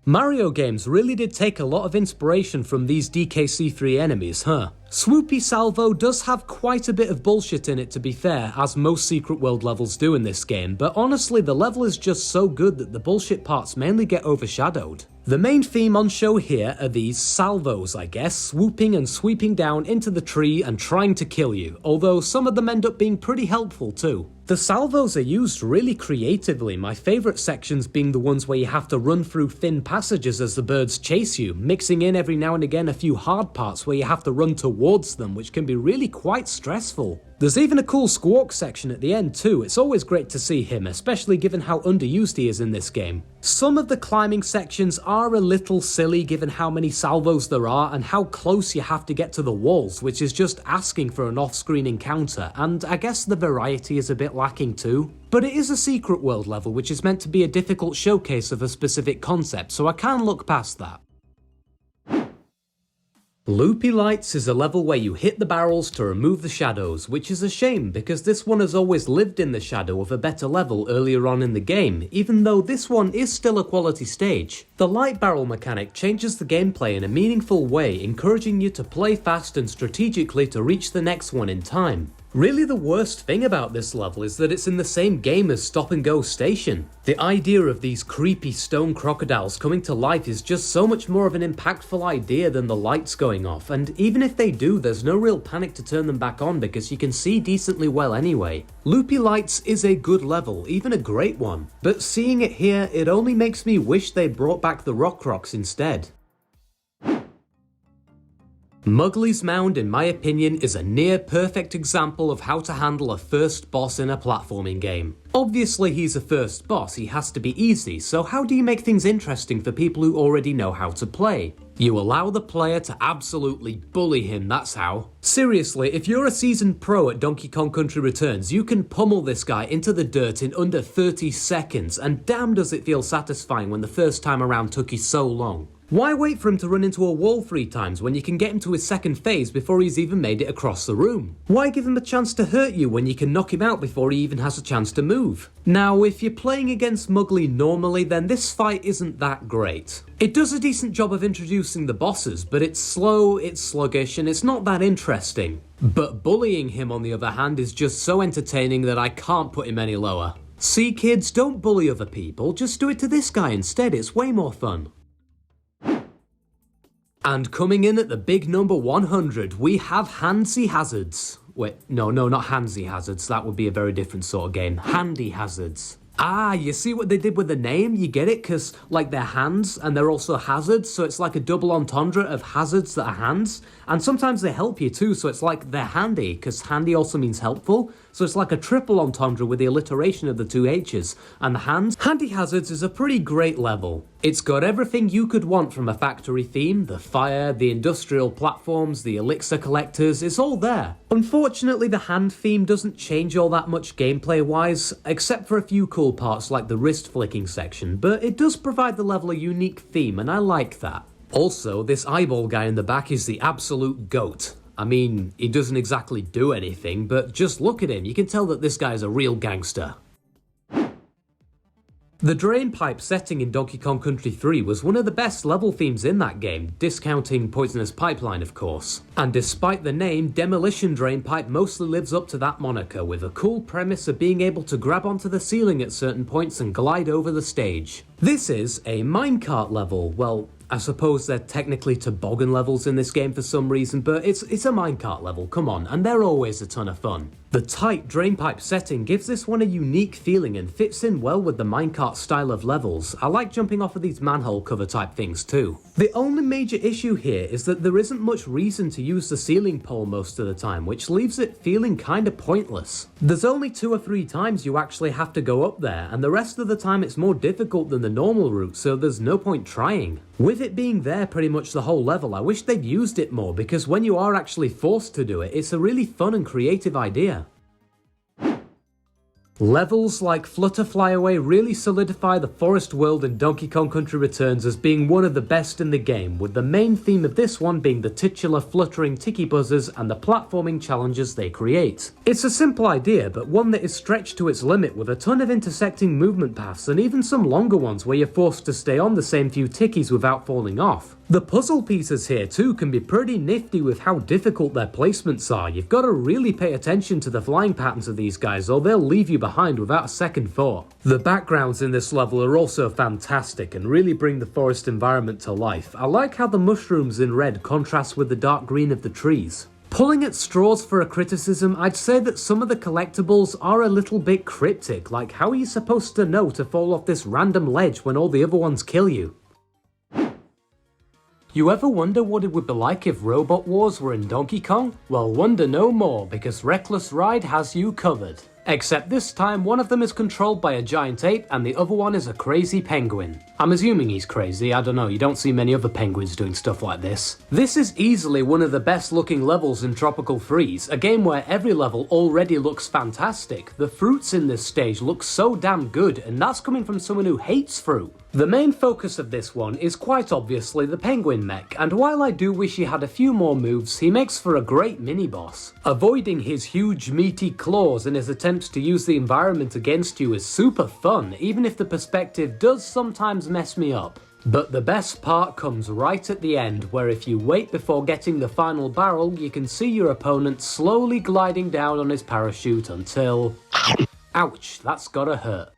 A: Mario games really did take a lot of inspiration from these DKC3 enemies, huh? Swoopy Salvo does have quite a bit of bullshit in it, to be fair, as most secret world levels do in this game, but honestly the level is just so good that the bullshit parts mainly get overshadowed. The main theme on show here are these salvos, I guess, swooping and sweeping down into the tree and trying to kill you, although some of them end up being pretty helpful too. The salvos are used really creatively, my favourite sections being the ones where you have to run through thin passages as the birds chase you, mixing in every now and again a few hard parts where you have to run towards them, which can be really quite stressful. There's even a cool Squawk section at the end too. It's always great to see him, especially given how underused he is in this game. Some of the climbing sections are a little silly given how many salvos there are and how close you have to get to the walls, which is just asking for an off-screen encounter, and I guess the variety is a bit lacking too. But it is a secret world level which is meant to be a difficult showcase of a specific concept, so I can look past that. Loopy Lights is a level where you hit the barrels to remove the shadows, which is a shame because this one has always lived in the shadow of a better level earlier on in the game, even though this one is still a quality stage. The light barrel mechanic changes the gameplay in a meaningful way, encouraging you to play fast and strategically to reach the next one in time. Really the worst thing about this level is that it's in the same game as Stop and Go Station. The idea of these creepy stone crocodiles coming to life is just so much more of an impactful idea than the lights going off, and even if they do, there's no real panic to turn them back on because you can see decently well anyway. Loopy Lights is a good level, even a great one, but seeing it here, it only makes me wish they brought back the Rock Rocks instead. Muggley's Mound, in my opinion, is a near-perfect example of how to handle a first boss in a platforming game. Obviously he's a first boss, he has to be easy, so how do you make things interesting for people who already know how to play? You allow the player to absolutely bully him, that's how. Seriously, if you're a seasoned pro at Donkey Kong Country Returns, you can pummel this guy into the dirt in under 30 seconds, and damn does it feel satisfying when the first time around took you so long. Why wait for him to run into a wall 3 times when you can get him to his second phase before he's even made it across the room? Why give him a chance to hurt you when you can knock him out before he even has a chance to move? Now, if you're playing against Muggley normally, then this fight isn't that great. It does a decent job of introducing the bosses, but it's slow, it's sluggish, and it's not that interesting. But bullying him, on the other hand, is just so entertaining that I can't put him any lower. See kids, don't bully other people, just do it to this guy instead, it's way more fun. And coming in at the big number 100, we have Handsy Hazards. Wait, no, not Handsy Hazards, that would be a very different sort of game. Handy Hazards. Ah, you see what they did with the name? You get it? Because, like, they're hands, and they're also hazards, so it's like a double entendre of hazards that are hands. And sometimes they help you too, so it's like they're handy, because handy also means helpful. So it's like a triple entendre with the alliteration of the 2 H's. And the hands? Handy Hazards is a pretty great level. It's got everything you could want from a factory theme, the fire, the industrial platforms, the elixir collectors, it's all there. Unfortunately, the hand theme doesn't change all that much gameplay-wise, except for a few cool parts like the wrist flicking section, but it does provide the level a unique theme, and I like that. Also, this eyeball guy in the back is the absolute goat. I mean, he doesn't exactly do anything, but just look at him, you can tell that this guy is a real gangster. The drain pipe setting in Donkey Kong Country 3 was one of the best level themes in that game, discounting Poisonous Pipeline of course. And despite the name, Demolition Drain Pipe mostly lives up to that moniker, with a cool premise of being able to grab onto the ceiling at certain points and glide over the stage. This is a minecart level, well, I suppose they're technically toboggan levels in this game for some reason, but it's a minecart level, come on, and they're always a ton of fun. The tight drainpipe setting gives this one a unique feeling and fits in well with the minecart style of levels. I like jumping off of these manhole cover type things too. The only major issue here is that there isn't much reason to use the ceiling pole most of the time, which leaves it feeling kinda pointless. There's only 2 or 3 times you actually have to go up there, and the rest of the time it's more difficult than the normal route, so there's no point trying. With it being there pretty much the whole level, I wish they'd used it more, because when you are actually forced to do it, it's a really fun and creative idea. Levels like Flutter Flyaway really solidify the forest world in Donkey Kong Country Returns as being one of the best in the game, with the main theme of this one being the titular fluttering tiki buzzers and the platforming challenges they create. It's a simple idea, but one that is stretched to its limit with a ton of intersecting movement paths and even some longer ones where you're forced to stay on the same few tikis without falling off. The puzzle pieces here too can be pretty nifty with how difficult their placements are. You've got to really pay attention to the flying patterns of these guys or they'll leave you behind without a second thought. The backgrounds in this level are also fantastic and really bring the forest environment to life. I like how the mushrooms in red contrast with the dark green of the trees. Pulling at straws for a criticism, I'd say that some of the collectibles are a little bit cryptic, like how are you supposed to know to fall off this random ledge when all the other ones kill you? You ever wonder what it would be like if Robot Wars were in Donkey Kong? Well, wonder no more, because Reckless Ride has you covered. Except this time, one of them is controlled by a giant ape and the other one is a crazy penguin. I'm assuming he's crazy, I don't know, you don't see many other penguins doing stuff like this. This is easily one of the best looking levels in Tropical Freeze, a game where every level already looks fantastic. The fruits in this stage look so damn good, and that's coming from someone who hates fruit. The main focus of this one is quite obviously the penguin mech, and while I do wish he had a few more moves, he makes for a great mini-boss. Avoiding his huge meaty claws and his attempts to use the environment against you is super fun, even if the perspective does sometimes mess me up. But the best part comes right at the end, where if you wait before getting the final barrel, you can see your opponent slowly gliding down on his parachute until... Ouch, that's gotta hurt.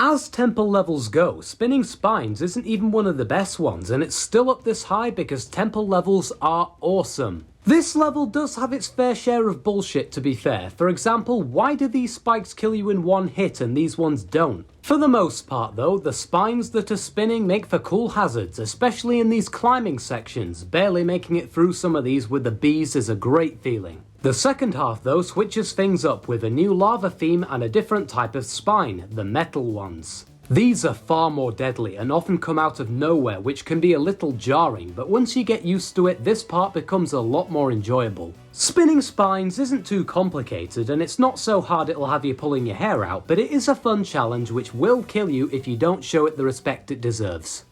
A: As temple levels go, Spinning Spines isn't even one of the best ones, and it's still up this high because temple levels are awesome. This level does have its fair share of bullshit, to be fair. For example, why do these spikes kill you in one hit and these ones don't? For the most part though, the spines that are spinning make for cool hazards, especially in these climbing sections. Barely making it through some of these with the bees is a great feeling. The second half though switches things up with a new lava theme and a different type of spine, the metal ones. These are far more deadly and often come out of nowhere, which can be a little jarring, but once you get used to it, this part becomes a lot more enjoyable. Spinning Spines isn't too complicated and it's not so hard it'll have you pulling your hair out, but it is a fun challenge which will kill you if you don't show it the respect it deserves.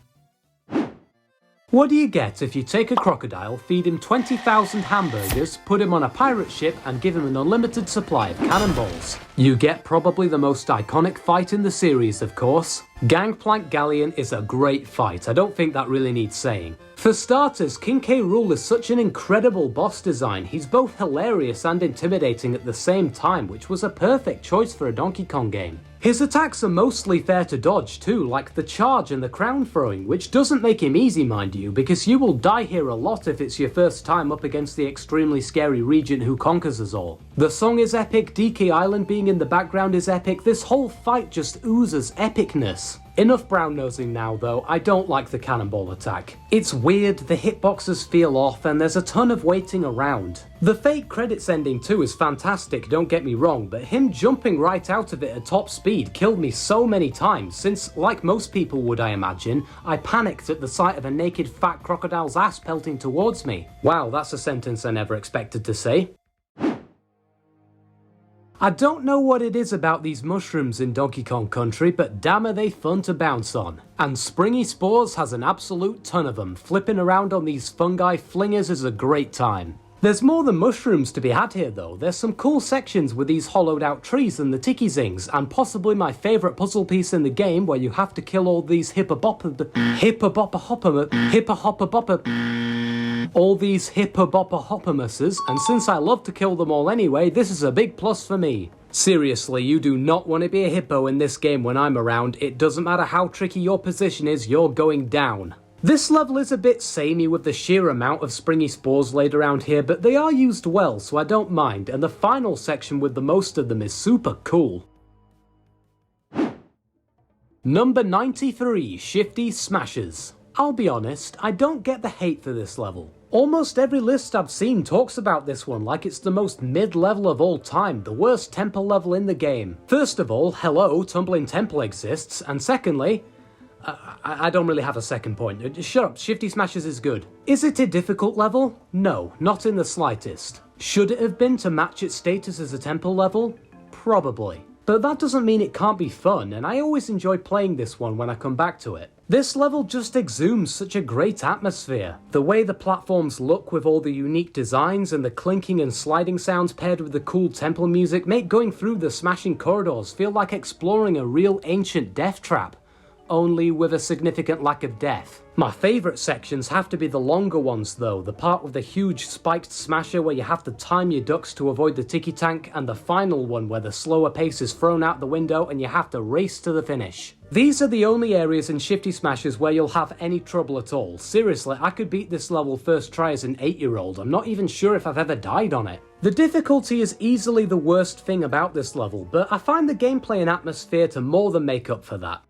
A: What do you get if you take a crocodile, feed him 20,000 hamburgers, put him on a pirate ship and give him an unlimited supply of cannonballs? You get probably the most iconic fight in the series, of course. Gangplank Galleon is a great fight, I don't think that really needs saying. For starters, King K. Rool is such an incredible boss design. He's both hilarious and intimidating at the same time, which was a perfect choice for a Donkey Kong game. His attacks are mostly fair to dodge too, like the charge and the crown throwing, which doesn't make him easy mind you, because you will die here a lot if it's your first time up against the extremely scary regent who conquers us all. The song is epic, DK Island being in the background is epic, this whole fight just oozes epicness. Enough brown-nosing now though, I don't like the cannonball attack. It's weird, the hitboxes feel off, and there's a ton of waiting around. The fake credits ending too is fantastic, don't get me wrong, but him jumping right out of it at top speed killed me so many times, since, like most people would I imagine, I panicked at the sight of a naked fat crocodile's ass pelting towards me. Wow, that's a sentence I never expected to say. I don't know what it is about these mushrooms in Donkey Kong Country, but damn are they fun to bounce on. And Springy Spores has an absolute ton of them. Flipping around on these fungi flingers is a great time. There's more than mushrooms to be had here though. There's some cool sections with these hollowed out trees and the tiki zings, and possibly my favourite puzzle piece in the game where you have to kill all these hippopotamuses, and since I love to kill them all anyway, this is a big plus for me. Seriously, you do not want to be a hippo in this game when I'm around. It doesn't matter how tricky your position is, you're going down. This level is a bit samey with the sheer amount of springy spores laid around here, but they are used well, so I don't mind, and the final section with the most of them is super cool. Number 93, Shifty Smashers. I'll be honest, I don't get the hate for this level. Almost every list I've seen talks about this one like it's the most mid-level of all time, the worst temple level in the game. First of all, hello, Tumbling Temple exists, and secondly, I don't really have a second point. Shut up, Shifty Smashers is good. Is it a difficult level? No, not in the slightest. Should it have been to match its status as a temple level? Probably. But that doesn't mean it can't be fun, and I always enjoy playing this one when I come back to it. This level just exudes such a great atmosphere. The way the platforms look with all the unique designs and the clinking and sliding sounds paired with the cool temple music make going through the smashing corridors feel like exploring a real ancient death trap. Only with a significant lack of death. My favourite sections have to be the longer ones though, the part with the huge spiked smasher where you have to time your ducks to avoid the tiki tank, and the final one where the slower pace is thrown out the window and you have to race to the finish. These are the only areas in Shifty Smashers where you'll have any trouble at all. Seriously, I could beat this level first try as an 8-year-old, I'm not even sure if I've ever died on it. The difficulty is easily the worst thing about this level, but I find the gameplay and atmosphere to more than make up for that.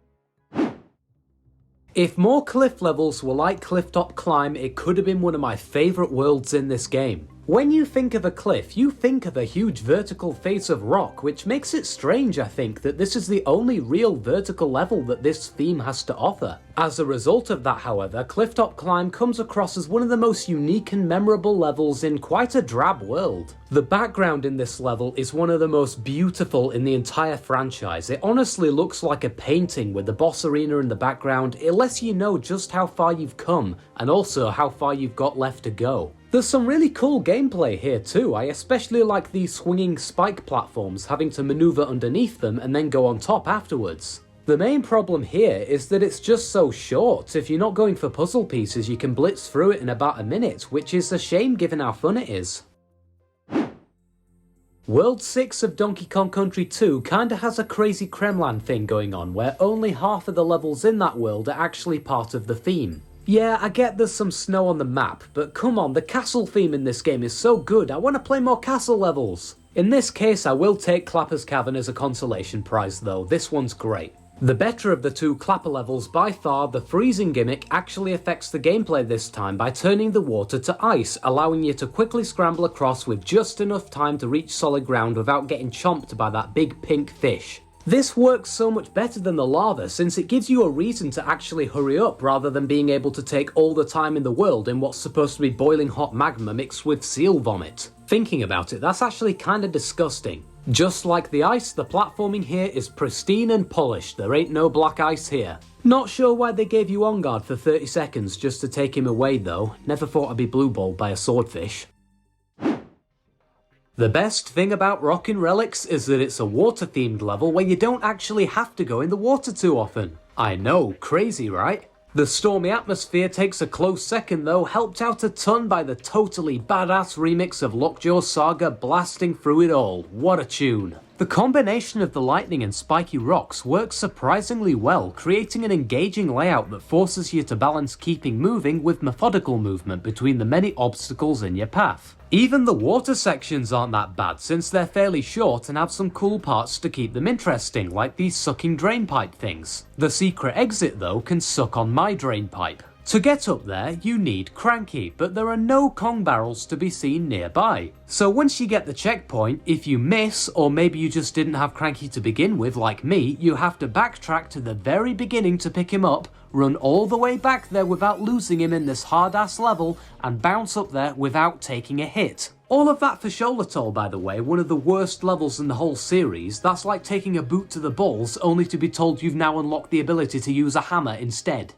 A: If more cliff levels were like Clifftop Climb, it could have been one of my favourite worlds in this game. When you think of a cliff, you think of a huge vertical face of rock, which makes it strange, I think, that this is the only real vertical level that this theme has to offer. As a result of that, however, Clifftop Climb comes across as one of the most unique and memorable levels in quite a drab world. The background in this level is one of the most beautiful in the entire franchise. It honestly looks like a painting with the boss arena in the background. It lets you know just how far you've come, and also how far you've got left to go. There's some really cool gameplay here too. I especially like these swinging spike platforms, having to maneuver underneath them and then go on top afterwards. The main problem here is that it's just so short. If you're not going for puzzle pieces, you can blitz through it in about a minute, which is a shame given how fun it is. World 6 of Donkey Kong Country 2 kinda has a crazy Kremland thing going on, where only half of the levels in that world are actually part of the theme. Yeah, I get there's some snow on the map, but come on, the castle theme in this game is so good, I want to play more castle levels. In this case, I will take Clapper's Cavern as a consolation prize though, this one's great. The better of the two Clapper levels by far, the freezing gimmick actually affects the gameplay this time by turning the water to ice, allowing you to quickly scramble across with just enough time to reach solid ground without getting chomped by that big pink fish. This works so much better than the lava since it gives you a reason to actually hurry up rather than being able to take all the time in the world in what's supposed to be boiling hot magma mixed with seal vomit. Thinking about it, that's actually kinda disgusting. Just like the ice, the platforming here is pristine and polished, there ain't no black ice here. Not sure why they gave you on guard for 30 seconds just to take him away though, never thought I'd be blue balled by a swordfish. The best thing about Rockin' Relics is that it's a water-themed level where you don't actually have to go in the water too often. I know, crazy right? The stormy atmosphere takes a close second though, helped out a ton by the totally badass remix of Lockjaw's Saga blasting through it all. What a tune. The combination of the lightning and spiky rocks works surprisingly well, creating an engaging layout that forces you to balance keeping moving with methodical movement between the many obstacles in your path. Even the water sections aren't that bad since they're fairly short and have some cool parts to keep them interesting, like these sucking drain pipe things. The secret exit though can suck on my drain pipe. To get up there, you need Cranky, but there are no Kong barrels to be seen nearby. So once you get the checkpoint, if you miss, or maybe you just didn't have Cranky to begin with like me, you have to backtrack to the very beginning to pick him up, run all the way back there without losing him in this hard-ass level, and bounce up there without taking a hit. All of that for Sholatol, by the way, one of the worst levels in the whole series. That's like taking a boot to the balls only to be told you've now unlocked the ability to use a hammer instead.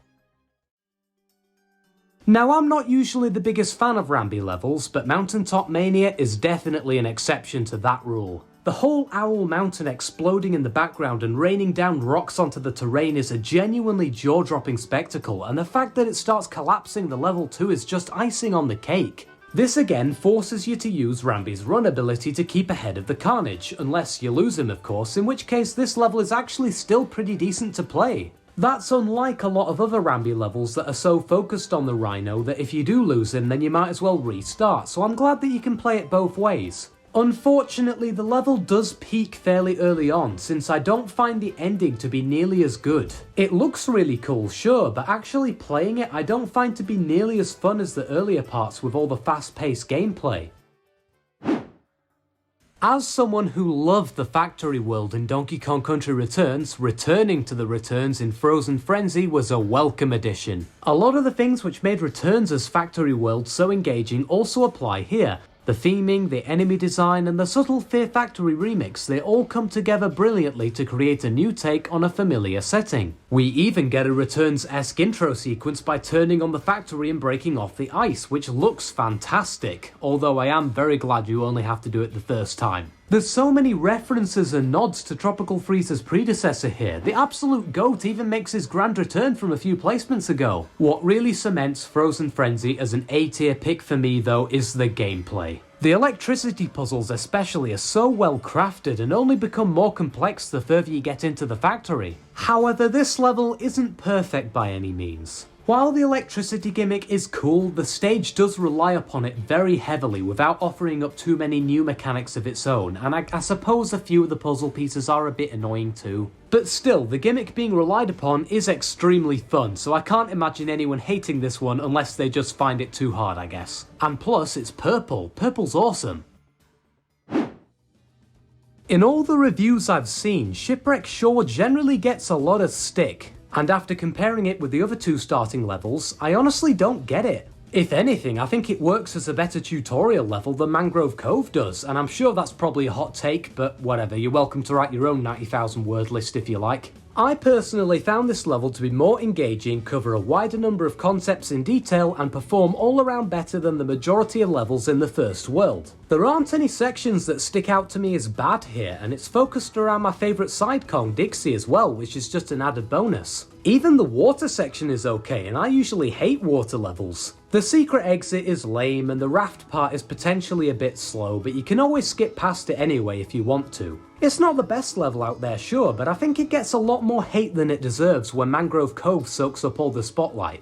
A: Now, I'm not usually the biggest fan of Rambi levels, but Mountaintop Mania is definitely an exception to that rule. The whole Owl Mountain exploding in the background and raining down rocks onto the terrain is a genuinely jaw-dropping spectacle, and the fact that it starts collapsing the level too is just icing on the cake. This again forces you to use Rambi's run ability to keep ahead of the Carnage, unless you lose him of course, in which case this level is actually still pretty decent to play. That's unlike a lot of other Rambi levels that are so focused on the Rhino that if you do lose him then you might as well restart, so I'm glad that you can play it both ways. Unfortunately, the level does peak fairly early on, since I don't find the ending to be nearly as good. It looks really cool, sure, but actually playing it I don't find to be nearly as fun as the earlier parts with all the fast-paced gameplay. As someone who loved the factory world in Donkey Kong Country Returns, returning to the Returns in Frozen Frenzy was a welcome addition. A lot of the things which made Returns as factory world so engaging also apply here. The theming, the enemy design, and the subtle Fear Factory remix, they all come together brilliantly to create a new take on a familiar setting. We even get a Returns-esque intro sequence by turning on the factory and breaking off the ice, which looks fantastic, although I am very glad you only have to do it the first time. There's so many references and nods to Tropical Freeze's predecessor here. The absolute GOAT even makes his grand return from a few placements ago. What really cements Frozen Frenzy as an A-tier pick for me though is the gameplay. The electricity puzzles especially are so well crafted and only become more complex the further you get into the factory. However, this level isn't perfect by any means. While the electricity gimmick is cool, the stage does rely upon it very heavily without offering up too many new mechanics of its own, and I suppose a few of the puzzle pieces are a bit annoying too. But still, the gimmick being relied upon is extremely fun, so I can't imagine anyone hating this one unless they just find it too hard, I guess. And plus, it's purple. Purple's awesome. In all the reviews I've seen, Shipwreck Shore generally gets a lot of stick. And after comparing it with the other two starting levels, I honestly don't get it. If anything, I think it works as a better tutorial level than Mangrove Cove does, and I'm sure that's probably a hot take, but whatever, you're welcome to write your own 90,000 word list if you like. I personally found this level to be more engaging, cover a wider number of concepts in detail, and perform all around better than the majority of levels in the first world. There aren't any sections that stick out to me as bad here, and it's focused around my favourite side Kong, Dixie, as well, which is just an added bonus. Even the water section is okay, and I usually hate water levels. The secret exit is lame, and the raft part is potentially a bit slow, but you can always skip past it anyway if you want to. It's not the best level out there, sure, but I think it gets a lot more hate than it deserves when Mangrove Cove soaks up all the spotlight.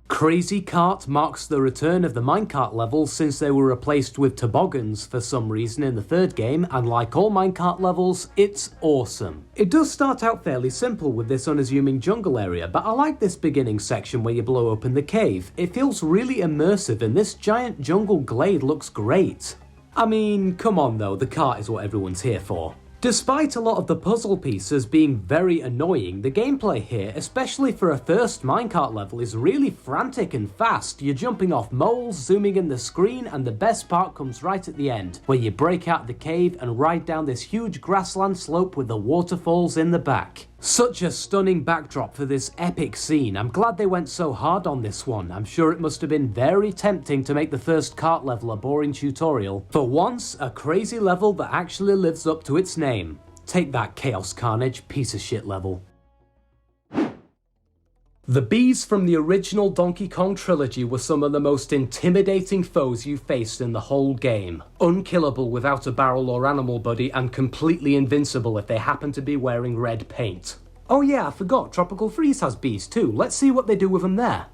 A: Crazy Kart marks the return of the minecart levels since they were replaced with toboggans for some reason in the third game, and like all minecart levels, it's awesome. It does start out fairly simple with this unassuming jungle area, but I like this beginning section where you blow open the cave. It feels really immersive and this giant jungle glade looks great. I mean, come on though, the kart is what everyone's here for. Despite a lot of the puzzle pieces being very annoying, the gameplay here, especially for a first minecart level, is really frantic and fast. You're jumping off moles, zooming in the screen, and the best part comes right at the end, where you break out the cave and ride down this huge grassland slope with the waterfalls in the back. Such a stunning backdrop for this epic scene. I'm glad they went so hard on this one. I'm sure it must have been very tempting to make the first kart level a boring tutorial. For once, a crazy level that actually lives up to its name. Take that, Chaos Carnage, piece of shit level. The bees from the original Donkey Kong trilogy were some of the most intimidating foes you faced in the whole game. Unkillable without a barrel or animal buddy, and completely invincible if they happen to be wearing red paint. Oh yeah, I forgot, Tropical Freeze has bees too. Let's see what they do with them there.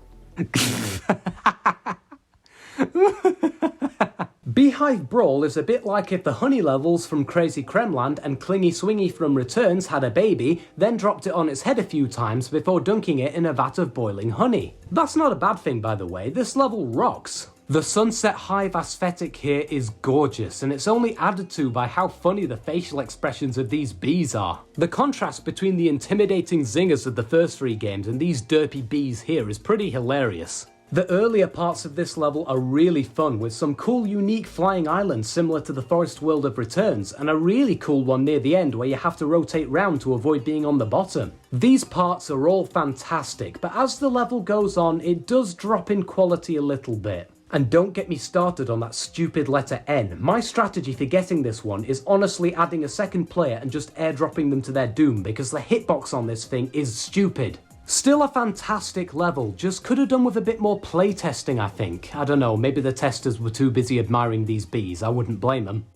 A: Beehive Brawl is a bit like if the honey levels from Crazy Kremland and Clingy Swingy from Returns had a baby, then dropped it on its head a few times before dunking it in a vat of boiling honey. That's not a bad thing, by the way, this level rocks. The Sunset Hive aesthetic here is gorgeous, and it's only added to by how funny the facial expressions of these bees are. The contrast between the intimidating zingers of the first three games and these derpy bees here is pretty hilarious. The earlier parts of this level are really fun, with some cool unique flying islands similar to the forest world of Returns, and a really cool one near the end where you have to rotate round to avoid being on the bottom. These parts are all fantastic, but as the level goes on, it does drop in quality a little bit. And don't get me started on that stupid letter N. My strategy for getting this one is honestly adding a second player and just airdropping them to their doom, because the hitbox on this thing is stupid. Still a fantastic level, just could have done with a bit more playtesting I think. I don't know, maybe the testers were too busy admiring these bees, I wouldn't blame them.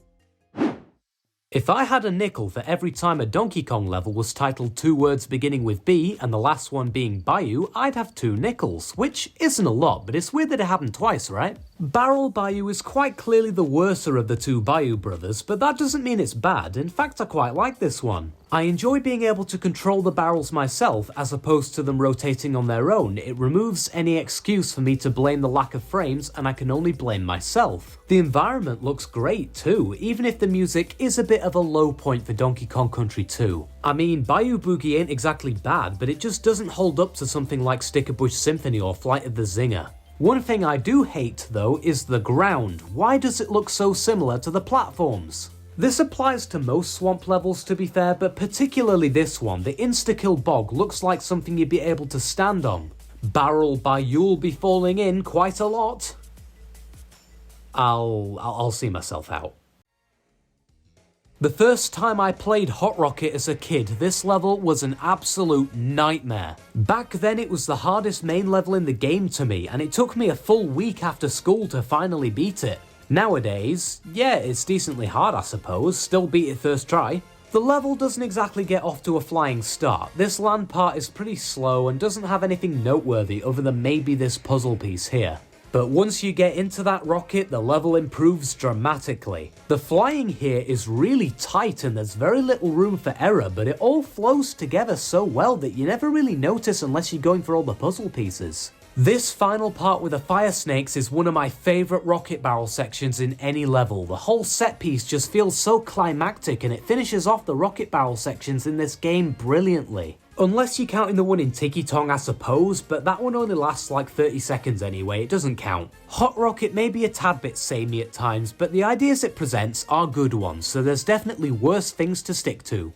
A: If I had a nickel for every time a Donkey Kong level was titled 2 words beginning with B and the last one being Bayou, I'd have 2 nickels, which isn't a lot, but it's weird that it happened twice, right? Barrel Bayou is quite clearly the worser of the 2 Bayou brothers, but that doesn't mean it's bad. In fact, I quite like this one. I enjoy being able to control the barrels myself as opposed to them rotating on their own. It removes any excuse for me to blame the lack of frames, and I can only blame myself. The environment looks great too, even if the music is a bit of a low point for Donkey Kong Country 2. I mean, Bayou Boogie ain't exactly bad, but it just doesn't hold up to something like Sticker Bush Symphony or Flight of the Zinger. One thing I do hate though is the ground. Why does it look so similar to the platforms? This applies to most swamp levels to be fair, but particularly this one. The insta-kill bog looks like something you'd be able to stand on. Barrel Bayou'll be falling in quite a lot. I'll see myself out. The first time I played Hot Rocket as a kid, this level was an absolute nightmare. Back then it was the hardest main level in the game to me, and it took me a full week after school to finally beat it. Nowadays, yeah, it's decently hard I suppose, still beat it first try. The level doesn't exactly get off to a flying start. This land part is pretty slow and doesn't have anything noteworthy other than maybe this puzzle piece here. But once you get into that rocket, the level improves dramatically. The flying here is really tight and there's very little room for error, but it all flows together so well that you never really notice unless you're going for all the puzzle pieces. This final part with the fire snakes is one of my favourite rocket barrel sections in any level. The whole set piece just feels so climactic and it finishes off the rocket barrel sections in this game brilliantly. Unless you're counting the one in Tiki Tong I suppose, but that one only lasts like 30 seconds anyway, it doesn't count. Hot Rocket may be a tad bit samey at times, but the ideas it presents are good ones, so there's definitely worse things to stick to.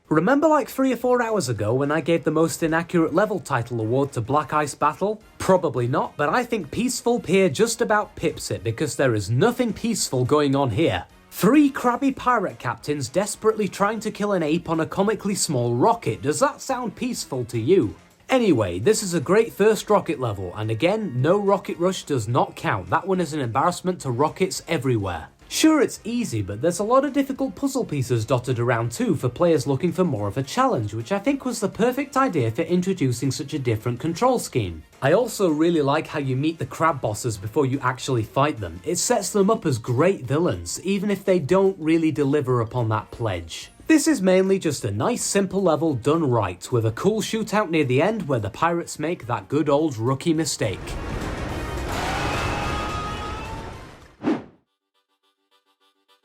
A: Remember like 3 or 4 hours ago when I gave the most inaccurate level title award to Black Ice Battle? Probably not, but I think Peaceful Pier just about pips it because there is nothing peaceful going on here. 3 crabby pirate captains desperately trying to kill an ape on a comically small rocket. Does that sound peaceful to you? Anyway, this is a great first rocket level, and again, no rocket rush does not count. That one is an embarrassment to rockets everywhere. Sure, it's easy, but there's a lot of difficult puzzle pieces dotted around too for players looking for more of a challenge, which I think was the perfect idea for introducing such a different control scheme. I also really like how you meet the crab bosses before you actually fight them. It sets them up as great villains, even if they don't really deliver upon that pledge. This is mainly just a nice simple level done right, with a cool shootout near the end where the pirates make that good old rookie mistake.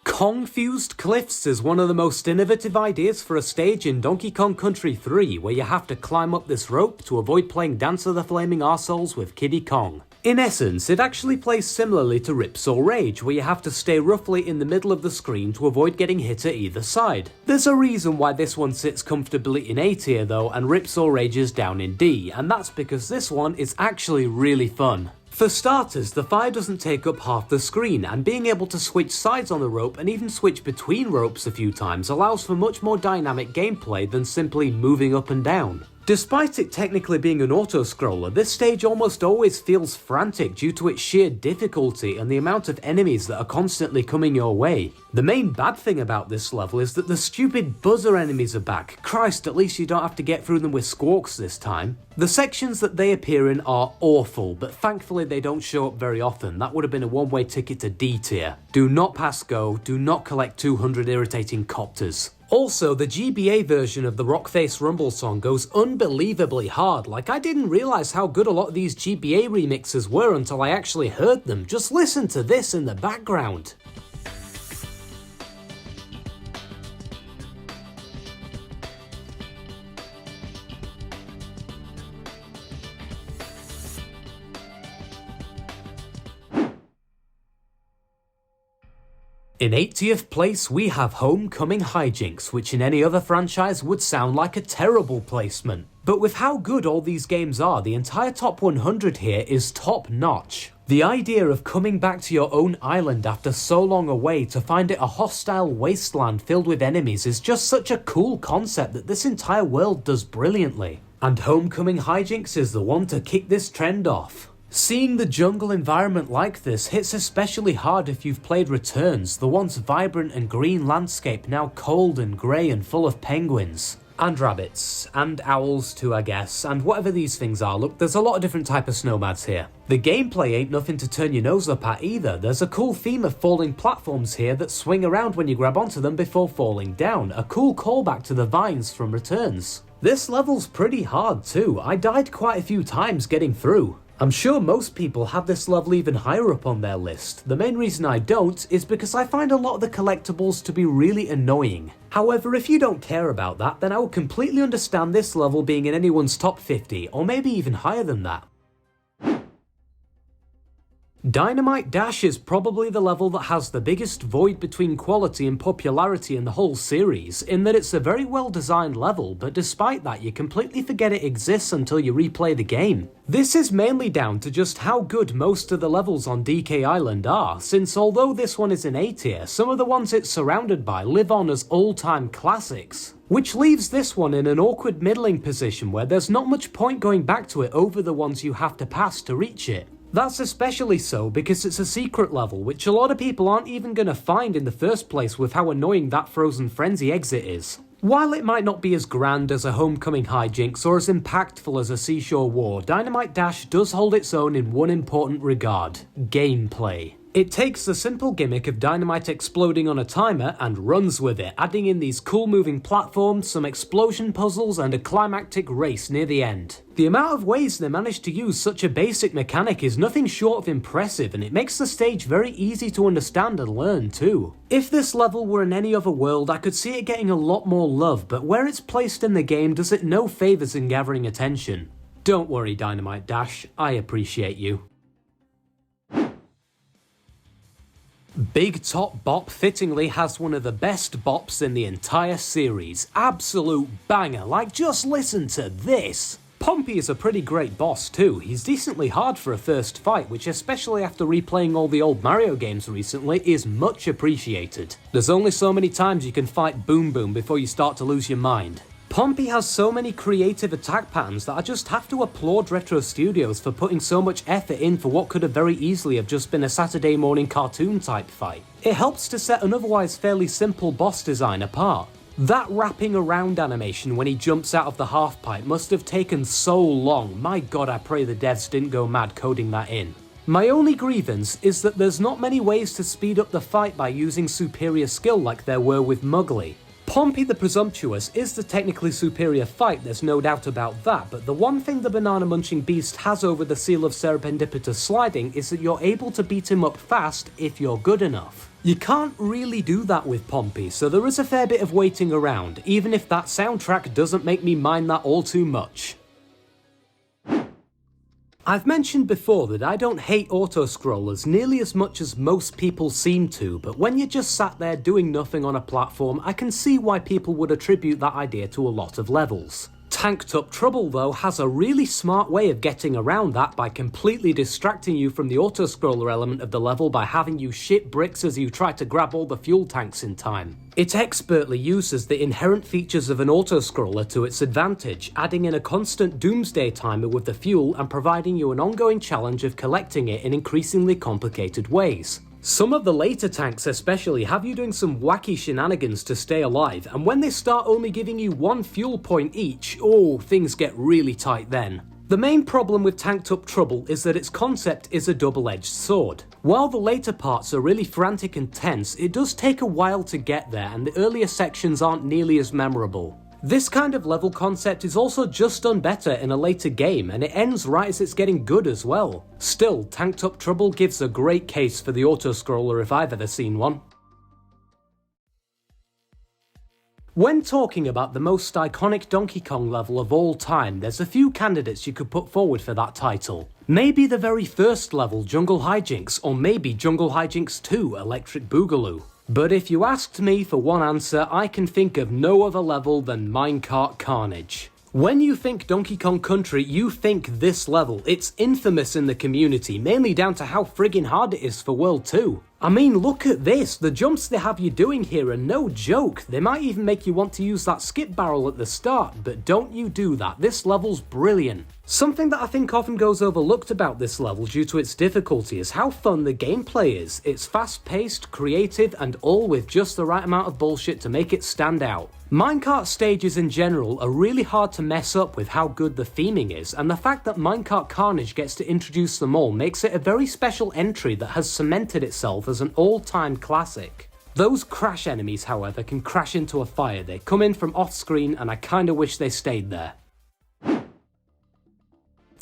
A: Kong-fused cliffs is one of the most innovative ideas for a stage in Donkey Kong Country 3, where you have to climb up this rope to avoid playing Dance of the Flaming Arseholes with Kiddy Kong. In essence, it actually plays similarly to Rips or Rage, where you have to stay roughly in the middle of the screen to avoid getting hit at either side. There's a reason why this one sits comfortably in A tier though, and Rips or Rage is down in D, and that's because this one is actually really fun. For starters, the fire doesn't take up half the screen, and being able to switch sides on the rope and even switch between ropes a few times allows for much more dynamic gameplay than simply moving up and down. Despite it technically being an auto-scroller, this stage almost always feels frantic due to its sheer difficulty and the amount of enemies that are constantly coming your way. The main bad thing about this level is that the stupid buzzer enemies are back. Christ, at least you don't have to get through them with squawks this time. The sections that they appear in are awful, but thankfully they don't show up very often. That would have been a one-way ticket to D tier. Do not pass go, do not collect 200 irritating copters. Also, the GBA version of the Rockface Rumble song goes unbelievably hard. Like, I didn't realise how good a lot of these GBA remixes were until I actually heard them. Just listen to this in the background. In 80th place, we have Homecoming Hijinks, which in any other franchise would sound like a terrible placement. But with how good all these games are, the entire top 100 here is top notch. The idea of coming back to your own island after so long away to find it a hostile wasteland filled with enemies is just such a cool concept that this entire world does brilliantly. And Homecoming Hijinks is the one to kick this trend off. Seeing the jungle environment like this hits especially hard if you've played Returns, the once vibrant and green landscape now cold and grey and full of penguins. And rabbits, and owls too I guess, and whatever these things are. Look, there's a lot of different type of snowmads here. The gameplay ain't nothing to turn your nose up at either. There's a cool theme of falling platforms here that swing around when you grab onto them before falling down, a cool callback to the vines from Returns. This level's pretty hard too, I died quite a few times getting through. I'm sure most people have this level even higher up on their list. The main reason I don't is because I find a lot of the collectibles to be really annoying. However, if you don't care about that, then I will completely understand this level being in anyone's top 50, or maybe even higher than that. Dynamite Dash is probably the level that has the biggest void between quality and popularity in the whole series, in that it's a very well designed level, but despite that you completely forget it exists until you replay the game. This is mainly down to just how good most of the levels on DK Island are, since although this one is in A tier, some of the ones it's surrounded by live on as all-time classics. Which leaves this one in an awkward middling position where there's not much point going back to it over the ones you have to pass to reach it. That's especially so because it's a secret level, which a lot of people aren't even going to find in the first place with how annoying that Frozen Frenzy exit is. While it might not be as grand as a Homecoming Hijinks or as impactful as a Seashore War, Dynamite Dash does hold its own in one important regard: gameplay. It takes the simple gimmick of dynamite exploding on a timer and runs with it, adding in these cool moving platforms, some explosion puzzles and a climactic race near the end. The amount of ways they managed to use such a basic mechanic is nothing short of impressive, and it makes the stage very easy to understand and learn too. If this level were in any other world, I could see it getting a lot more love, but where it's placed in the game does it no favours in gathering attention. Don't worry, Dynamite Dash, I appreciate you. Big Top Bop fittingly has one of the best bops in the entire series. Absolute banger, like just listen to this! Pompey is a pretty great boss too. He's decently hard for a first fight, which especially after replaying all the old Mario games recently is much appreciated. There's only so many times you can fight Boom Boom before you start to lose your mind. Pompey has so many creative attack patterns that I just have to applaud Retro Studios for putting so much effort in for what could have very easily have just been a Saturday morning cartoon type fight. It helps to set an otherwise fairly simple boss design apart. That wrapping around animation when he jumps out of the half pipe must have taken so long. My god, I pray the devs didn't go mad coding that in. My only grievance is that there's not many ways to speed up the fight by using superior skill like there were with Mugly. Pompey the Presumptuous is the technically superior fight, there's no doubt about that, but the one thing the banana munching beast has over the seal of serendipitous sliding is that you're able to beat him up fast if you're good enough. You can't really do that with Pompey, so there is a fair bit of waiting around, even if that soundtrack doesn't make me mind that all too much. I've mentioned before that I don't hate auto-scrollers nearly as much as most people seem to, but when you're just sat there doing nothing on a platform, I can see why people would attribute that idea to a lot of levels. Tanked Up Trouble though has a really smart way of getting around that by completely distracting you from the auto-scroller element of the level by having you shit bricks as you try to grab all the fuel tanks in time. It expertly uses the inherent features of an auto-scroller to its advantage, adding in a constant doomsday timer with the fuel and providing you an ongoing challenge of collecting it in increasingly complicated ways. Some of the later tanks especially have you doing some wacky shenanigans to stay alive, and when they start only giving you one fuel point each, oh, things get really tight then. The main problem with Tanked Up Trouble is that its concept is a double-edged sword. While the later parts are really frantic and tense, it does take a while to get there, and the earlier sections aren't nearly as memorable. This kind of level concept is also just done better in a later game, and it ends right as it's getting good as well. Still, Tanked Up Trouble gives a great case for the auto-scroller if I've ever seen one. When talking about the most iconic Donkey Kong level of all time, there's a few candidates you could put forward for that title. Maybe the very first level, Jungle Hijinks, or maybe Jungle Hijinks 2, Electric Boogaloo. But if you asked me for one answer, I can think of no other level than Minecart Carnage. When you think Donkey Kong Country, you think this level. It's infamous in the community, mainly down to how friggin' hard it is for World 2. I mean, look at this, the jumps they have you doing here are no joke. They might even make you want to use that skip barrel at the start, but don't you do that, this level's brilliant. Something that I think often goes overlooked about this level due to its difficulty is how fun the gameplay is. It's fast-paced, creative, and all with just the right amount of bullshit to make it stand out. Minecart stages in general are really hard to mess up with how good the theming is, and the fact that Minecart Carnage gets to introduce them all makes it a very special entry that has cemented itself as an all-time classic. Those crash enemies, however, can crash into a fire. They come in from off-screen, and I kinda wish they stayed there.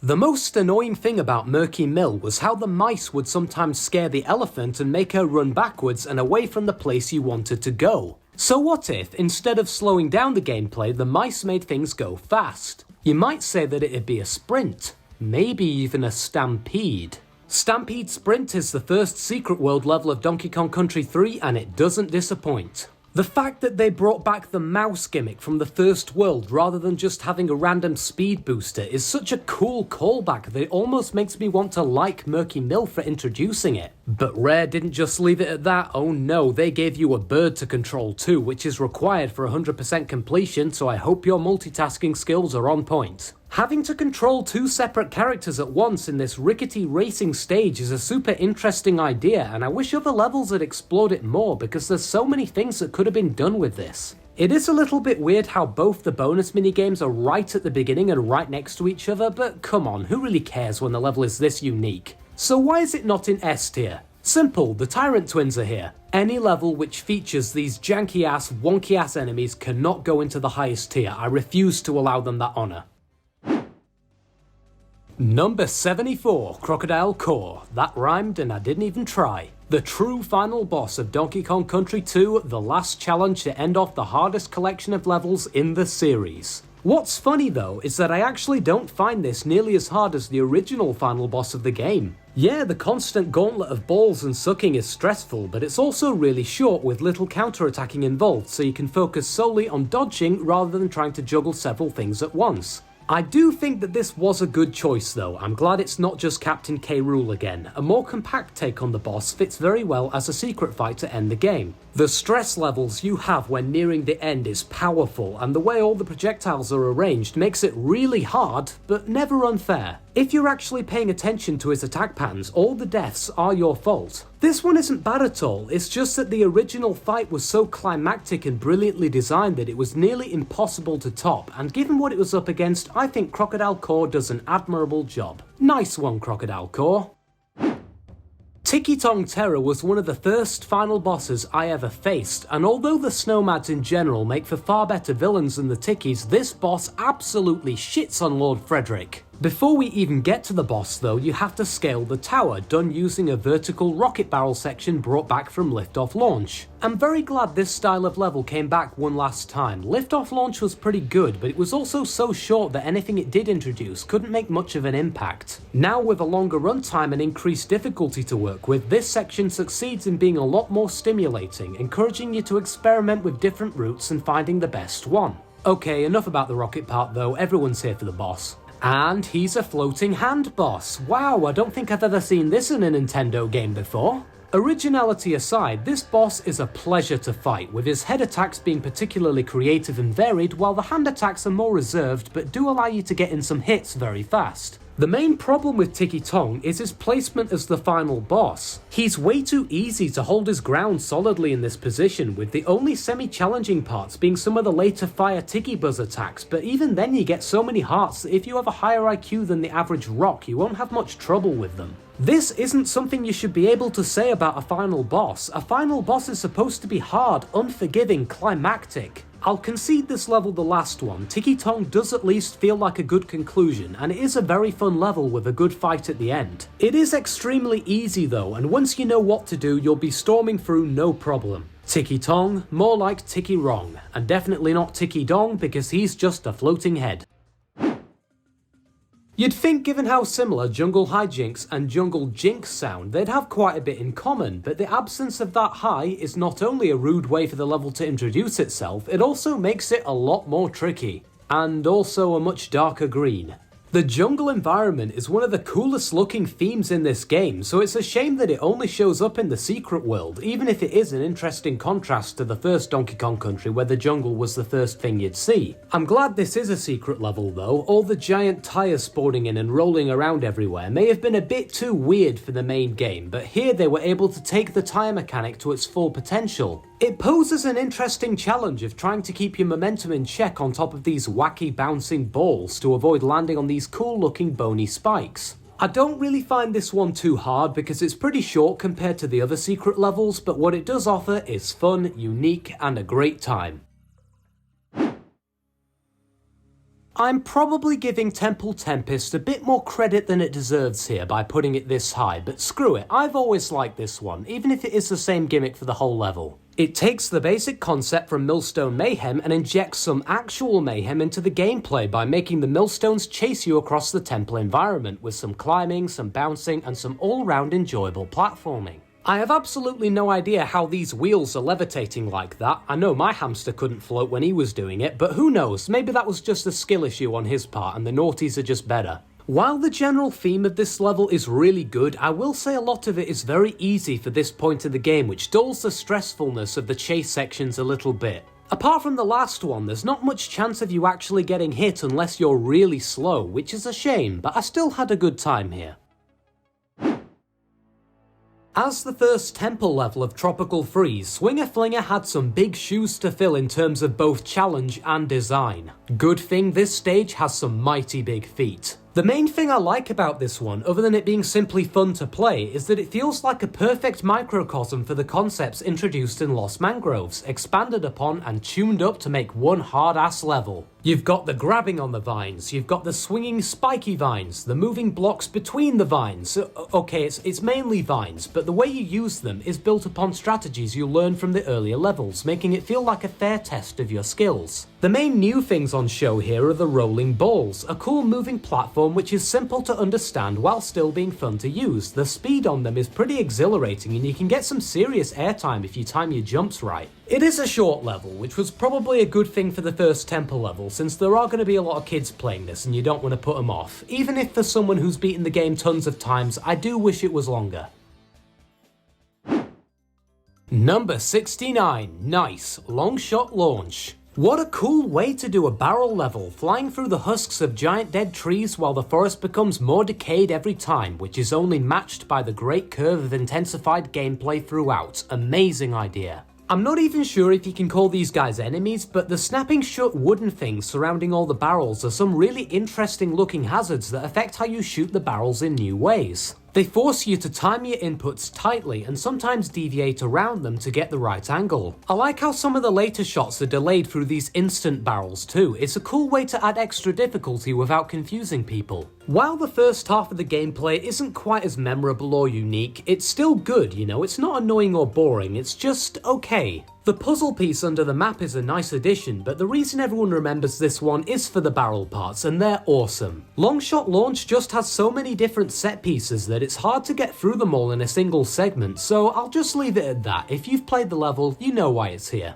A: The most annoying thing about Murky Mill was how the mice would sometimes scare the elephant and make her run backwards and away from the place you wanted to go. So what if, instead of slowing down the gameplay, the mice made things go fast? You might say that it'd be a sprint, maybe even a stampede. Stampede Sprint is the first secret world level of Donkey Kong Country 3 and it doesn't disappoint. The fact that they brought back the mouse gimmick from the first world rather than just having a random speed booster is such a cool callback that it almost makes me want to like Murky Mill for introducing it. But Rare didn't just leave it at that, oh no, they gave you a bird to control too, which is required for 100% completion, so I hope your multitasking skills are on point. Having to control two separate characters at once in this rickety racing stage is a super interesting idea, and I wish other levels had explored it more because there's so many things that could have been done with this. It is a little bit weird how both the bonus minigames are right at the beginning and right next to each other, but come on, who really cares when the level is this unique? So why is it not in S tier? Simple, the Tyrant Twins are here. Any level which features these janky ass, wonky ass enemies cannot go into the highest tier. I refuse to allow them that honour. Number 74, Crocodile Core. That rhymed and I didn't even try. The true final boss of Donkey Kong Country 2, the last challenge to end off the hardest collection of levels in the series. What's funny though is that I actually don't find this nearly as hard as the original final boss of the game. Yeah, the constant gauntlet of balls and sucking is stressful, but it's also really short with little counter-attacking involved, so you can focus solely on dodging rather than trying to juggle several things at once. I do think that this was a good choice though. I'm glad it's not just Captain K. Rool again. A more compact take on the boss fits very well as a secret fight to end the game. The stress levels you have when nearing the end is powerful, and the way all the projectiles are arranged makes it really hard, but never unfair. If you're actually paying attention to his attack patterns, all the deaths are your fault. This one isn't bad at all, it's just that the original fight was so climactic and brilliantly designed that it was nearly impossible to top, and given what it was up against, I think Crocodile Core does an admirable job. Nice one, Crocodile Core. Tiki Tong Terror was one of the first final bosses I ever faced, and although the Snowmads in general make for far better villains than the Tikis, this boss absolutely shits on Lord Frederick. Before we even get to the boss though, you have to scale the tower, done using a vertical rocket barrel section brought back from Liftoff Launch. I'm very glad this style of level came back one last time. Liftoff Launch was pretty good, but it was also so short that anything it did introduce couldn't make much of an impact. Now with a longer runtime and increased difficulty to work with, this section succeeds in being a lot more stimulating, encouraging you to experiment with different routes and finding the best one. Okay, enough about the rocket part though, everyone's here for the boss. And he's a floating hand boss. Wow, I don't think I've ever seen this in a Nintendo game before. Originality aside, this boss is a pleasure to fight, with his head attacks being particularly creative and varied, while the hand attacks are more reserved but do allow you to get in some hits very fast. The main problem with Tiki Tong is his placement as the final boss. He's way too easy to hold his ground solidly in this position, with the only semi-challenging parts being some of the later fire Tiki Buzz attacks, but even then you get so many hearts that if you have a higher IQ than the average rock, you won't have much trouble with them. This isn't something you should be able to say about a final boss. A final boss is supposed to be hard, unforgiving, climactic. I'll concede this level the last one. Tiki Tong does at least feel like a good conclusion, and it is a very fun level with a good fight at the end. It is extremely easy though, and once you know what to do, you'll be storming through no problem. Tiki Tong, more like Tiki Rong, and definitely not Tiki Dong because he's just a floating head. You'd think given how similar Jungle Hijinks and Jungle Jinx sound, they'd have quite a bit in common, but the absence of that high is not only a rude way for the level to introduce itself, it also makes it a lot more tricky. and also a much darker green. The jungle environment is one of the coolest looking themes in this game, so it's a shame that it only shows up in the secret world, even if it is an interesting contrast to the first Donkey Kong Country where the jungle was the first thing you'd see. I'm glad this is a secret level though. All the giant tires spawning in and rolling around everywhere may have been a bit too weird for the main game, but here they were able to take the tire mechanic to its full potential. It poses an interesting challenge of trying to keep your momentum in check on top of these wacky bouncing balls to avoid landing on these cool looking bony spikes. I don't really find this one too hard because it's pretty short compared to the other secret levels, but what it does offer is fun, unique, and a great time. I'm probably giving Temple Tempest a bit more credit than it deserves here by putting it this high, but screw it, I've always liked this one, even if it is the same gimmick for the whole level. It takes the basic concept from Millstone Mayhem and injects some actual mayhem into the gameplay by making the millstones chase you across the temple environment with some climbing, some bouncing, and some all-round enjoyable platforming. I have absolutely no idea how these wheels are levitating like that. I know my hamster couldn't float when he was doing it, but who knows, maybe that was just a skill issue on his part and the naughties are just better. While the general theme of this level is really good, I will say a lot of it is very easy for this point in the game, which dulls the stressfulness of the chase sections a little bit. Apart from the last one, there's not much chance of you actually getting hit unless you're really slow, which is a shame, but I still had a good time here. As the first temple level of Tropical Freeze, Swinger Flinger had some big shoes to fill in terms of both challenge and design. Good thing this stage has some mighty big feet. The main thing I like about this one, other than it being simply fun to play, is that it feels like a perfect microcosm for the concepts introduced in Lost Mangroves, expanded upon and tuned up to make one hard-ass level. You've got the grabbing on the vines, you've got the swinging spiky vines, the moving blocks between the vines. Okay, it's mainly vines, but the way you use them is built upon strategies you learn from the earlier levels, making it feel like a fair test of your skills. The main new things on show here are the rolling balls, a cool moving platform which is simple to understand while still being fun to use. The speed on them is pretty exhilarating and you can get some serious airtime if you time your jumps right. It is a short level, which was probably a good thing for the first temple level, since there are going to be a lot of kids playing this and you don't want to put them off. Even if for someone who's beaten the game tons of times, I do wish it was longer. Number 69, nice, long shot launch. What a cool way to do a barrel level, flying through the husks of giant dead trees while the forest becomes more decayed every time, which is only matched by the great curve of intensified gameplay throughout. Amazing idea. I'm not even sure if you can call these guys enemies, but the snapping shut wooden things surrounding all the barrels are some really interesting looking hazards that affect how you shoot the barrels in new ways. They force you to time your inputs tightly and sometimes deviate around them to get the right angle. I like how some of the later shots are delayed through these instant barrels too. It's a cool way to add extra difficulty without confusing people. While the first half of the gameplay isn't quite as memorable or unique, it's still good, you know, it's not annoying or boring, it's just okay. The puzzle piece under the map is a nice addition, but the reason everyone remembers this one is for the barrel parts, and they're awesome. Longshot Launch just has so many different set pieces that it's hard to get through them all in a single segment, so I'll just leave it at that. If you've played the level, you know why it's here.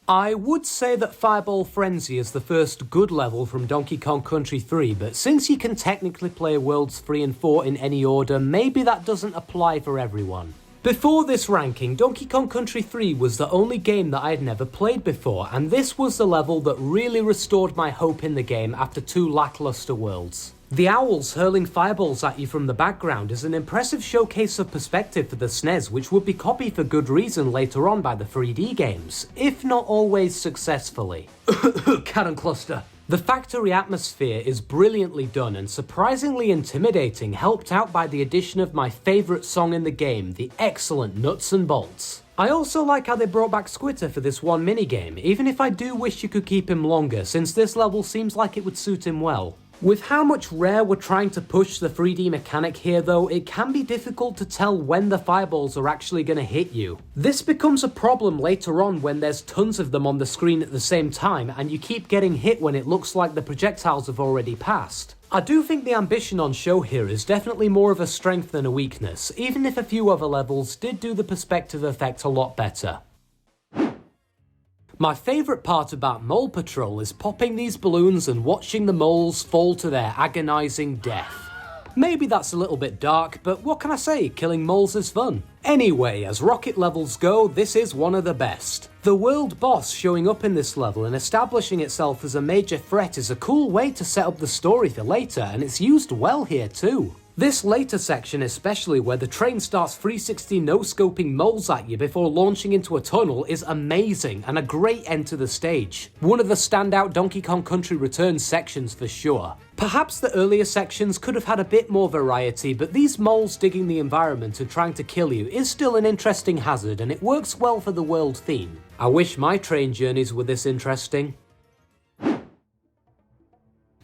A: I would say that Fireball Frenzy is the first good level from Donkey Kong Country 3, but since you can technically play Worlds 3 and 4 in any order, maybe that doesn't apply for everyone. Before this ranking, Donkey Kong Country 3 was the only game that I had never played before, and this was the level that really restored my hope in the game after 2 lackluster worlds. The owls hurling fireballs at you from the background is an impressive showcase of perspective for the SNES, which would be copied for good reason later on by the 3D games, if not always successfully. Cannon cluster. The factory atmosphere is brilliantly done and surprisingly intimidating, helped out by the addition of my favourite song in the game, the excellent Nuts and Bolts. I also like how they brought back Squitter for this one minigame, even if I do wish you could keep him longer, since this level seems like it would suit him well. With how much Rare were trying to push the 3D mechanic here though, it can be difficult to tell when the fireballs are actually going to hit you. This becomes a problem later on when there's tons of them on the screen at the same time and you keep getting hit when it looks like the projectiles have already passed. I do think the ambition on show here is definitely more of a strength than a weakness, even if a few other levels did do the perspective effect a lot better. My favourite part about Mole Patrol is popping these balloons and watching the moles fall to their agonising death. Maybe that's a little bit dark, but what can I say, killing moles is fun. Anyway, as rocket levels go, this is one of the best. The world boss showing up in this level and establishing itself as a major threat is a cool way to set up the story for later, and it's used well here too. This later section especially, where the train starts 360 no-scoping moles at you before launching into a tunnel, is amazing and a great end to the stage. One of the standout Donkey Kong Country Returns sections for sure. Perhaps the earlier sections could have had a bit more variety, but these moles digging the environment and trying to kill you is still an interesting hazard, and it works well for the world theme. I wish my train journeys were this interesting.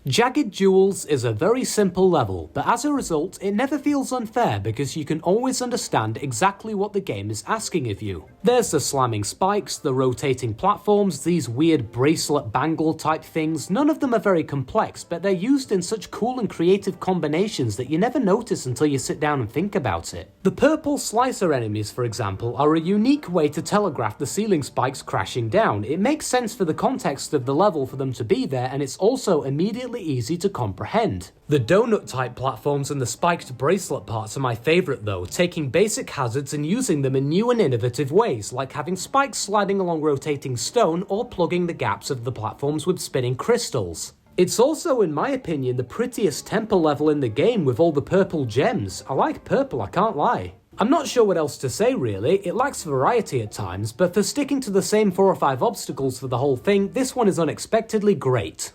A: Jagged Jewels is a very simple level, but as a result it never feels unfair because you can always understand exactly what the game is asking of you. There's the slamming spikes, the rotating platforms, these weird bracelet bangle type things. None of them are very complex, but they're used in such cool and creative combinations that you never notice until you sit down and think about it. The purple slicer enemies, for example, are a unique way to telegraph the ceiling spikes crashing down. It makes sense for the context of the level for them to be there, and it's also immediately easy to comprehend. The donut type platforms and the spiked bracelet parts are my favourite though, taking basic hazards and using them in new and innovative ways, like having spikes sliding along rotating stone or plugging the gaps of the platforms with spinning crystals. It's also, in my opinion, the prettiest temple level in the game with all the purple gems. I like purple, I can't lie. I'm not sure what else to say really, it lacks variety at times, but for sticking to the same 4 or 5 obstacles for the whole thing, this one is unexpectedly great.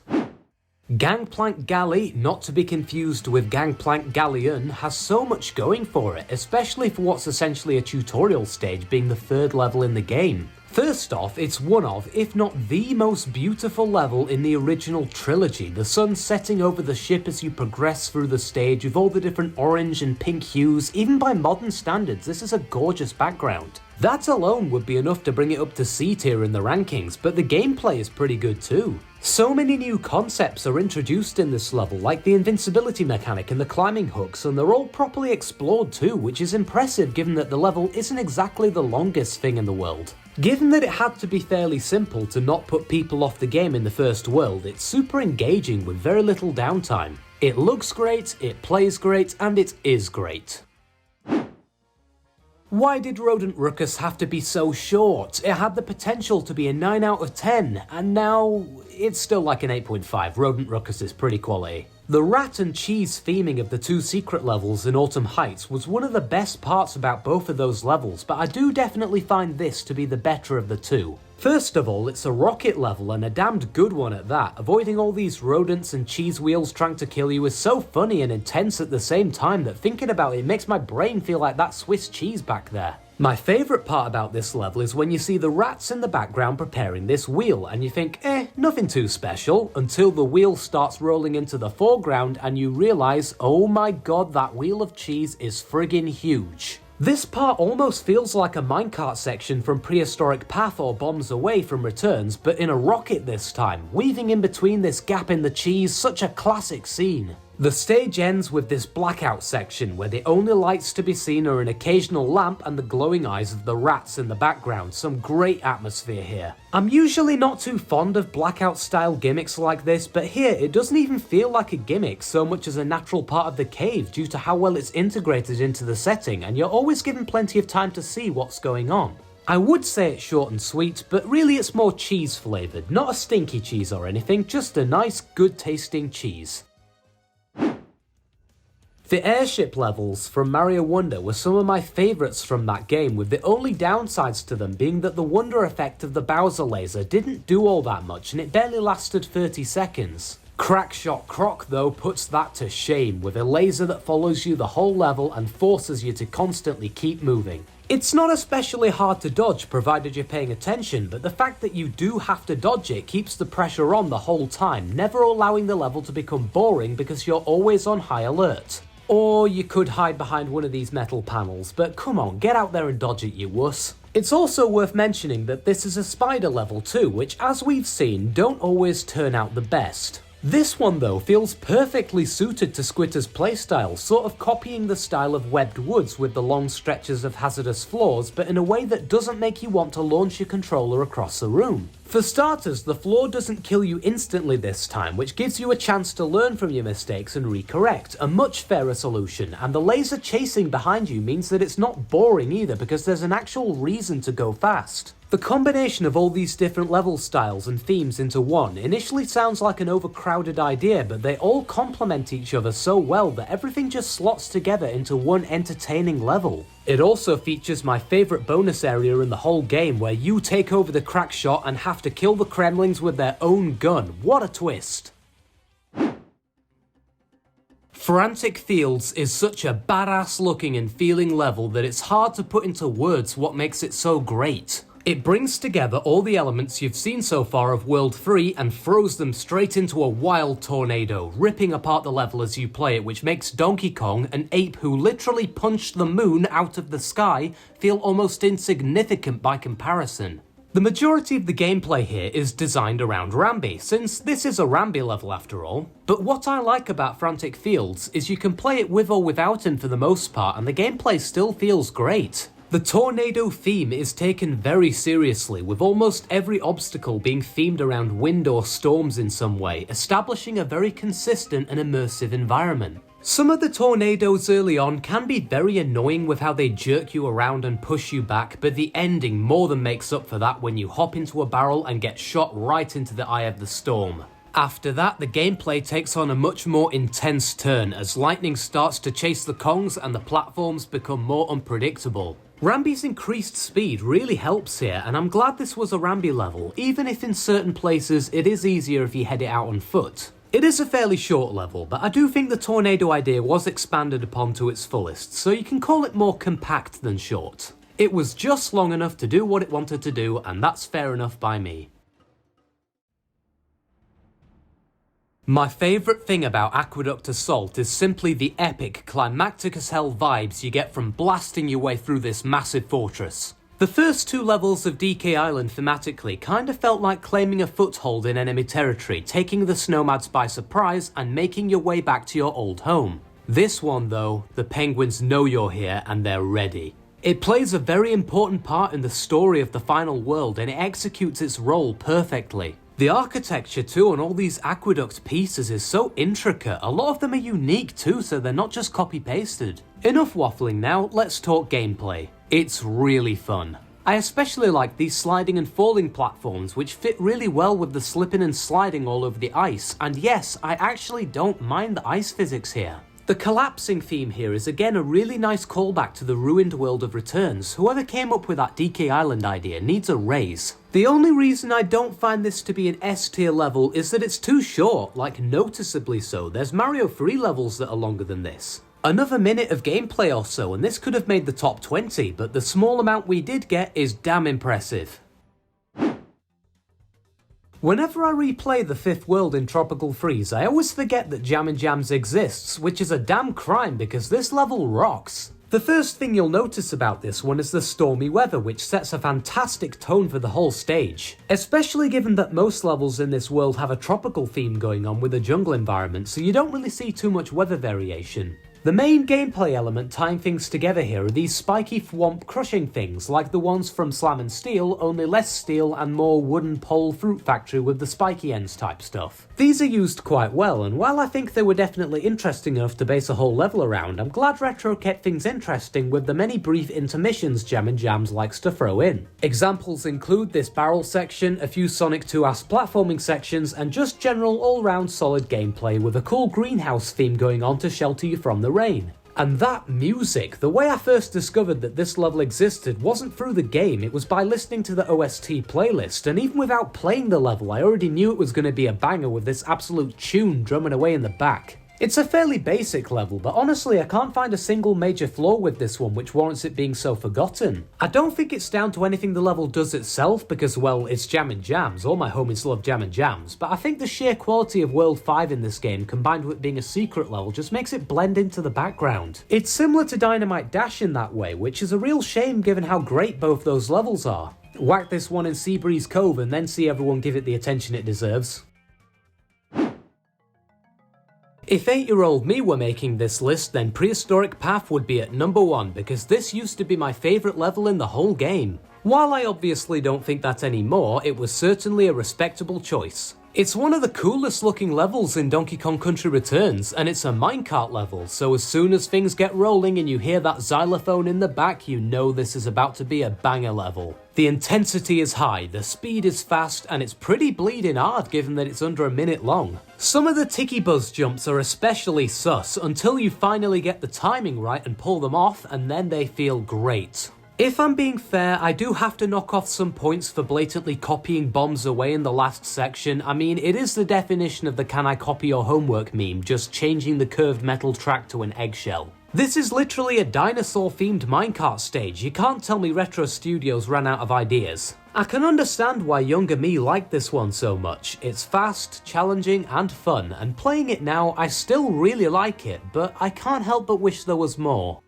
A: Gangplank Galley, not to be confused with Gangplank Galleon, has so much going for it, especially for what's essentially a tutorial stage being the 3rd level in the game. First off, it's one of, if not the most beautiful level in the original trilogy, the sun setting over the ship as you progress through the stage with all the different orange and pink hues. Even by modern standards, this is a gorgeous background. That alone would be enough to bring it up to C tier in the rankings, but the gameplay is pretty good too. So many new concepts are introduced in this level, like the invincibility mechanic and the climbing hooks, and they're all properly explored too, which is impressive given that the level isn't exactly the longest thing in the world. Given that it had to be fairly simple to not put people off the game in the first world, it's super engaging with very little downtime. It looks great, it plays great, and it is great. Why did Rodent Ruckus have to be so short? It had the potential to be a 9 out of 10, and now it's still like an 8.5. Rodent Ruckus is pretty quality. The rat and cheese theming of the 2 secret levels in Autumn Heights was one of the best parts about both of those levels, but I do definitely find this to be the better of the 2. First of all, it's a rocket level and a damned good one at that. Avoiding all these rodents and cheese wheels trying to kill you is so funny and intense at the same time that thinking about it makes my brain feel like that Swiss cheese back there. My favourite part about this level is when you see the rats in the background preparing this wheel and you think, nothing too special, until the wheel starts rolling into the foreground and you realise, oh my god, that wheel of cheese is friggin' huge. This part almost feels like a minecart section from Prehistoric Path or Bombs Away from Returns, but in a rocket this time, weaving in between this gap in the cheese, such a classic scene. The stage ends with this blackout section, where the only lights to be seen are an occasional lamp and the glowing eyes of the rats in the background. Some great atmosphere here. I'm usually not too fond of blackout style gimmicks like this, but here it doesn't even feel like a gimmick so much as a natural part of the cave due to how well it's integrated into the setting, and you're always given plenty of time to see what's going on. I would say it's short and sweet, but really it's more cheese flavoured, not a stinky cheese or anything, just a nice, good tasting cheese. The airship levels from Mario Wonder were some of my favourites from that game, with the only downsides to them being that the wonder effect of the Bowser laser didn't do all that much and it barely lasted 30 seconds. Crackshot Croc though puts that to shame, with a laser that follows you the whole level and forces you to constantly keep moving. It's not especially hard to dodge provided you're paying attention, but the fact that you do have to dodge it keeps the pressure on the whole time, never allowing the level to become boring because you're always on high alert. Or you could hide behind one of these metal panels, but come on, get out there and dodge it, you wuss. It's also worth mentioning that this is a spider level too, which as we've seen don't always turn out the best. This one though feels perfectly suited to Squitter's playstyle, sort of copying the style of Webbed Woods with the long stretches of hazardous floors, but in a way that doesn't make you want to launch your controller across the room. For starters, the floor doesn't kill you instantly this time, which gives you a chance to learn from your mistakes and recorrect, a much fairer solution, and the laser chasing behind you means that it's not boring either because there's an actual reason to go fast. The combination of all these different level styles and themes into one initially sounds like an overcrowded idea, but they all complement each other so well that everything just slots together into one entertaining level. It also features my favourite bonus area in the whole game where you take over the crack shot and have to kill the Kremlings with their own gun. What a twist! Frantic Fields is such a badass looking and feeling level that it's hard to put into words what makes it so great. It brings together all the elements you've seen so far of World 3 and throws them straight into a wild tornado, ripping apart the level as you play it, which makes Donkey Kong, an ape who literally punched the moon out of the sky, feel almost insignificant by comparison. The majority of the gameplay here is designed around Rambi, since this is a Rambi level after all. But what I like about Frantic Fields is you can play it with or without him for the most part, and the gameplay still feels great. The tornado theme is taken very seriously, with almost every obstacle being themed around wind or storms in some way, establishing a very consistent and immersive environment. Some of the tornadoes early on can be very annoying with how they jerk you around and push you back, but the ending more than makes up for that when you hop into a barrel and get shot right into the eye of the storm. After that, the gameplay takes on a much more intense turn as lightning starts to chase the Kongs and the platforms become more unpredictable. Rambi's increased speed really helps here, and I'm glad this was a Rambi level, even if in certain places it is easier if you head it out on foot. It is a fairly short level, but I do think the tornado idea was expanded upon to its fullest, so you can call it more compact than short. It was just long enough to do what it wanted to do, and that's fair enough by me. My favourite thing about Aqueduct Assault is simply the epic, climactic as hell vibes you get from blasting your way through this massive fortress. The first two levels of DK Island thematically kinda felt like claiming a foothold in enemy territory, taking the Snowmads by surprise and making your way back to your old home. This one though, the penguins know you're here and they're ready. It plays a very important part in the story of the final world and it executes its role perfectly. The architecture too on all these aqueduct pieces is so intricate, a lot of them are unique too, so they're not just copy pasted. Enough waffling now, let's talk gameplay. It's really fun. I especially like these sliding and falling platforms which fit really well with the slipping and sliding all over the ice, and yes, I actually don't mind the ice physics here. The collapsing theme here is again a really nice callback to the ruined world of Returns. Whoever came up with that DK Island idea needs a raise. The only reason I don't find this to be an S tier level is that it's too short, like noticeably so. There's Mario 3 levels that are longer than this. Another minute of gameplay or so and this could have made the top 20, but the small amount we did get is damn impressive. Whenever I replay the fifth world in Tropical Freeze, I always forget that Jammin' Jams exists, which is a damn crime because this level rocks. The first thing you'll notice about this one is the stormy weather, which sets a fantastic tone for the whole stage. Especially given that most levels in this world have a tropical theme going on with a jungle environment, so you don't really see too much weather variation. The main gameplay element tying things together here are these spiky thwomp crushing things, like the ones from Slam and Steel, only less steel and more wooden pole fruit factory with the spiky ends type stuff. These are used quite well, and while I think they were definitely interesting enough to base a whole level around, I'm glad Retro kept things interesting with the many brief intermissions Jammin' Jams likes to throw in. Examples include this barrel section, a few Sonic 2-ass platforming sections, and just general all-round solid gameplay with a cool greenhouse theme going on to shelter you from the rain. And that music, the way I first discovered that this level existed wasn't through the game, it was by listening to the OST playlist, and even without playing the level I already knew it was going to be a banger with this absolute tune drumming away in the back. It's a fairly basic level, but honestly I can't find a single major flaw with this one which warrants it being so forgotten. I don't think it's down to anything the level does itself because, well, it's Jammin' Jams, all my homies love Jammin' Jams, but I think the sheer quality of World 5 in this game combined with it being a secret level just makes it blend into the background. It's similar to Dynamite Dash in that way, which is a real shame given how great both those levels are. Whack this one in Seabreeze Cove and then see everyone give it the attention it deserves. If 8-year-old me were making this list, then Prehistoric Path would be at number 1 because this used to be my favourite level in the whole game. While I obviously don't think that anymore, it was certainly a respectable choice. It's one of the coolest looking levels in Donkey Kong Country Returns, and it's a minecart level, so as soon as things get rolling and you hear that xylophone in the back, you know this is about to be a banger level. The intensity is high, the speed is fast, and it's pretty bleeding hard given that it's under a minute long. Some of the Tiki Buzz jumps are especially sus until you finally get the timing right and pull them off, and then they feel great. If I'm being fair, I do have to knock off some points for blatantly copying bombs away in the last section. I mean, it is the definition of the "can I copy your homework" meme, just changing the curved metal track to an eggshell. This is literally a dinosaur-themed minecart stage. You can't tell me Retro Studios ran out of ideas. I can understand why younger me liked this one so much. It's fast, challenging, and fun, and playing it now, I still really like it, but I can't help but wish there was more.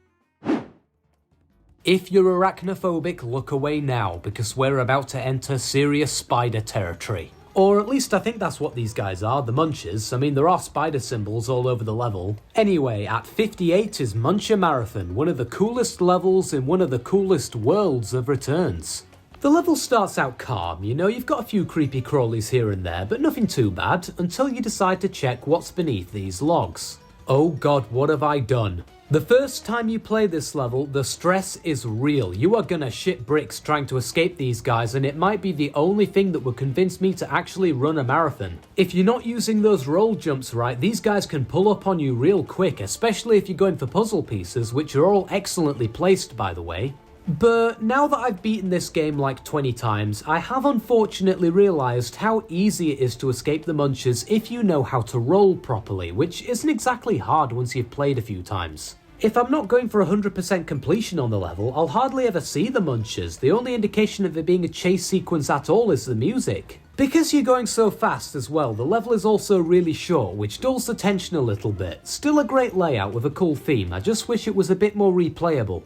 A: If you're arachnophobic, look away now, because we're about to enter serious spider territory. Or at least I think that's what these guys are, the Munchers. I mean, there are spider symbols all over the level. Anyway, at 58 is Muncher Marathon, one of the coolest levels in one of the coolest worlds of Returns. The level starts out calm, you know, you've got a few creepy crawlies here and there, but nothing too bad, until you decide to check what's beneath these logs. Oh god, what have I done? The first time you play this level, the stress is real. You are gonna shit bricks trying to escape these guys, and it might be the only thing that would convince me to actually run a marathon. If you're not using those roll jumps right, these guys can pull up on you real quick, especially if you're going for puzzle pieces, which are all excellently placed by the way. But now that I've beaten this game like 20 times, I have unfortunately realised how easy it is to escape the Munchers if you know how to roll properly, which isn't exactly hard once you've played a few times. If I'm not going for 100% completion on the level, I'll hardly ever see the Munchers. The only indication of it being a chase sequence at all is the music. Because you're going so fast as well, the level is also really short, which dulls the tension a little bit. Still a great layout with a cool theme, I just wish it was a bit more replayable.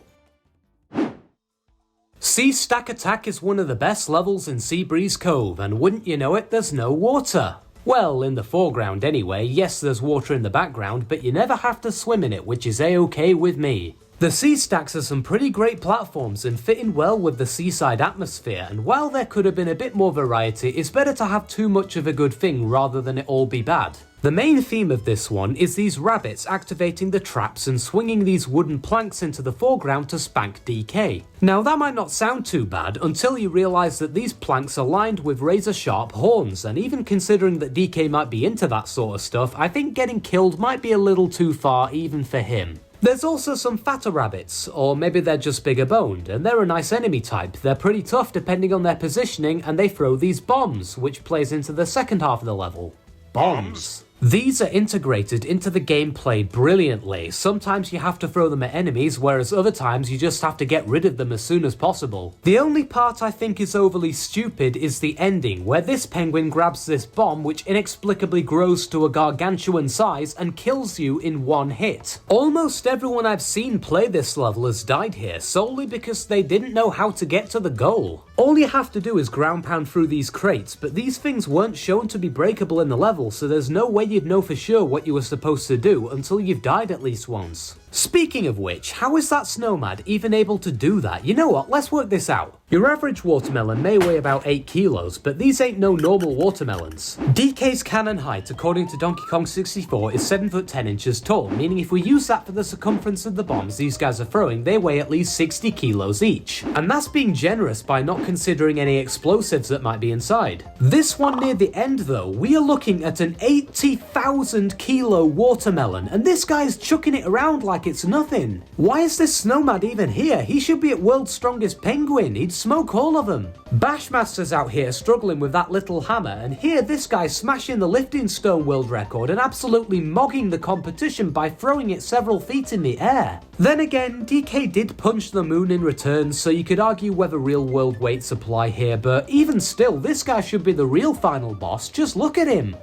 A: Sea Stack Attack is one of the best levels in Seabreeze Cove, and wouldn't you know it, there's no water. Well, in the foreground anyway. Yes, there's water in the background, but you never have to swim in it, which is a-okay with me. The sea stacks are some pretty great platforms and fit in well with the seaside atmosphere, and while there could have been a bit more variety, it's better to have too much of a good thing rather than it all be bad. The main theme of this one is these rabbits activating the traps and swinging these wooden planks into the foreground to spank DK. Now that might not sound too bad until you realise that these planks are lined with razor sharp horns, and even considering that DK might be into that sort of stuff, I think getting killed might be a little too far even for him. There's also some fatter rabbits, or maybe they're just bigger boned, and they're a nice enemy type. They're pretty tough depending on their positioning, and they throw these bombs, which plays into the second half of the level. Bombs. These are integrated into the gameplay brilliantly. Sometimes you have to throw them at enemies, whereas other times you just have to get rid of them as soon as possible. The only part I think is overly stupid is the ending, where this penguin grabs this bomb which inexplicably grows to a gargantuan size and kills you in one hit. Almost everyone I've seen play this level has died here, solely because they didn't know how to get to the goal. All you have to do is ground pound through these crates, but these things weren't shown to be breakable in the level, so there's no way you'd know for sure what you were supposed to do until you've died at least once. Speaking of which, how is that Snowmad even able to do that? You know what, let's work this out. Your average watermelon may weigh about 8 kilos, but these ain't no normal watermelons. DK's cannon height, according to Donkey Kong 64, is 7 foot 10 inches tall, meaning if we use that for the circumference of the bombs these guys are throwing, they weigh at least 60 kilos each. And that's being generous by not considering any explosives that might be inside. This one near the end though, we are looking at an 80,000 kilo watermelon, and this guy's chucking it around like it's nothing. Why is this Snowmad even here? He should be at World's Strongest Penguin. He'd smoke all of them. Bashmaster's out here struggling with that little hammer, and here this guy's smashing the lifting stone world record and absolutely mogging the competition by throwing it several feet in the air. Then again, DK did punch the moon in return, so you could argue whether real world weights apply here, but even still, this guy should be the real final boss. Just look at him.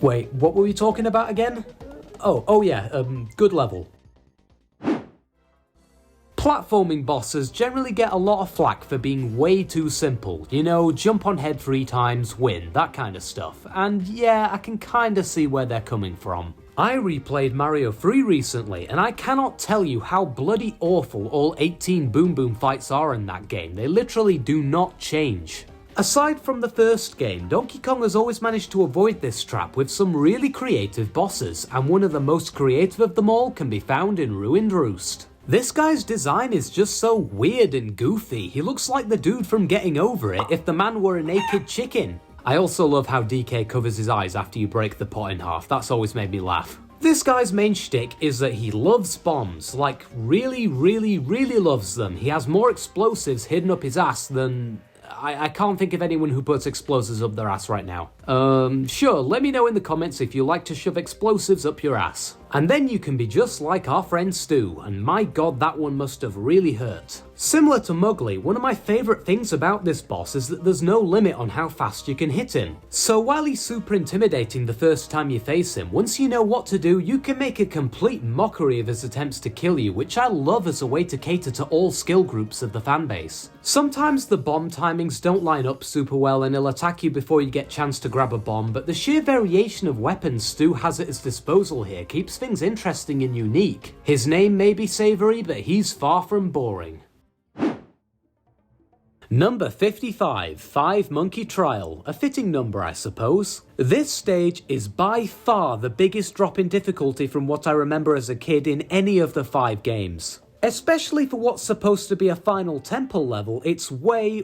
A: Wait, what were we talking about again? Oh yeah, good level. Platforming bosses generally get a lot of flack for being way too simple. You know, jump on head 3 times, win, that kind of stuff. And yeah, I can kinda see where they're coming from. I replayed Mario 3 recently, and I cannot tell you how bloody awful all 18 Boom Boom fights are in that game. They literally do not change. Aside from the first game, Donkey Kong has always managed to avoid this trap with some really creative bosses, and one of the most creative of them all can be found in Ruined Roost. This guy's design is just so weird and goofy. He looks like the dude from Getting Over It if the man were a naked chicken. I also love how DK covers his eyes after you break the pot in half. That's always made me laugh. This guy's main shtick is that he loves bombs, like really loves them. He has more explosives hidden up his ass than... I can't think of anyone who puts explosives up their ass right now. Sure, let me know in the comments if you like to shove explosives up your ass. And then you can be just like our friend Stu, and my god, that one must have really hurt. Similar to Mowgli, one of my favourite things about this boss is that there's no limit on how fast you can hit him. So while he's super intimidating the first time you face him, once you know what to do, you can make a complete mockery of his attempts to kill you, which I love as a way to cater to all skill groups of the fanbase. Sometimes the bomb timings don't line up super well and he'll attack you before you get a chance to grab a bomb, but the sheer variation of weapons Stu has at his disposal here keeps things interesting and unique. His name may be savoury, but he's far from boring. Number 55, 5 Monkey Trial, a fitting number I suppose. This stage is by far the biggest drop in difficulty from what I remember as a kid in any of the 5 games. Especially for what's supposed to be a final temple level, it's way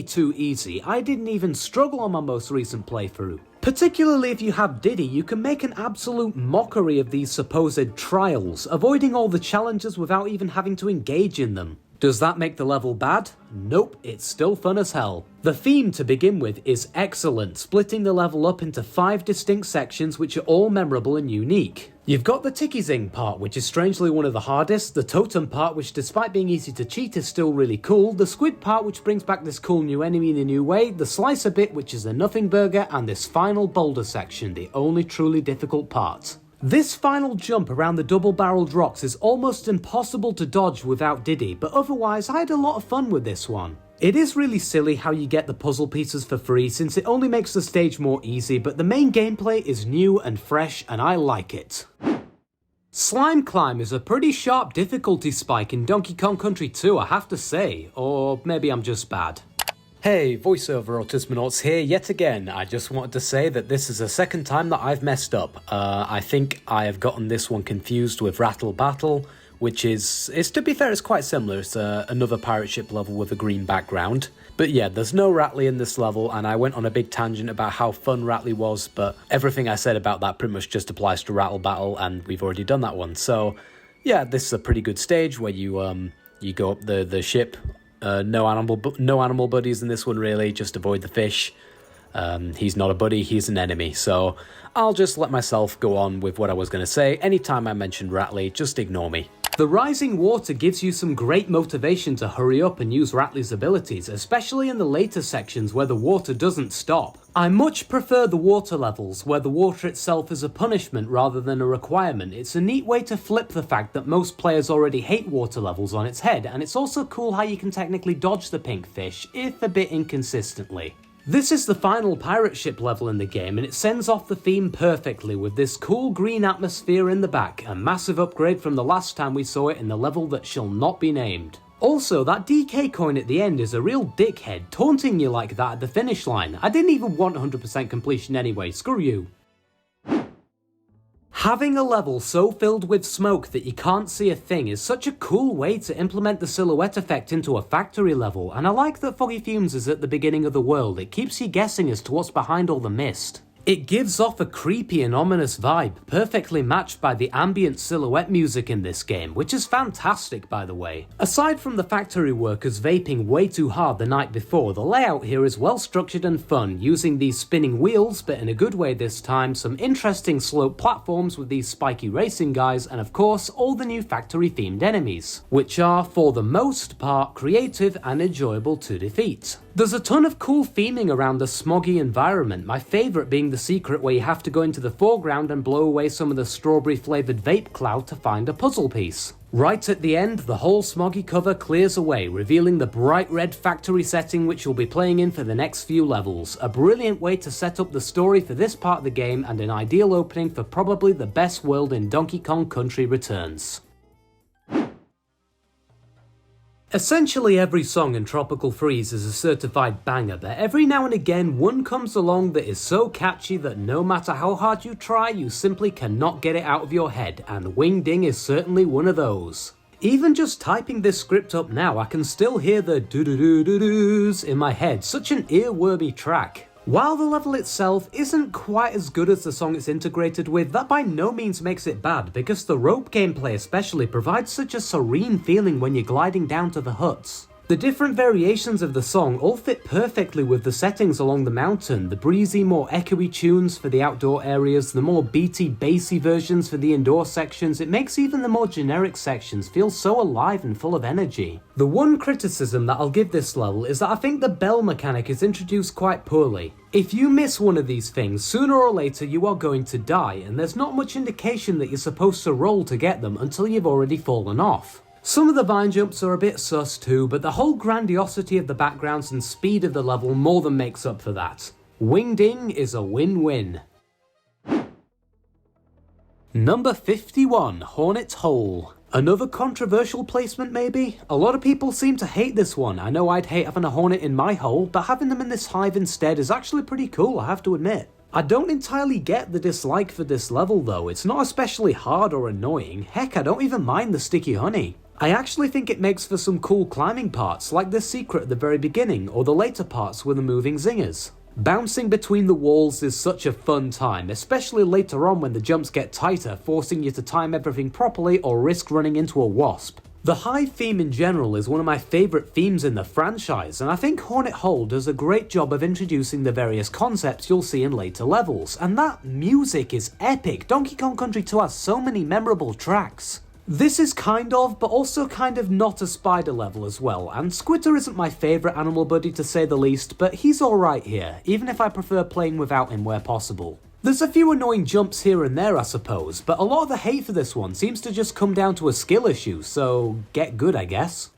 A: too easy. I didn't even struggle on my most recent playthrough. Particularly if you have Diddy, you can make an absolute mockery of these supposed trials, avoiding all the challenges without even having to engage in them. Does that make the level bad? Nope, it's still fun as hell. The theme to begin with is excellent, splitting the level up into 5 distinct sections which are all memorable and unique. You've got the Tiki-Zing part, which is strangely one of the hardest, the Totem part, which despite being easy to cheat is still really cool, the Squid part, which brings back this cool new enemy in a new way, the Slicer bit, which is a nothing burger, and this final boulder section, the only truly difficult part. This final jump around the double-barreled rocks is almost impossible to dodge without Diddy, but otherwise I had a lot of fun with this one. It is really silly how you get the puzzle pieces for free since it only makes the stage more easy, but the main gameplay is new and fresh and I like it. Slime Climb is a pretty sharp difficulty spike in Donkey Kong Country 2, I have to say, or maybe I'm just bad. Hey, voiceover Autismonauts here yet again. I just wanted to say that this is the second time that I've messed up. I think I have gotten this one confused with Rattle Battle, which is to be fair, it's quite similar. It's another pirate ship level with a green background. But yeah, there's no Rattly in this level, and I went on a big tangent about how fun Rattly was, but everything I said about that pretty much just applies to Rattle Battle, and we've already done that one. So yeah, this is a pretty good stage where you go up the ship. No animal buddies in this one really, just avoid the fish. He's not a buddy, he's an enemy, so I'll just let myself go on with what I was going to say. Anytime I mentioned Rattly, just ignore me. The rising water gives you some great motivation to hurry up and use Rattly's abilities, especially in the later sections where the water doesn't stop. I much prefer the water levels, where the water itself is a punishment rather than a requirement. It's a neat way to flip the fact that most players already hate water levels on its head, and it's also cool how you can technically dodge the pink fish, if a bit inconsistently. This is the final pirate ship level in the game, and it sends off the theme perfectly with this cool green atmosphere in the back, a massive upgrade from the last time we saw it in the level that shall not be named. Also, that DK coin at the end is a real dickhead, taunting you like that at the finish line. I didn't even want 100% completion anyway, screw you. Having a level so filled with smoke that you can't see a thing is such a cool way to implement the silhouette effect into a factory level, and I like that Foggy Fumes is at the beginning of the world. It keeps you guessing as to what's behind all the mist. It gives off a creepy and ominous vibe, perfectly matched by the ambient silhouette music in this game, which is fantastic by the way. Aside from the factory workers vaping way too hard the night before, the layout here is well structured and fun, using these spinning wheels, but in a good way this time, some interesting slope platforms with these spiky racing guys, and of course all the new factory themed enemies, which are for the most part creative and enjoyable to defeat. There's a ton of cool theming around the smoggy environment, my favourite being the secret where you have to go into the foreground and blow away some of the strawberry flavoured vape cloud to find a puzzle piece. Right at the end, the whole smoggy cover clears away, revealing the bright red factory setting which you'll be playing in for the next few levels. A brilliant way to set up the story for this part of the game and an ideal opening for probably the best world in Donkey Kong Country Returns. Essentially every song in Tropical Freeze is a certified banger, but every now and again one comes along that is so catchy that no matter how hard you try, you simply cannot get it out of your head, and Wing Ding is certainly one of those. Even just typing this script up now, I can still hear the doo-doo-doo-doo-doos in my head, such an earwormy track. While the level itself isn't quite as good as the song it's integrated with, that by no means makes it bad, because the rope gameplay especially provides such a serene feeling when you're gliding down to the huts. The different variations of the song all fit perfectly with the settings along the mountain, the breezy, more echoey tunes for the outdoor areas, the more beaty, bassy versions for the indoor sections. It makes even the more generic sections feel so alive and full of energy. The one criticism that I'll give this level is that I think the bell mechanic is introduced quite poorly. If you miss one of these things, sooner or later you are going to die, and there's not much indication that you're supposed to roll to get them until you've already fallen off. Some of the vine jumps are a bit sus too, but the whole grandiosity of the backgrounds and speed of the level more than makes up for that. Wing Ding is a win-win. Number 51, Hornet's Hole. Another controversial placement maybe? A lot of people seem to hate this one. I know I'd hate having a hornet in my hole, but having them in this hive instead is actually pretty cool, I have to admit. I don't entirely get the dislike for this level though. It's not especially hard or annoying. Heck, I don't even mind the sticky honey. I actually think it makes for some cool climbing parts, like the secret at the very beginning, or the later parts with the moving zingers. Bouncing between the walls is such a fun time, especially later on when the jumps get tighter, forcing you to time everything properly or risk running into a wasp. The hive theme in general is one of my favourite themes in the franchise, and I think Hornet Hole does a great job of introducing the various concepts you'll see in later levels, and that music is epic. Donkey Kong Country 2 has so many memorable tracks. This is kind of, but also kind of not a spider level as well, and Squitter isn't my favourite animal buddy to say the least, but he's alright here, even if I prefer playing without him where possible. There's a few annoying jumps here and there I suppose, but a lot of the hate for this one seems to just come down to a skill issue, so get good I guess.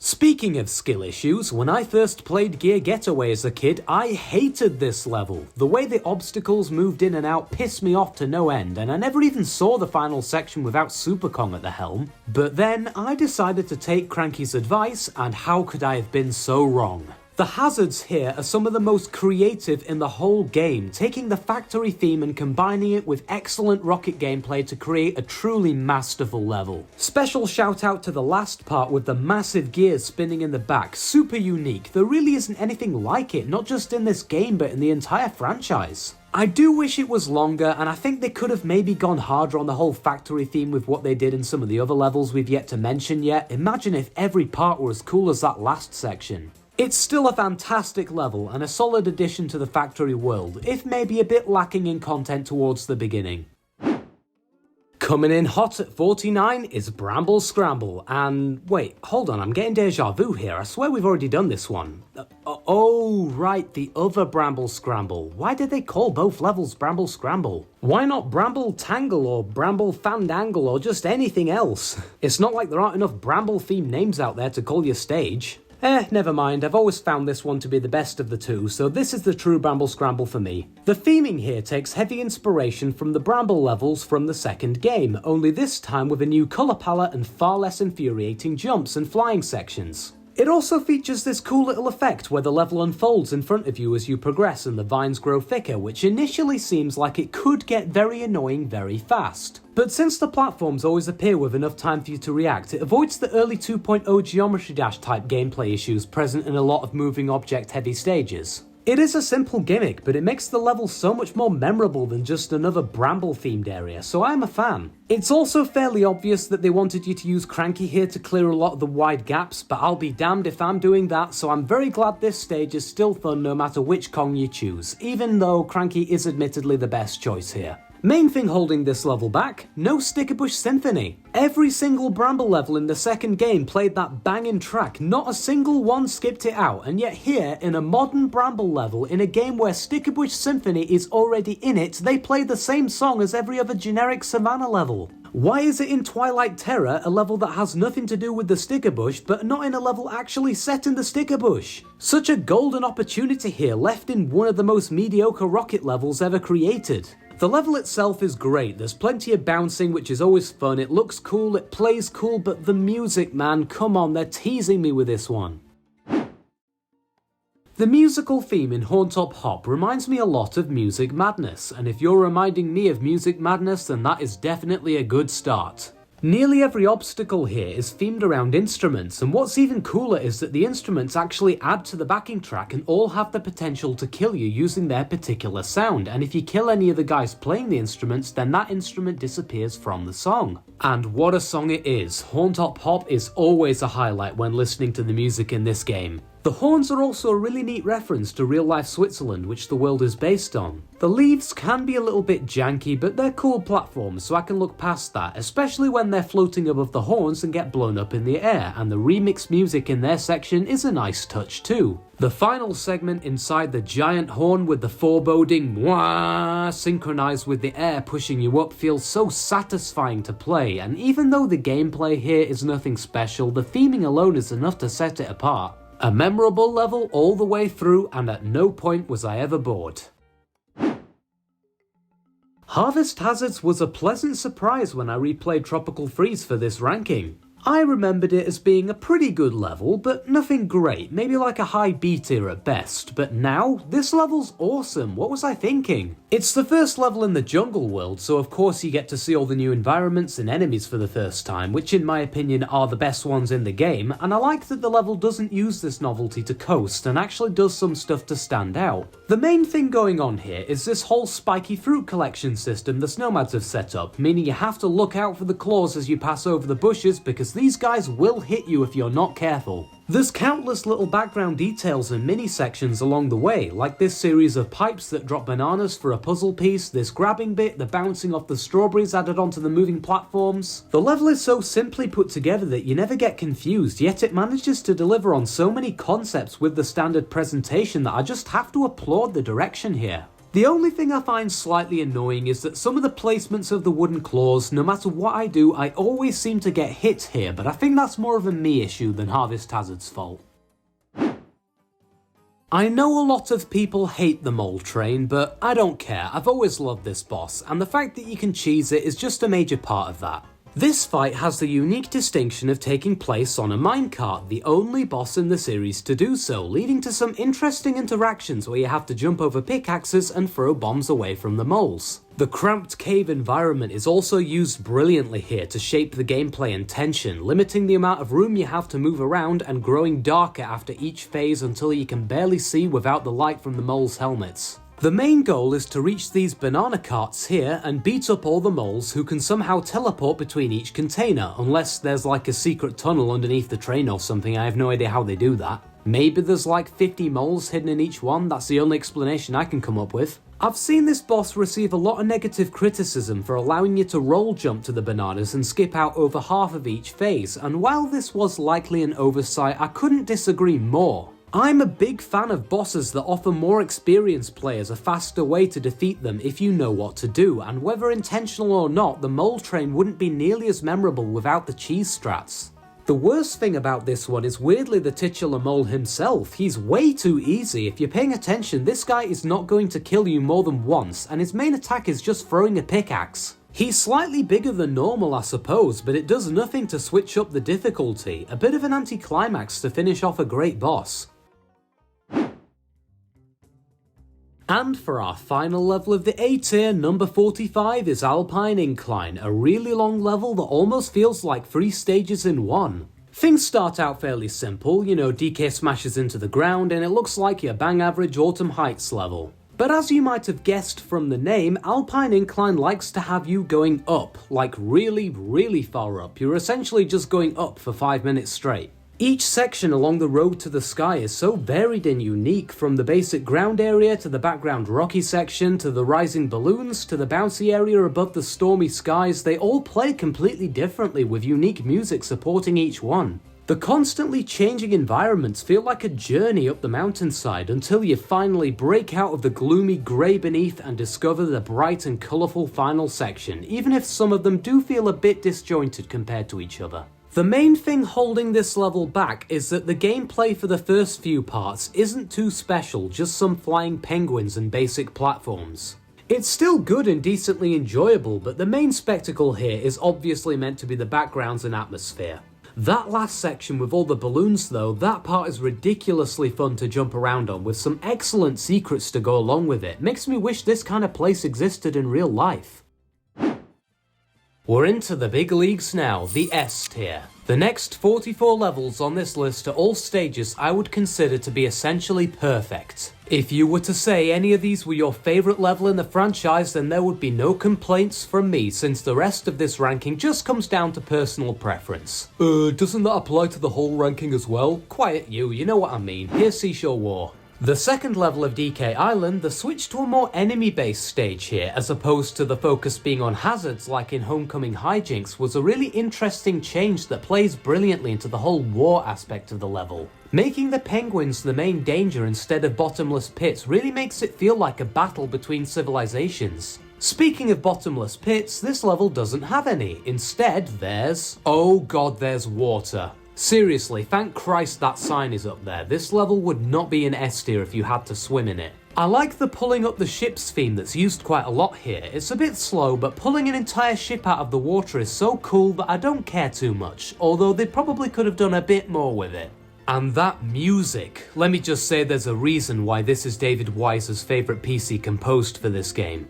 A: Speaking of skill issues, when I first played Gear Getaway as a kid, I hated this level. The way the obstacles moved in and out pissed me off to no end, and I never even saw the final section without Super Kong at the helm. But then I decided to take Cranky's advice, and how could I have been so wrong? The hazards here are some of the most creative in the whole game, taking the factory theme and combining it with excellent rocket gameplay to create a truly masterful level. Special shout out to the last part with the massive gears spinning in the back, super unique. There really isn't anything like it, not just in this game but in the entire franchise. I do wish it was longer, and I think they could have maybe gone harder on the whole factory theme with what they did in some of the other levels we've yet to mention yet. Imagine if every part were as cool as that last section. It's still a fantastic level and a solid addition to the factory world, if maybe a bit lacking in content towards the beginning. Coming in hot at 49 is Bramble Scramble, and wait, hold on, I'm getting deja vu here, I swear we've already done this one. Oh right, the other Bramble Scramble. Why did they call both levels Bramble Scramble? Why not Bramble Tangle or Bramble Fandangle or just anything else? It's not like there aren't enough Bramble themed names out there to call your stage. Never mind, I've always found this one to be the best of the two, so this is the true Bramble Scramble for me. The theming here takes heavy inspiration from the Bramble levels from the second game, only this time with a new colour palette and far less infuriating jumps and flying sections. It also features this cool little effect where the level unfolds in front of you as you progress and the vines grow thicker, which initially seems like it could get very annoying very fast. But since the platforms always appear with enough time for you to react, it avoids the early 2.0 Geometry Dash type gameplay issues present in a lot of moving object heavy stages. It is a simple gimmick, but it makes the level so much more memorable than just another Bramble themed area, so I'm a fan. It's also fairly obvious that they wanted you to use Cranky here to clear a lot of the wide gaps, but I'll be damned if I'm doing that, so I'm very glad this stage is still fun no matter which Kong you choose, even though Cranky is admittedly the best choice here. Main thing holding this level back, no Stickerbush Symphony. Every single Bramble level in the second game played that banging track, not a single one skipped it out, and yet here, in a modern Bramble level, in a game where Stickerbush Symphony is already in it, they play the same song as every other generic Savannah level. Why is it in Twilight Terror, a level that has nothing to do with the Stickerbush, but not in a level actually set in the Stickerbush? Such a golden opportunity here, left in one of the most mediocre rocket levels ever created. The level itself is great, there's plenty of bouncing which is always fun, it looks cool, it plays cool, but the music, man, come on, they're teasing me with this one. The musical theme in Horn Top Hop reminds me a lot of Music Madness, and if you're reminding me of Music Madness, then that is definitely a good start. Nearly every obstacle here is themed around instruments, and what's even cooler is that the instruments actually add to the backing track and all have the potential to kill you using their particular sound, and if you kill any of the guys playing the instruments, then that instrument disappears from the song. And what a song it is! Horn Top Hop is always a highlight when listening to the music in this game. The horns are also a really neat reference to real-life Switzerland, which the world is based on. The leaves can be a little bit janky, but they're cool platforms, so I can look past that, especially when they're floating above the horns and get blown up in the air, and the remix music in their section is a nice touch too. The final segment inside the giant horn with the foreboding mwah synchronized with the air pushing you up feels so satisfying to play, and even though the gameplay here is nothing special, the theming alone is enough to set it apart. A memorable level all the way through, and at no point was I ever bored. Harvest Hazards was a pleasant surprise when I replayed Tropical Freeze for this ranking. I remembered it as being a pretty good level, but nothing great, maybe like a high B tier at best, but now, this level's awesome, what was I thinking? It's the first level in the jungle world, so of course you get to see all the new environments and enemies for the first time, which in my opinion are the best ones in the game, and I like that the level doesn't use this novelty to coast and actually does some stuff to stand out. The main thing going on here is this whole spiky fruit collection system the Snowmads have set up, meaning you have to look out for the claws as you pass over the bushes because these guys will hit you if you're not careful. There's countless little background details and mini sections along the way, like this series of pipes that drop bananas for a puzzle piece, this grabbing bit, the bouncing off the strawberries added onto the moving platforms. The level is so simply put together that you never get confused, yet it manages to deliver on so many concepts with the standard presentation that I just have to applaud the direction here. The only thing I find slightly annoying is that some of the placements of the wooden claws, no matter what I do, I always seem to get hit here, but I think that's more of a me issue than Harvest Hazard's fault. I know a lot of people hate the mole train, but I don't care, I've always loved this boss, and the fact that you can cheese it is just a major part of that. This fight has the unique distinction of taking place on a minecart, the only boss in the series to do so, leading to some interesting interactions where you have to jump over pickaxes and throw bombs away from the moles. The cramped cave environment is also used brilliantly here to shape the gameplay and tension, limiting the amount of room you have to move around and growing darker after each phase until you can barely see without the light from the moles' helmets. The main goal is to reach these banana carts here and beat up all the moles who can somehow teleport between each container, unless there's like a secret tunnel underneath the train or something. I have no idea how they do that. Maybe there's like 50 moles hidden in each one, that's the only explanation I can come up with. I've seen this boss receive a lot of negative criticism for allowing you to roll jump to the bananas and skip out over half of each phase, and while this was likely an oversight, I couldn't disagree more. I'm a big fan of bosses that offer more experienced players a faster way to defeat them if you know what to do, and whether intentional or not, the mole train wouldn't be nearly as memorable without the cheese strats. The worst thing about this one is weirdly the titular mole himself. He's way too easy. If you're paying attention, this guy is not going to kill you more than once, and his main attack is just throwing a pickaxe. He's slightly bigger than normal, I suppose, but it does nothing to switch up the difficulty. A bit of an anticlimax to finish off a great boss. And for our final level of the A tier, number 45 is Alpine Incline, a really long level that almost feels like 3 stages in one. Things start out fairly simple, you know, DK smashes into the ground and it looks like your bang average Autumn Heights level. But as you might have guessed from the name, Alpine Incline likes to have you going up, like really, really far up. You're essentially just going up for 5 minutes straight. Each section along the road to the sky is so varied and unique, from the basic ground area to the background rocky section to the rising balloons to the bouncy area above the stormy skies. They all play completely differently with unique music supporting each one. The constantly changing environments feel like a journey up the mountainside until you finally break out of the gloomy grey beneath and discover the bright and colourful final section, even if some of them do feel a bit disjointed compared to each other. The main thing holding this level back is that the gameplay for the first few parts isn't too special, just some flying penguins and basic platforms. It's still good and decently enjoyable, but the main spectacle here is obviously meant to be the backgrounds and atmosphere. That last section with all the balloons though, that part is ridiculously fun to jump around on with some excellent secrets to go along with it. Makes me wish this kind of place existed in real life. We're into the big leagues now, the S tier. The next 44 levels on this list are all stages I would consider to be essentially perfect. If you were to say any of these were your favourite level in the franchise, then there would be no complaints from me, since the rest of this ranking just comes down to personal preference. Doesn't that apply to the whole ranking as well? Quiet you know what I mean. Here's Seashore War. The second level of DK Island, the switch to a more enemy-based stage here, as opposed to the focus being on hazards like in Homecoming Hijinks, was a really interesting change that plays brilliantly into the whole war aspect of the level. Making the penguins the main danger instead of bottomless pits really makes it feel like a battle between civilizations. Speaking of bottomless pits, this level doesn't have any. Instead, there's... oh god, there's water. Seriously, thank Christ that sign is up there. This level would not be an S tier if you had to swim in it. I like the pulling up the ships theme that's used quite a lot here. It's a bit slow, but pulling an entire ship out of the water is so cool that I don't care too much, although they probably could have done a bit more with it. And that music. Let me just say there's a reason why this is David Wise's favourite PC composed for this game.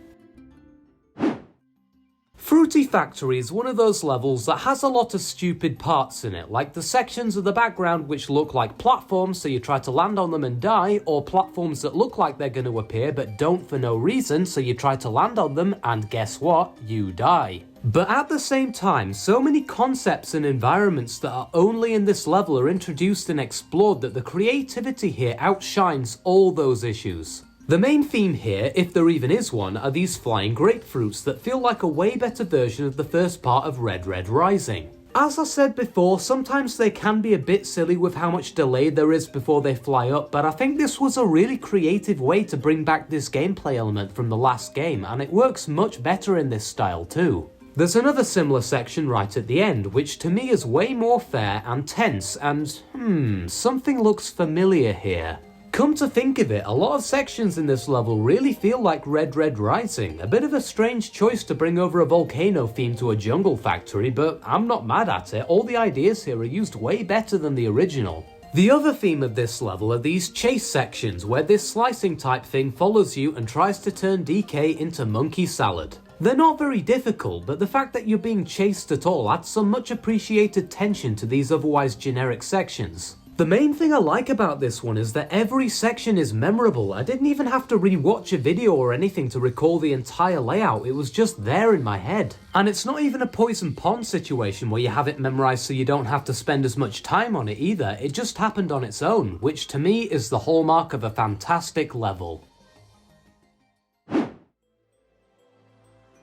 A: Fruity Factory is one of those levels that has a lot of stupid parts in it, like the sections of the background which look like platforms so you try to land on them and die, or platforms that look like they're going to appear but don't for no reason, so you try to land on them and guess what? You die. But at the same time, so many concepts and environments that are only in this level are introduced and explored that the creativity here outshines all those issues. The main theme here, if there even is one, are these flying grapefruits that feel like a way better version of the first part of Red Red Rising. As I said before, sometimes they can be a bit silly with how much delay there is before they fly up, but I think this was a really creative way to bring back this gameplay element from the last game, and it works much better in this style too. There's another similar section right at the end, which to me is way more fair and tense, and something looks familiar here. Come to think of it, a lot of sections in this level really feel like Red Red Rising. A bit of a strange choice to bring over a volcano theme to a jungle factory, but I'm not mad at it. All the ideas here are used way better than the original. The other theme of this level are these chase sections, where this slicing type thing follows you and tries to turn DK into monkey salad. They're not very difficult, but the fact that you're being chased at all adds some much appreciated tension to these otherwise generic sections. The main thing I like about this one is that every section is memorable. I didn't even have to re-watch a video or anything to recall the entire layout, it was just there in my head. And it's not even a Poison Pond situation where you have it memorized so you don't have to spend as much time on it either, it just happened on its own, which to me is the hallmark of a fantastic level.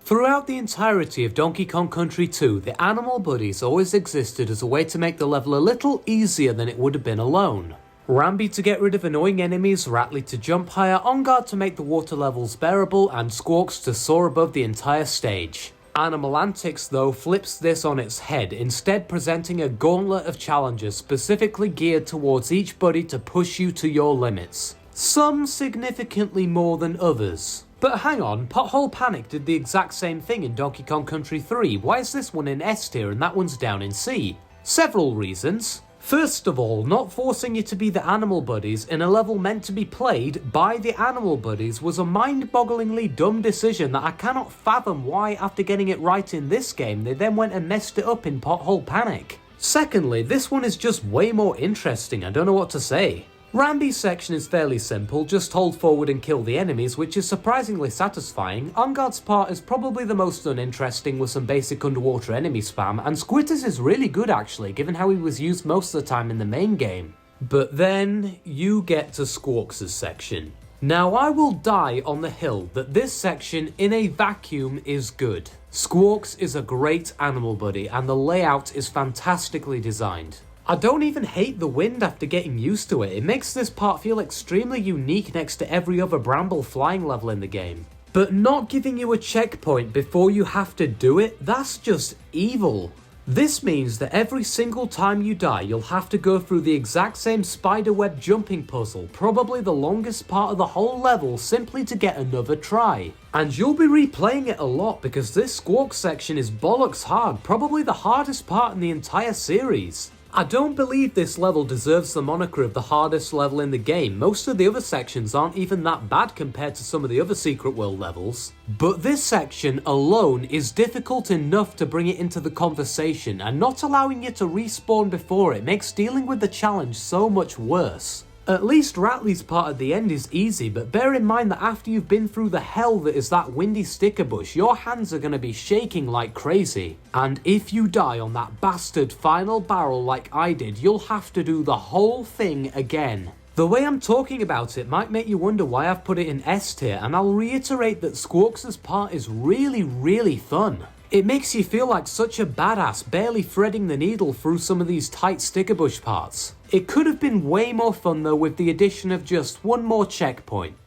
A: Throughout the entirety of Donkey Kong Country 2, the animal buddies always existed as a way to make the level a little easier than it would have been alone. Rambi to get rid of annoying enemies, Rattly to jump higher, OnGuard to make the water levels bearable, and Squawks to soar above the entire stage. Animal Antics though flips this on its head, instead presenting a gauntlet of challenges specifically geared towards each buddy to push you to your limits. Some significantly more than others. But hang on, Pothole Panic did the exact same thing in Donkey Kong Country 3, why is this one in S tier and that one's down in C? Several reasons. First of all, not forcing you to be the animal buddies in a level meant to be played by the animal buddies was a mind-bogglingly dumb decision that I cannot fathom why, after getting it right in this game, they then went and messed it up in Pothole Panic. Secondly, this one is just way more interesting, I don't know what to say. Ramby's section is fairly simple, just hold forward and kill the enemies, which is surprisingly satisfying. Enguarde's part is probably the most uninteresting with some basic underwater enemy spam, and Squitter's is really good actually, given how he was used most of the time in the main game. But then you get to Squawks' section. Now I will die on the hill that this section in a vacuum is good. Squawks is a great animal buddy and the layout is fantastically designed. I don't even hate the wind after getting used to it. It makes this part feel extremely unique next to every other bramble flying level in the game. But not giving you a checkpoint before you have to do it, that's just evil. This means that every single time you die, you'll have to go through the exact same spiderweb jumping puzzle, probably the longest part of the whole level, simply to get another try. And you'll be replaying it a lot because this Squawk section is bollocks hard, probably the hardest part in the entire series. I don't believe this level deserves the moniker of the hardest level in the game. Most of the other sections aren't even that bad compared to some of the other Secret World levels. But this section alone is difficult enough to bring it into the conversation, and not allowing you to respawn before it makes dealing with the challenge so much worse. At least Ratley's part at the end is easy, but bear in mind that after you've been through the hell that is that windy sticker bush, your hands are going to be shaking like crazy. And if you die on that bastard final barrel like I did, you'll have to do the whole thing again. The way I'm talking about it might make you wonder why I've put it in S tier, and I'll reiterate that Squawks' part is really fun. It makes you feel like such a badass barely threading the needle through some of these tight sticker bush parts. It could have been way more fun though with the addition of just one more checkpoint.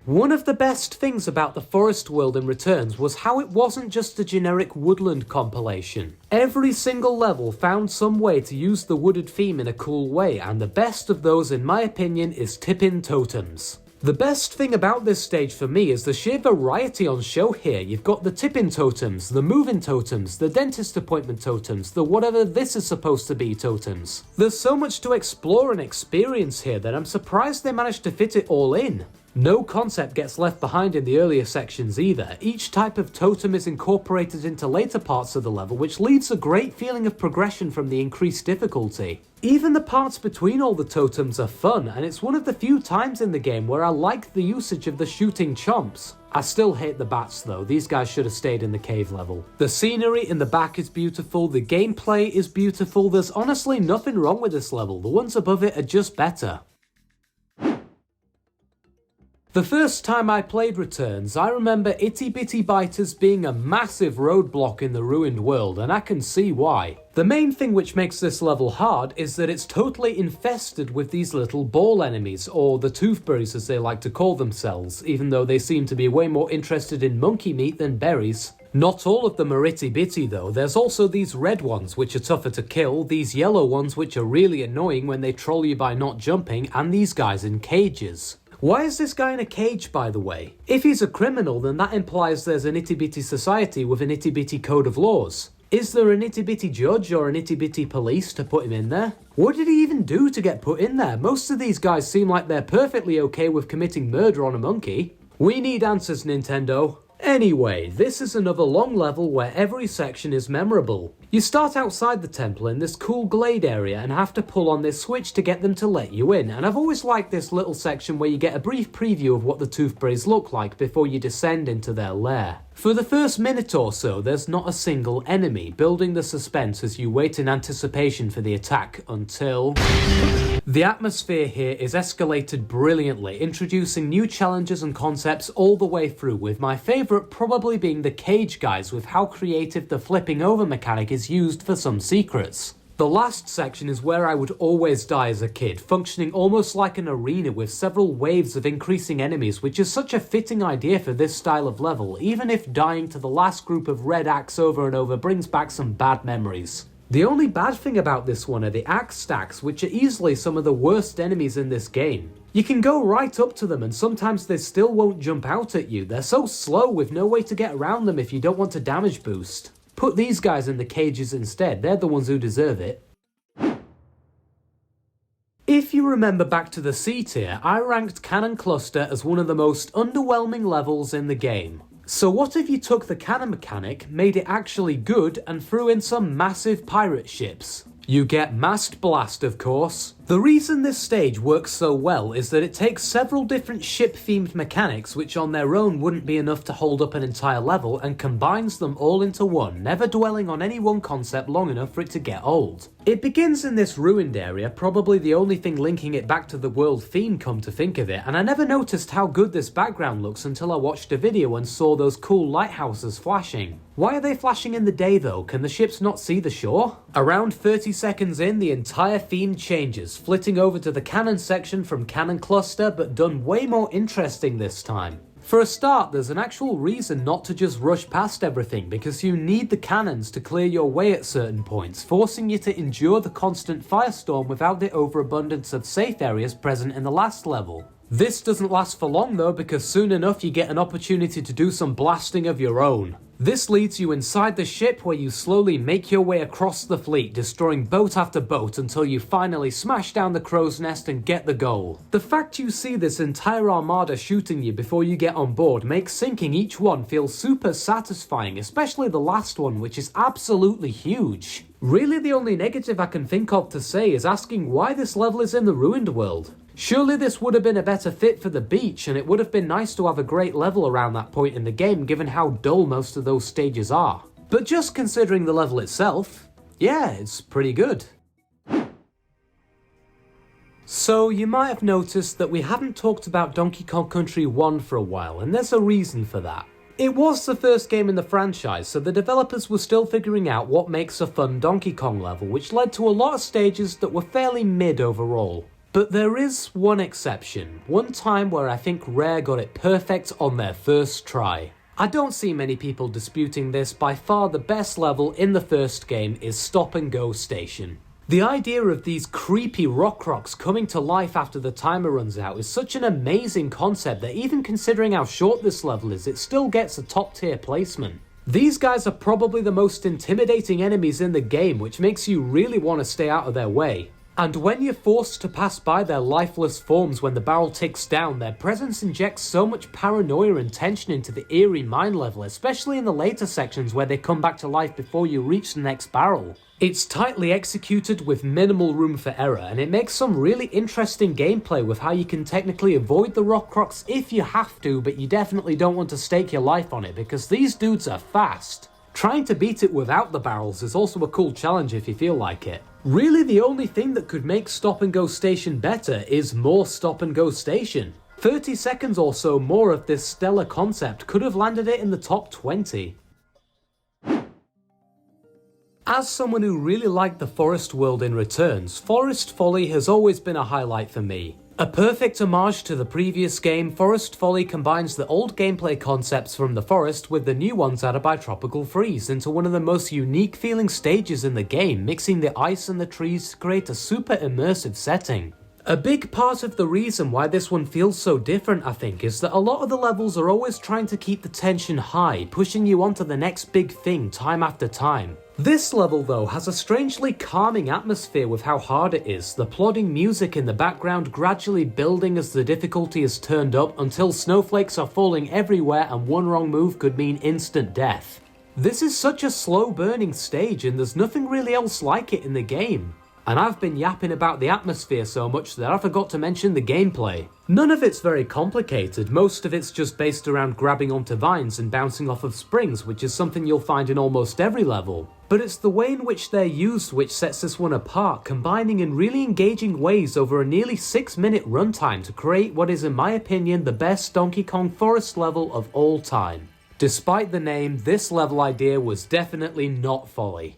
A: One of the best things about the Forest World in Returns was how it wasn't just a generic woodland compilation. Every single level found some way to use the wooded theme in a cool way, and the best of those in my opinion is tip-in totems. The best thing about this stage for me is the sheer variety on show here. You've got the tip-in totems, the move-in totems, the dentist appointment totems, the whatever this is supposed to be totems. There's so much to explore and experience here that I'm surprised they managed to fit it all in. No concept gets left behind in the earlier sections either. Each type of totem is incorporated into later parts of the level, which leaves a great feeling of progression from the increased difficulty. Even the parts between all the totems are fun, and it's one of the few times in the game where I like the usage of the shooting chomps. I still hate the bats though, these guys should have stayed in the cave level. The scenery in the back is beautiful, the gameplay is beautiful, there's honestly nothing wrong with this level, the ones above it are just better. The first time I played Returns, I remember itty bitty biters being a massive roadblock in the ruined world, and I can see why. The main thing which makes this level hard is that it's totally infested with these little ball enemies, or the toothberries as they like to call themselves, even though they seem to be way more interested in monkey meat than berries. Not all of them are itty bitty though, there's also these red ones which are tougher to kill, these yellow ones which are really annoying when they troll you by not jumping, and these guys in cages. Why is this guy in a cage, by the way? If he's a criminal, then that implies there's an itty-bitty society with an itty-bitty code of laws. Is there an itty-bitty judge or an itty-bitty police to put him in there? What did he even do to get put in there? Most of these guys seem like they're perfectly okay with committing murder on a monkey. We need answers, Nintendo. Anyway, this is another long level where every section is memorable. You start outside the temple in this cool glade area and have to pull on this switch to get them to let you in, and I've always liked this little section where you get a brief preview of what the toothberries look like before you descend into their lair. For the first minute or so, there's not a single enemy, building the suspense as you wait in anticipation for the attack until... The atmosphere here is escalated brilliantly, introducing new challenges and concepts all the way through, with my favourite probably being the cage guys with how creative the flipping over mechanic is used for some secrets. The last section is where I would always die as a kid, functioning almost like an arena with several waves of increasing enemies, which is such a fitting idea for this style of level, even if dying to the last group of red axe over and over brings back some bad memories. The only bad thing about this one are the axe stacks, which are easily some of the worst enemies in this game. You can go right up to them and sometimes they still won't jump out at you. They're so slow with no way to get around them if you don't want a damage boost. Put these guys in the cages instead, they're the ones who deserve it. If you remember back to the C tier, I ranked Cannon Cluster as one of the most underwhelming levels in the game. So what if you took the cannon mechanic, made it actually good, and threw in some massive pirate ships? You get Masked Blast, of course. The reason this stage works so well is that it takes several different ship-themed mechanics which on their own wouldn't be enough to hold up an entire level and combines them all into one, never dwelling on any one concept long enough for it to get old. It begins in this ruined area, probably the only thing linking it back to the world theme come to think of it, and I never noticed how good this background looks until I watched a video and saw those cool lighthouses flashing. Why are they flashing in the day though? Can the ships not see the shore? Around 30 seconds in, the entire theme changes, flitting over to the cannon section from Cannon Cluster, but done way more interesting this time. For a start, there's an actual reason not to just rush past everything, because you need the cannons to clear your way at certain points, forcing you to endure the constant firestorm without the overabundance of safe areas present in the last level. This doesn't last for long though, because soon enough you get an opportunity to do some blasting of your own. This leads you inside the ship where you slowly make your way across the fleet, destroying boat after boat until you finally smash down the crow's nest and get the goal. The fact you see this entire armada shooting you before you get on board makes sinking each one feel super satisfying, especially the last one, which is absolutely huge. Really the only negative I can think of to say is asking why this level is in the ruined world. Surely this would have been a better fit for the beach, and it would have been nice to have a great level around that point in the game given how dull most of those stages are. But just considering the level itself, yeah, it's pretty good. So you might have noticed that we haven't talked about Donkey Kong Country 1 for a while, and there's a reason for that. It was the first game in the franchise, so the developers were still figuring out what makes a fun Donkey Kong level, which led to a lot of stages that were fairly mid overall. But there is one exception, one time where I think Rare got it perfect on their first try. I don't see many people disputing this. By far the best level in the first game is Stop and Go Station. The idea of these creepy rock rocks coming to life after the timer runs out is such an amazing concept that even considering how short this level is, it still gets a top tier placement. These guys are probably the most intimidating enemies in the game, which makes you really want to stay out of their way. And when you're forced to pass by their lifeless forms when the barrel ticks down, their presence injects so much paranoia and tension into the eerie mine level, especially in the later sections where they come back to life before you reach the next barrel. It's tightly executed with minimal room for error, and it makes some really interesting gameplay with how you can technically avoid the rock rocks if you have to, but you definitely don't want to stake your life on it because these dudes are fast. Trying to beat it without the barrels is also a cool challenge if you feel like it. Really the only thing that could make Stop and Go Station better is more Stop and Go Station. 30 seconds or so more of this stellar concept could have landed it in the top 20. As someone who really liked the Forest world in Returns, Forest Folly has always been a highlight for me. A perfect homage to the previous game, Forest Folly combines the old gameplay concepts from the forest with the new ones added by Tropical Freeze into one of the most unique feeling stages in the game, mixing the ice and the trees to create a super immersive setting. A big part of the reason why this one feels so different, I think, is that a lot of the levels are always trying to keep the tension high, pushing you onto the next big thing time after time. This level though has a strangely calming atmosphere with how hard it is, the plodding music in the background gradually building as the difficulty is turned up until snowflakes are falling everywhere and one wrong move could mean instant death. This is such a slow burning stage and there's nothing really else like it in the game. And I've been yapping about the atmosphere so much that I forgot to mention the gameplay. None of it's very complicated, most of it's just based around grabbing onto vines and bouncing off of springs, which is something you'll find in almost every level. But it's the way in which they're used which sets this one apart, combining in really engaging ways over a nearly 6-minute runtime to create what is in my opinion the best Donkey Kong Forest level of all time. Despite the name, this level idea was definitely not folly.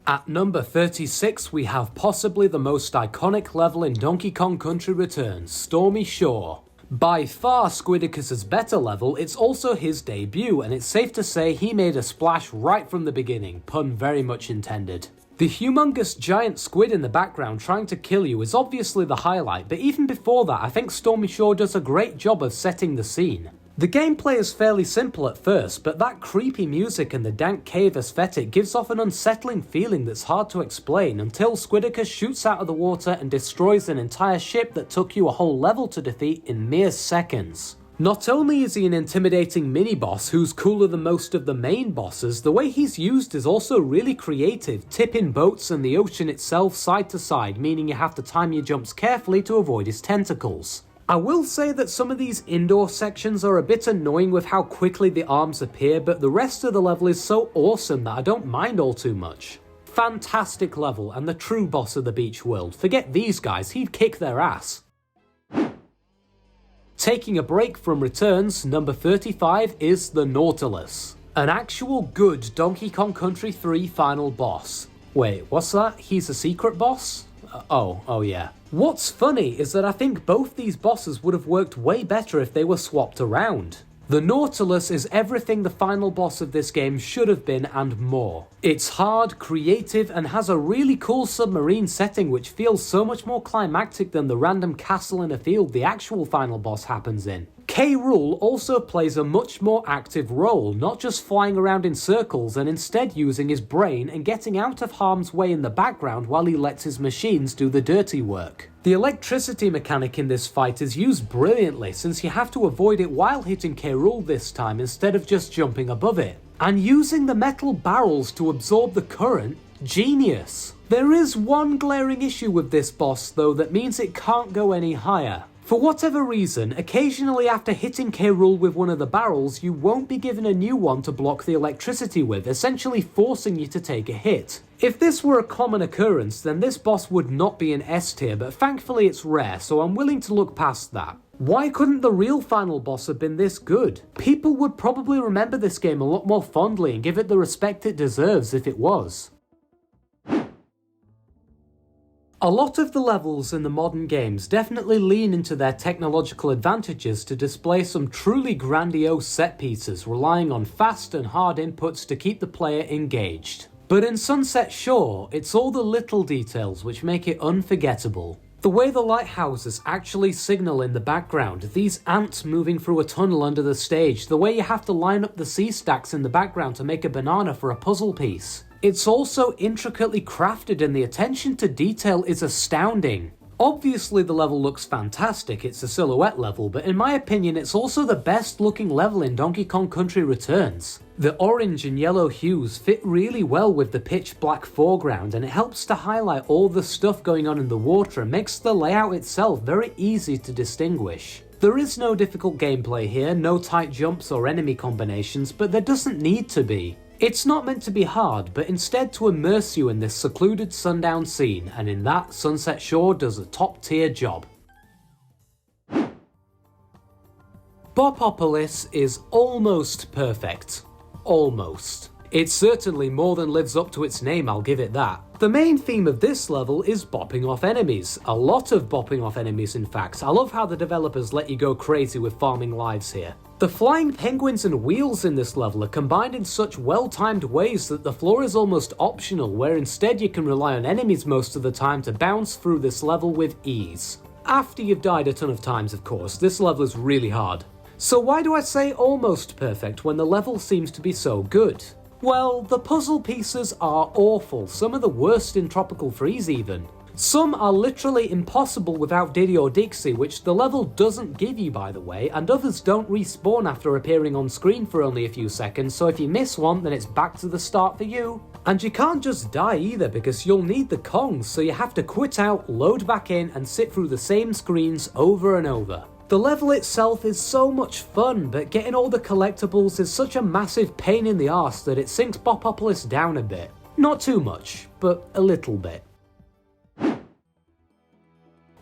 A: At number 36 we have possibly the most iconic level in Donkey Kong Country Returns, Stormy Shore. By far Squidicus's better level, it's also his debut, and it's safe to say he made a splash right from the beginning, pun very much intended. The humongous giant squid in the background trying to kill you is obviously the highlight, but even before that I think Stormy Shore does a great job of setting the scene. The gameplay is fairly simple at first, but that creepy music and the dank cave aesthetic gives off an unsettling feeling that's hard to explain until Squidicus shoots out of the water and destroys an entire ship that took you a whole level to defeat in mere seconds. Not only is he an intimidating mini-boss who's cooler than most of the main bosses, the way he's used is also really creative, tipping boats and the ocean itself side to side, meaning you have to time your jumps carefully to avoid his tentacles. I will say that some of these indoor sections are a bit annoying with how quickly the arms appear, but the rest of the level is so awesome that I don't mind all too much. Fantastic level and the true boss of the beach world. Forget these guys, he'd kick their ass. Taking a break from returns, number 35 is the Nautilus. An actual good Donkey Kong Country 3 final boss. Wait, what's that? He's a secret boss? Oh yeah. What's funny is that I think both these bosses would have worked way better if they were swapped around. The Nautilus is everything the final boss of this game should have been and more. It's hard, creative, and has a really cool submarine setting which feels so much more climactic than the random castle in a field the actual final boss happens in. K. Rool also plays a much more active role, not just flying around in circles and instead using his brain and getting out of harm's way in the background while he lets his machines do the dirty work. The electricity mechanic in this fight is used brilliantly since you have to avoid it while hitting K. Rool this time instead of just jumping above it. And using the metal barrels to absorb the current, genius. There is one glaring issue with this boss though that means it can't go any higher. For whatever reason, occasionally after hitting K. Rool with one of the barrels, you won't be given a new one to block the electricity with, essentially forcing you to take a hit. If this were a common occurrence, then this boss would not be an S tier, but thankfully it's rare, so I'm willing to look past that. Why couldn't the real final boss have been this good? People would probably remember this game a lot more fondly and give it the respect it deserves if it was. A lot of the levels in the modern games definitely lean into their technological advantages to display some truly grandiose set pieces, relying on fast and hard inputs to keep the player engaged. But in Sunset Shore, it's all the little details which make it unforgettable. The way the lighthouses actually signal in the background, these ants moving through a tunnel under the stage, the way you have to line up the sea stacks in the background to make a banana for a puzzle piece. It's also intricately crafted and the attention to detail is astounding. Obviously the level looks fantastic, it's a silhouette level, but in my opinion it's also the best looking level in Donkey Kong Country Returns. The orange and yellow hues fit really well with the pitch black foreground and it helps to highlight all the stuff going on in the water and makes the layout itself very easy to distinguish. There is no difficult gameplay here, no tight jumps or enemy combinations, but there doesn't need to be. It's not meant to be hard, but instead to immerse you in this secluded sundown scene, and in that, Sunset Shore does a top-tier job. Bopopolis is almost perfect. Almost. It certainly more than lives up to its name, I'll give it that. The main theme of this level is bopping off enemies. A lot of bopping off enemies in fact. I love how the developers let you go crazy with farming lives here. The flying penguins and wheels in this level are combined in such well-timed ways that the floor is almost optional, where instead you can rely on enemies most of the time to bounce through this level with ease. After you've died a ton of times of course, this level is really hard. So why do I say almost perfect when the level seems to be so good? Well, the puzzle pieces are awful, some of the worst in Tropical Freeze even. Some are literally impossible without Diddy or Dixie, which the level doesn't give you by the way, and others don't respawn after appearing on screen for only a few seconds, so if you miss one then it's back to the start for you. And you can't just die either because you'll need the Kongs, so you have to quit out, load back in and sit through the same screens over and over. The level itself is so much fun, but getting all the collectibles is such a massive pain in the arse that it sinks Bopopolis down a bit. Not too much, but a little bit.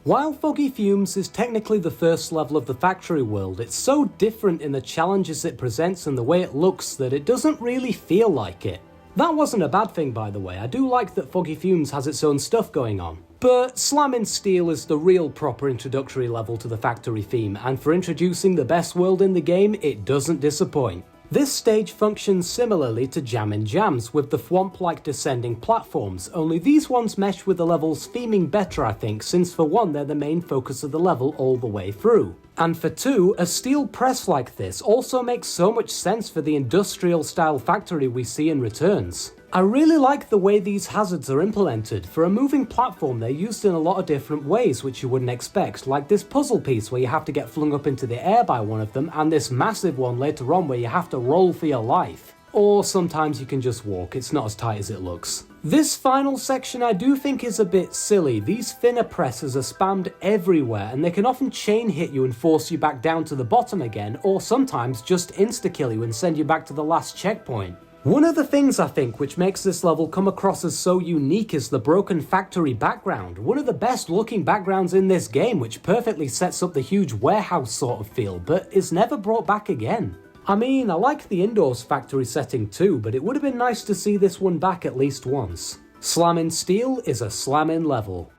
A: While Foggy Fumes is technically the first level of the factory world, it's so different in the challenges it presents and the way it looks that it doesn't really feel like it. That wasn't a bad thing by the way, I do like that Foggy Fumes has its own stuff going on. But Slammin' Steel is the real proper introductory level to the factory theme, and for introducing the best world in the game, it doesn't disappoint. This stage functions similarly to Jammin' Jams, with the thwomp-like descending platforms, only these ones mesh with the level's theming better I think, since for one they're the main focus of the level all the way through. And for 2, a steel press like this also makes so much sense for the industrial style factory we see in Returns. I really like the way these hazards are implemented. For a moving platform, they're used in a lot of different ways which you wouldn't expect, like this puzzle piece where you have to get flung up into the air by one of them, and this massive one later on where you have to roll for your life. Or sometimes you can just walk, it's not as tight as it looks. This final section I do think is a bit silly. These finner presses are spammed everywhere and they can often chain hit you and force you back down to the bottom again, or sometimes just insta-kill you and send you back to the last checkpoint. One of the things I think which makes this level come across as so unique is the broken factory background, one of the best looking backgrounds in this game, which perfectly sets up the huge warehouse sort of feel, but is never brought back again. I mean, I like the indoors factory setting too, but it would have been nice to see this one back at least once. Slamming Steel is a slamming level.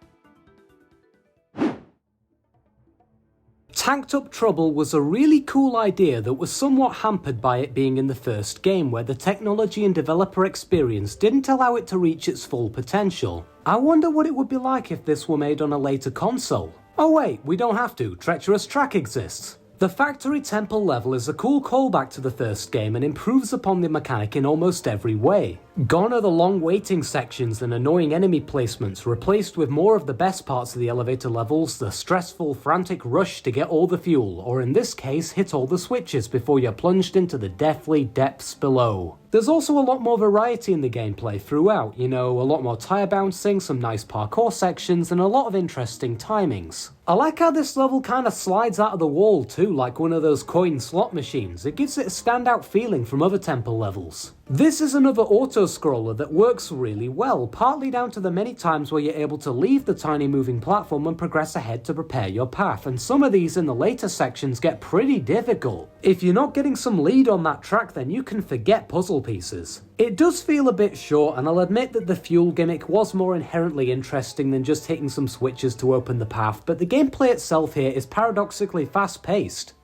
A: Tanked Up Trouble was a really cool idea that was somewhat hampered by it being in the first game, where the technology and developer experience didn't allow it to reach its full potential. I wonder what it would be like if this were made on a later console. Oh wait, we don't have to, Treacherous Track exists. The Factory Temple level is a cool callback to the first game and improves upon the mechanic in almost every way. Gone are the long waiting sections and annoying enemy placements, replaced with more of the best parts of the elevator levels, the stressful, frantic rush to get all the fuel, or in this case, hit all the switches before you're plunged into the deathly depths below. There's also a lot more variety in the gameplay throughout, a lot more tire bouncing, some nice parkour sections, and a lot of interesting timings. I like how this level kinda slides out of the wall too, like one of those coin slot machines. It gives it a standout feeling from other temple levels. This is another auto-scroller that works really well, partly down to the many times where you're able to leave the tiny moving platform and progress ahead to prepare your path, and some of these in the later sections get pretty difficult. If you're not getting some lead on that track, then you can forget puzzle pieces. It does feel a bit short, and I'll admit that the fuel gimmick was more inherently interesting than just hitting some switches to open the path, but the gameplay itself here is paradoxically fast-paced.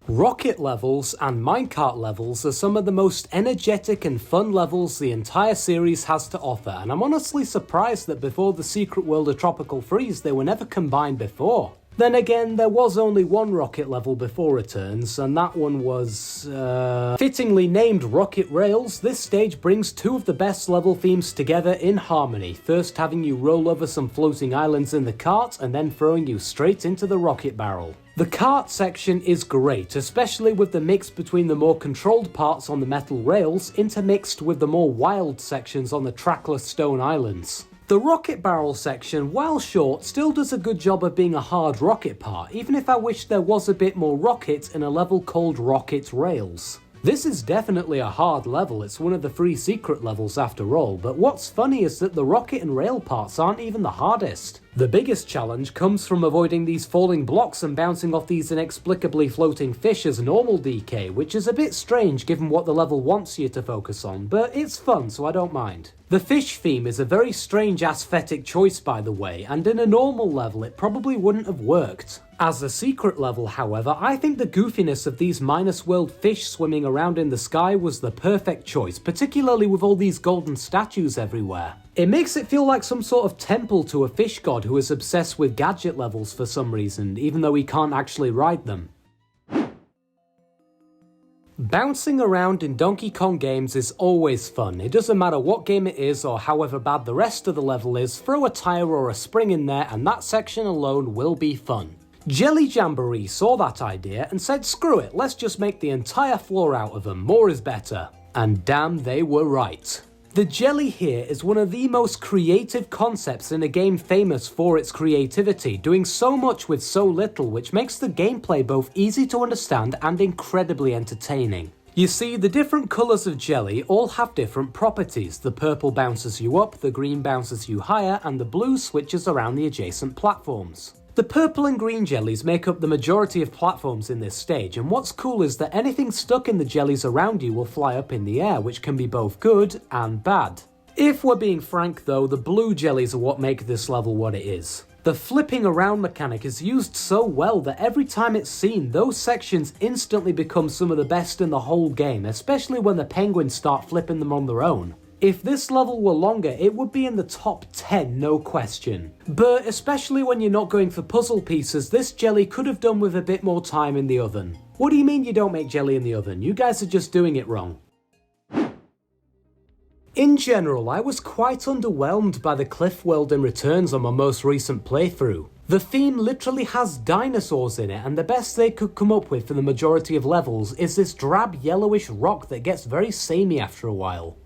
A: Rocket levels and minecart levels are some of the most energetic and fun levels the entire series has to offer, and I'm honestly surprised that before the Secret World of Tropical Freeze they were never combined before. Then again, there was only one rocket level before Returns, and that one was, fittingly named Rocket Rails. This stage brings two of the best level themes together in harmony, first having you roll over some floating islands in the cart, and then throwing you straight into the rocket barrel. The cart section is great, especially with the mix between the more controlled parts on the metal rails intermixed with the more wild sections on the trackless stone islands. The rocket barrel section, while short, still does a good job of being a hard rocket part, even if I wish there was a bit more rocket in a level called Rocket Rails. This is definitely a hard level, it's one of the 3 secret levels after all, but what's funny is that the rocket and rail parts aren't even the hardest. The biggest challenge comes from avoiding these falling blocks and bouncing off these inexplicably floating fish as normal DK, which is a bit strange given what the level wants you to focus on, but it's fun so I don't mind. The fish theme is a very strange aesthetic choice by the way, and in a normal level it probably wouldn't have worked. As a secret level, however, I think the goofiness of these Minus World fish swimming around in the sky was the perfect choice, particularly with all these golden statues everywhere. It makes it feel like some sort of temple to a fish god who is obsessed with gadget levels for some reason, even though he can't actually ride them. Bouncing around in Donkey Kong games is always fun. It doesn't matter what game it is or however bad the rest of the level is, throw a tire or a spring in there and that section alone will be fun. Jelly Jamboree saw that idea and said screw it, let's just make the entire floor out of them, more is better. And damn, they were right. The jelly here is one of the most creative concepts in a game famous for its creativity, doing so much with so little, which makes the gameplay both easy to understand and incredibly entertaining. You see, the different colours of jelly all have different properties. The purple bounces you up, the green bounces you higher, and the blue switches around the adjacent platforms. The purple and green jellies make up the majority of platforms in this stage, and what's cool is that anything stuck in the jellies around you will fly up in the air, which can be both good and bad. If we're being frank though, the blue jellies are what make this level what it is. The flipping around mechanic is used so well that every time it's seen, those sections instantly become some of the best in the whole game, especially when the penguins start flipping them on their own. If this level were longer, it would be in the top 10, no question. But especially when you're not going for puzzle pieces, this jelly could have done with a bit more time in the oven. What do you mean you don't make jelly in the oven? You guys are just doing it wrong. In general, I was quite underwhelmed by the cliff world in Returns on my most recent playthrough. The theme literally has dinosaurs in it, and the best they could come up with for the majority of levels is this drab yellowish rock that gets very samey after a while.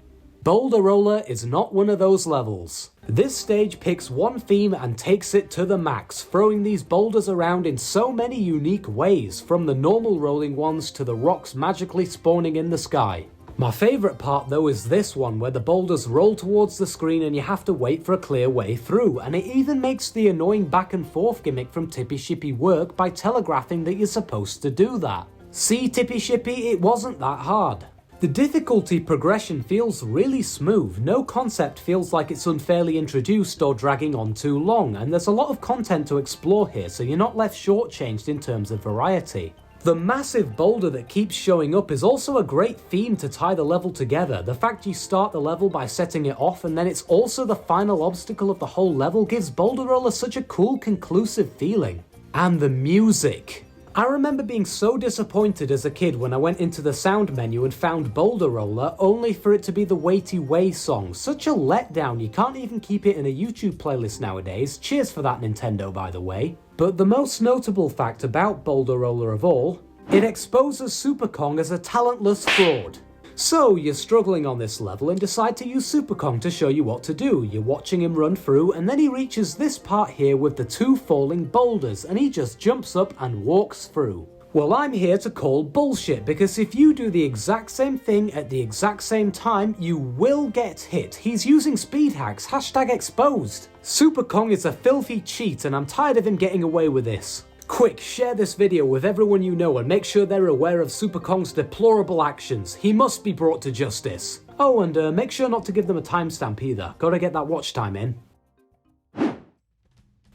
A: Boulder Roller is not one of those levels. This stage picks one theme and takes it to the max, throwing these boulders around in so many unique ways, from the normal rolling ones to the rocks magically spawning in the sky. My favourite part though is this one, where the boulders roll towards the screen and you have to wait for a clear way through, and it even makes the annoying back and forth gimmick from Tippy Shippy work by telegraphing that you're supposed to do that. See Tippy Shippy, it wasn't that hard. The difficulty progression feels really smooth, no concept feels like it's unfairly introduced or dragging on too long, and there's a lot of content to explore here, so you're not left shortchanged in terms of variety. The massive boulder that keeps showing up is also a great theme to tie the level together. The fact you start the level by setting it off and then it's also the final obstacle of the whole level gives Boulder Roller such a cool, conclusive feeling. And the music. I remember being so disappointed as a kid when I went into the sound menu and found Boulder Roller only for it to be the Weighty Way song. Such a letdown, you can't even keep it in a YouTube playlist nowadays. Cheers for that, Nintendo, by the way. But the most notable fact about Boulder Roller of all, it exposes Super Kong as a talentless fraud. So you're struggling on this level and decide to use Super Kong to show you what to do. You're watching him run through and then he reaches this part here with the two falling boulders and he just jumps up and walks through. Well, I'm here to call bullshit, because if you do the exact same thing at the exact same time, you will get hit. He's using speed hacks, #exposed. Super Kong is a filthy cheat and I'm tired of him getting away with this. Quick, share this video with everyone you know and make sure they're aware of Super Kong's deplorable actions. He must be brought to justice. Oh, and make sure not to give them a timestamp either. Gotta get that watch time in.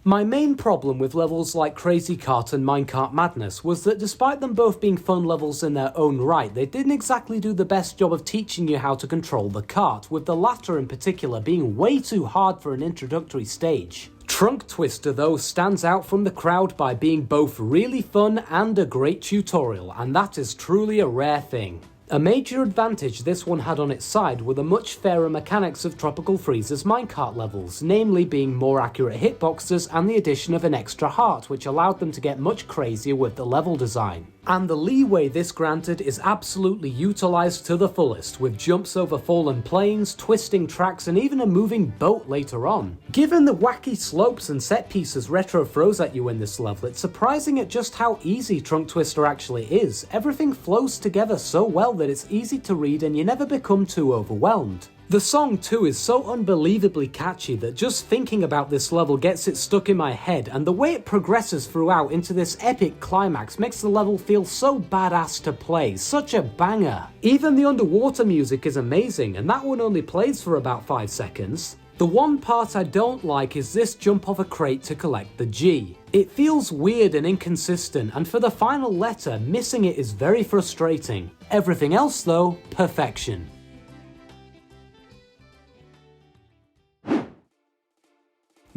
A: My main problem with levels like Crazy Kart and Minecart Madness was that despite them both being fun levels in their own right, they didn't exactly do the best job of teaching you how to control the kart, with the latter in particular being way too hard for an introductory stage. Trunk Twister though stands out from the crowd by being both really fun and a great tutorial, and that is truly a rare thing. A major advantage this one had on its side were the much fairer mechanics of Tropical Freeze's minecart levels, namely being more accurate hitboxes and the addition of an extra heart, which allowed them to get much crazier with the level design. And the leeway this granted is absolutely utilised to the fullest, with jumps over fallen planes, twisting tracks and even a moving boat later on. Given the wacky slopes and set pieces Retro throws at you in this level, it's surprising at just how easy Trunk Twister actually is. Everything flows together so well that it's easy to read and you never become too overwhelmed. The song too is so unbelievably catchy that just thinking about this level gets it stuck in my head, and the way it progresses throughout into this epic climax makes the level feel so badass to play, such a banger. Even the underwater music is amazing, and that one only plays for about 5 seconds. The one part I don't like is this jump off a crate to collect the G. It feels weird and inconsistent, and for the final letter, missing it is very frustrating. Everything else though, perfection.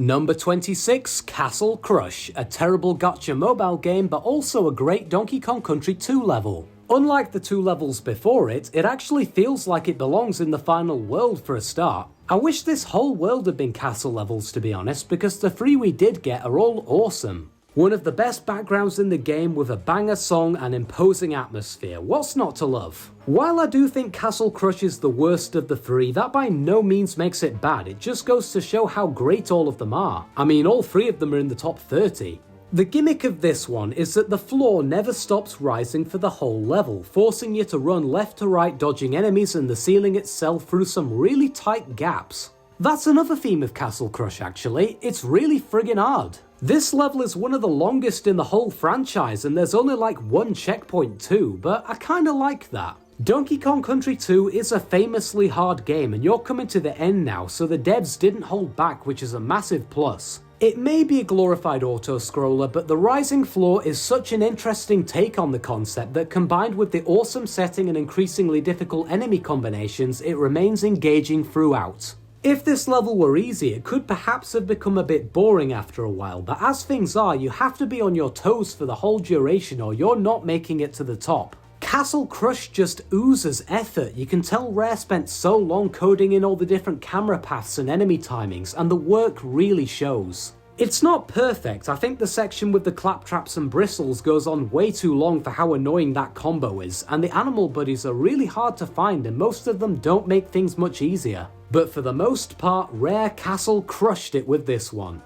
A: Number 26, Castle Crush, a terrible gotcha mobile game but also a great Donkey Kong Country 2 level. Unlike the 2 levels before it, it actually feels like it belongs in the final world for a start. I wish this whole world had been castle levels to be honest, because the 3 we did get are all awesome. One of the best backgrounds in the game with a banger song and imposing atmosphere, what's not to love? While I do think Castle Crush is the worst of the 3, that by no means makes it bad, it just goes to show how great all of them are. I mean, all 3 of them are in the top 30. The gimmick of this one is that the floor never stops rising for the whole level, forcing you to run left to right dodging enemies and the ceiling itself through some really tight gaps. That's another theme of Castle Crush actually, it's really friggin' hard. This level is one of the longest in the whole franchise and there's only like 1 checkpoint too, but I kinda like that. Donkey Kong Country 2 is a famously hard game and you're coming to the end now, so the devs didn't hold back, which is a massive plus. It may be a glorified auto-scroller, but the rising floor is such an interesting take on the concept that combined with the awesome setting and increasingly difficult enemy combinations, it remains engaging throughout. If this level were easy, it could perhaps have become a bit boring after a while, but as things are, you have to be on your toes for the whole duration or you're not making it to the top. Castle Crush just oozes effort. You can tell Rare spent so long coding in all the different camera paths and enemy timings, and the work really shows. It's not perfect. I think the section with the claptraps and bristles goes on way too long for how annoying that combo is, and the animal buddies are really hard to find and most of them don't make things much easier. But for the most part, Rare Castle crushed it with this one.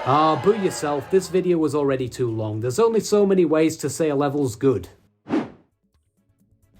A: Ah, boo yourself, this video was already too long. There's only so many ways to say a level's good.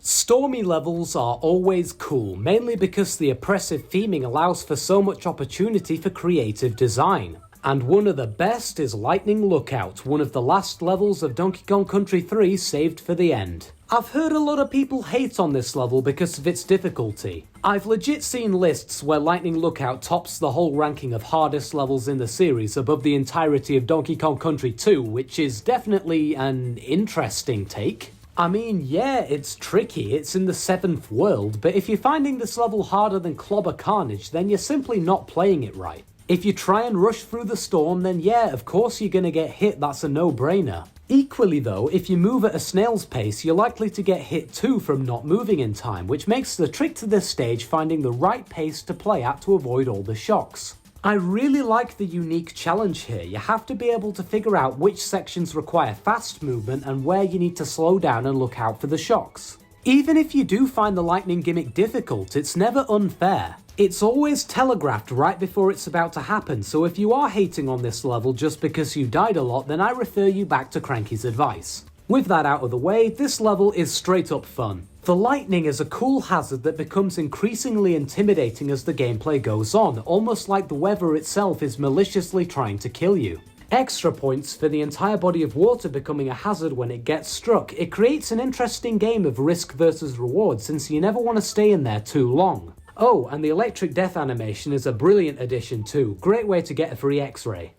A: Stormy levels are always cool, mainly because the oppressive theming allows for so much opportunity for creative design. And one of the best is Lightning Lookout, one of the last levels of Donkey Kong Country 3 saved for the end. I've heard a lot of people hate on this level because of its difficulty. I've legit seen lists where Lightning Lookout tops the whole ranking of hardest levels in the series above the entirety of Donkey Kong Country 2, which is definitely an interesting take. I mean, yeah, it's tricky, it's in the 7th world, but if you're finding this level harder than Clobber Carnage, then you're simply not playing it right. If you try and rush through the storm, then yeah, of course you're gonna get hit, that's a no-brainer. Equally though, if you move at a snail's pace, you're likely to get hit too from not moving in time, which makes the trick to this stage finding the right pace to play at to avoid all the shocks. I really like the unique challenge here. You have to be able to figure out which sections require fast movement and where you need to slow down and look out for the shocks. Even if you do find the lightning gimmick difficult, it's never unfair. It's always telegraphed right before it's about to happen, so if you are hating on this level just because you died a lot, then I refer you back to Cranky's advice. With that out of the way, this level is straight up fun. The lightning is a cool hazard that becomes increasingly intimidating as the gameplay goes on, almost like the weather itself is maliciously trying to kill you. Extra points for the entire body of water becoming a hazard when it gets struck. It creates an interesting game of risk versus reward since you never want to stay in there too long. Oh, and the electric death animation is a brilliant addition too. Great way to get a free X-ray.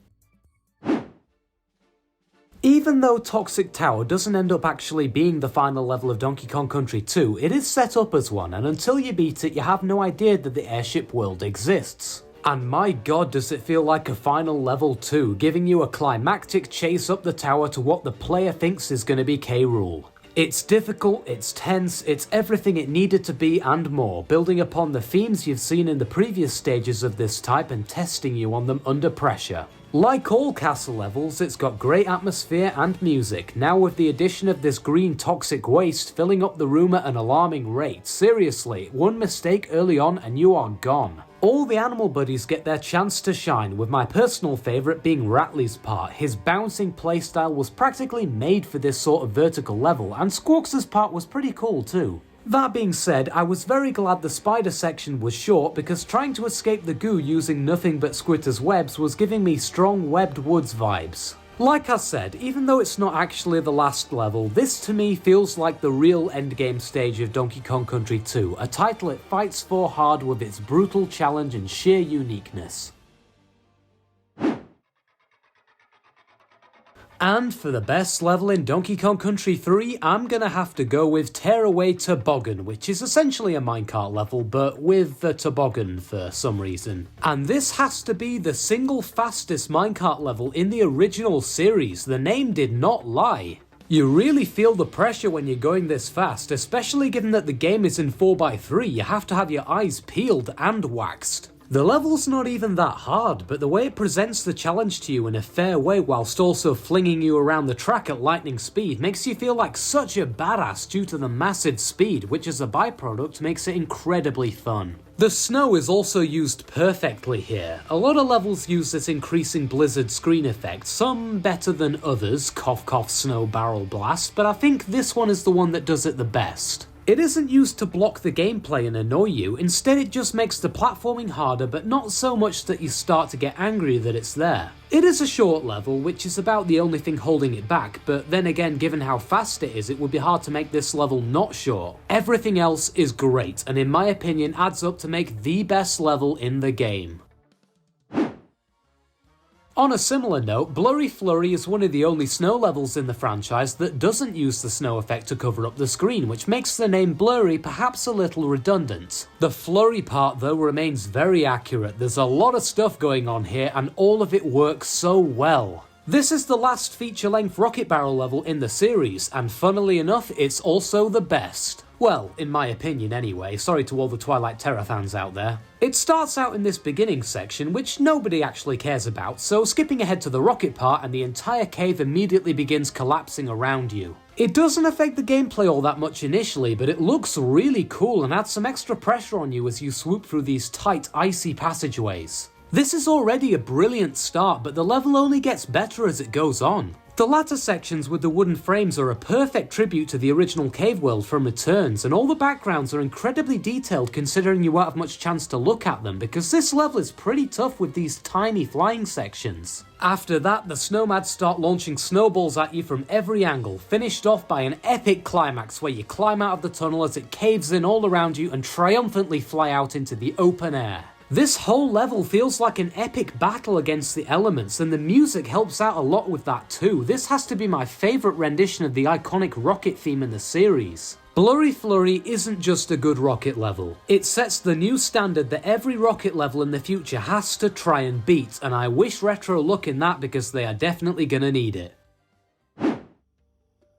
A: Even though Toxic Tower doesn't end up actually being the final level of Donkey Kong Country 2, it is set up as one, and until you beat it, you have no idea that the airship world exists. And my god does it feel like a final level too, giving you a climactic chase up the tower to what the player thinks is going to be K. Rool. It's difficult, it's tense, it's everything it needed to be and more, building upon the themes you've seen in the previous stages of this type and testing you on them under pressure. Like all castle levels, it's got great atmosphere and music, now with the addition of this green toxic waste filling up the room at an alarming rate. Seriously, one mistake early on and you are gone. All the animal buddies get their chance to shine, with my personal favourite being Ratley's part. His bouncing playstyle was practically made for this sort of vertical level, and Squawks' part was pretty cool too. That being said, I was very glad the spider section was short because trying to escape the goo using nothing but Squitter's webs was giving me strong Webbed Woods vibes. Like I said, even though it's not actually the last level, this to me feels like the real endgame stage of Donkey Kong Country 2, a title it fights for hard with its brutal challenge and sheer uniqueness. And for the best level in Donkey Kong Country 3, I'm gonna have to go with Tearaway Toboggan, which is essentially a minecart level, but with a toboggan for some reason. And this has to be the single fastest minecart level in the original series. The name did not lie. You really feel the pressure when you're going this fast, especially given that the game is in 4x3, you have to have your eyes peeled and waxed. The level's not even that hard, but the way it presents the challenge to you in a fair way whilst also flinging you around the track at lightning speed makes you feel like such a badass due to the massive speed, which as a byproduct makes it incredibly fun. The snow is also used perfectly here. A lot of levels use this increasing blizzard screen effect, some better than others, cough cough snow barrel blast, but I think this one is the one that does it the best. It isn't used to block the gameplay and annoy you, instead it just makes the platforming harder, but not so much that you start to get angry that it's there. It is a short level, which is about the only thing holding it back, but then again, given how fast it is, it would be hard to make this level not short. Everything else is great, and in my opinion adds up to make the best level in the game. On a similar note, Blurry Flurry is one of the only snow levels in the franchise that doesn't use the snow effect to cover up the screen, which makes the name Blurry perhaps a little redundant. The flurry part though remains very accurate. There's a lot of stuff going on here and all of it works so well. This is the last feature-length rocket barrel level in the series, and funnily enough, it's also the best. Well, in my opinion anyway, sorry to all the Twilight Terror fans out there. It starts out in this beginning section, which nobody actually cares about, so skipping ahead to the rocket part and the entire cave immediately begins collapsing around you. It doesn't affect the gameplay all that much initially, but it looks really cool and adds some extra pressure on you as you swoop through these tight, icy passageways. This is already a brilliant start, but the level only gets better as it goes on. The latter sections with the wooden frames are a perfect tribute to the original cave world from Returns, and all the backgrounds are incredibly detailed considering you won't have much chance to look at them, because this level is pretty tough with these tiny flying sections. After that, the snowmads start launching snowballs at you from every angle, finished off by an epic climax where you climb out of the tunnel as it caves in all around you and triumphantly fly out into the open air. This whole level feels like an epic battle against the elements, and the music helps out a lot with that too. This has to be my favourite rendition of the iconic rocket theme in the series. Blurry Flurry isn't just a good rocket level. It sets the new standard that every rocket level in the future has to try and beat, and I wish Retro luck in that because they are definitely gonna need it.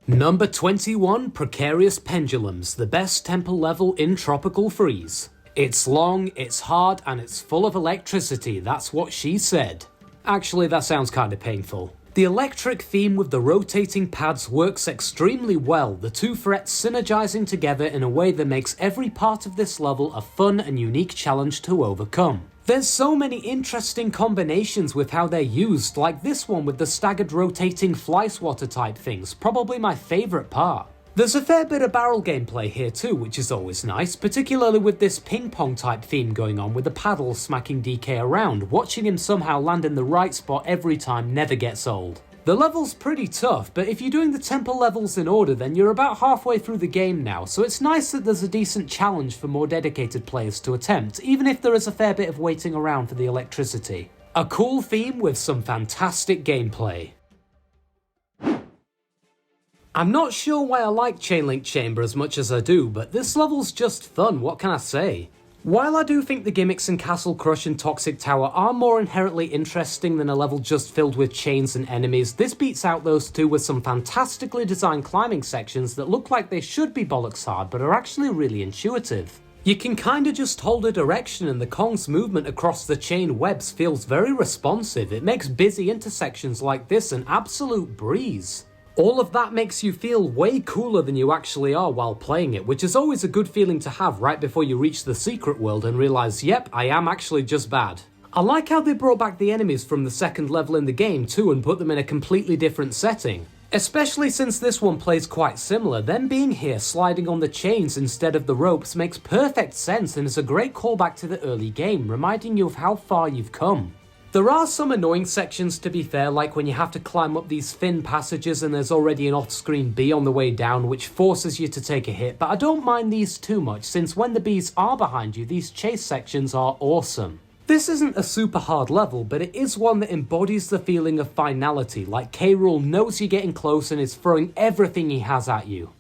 A: Number 21, Precarious Pendulums, the best temple level in Tropical Freeze. It's long, it's hard, and it's full of electricity, that's what she said. Actually, that sounds kinda painful. The electric theme with the rotating pads works extremely well, the two frets synergizing together in a way that makes every part of this level a fun and unique challenge to overcome. There's so many interesting combinations with how they're used, like this one with the staggered rotating fly swatter type things, probably my favourite part. There's a fair bit of barrel gameplay here too, which is always nice, particularly with this ping pong type theme going on with the paddle smacking DK around. Watching him somehow land in the right spot every time never gets old. The level's pretty tough, but if you're doing the temple levels in order then you're about halfway through the game now, so it's nice that there's a decent challenge for more dedicated players to attempt, even if there is a fair bit of waiting around for the electricity. A cool theme with some fantastic gameplay. I'm not sure why I like Chainlink Chamber as much as I do, but this level's just fun, what can I say? While I do think the gimmicks in Castle Crush and Toxic Tower are more inherently interesting than a level just filled with chains and enemies, this beats out those two with some fantastically designed climbing sections that look like they should be bollocks hard but are actually really intuitive. You can kinda just hold a direction and the Kong's movement across the chain webs feels very responsive. It makes busy intersections like this an absolute breeze. All of that makes you feel way cooler than you actually are while playing it, which is always a good feeling to have right before you reach the secret world and realise, yep, I am actually just bad. I like how they brought back the enemies from the second level in the game too and put them in a completely different setting. Especially since this one plays quite similar, them being here sliding on the chains instead of the ropes makes perfect sense and is a great callback to the early game, reminding you of how far you've come. There are some annoying sections to be fair, like when you have to climb up these thin passages and there's already an off-screen bee on the way down which forces you to take a hit, but I don't mind these too much since when the bees are behind you, these chase sections are awesome. This isn't a super hard level, but it is one that embodies the feeling of finality, like K. Rool knows you're getting close and is throwing everything he has at you.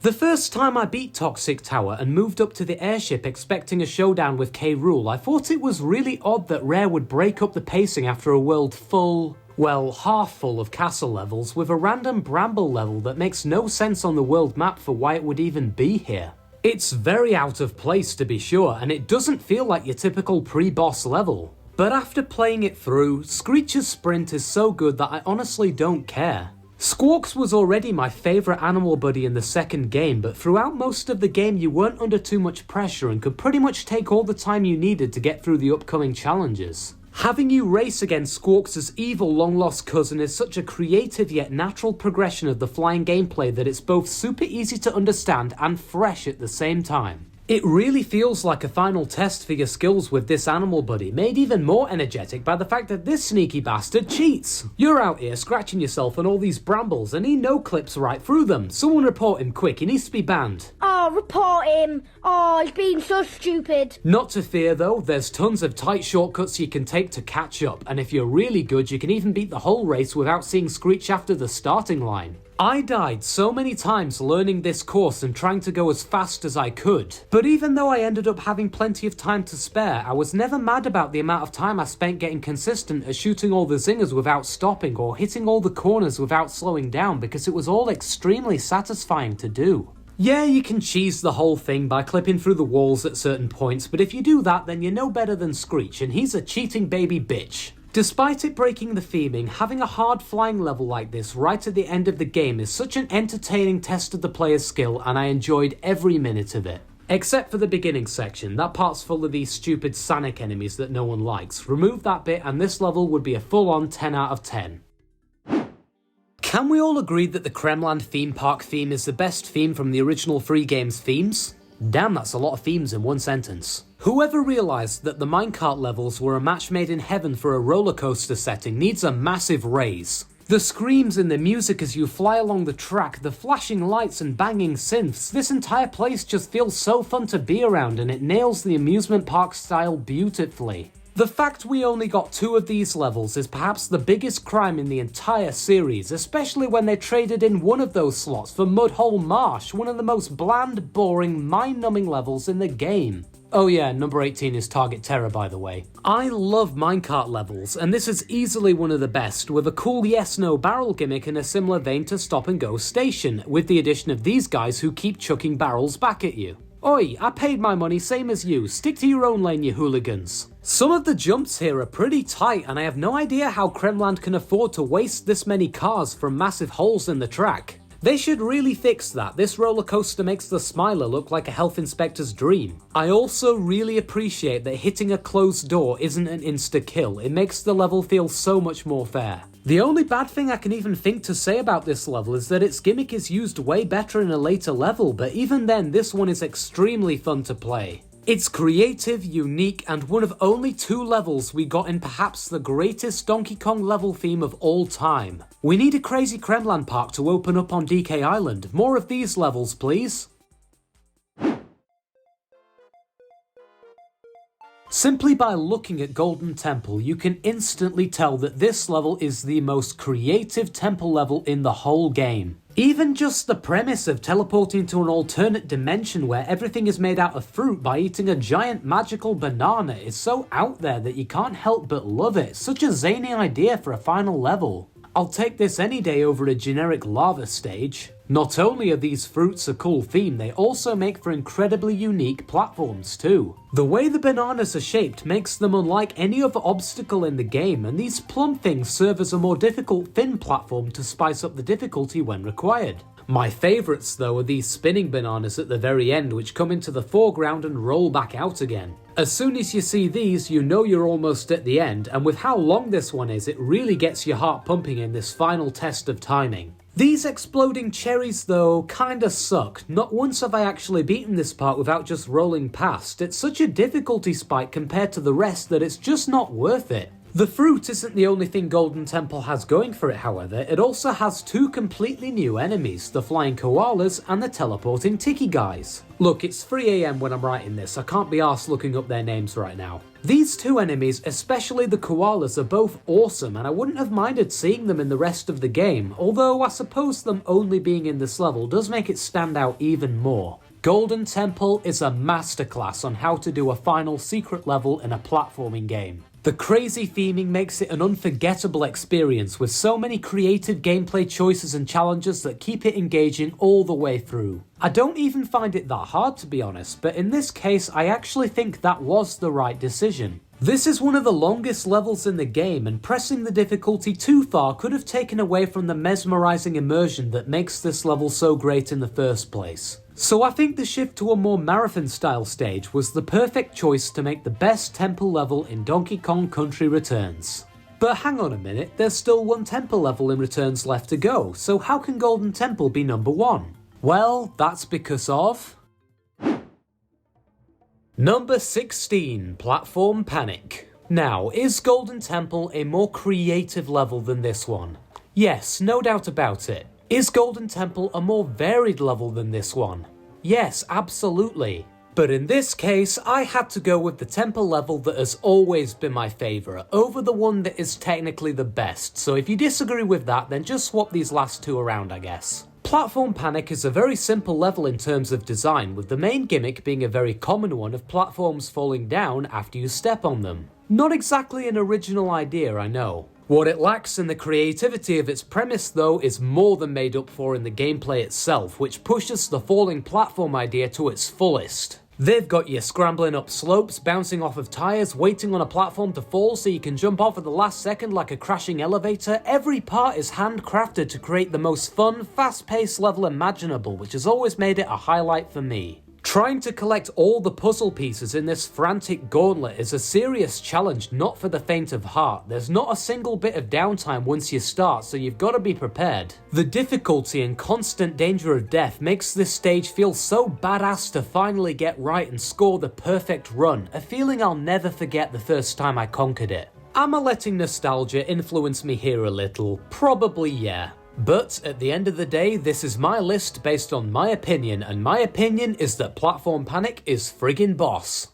A: The first time I beat Toxic Tower and moved up to the airship expecting a showdown with K. Rool, I thought it was really odd that Rare would break up the pacing after a world full, well, half full of castle levels with a random bramble level that makes no sense on the world map for why it would even be here. It's very out of place to be sure, and it doesn't feel like your typical pre-boss level. But after playing it through, Screech's sprint is so good that I honestly don't care. Squawks was already my favourite animal buddy in the second game, but throughout most of the game you weren't under too much pressure and could pretty much take all the time you needed to get through the upcoming challenges. Having you race against Squawks' evil long-lost cousin is such a creative yet natural progression of the flying gameplay that it's both super easy to understand and fresh at the same time. It really feels like a final test for your skills with this animal buddy, made even more energetic by the fact that this sneaky bastard cheats. You're out here scratching yourself on all these brambles and he no-clips right through them. Someone report him quick, he needs to be banned.
F: Oh, report him. Oh, he's being so stupid.
A: Not to fear though, there's tons of tight shortcuts you can take to catch up, and if you're really good you can even beat the whole race without seeing Screech after the starting line. I died so many times learning this course and trying to go as fast as I could. But even though I ended up having plenty of time to spare, I was never mad about the amount of time I spent getting consistent at shooting all the zingers without stopping or hitting all the corners without slowing down, because it was all extremely satisfying to do. Yeah, you can cheese the whole thing by clipping through the walls at certain points, but if you do that then you're no better than Screech, and he's a cheating baby bitch. Despite it breaking the theming, having a hard flying level like this right at the end of the game is such an entertaining test of the player's skill, and I enjoyed every minute of it. Except for the beginning section, that part's full of these stupid Sonic enemies that no one likes. Remove that bit and this level would be a full-on 10 out of 10. Can we all agree that the Kremland theme park theme is the best theme from the original 3 games themes? Damn, that's a lot of themes in one sentence. Whoever realised that the minecart levels were a match made in heaven for a roller coaster setting needs a massive raise. The screams and the music as you fly along the track, the flashing lights and banging synths, this entire place just feels so fun to be around, and it nails the amusement park style beautifully. The fact we only got 2 of these levels is perhaps the biggest crime in the entire series, especially when they traded in one of those slots for Mudhole Marsh, one of the most bland, boring, mind-numbing levels in the game. Oh yeah, number 18 is Target Terror, by the way. I love minecart levels, and this is easily one of the best, with a cool yes-no barrel gimmick in a similar vein to Stop and Go Station, with the addition of these guys who keep chucking barrels back at you. Oi, I paid my money same as you, stick to your own lane you hooligans. Some of the jumps here are pretty tight, and I have no idea how Kremland can afford to waste this many cars from massive holes in the track. They should really fix that. This roller coaster makes the Smiler look like a health inspector's dream. I also really appreciate that hitting a closed door isn't an insta-kill. It makes the level feel so much more fair. The only bad thing I can even think to say about this level is that its gimmick is used way better in a later level, but even then this one is extremely fun to play. It's creative, unique, and one of only 2 levels we got in perhaps the greatest Donkey Kong level theme of all time. We need a crazy Kremland park to open up on DK Island. More of these levels, please. Simply by looking at Golden Temple, you can instantly tell that this level is the most creative temple level in the whole game. Even just the premise of teleporting to an alternate dimension where everything is made out of fruit by eating a giant magical banana is so out there that you can't help but love it. Such a zany idea for a final level. I'll take this any day over a generic lava stage. Not only are these fruits a cool theme, they also make for incredibly unique platforms too. The way the bananas are shaped makes them unlike any other obstacle in the game, and these plum things serve as a more difficult thin platform to spice up the difficulty when required. My favourites though are these spinning bananas at the very end, which come into the foreground and roll back out again. As soon as you see these, you know you're almost at the end, and with how long this one is, it really gets your heart pumping in this final test of timing. These exploding cherries though kinda suck. Not once have I actually beaten this part without just rolling past. It's such a difficulty spike compared to the rest that it's just not worth it. The fruit isn't the only thing Golden Temple has going for it, however. It also has 2 completely new enemies, the flying koalas and the teleporting tiki guys. Look, it's 3 AM when I'm writing this, I can't be arsed looking up their names right now. These 2 enemies, especially the koalas, are both awesome, and I wouldn't have minded seeing them in the rest of the game, although I suppose them only being in this level does make it stand out even more. Golden Temple is a masterclass on how to do a final secret level in a platforming game. The crazy theming makes it an unforgettable experience with so many creative gameplay choices and challenges that keep it engaging all the way through. I don't even find it that hard to be honest, but in this case I actually think that was the right decision. This is one of the longest levels in the game, and pressing the difficulty too far could have taken away from the mesmerising immersion that makes this level so great in the first place. So I think the shift to a more marathon style stage was the perfect choice to make the best temple level in Donkey Kong Country Returns. But hang on a minute, there's still 1 temple level in Returns left to go, so how can Golden Temple be number 1? Well, that's because of... Number 16, Platform Panic. Now, is Golden Temple a more creative level than this one? Yes, no doubt about it. Is Golden Temple a more varied level than this one? Yes, absolutely. But in this case, I had to go with the temple level that has always been my favourite, over the one that is technically the best, so if you disagree with that, then just swap these last two around, I guess. Platform Panic is a very simple level in terms of design, with the main gimmick being a very common one of platforms falling down after you step on them. Not exactly an original idea, I know. What it lacks in the creativity of its premise though is more than made up for in the gameplay itself, which pushes the falling platform idea to its fullest. They've got you scrambling up slopes, bouncing off of tyres, waiting on a platform to fall so you can jump off at the last second like a crashing elevator. Every part is handcrafted to create the most fun, fast-paced level imaginable, which has always made it a highlight for me. Trying to collect all the puzzle pieces in this frantic gauntlet is a serious challenge not for the faint of heart. There's not a single bit of downtime once you start, so you've got to be prepared. The difficulty and constant danger of death makes this stage feel so badass to finally get right and score the perfect run, a feeling I'll never forget the first time I conquered it. Am I letting nostalgia influence me here a little? Probably yeah. But at the end of the day, this is my list based on my opinion, and my opinion is that Platform Panic is friggin' boss.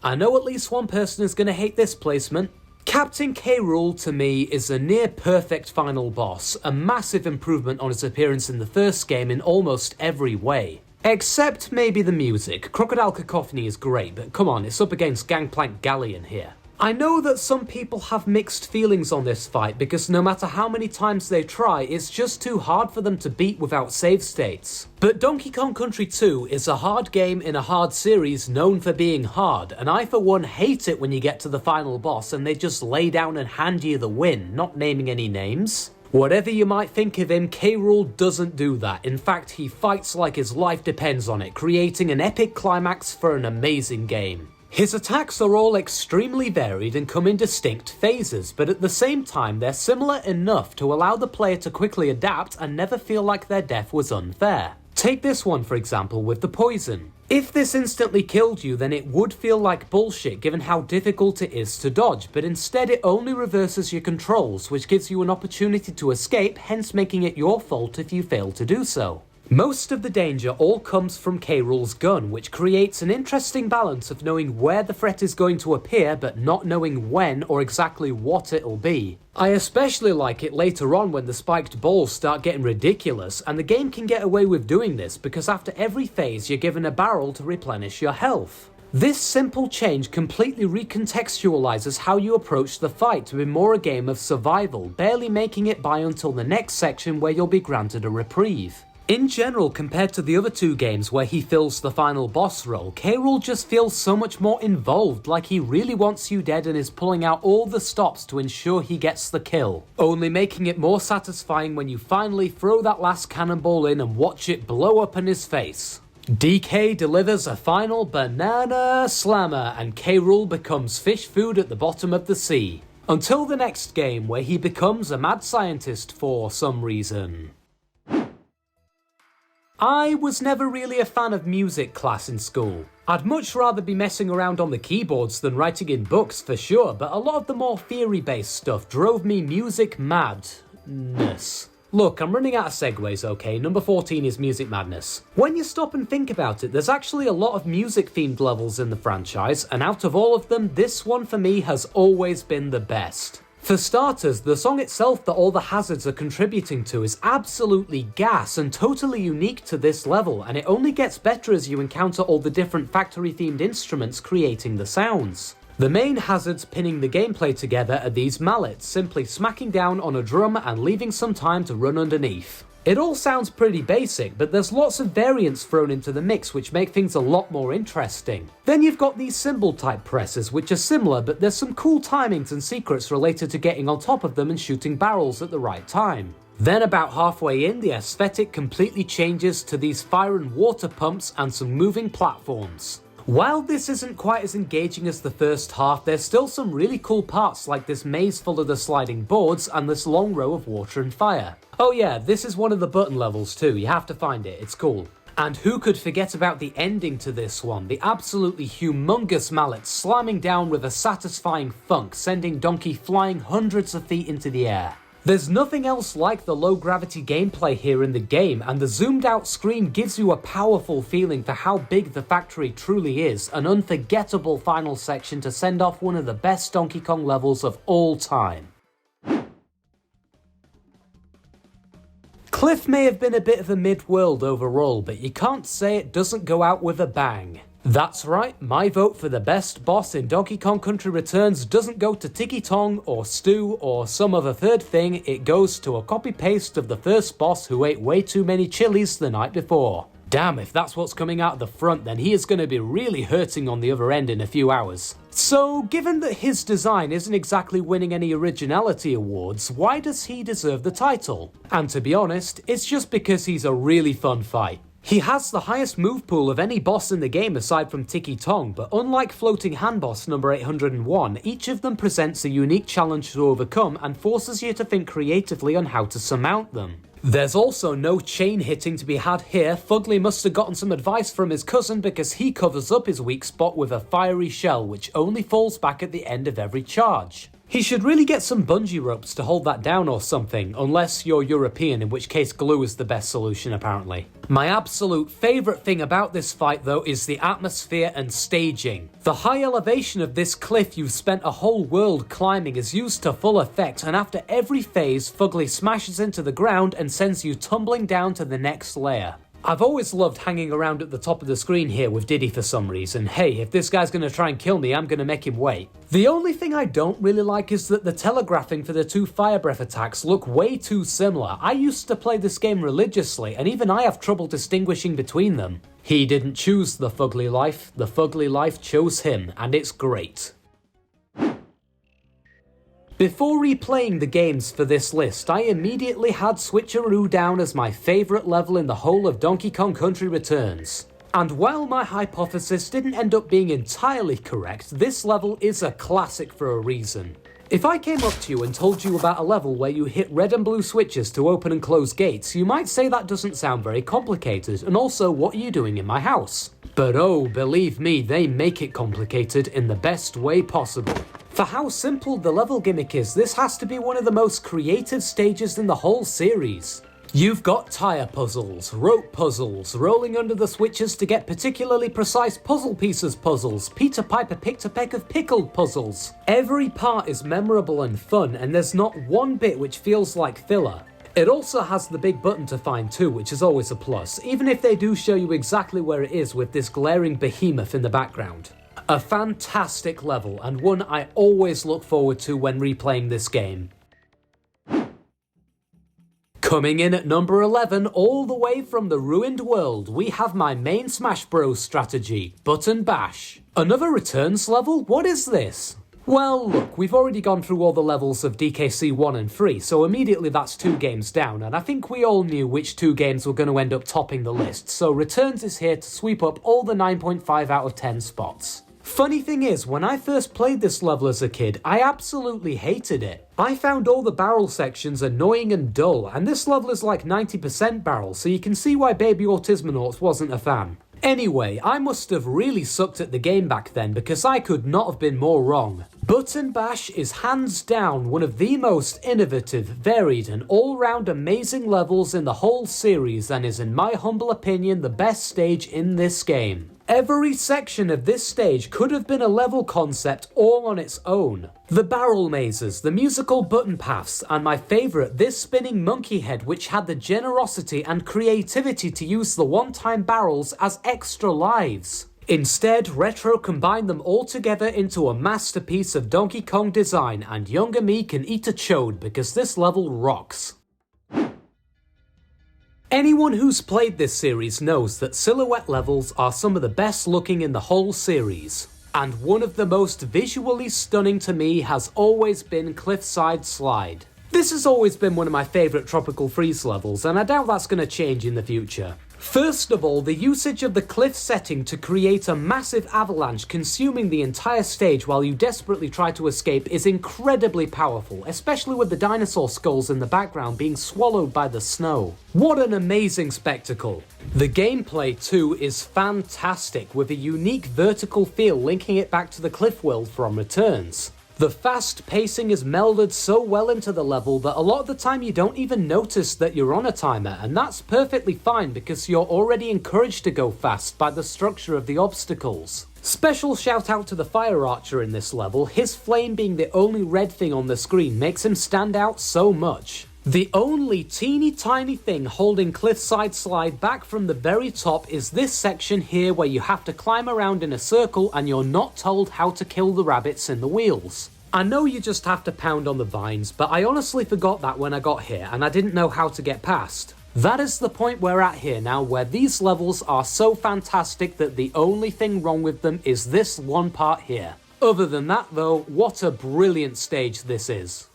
A: I know at least one person is going to hate this placement. Captain K. Rool to me is a near perfect final boss, a massive improvement on his appearance in the first game in almost every way. Except maybe the music. Crocodile Cacophony is great, but come on, it's up against Gangplank Galleon here. I know that some people have mixed feelings on this fight because no matter how many times they try, it's just too hard for them to beat without save states. But Donkey Kong Country 2 is a hard game in a hard series known for being hard, and I for one hate it when you get to the final boss and they just lay down and hand you the win, not naming any names. Whatever you might think of him, K. Rool doesn't do that. In fact, he fights like his life depends on it, creating an epic climax for an amazing game. His attacks are all extremely varied and come in distinct phases, but at the same time they're similar enough to allow the player to quickly adapt and never feel like their death was unfair. Take this one for example with the poison. If this instantly killed you, then it would feel like bullshit given how difficult it is to dodge, but instead it only reverses your controls, which gives you an opportunity to escape, hence making it your fault if you fail to do so. Most of the danger all comes from K. Rool's gun, which creates an interesting balance of knowing where the threat is going to appear but not knowing when or exactly what it'll be. I especially like it later on when the spiked balls start getting ridiculous, and the game can get away with doing this because after every phase you're given a barrel to replenish your health. This simple change completely recontextualizes how you approach the fight to be more a game of survival, barely making it by until the next section where you'll be granted a reprieve. In general, compared to the other two games where he fills the final boss role, K. Rool just feels so much more involved, like he really wants you dead and is pulling out all the stops to ensure he gets the kill, only making it more satisfying when you finally throw that last cannonball in and watch it blow up in his face. DK delivers a final banana slammer and K. Rool becomes fish food at the bottom of the sea. Until the next game where he becomes a mad scientist for some reason. I was never really a fan of music class in school. I'd much rather be messing around on the keyboards than writing in books for sure, but a lot of the more theory-based stuff drove me music madness. Look, I'm running out of segues, okay? Number 14 is Music Madness. When you stop and think about it, there's actually a lot of music-themed levels in the franchise, and out of all of them, this one for me has always been the best. For starters, the song itself that all the hazards are contributing to is absolutely gas and totally unique to this level, and it only gets better as you encounter all the different factory-themed instruments creating the sounds. The main hazards pinning the gameplay together are these mallets, simply smacking down on a drum and leaving some time to run underneath. It all sounds pretty basic, but there's lots of variants thrown into the mix which make things a lot more interesting. Then you've got these cymbal type presses which are similar, but there's some cool timings and secrets related to getting on top of them and shooting barrels at the right time. Then about halfway in, the aesthetic completely changes to these fire and water pumps and some moving platforms. While this isn't quite as engaging as the first half, there's still some really cool parts like this maze full of the sliding boards and this long row of water and fire. Oh yeah, this is one of the button levels too, you have to find it, it's cool. And who could forget about the ending to this one, the absolutely humongous mallet slamming down with a satisfying thunk, sending Donkey flying hundreds of feet into the air. There's nothing else like the low gravity gameplay here in the game, and the zoomed out screen gives you a powerful feeling for how big the factory truly is, an unforgettable final section to send off one of the best Donkey Kong levels of all time. Cliff may have been a bit of a mid-world overall, but you can't say it doesn't go out with a bang. That's right, my vote for the best boss in Donkey Kong Country Returns doesn't go to Tiki Tong or Stu or some other third thing, it goes to a copy-paste of the first boss who ate way too many chilies the night before. Damn, if that's what's coming out of the front, then he is going to be really hurting on the other end in a few hours. So, given that his design isn't exactly winning any originality awards, why does he deserve the title? And to be honest, it's just because he's a really fun fight. He has the highest move pool of any boss in the game aside from Tiki Tong, but unlike Floating Hand Boss number 801, each of them presents a unique challenge to overcome and forces you to think creatively on how to surmount them. There's also no chain hitting to be had here. Fugly must have gotten some advice from his cousin because he covers up his weak spot with a fiery shell which only falls back at the end of every charge. He should really get some bungee ropes to hold that down or something, unless you're European, in which case glue is the best solution apparently. My absolute favourite thing about this fight though is the atmosphere and staging. The high elevation of this cliff you've spent a whole world climbing is used to full effect, and after every phase, Fugly smashes into the ground and sends you tumbling down to the next layer. I've always loved hanging around at the top of the screen here with Diddy for some reason. Hey, if this guy's gonna try and kill me, I'm gonna make him wait. The only thing I don't really like is that the telegraphing for the two fire breath attacks look way too similar. I used to play this game religiously, and even I have trouble distinguishing between them. He didn't choose the Fugly life, the Fugly life chose him, and it's great. Before replaying the games for this list, I immediately had Switcheroo down as my favourite level in the whole of Donkey Kong Country Returns. And while my hypothesis didn't end up being entirely correct, this level is a classic for a reason. If I came up to you and told you about a level where you hit red and blue switches to open and close gates, you might say that doesn't sound very complicated, and also what are you doing in my house? But oh, believe me, they make it complicated in the best way possible. For how simple the level gimmick is, this has to be one of the most creative stages in the whole series. You've got tyre puzzles, rope puzzles, rolling under the switches to get particularly precise puzzle pieces puzzles, Peter Piper picked a peck of pickled puzzles. Every part is memorable and fun, and there's not one bit which feels like filler. It also has the big button to find too, which is always a plus, even if they do show you exactly where it is with this glaring behemoth in the background. A fantastic level, and one I always look forward to when replaying this game. Coming in at number 11, all the way from the ruined world, we have my main Smash Bros strategy, Button Bash. Another Returns level? What is this? Well, look, we've already gone through all the levels of DKC 1 and 3, so immediately that's 2 games down, and I think we all knew which 2 games were going to end up topping the list, so Returns is here to sweep up all the 9.5 out of 10 spots. Funny thing is, when I first played this level as a kid, I absolutely hated it. I found all the barrel sections annoying and dull, and this level is like 90% barrel, so you can see why Baby Autismonauts wasn't a fan. Anyway, I must have really sucked at the game back then because I could not have been more wrong. Button Bash is hands down one of the most innovative, varied and all-round amazing levels in the whole series and is in my humble opinion the best stage in this game. Every section of this stage could have been a level concept all on its own. The barrel mazes, the musical button paths, and my favourite, this spinning monkey head which had the generosity and creativity to use the one-time barrels as extra lives. Instead, Retro combined them all together into a masterpiece of Donkey Kong design, and younger me can eat a chode because this level rocks. Anyone who's played this series knows that silhouette levels are some of the best looking in the whole series. And one of the most visually stunning to me has always been Cliffside Slide. This has always been one of my favourite Tropical Freeze levels, and I doubt that's going to change in the future. First of all, the usage of the cliff setting to create a massive avalanche consuming the entire stage while you desperately try to escape is incredibly powerful, especially with the dinosaur skulls in the background being swallowed by the snow. What an amazing spectacle! The gameplay too is fantastic, with a unique vertical feel linking it back to the cliff world from Returns. The fast pacing is melded so well into the level that a lot of the time you don't even notice that you're on a timer, and that's perfectly fine because you're already encouraged to go fast by the structure of the obstacles. Special shout out to the fire archer in this level. His flame being the only red thing on the screen makes him stand out so much. The only teeny tiny thing holding Cliffside Slide back from the very top is this section here where you have to climb around in a circle and you're not told how to kill the rabbits in the wheels. I know you just have to pound on the vines, but I honestly forgot that when I got here and I didn't know how to get past. That is the point we're at here now, where these levels are so fantastic that the only thing wrong with them is this one part here. Other than that though, what a brilliant stage this is.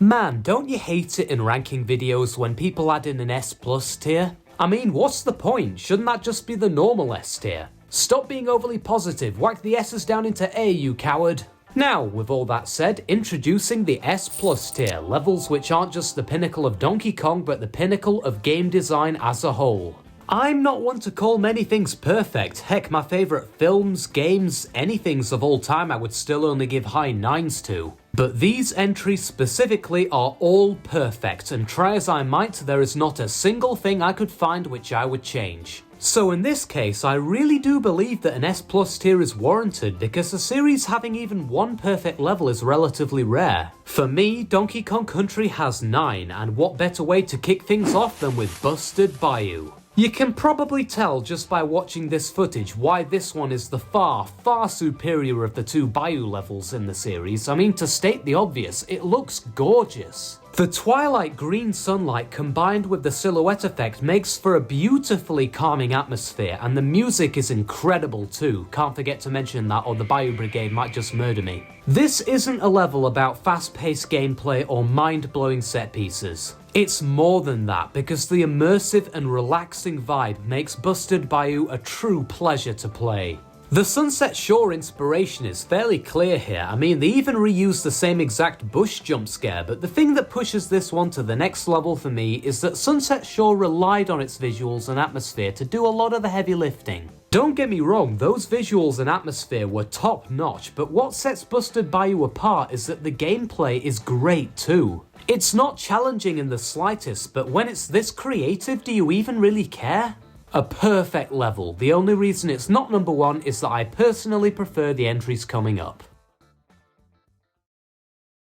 A: Man, don't you hate it in ranking videos when people add in an S+ tier? I mean, what's the point? Shouldn't that just be the normal S tier? Stop being overly positive, whack the S's down into A, you coward. Now, with all that said, introducing the S+ tier, levels which aren't just the pinnacle of Donkey Kong but the pinnacle of game design as a whole. I'm not one to call many things perfect. Heck, my favourite films, games, anythings of all time I would still only give high 9s to. But these entries specifically are all perfect, and try as I might, there is not a single thing I could find which I would change. So in this case, I really do believe that an S+ tier is warranted, because a series having even one perfect level is relatively rare. For me, Donkey Kong Country has 9, and what better way to kick things off than with Busted Bayou. You can probably tell just by watching this footage why this one is the far, far superior of the two Bayou levels in the series. I mean, to state the obvious, it looks gorgeous. The twilight green sunlight combined with the silhouette effect makes for a beautifully calming atmosphere, and the music is incredible too. Can't forget to mention that or the Bayou Brigade might just murder me. This isn't a level about fast-paced gameplay or mind-blowing set pieces. It's more than that, because the immersive and relaxing vibe makes Busted Bayou a true pleasure to play. The Sunset Shore inspiration is fairly clear here. I mean, they even reuse the same exact bush jump scare, but the thing that pushes this one to the next level for me is that Sunset Shore relied on its visuals and atmosphere to do a lot of the heavy lifting. Don't get me wrong, those visuals and atmosphere were top notch, but what sets Busted Bayou apart is that the gameplay is great too. It's not challenging in the slightest, but when it's this creative, do you even really care? A perfect level. The only reason it's not number 1 is that I personally prefer the entries coming up.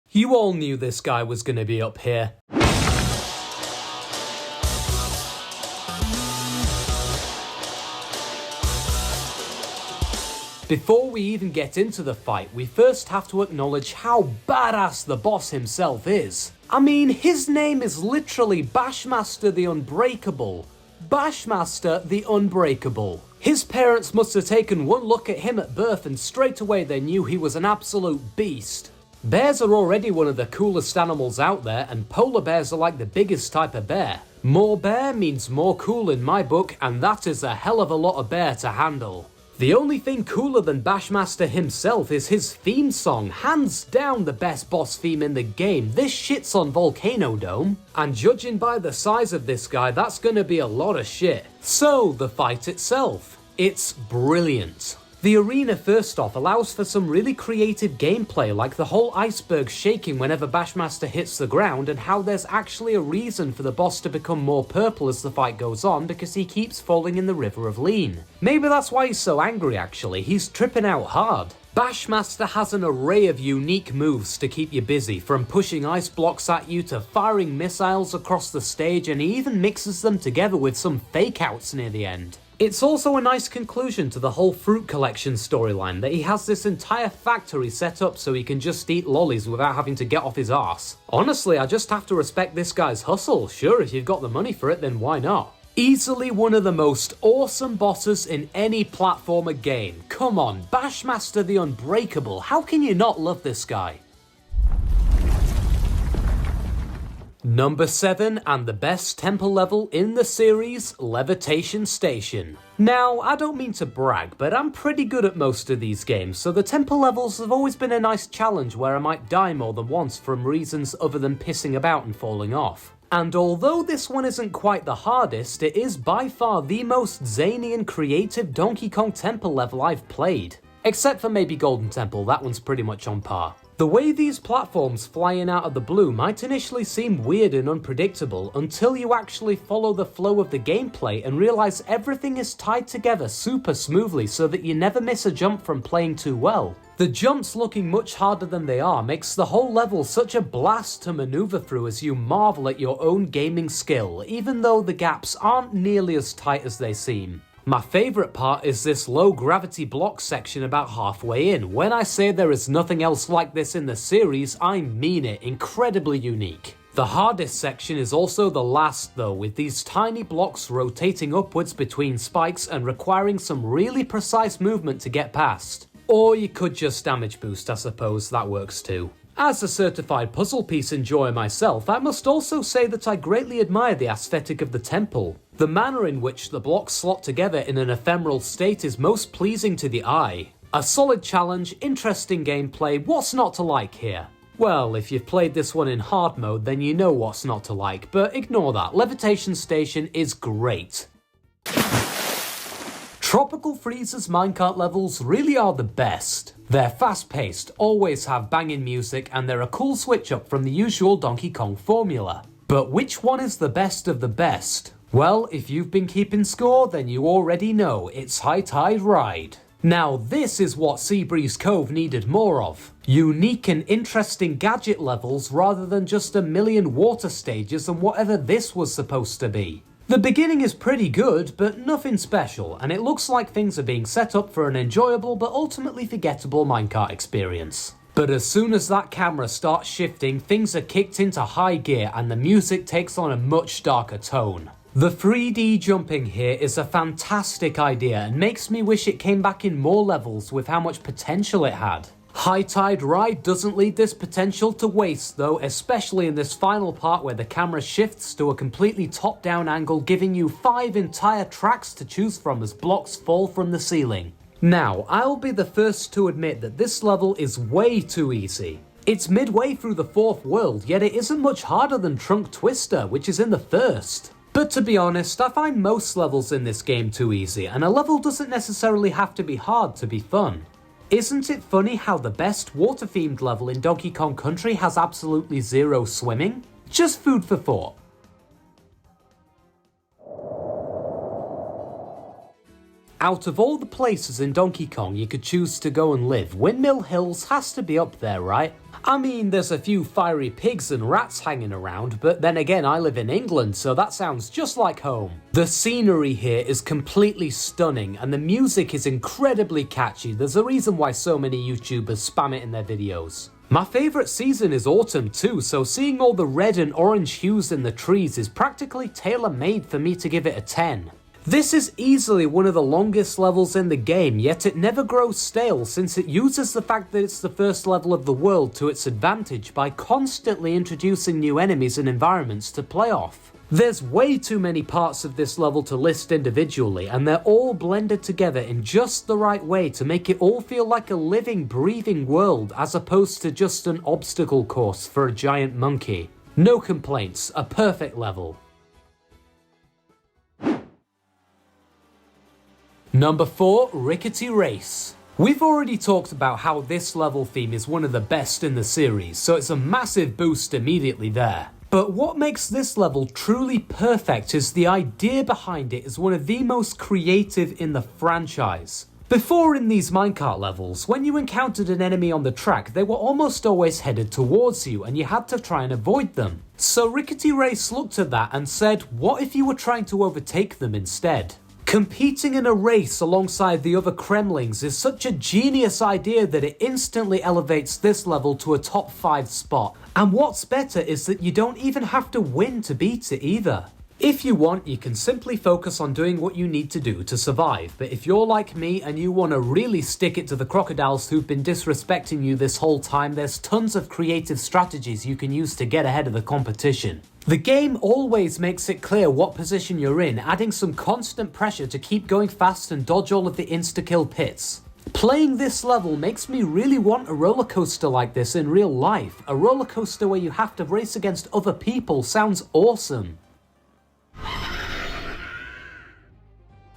A: You all knew this guy was going to be up here. Before we even get into the fight, we first have to acknowledge how badass the boss himself is. I mean, his name is literally Bashmaster the Unbreakable. Bashmaster the Unbreakable. His parents must have taken one look at him at birth and straight away they knew he was an absolute beast. Bears are already one of the coolest animals out there, and polar bears are like the biggest type of bear. More bear means more cool in my book, and that is a hell of a lot of bear to handle. The only thing cooler than Bashmaster himself is his theme song, hands down the best boss theme in the game. This shit's on Volcano Dome, and judging by the size of this guy, that's gonna be a lot of shit. So, the fight itself. It's brilliant. The arena first off allows for some really creative gameplay, like the whole iceberg shaking whenever Bashmaster hits the ground, and how there's actually a reason for the boss to become more purple as the fight goes on because he keeps falling in the River of Lean. Maybe that's why he's so angry actually, he's tripping out hard. Bashmaster has an array of unique moves to keep you busy, from pushing ice blocks at you to firing missiles across the stage, and he even mixes them together with some fake outs near the end. It's also a nice conclusion to the whole fruit collection storyline that he has this entire factory set up so he can just eat lollies without having to get off his arse. Honestly, I just have to respect this guy's hustle. Sure, if you've got the money for it, then why not? Easily one of the most awesome bosses in any platformer game. Come on, Bashmaster the Unbreakable, how can you not love this guy? Number 7, and the best temple level in the series, Levitation Station. Now, I don't mean to brag, but I'm pretty good at most of these games, so the temple levels have always been a nice challenge where I might die more than once from reasons other than pissing about and falling off. And although this one isn't quite the hardest, it is by far the most zany and creative Donkey Kong Temple level I've played. Except for maybe Golden Temple, that one's pretty much on par. The way these platforms fly in out of the blue might initially seem weird and unpredictable until you actually follow the flow of the gameplay and realize everything is tied together super smoothly so that you never miss a jump from playing too well. The jumps looking much harder than they are makes the whole level such a blast to maneuver through as you marvel at your own gaming skill, even though the gaps aren't nearly as tight as they seem. My favourite part is this low gravity block section about halfway in. When I say there is nothing else like this in the series, I mean it, incredibly unique. The hardest section is also the last though, with these tiny blocks rotating upwards between spikes and requiring some really precise movement to get past. Or you could just damage boost, I suppose, that works too. As a certified puzzle piece enjoyer myself, I must also say that I greatly admire the aesthetic of the temple. The manner in which the blocks slot together in an ephemeral state is most pleasing to the eye. A solid challenge, interesting gameplay, what's not to like here? Well, if you've played this one in hard mode, then you know what's not to like, but ignore that, Levitation Station is great. Tropical Freeze's minecart levels really are the best. They're fast-paced, always have banging music, and they're a cool switch-up from the usual Donkey Kong formula. But which one is the best of the best? Well, if you've been keeping score, then you already know, it's High Tide Ride. Now this is what Seabreeze Cove needed more of. Unique and interesting gadget levels rather than just a million water stages and whatever this was supposed to be. The beginning is pretty good, but nothing special, and it looks like things are being set up for an enjoyable but ultimately forgettable minecart experience. But as soon as that camera starts shifting, things are kicked into high gear and the music takes on a much darker tone. The 3D jumping here is a fantastic idea and makes me wish it came back in more levels with how much potential it had. High Tide Ride doesn't leave this potential to waste though, especially in this final part where the camera shifts to a completely top-down angle, giving you 5 entire tracks to choose from as blocks fall from the ceiling. Now, I'll be the first to admit that this level is way too easy. It's midway through the 4th world, yet it isn't much harder than Trunk Twister, which is in the 1st. But to be honest, I find most levels in this game too easy, and a level doesn't necessarily have to be hard to be fun. Isn't it funny how the best water-themed level in Donkey Kong Country has absolutely zero swimming? Just food for thought. Out of all the places in Donkey Kong you could choose to go and live, Windmill Hills has to be up there, right? I mean, there's a few fiery pigs and rats hanging around, but then again I live in England, so that sounds just like home. The scenery here is completely stunning, and the music is incredibly catchy. There's a reason why so many YouTubers spam it in their videos. My favourite season is autumn too, so seeing all the red and orange hues in the trees is practically tailor-made for me to give it a 10. This is easily one of the longest levels in the game, yet it never grows stale since it uses the fact that it's the first level of the world to its advantage by constantly introducing new enemies and environments to play off. There's way too many parts of this level to list individually, and they're all blended together in just the right way to make it all feel like a living, breathing world as opposed to just an obstacle course for a giant monkey. No complaints, a perfect level. Number 4, Rickety Race. We've already talked about how this level theme is one of the best in the series, so it's a massive boost immediately there. But what makes this level truly perfect is the idea behind it is one of the most creative in the franchise. Before in these minecart levels, when you encountered an enemy on the track, they were almost always headed towards you and you had to try and avoid them. So Rickety Race looked at that and said, what if you were trying to overtake them instead? Competing in a race alongside the other Kremlings is such a genius idea that it instantly elevates this level to a top 5 spot. And what's better is that you don't even have to win to beat it either. If you want, you can simply focus on doing what you need to do to survive, but if you're like me and you want to really stick it to the crocodiles who've been disrespecting you this whole time, there's tons of creative strategies you can use to get ahead of the competition. The game always makes it clear what position you're in, adding some constant pressure to keep going fast and dodge all of the insta-kill pits. Playing this level makes me really want a roller coaster like this in real life. A roller coaster where you have to race against other people sounds awesome.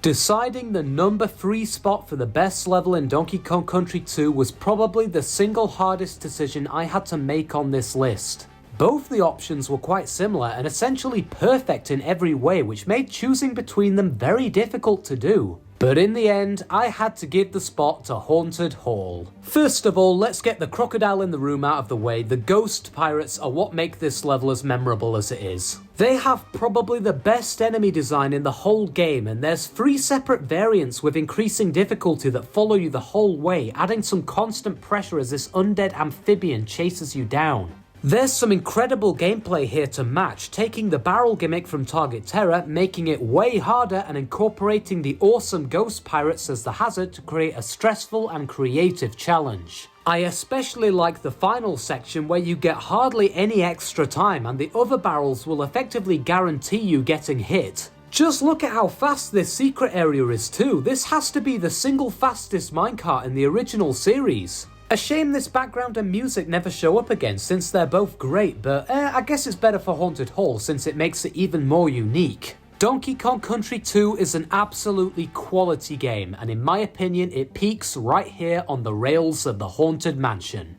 A: Deciding the number 3 spot for the best level in Donkey Kong Country 2 was probably the single hardest decision I had to make on this list. Both the options were quite similar and essentially perfect in every way, which made choosing between them very difficult to do. But in the end, I had to give the spot to Haunted Hall. First of all, let's get the crocodile in the room out of the way. The ghost pirates are what make this level as memorable as it is. They have probably the best enemy design in the whole game, and there's 3 separate variants with increasing difficulty that follow you the whole way, adding some constant pressure as this undead amphibian chases you down. There's some incredible gameplay here to match, taking the barrel gimmick from Target Terror, making it way harder, and incorporating the awesome ghost pirates as the hazard to create a stressful and creative challenge. I especially like the final section where you get hardly any extra time and the other barrels will effectively guarantee you getting hit. Just look at how fast this secret area is too. This has to be the single fastest minecart in the original series. A shame this background and music never show up again since they're both great, but I guess it's better for Haunted Hall since it makes it even more unique. Donkey Kong Country 2 is an absolutely quality game, and in my opinion it peaks right here on the rails of the Haunted Mansion.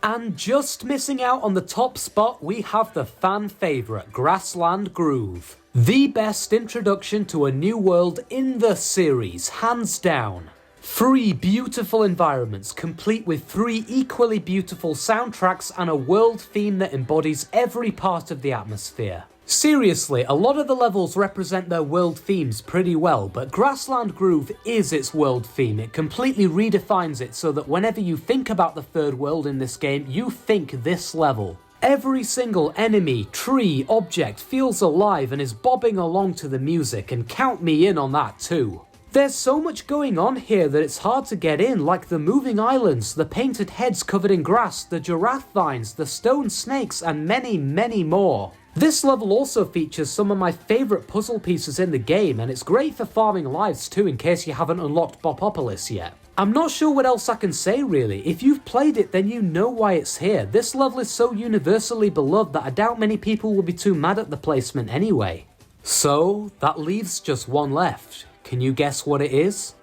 A: And just missing out on the top spot, we have the fan favourite, Grassland Groove. The best introduction to a new world in the series, hands down. 3 beautiful environments, complete with 3 equally beautiful soundtracks and a world theme that embodies every part of the atmosphere. Seriously, a lot of the levels represent their world themes pretty well, but Grassland Groove is its world theme. It completely redefines it so that whenever you think about the third world in this game, you think this level. Every single enemy, tree, object feels alive and is bobbing along to the music, and count me in on that too. There's so much going on here that it's hard to get in, like the moving islands, the painted heads covered in grass, the giraffe vines, the stone snakes, and many, many more. This level also features some of my favourite puzzle pieces in the game, and it's great for farming lives too in case you haven't unlocked Bopopolis yet. I'm not sure what else I can say really. If you've played it, then you know why it's here. This level is so universally beloved that I doubt many people will be too mad at the placement anyway. So, that leaves just one left. Can you guess what it is?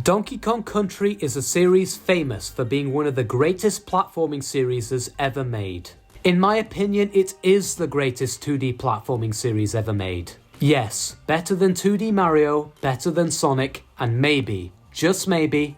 A: Donkey Kong Country is a series famous for being one of the greatest platforming series ever made. In my opinion, it is the greatest 2D platforming series ever made. Yes, better than 2D Mario, better than Sonic, and maybe, just maybe,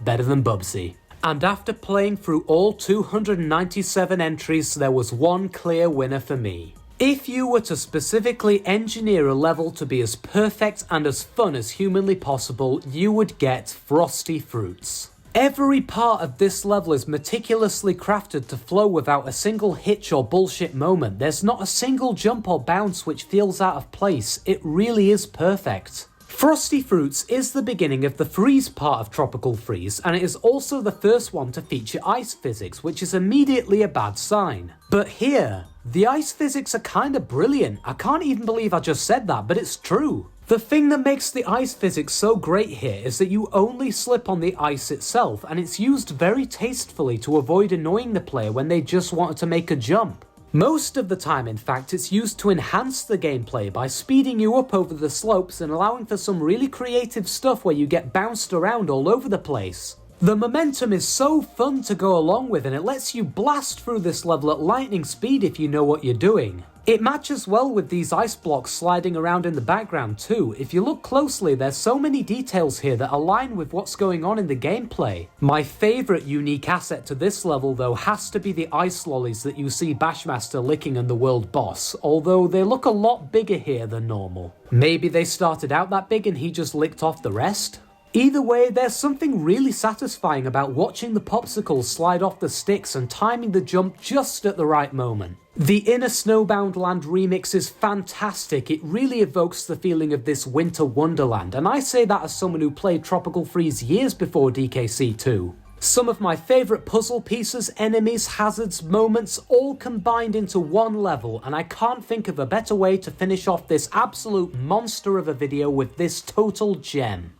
A: better than Bubsy. And after playing through all 297 entries, there was one clear winner for me. If you were to specifically engineer a level to be as perfect and as fun as humanly possible, you would get Frosty Fruits. Every part of this level is meticulously crafted to flow without a single hitch or bullshit moment. There's not a single jump or bounce which feels out of place. It really is perfect. Frosty Fruits is the beginning of the freeze part of Tropical Freeze, and it is also the first one to feature ice physics, which is immediately a bad sign. But here, the ice physics are kinda brilliant. I can't even believe I just said that, but it's true. The thing that makes the ice physics so great here is that you only slip on the ice itself, and it's used very tastefully to avoid annoying the player when they just wanted to make a jump. Most of the time, in fact, it's used to enhance the gameplay by speeding you up over the slopes and allowing for some really creative stuff where you get bounced around all over the place. The momentum is so fun to go along with, and it lets you blast through this level at lightning speed if you know what you're doing. It matches well with these ice blocks sliding around in the background too. If you look closely, there's so many details here that align with what's going on in the gameplay. My favourite unique asset to this level though has to be the ice lollies that you see Bashmaster licking in the world boss, although they look a lot bigger here than normal. Maybe they started out that big and he just licked off the rest? Either way, there's something really satisfying about watching the popsicles slide off the sticks and timing the jump just at the right moment. The Inner Snowbound Land remix is fantastic. It really evokes the feeling of this winter wonderland, and I say that as someone who played Tropical Freeze years before DKC 2. Some of my favourite puzzle pieces, enemies, hazards, moments, all combined into one level, and I can't think of a better way to finish off this absolute monster of a video with this total gem.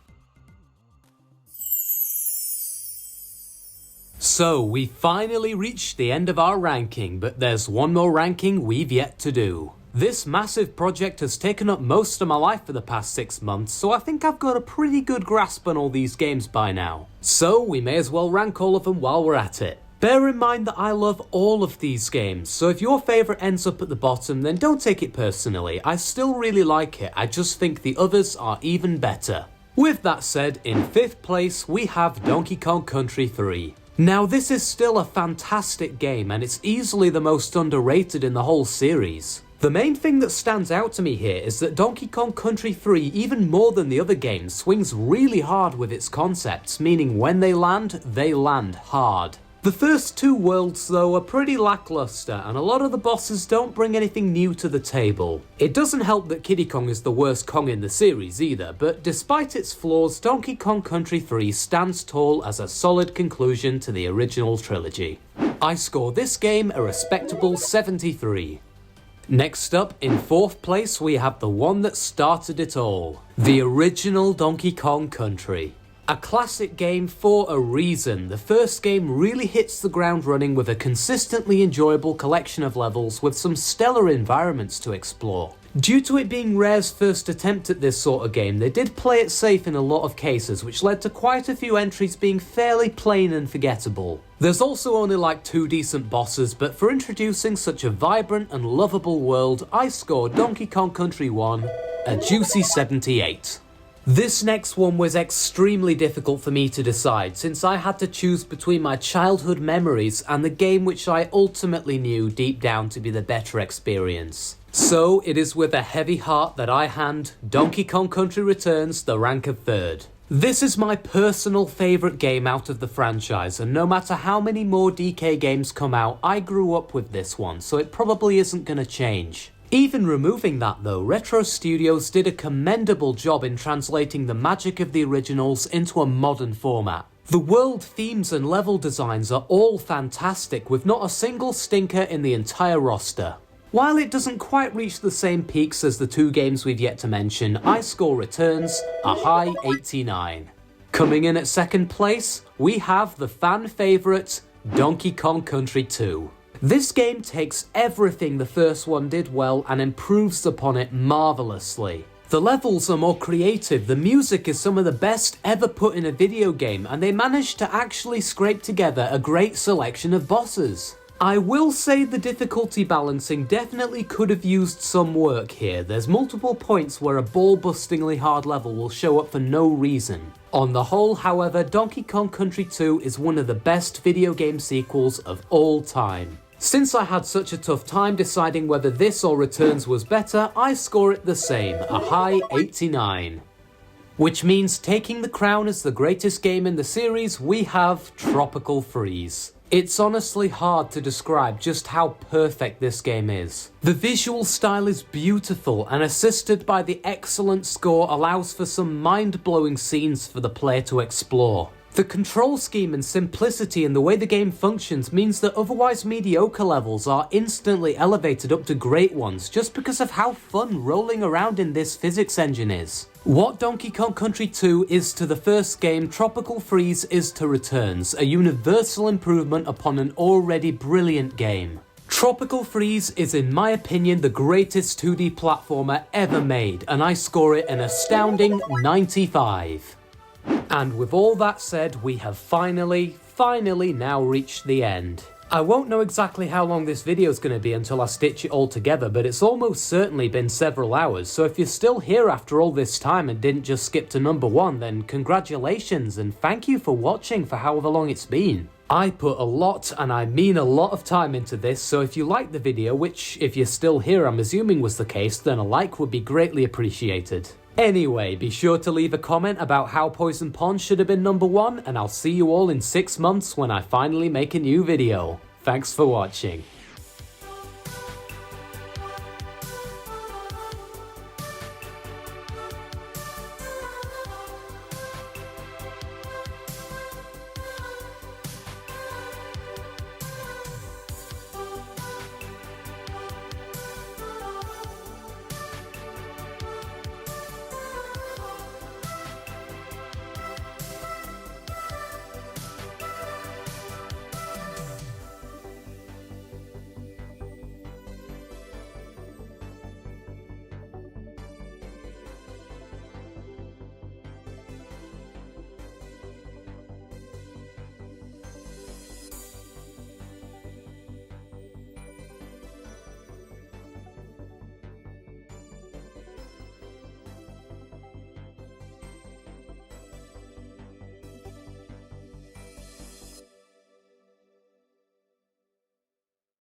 A: So, we finally reached the end of our ranking, but there's one more ranking we've yet to do. This massive project has taken up most of my life for the past 6 months, so I think I've got a pretty good grasp on all these games by now. So we may as well rank all of them while we're at it. Bear in mind that I love all of these games, so if your favourite ends up at the bottom, then don't take it personally. I still really like it, I just think the others are even better. With that said, in 5th place we have Donkey Kong Country 3. Now this is still a fantastic game, and it's easily the most underrated in the whole series. The main thing that stands out to me here is that Donkey Kong Country 3, even more than the other games, swings really hard with its concepts, meaning when they land hard. The first 2 worlds though are pretty lackluster, and a lot of the bosses don't bring anything new to the table. It doesn't help that Kiddy Kong is the worst Kong in the series either, but despite its flaws, Donkey Kong Country 3 stands tall as a solid conclusion to the original trilogy. I score this game a respectable 73. Next up, in 4th place, we have the one that started it all. The original Donkey Kong Country. A classic game for a reason. The first game really hits the ground running with a consistently enjoyable collection of levels with some stellar environments to explore. Due to it being Rare's first attempt at this sort of game, they did play it safe in a lot of cases, which led to quite a few entries being fairly plain and forgettable. There's also only like 2 decent bosses, but for introducing such a vibrant and lovable world, I scored Donkey Kong Country 1 a juicy 78. This next one was extremely difficult for me to decide, since I had to choose between my childhood memories and the game which I ultimately knew deep down to be the better experience. So it is with a heavy heart that I hand Donkey Kong Country Returns the rank of 3rd. This is my personal favourite game out of the franchise, and no matter how many more DK games come out, I grew up with this one, so it probably isn't going to change. Even removing that though, Retro Studios did a commendable job in translating the magic of the originals into a modern format. The world themes and level designs are all fantastic, with not a single stinker in the entire roster. While it doesn't quite reach the same peaks as the 2 games we've yet to mention, I score Returns a high 89. Coming in at 2nd place, we have the fan favourite Donkey Kong Country 2. This game takes everything the first one did well and improves upon it marvellously. The levels are more creative, the music is some of the best ever put in a video game, and they managed to actually scrape together a great selection of bosses. I will say the difficulty balancing definitely could have used some work here. There's multiple points where a ball-bustingly hard level will show up for no reason. On the whole, however, Donkey Kong Country 2 is one of the best video game sequels of all time. Since I had such a tough time deciding whether this or Returns was better, I score it the same, a high 89. Which means taking the crown as the greatest game in the series, we have Tropical Freeze. It's honestly hard to describe just how perfect this game is. The visual style is beautiful, and assisted by the excellent score allows for some mind-blowing scenes for the player to explore. The control scheme and simplicity in the way the game functions means that otherwise mediocre levels are instantly elevated up to great ones just because of how fun rolling around in this physics engine is. What Donkey Kong Country 2 is to the first game, Tropical Freeze is to Returns, a universal improvement upon an already brilliant game. Tropical Freeze is, in my opinion, the greatest 2D platformer ever made, and I score it an astounding 95. And with all that said, we have finally now reached the end. I won't know exactly how long this video is going to be until I stitch it all together, but it's almost certainly been several hours, so if you're still here after all this time and didn't just skip to number 1, then congratulations and thank you for watching for however long it's been. I put a lot, and I mean a lot of time into this, so if you liked the video, which if you're still here I'm assuming was the case, then a like would be greatly appreciated. Anyway, be sure to leave a comment about how Poison Pond should have been number 1, and I'll see you all in 6 months when I finally make a new video. Thanks for watching.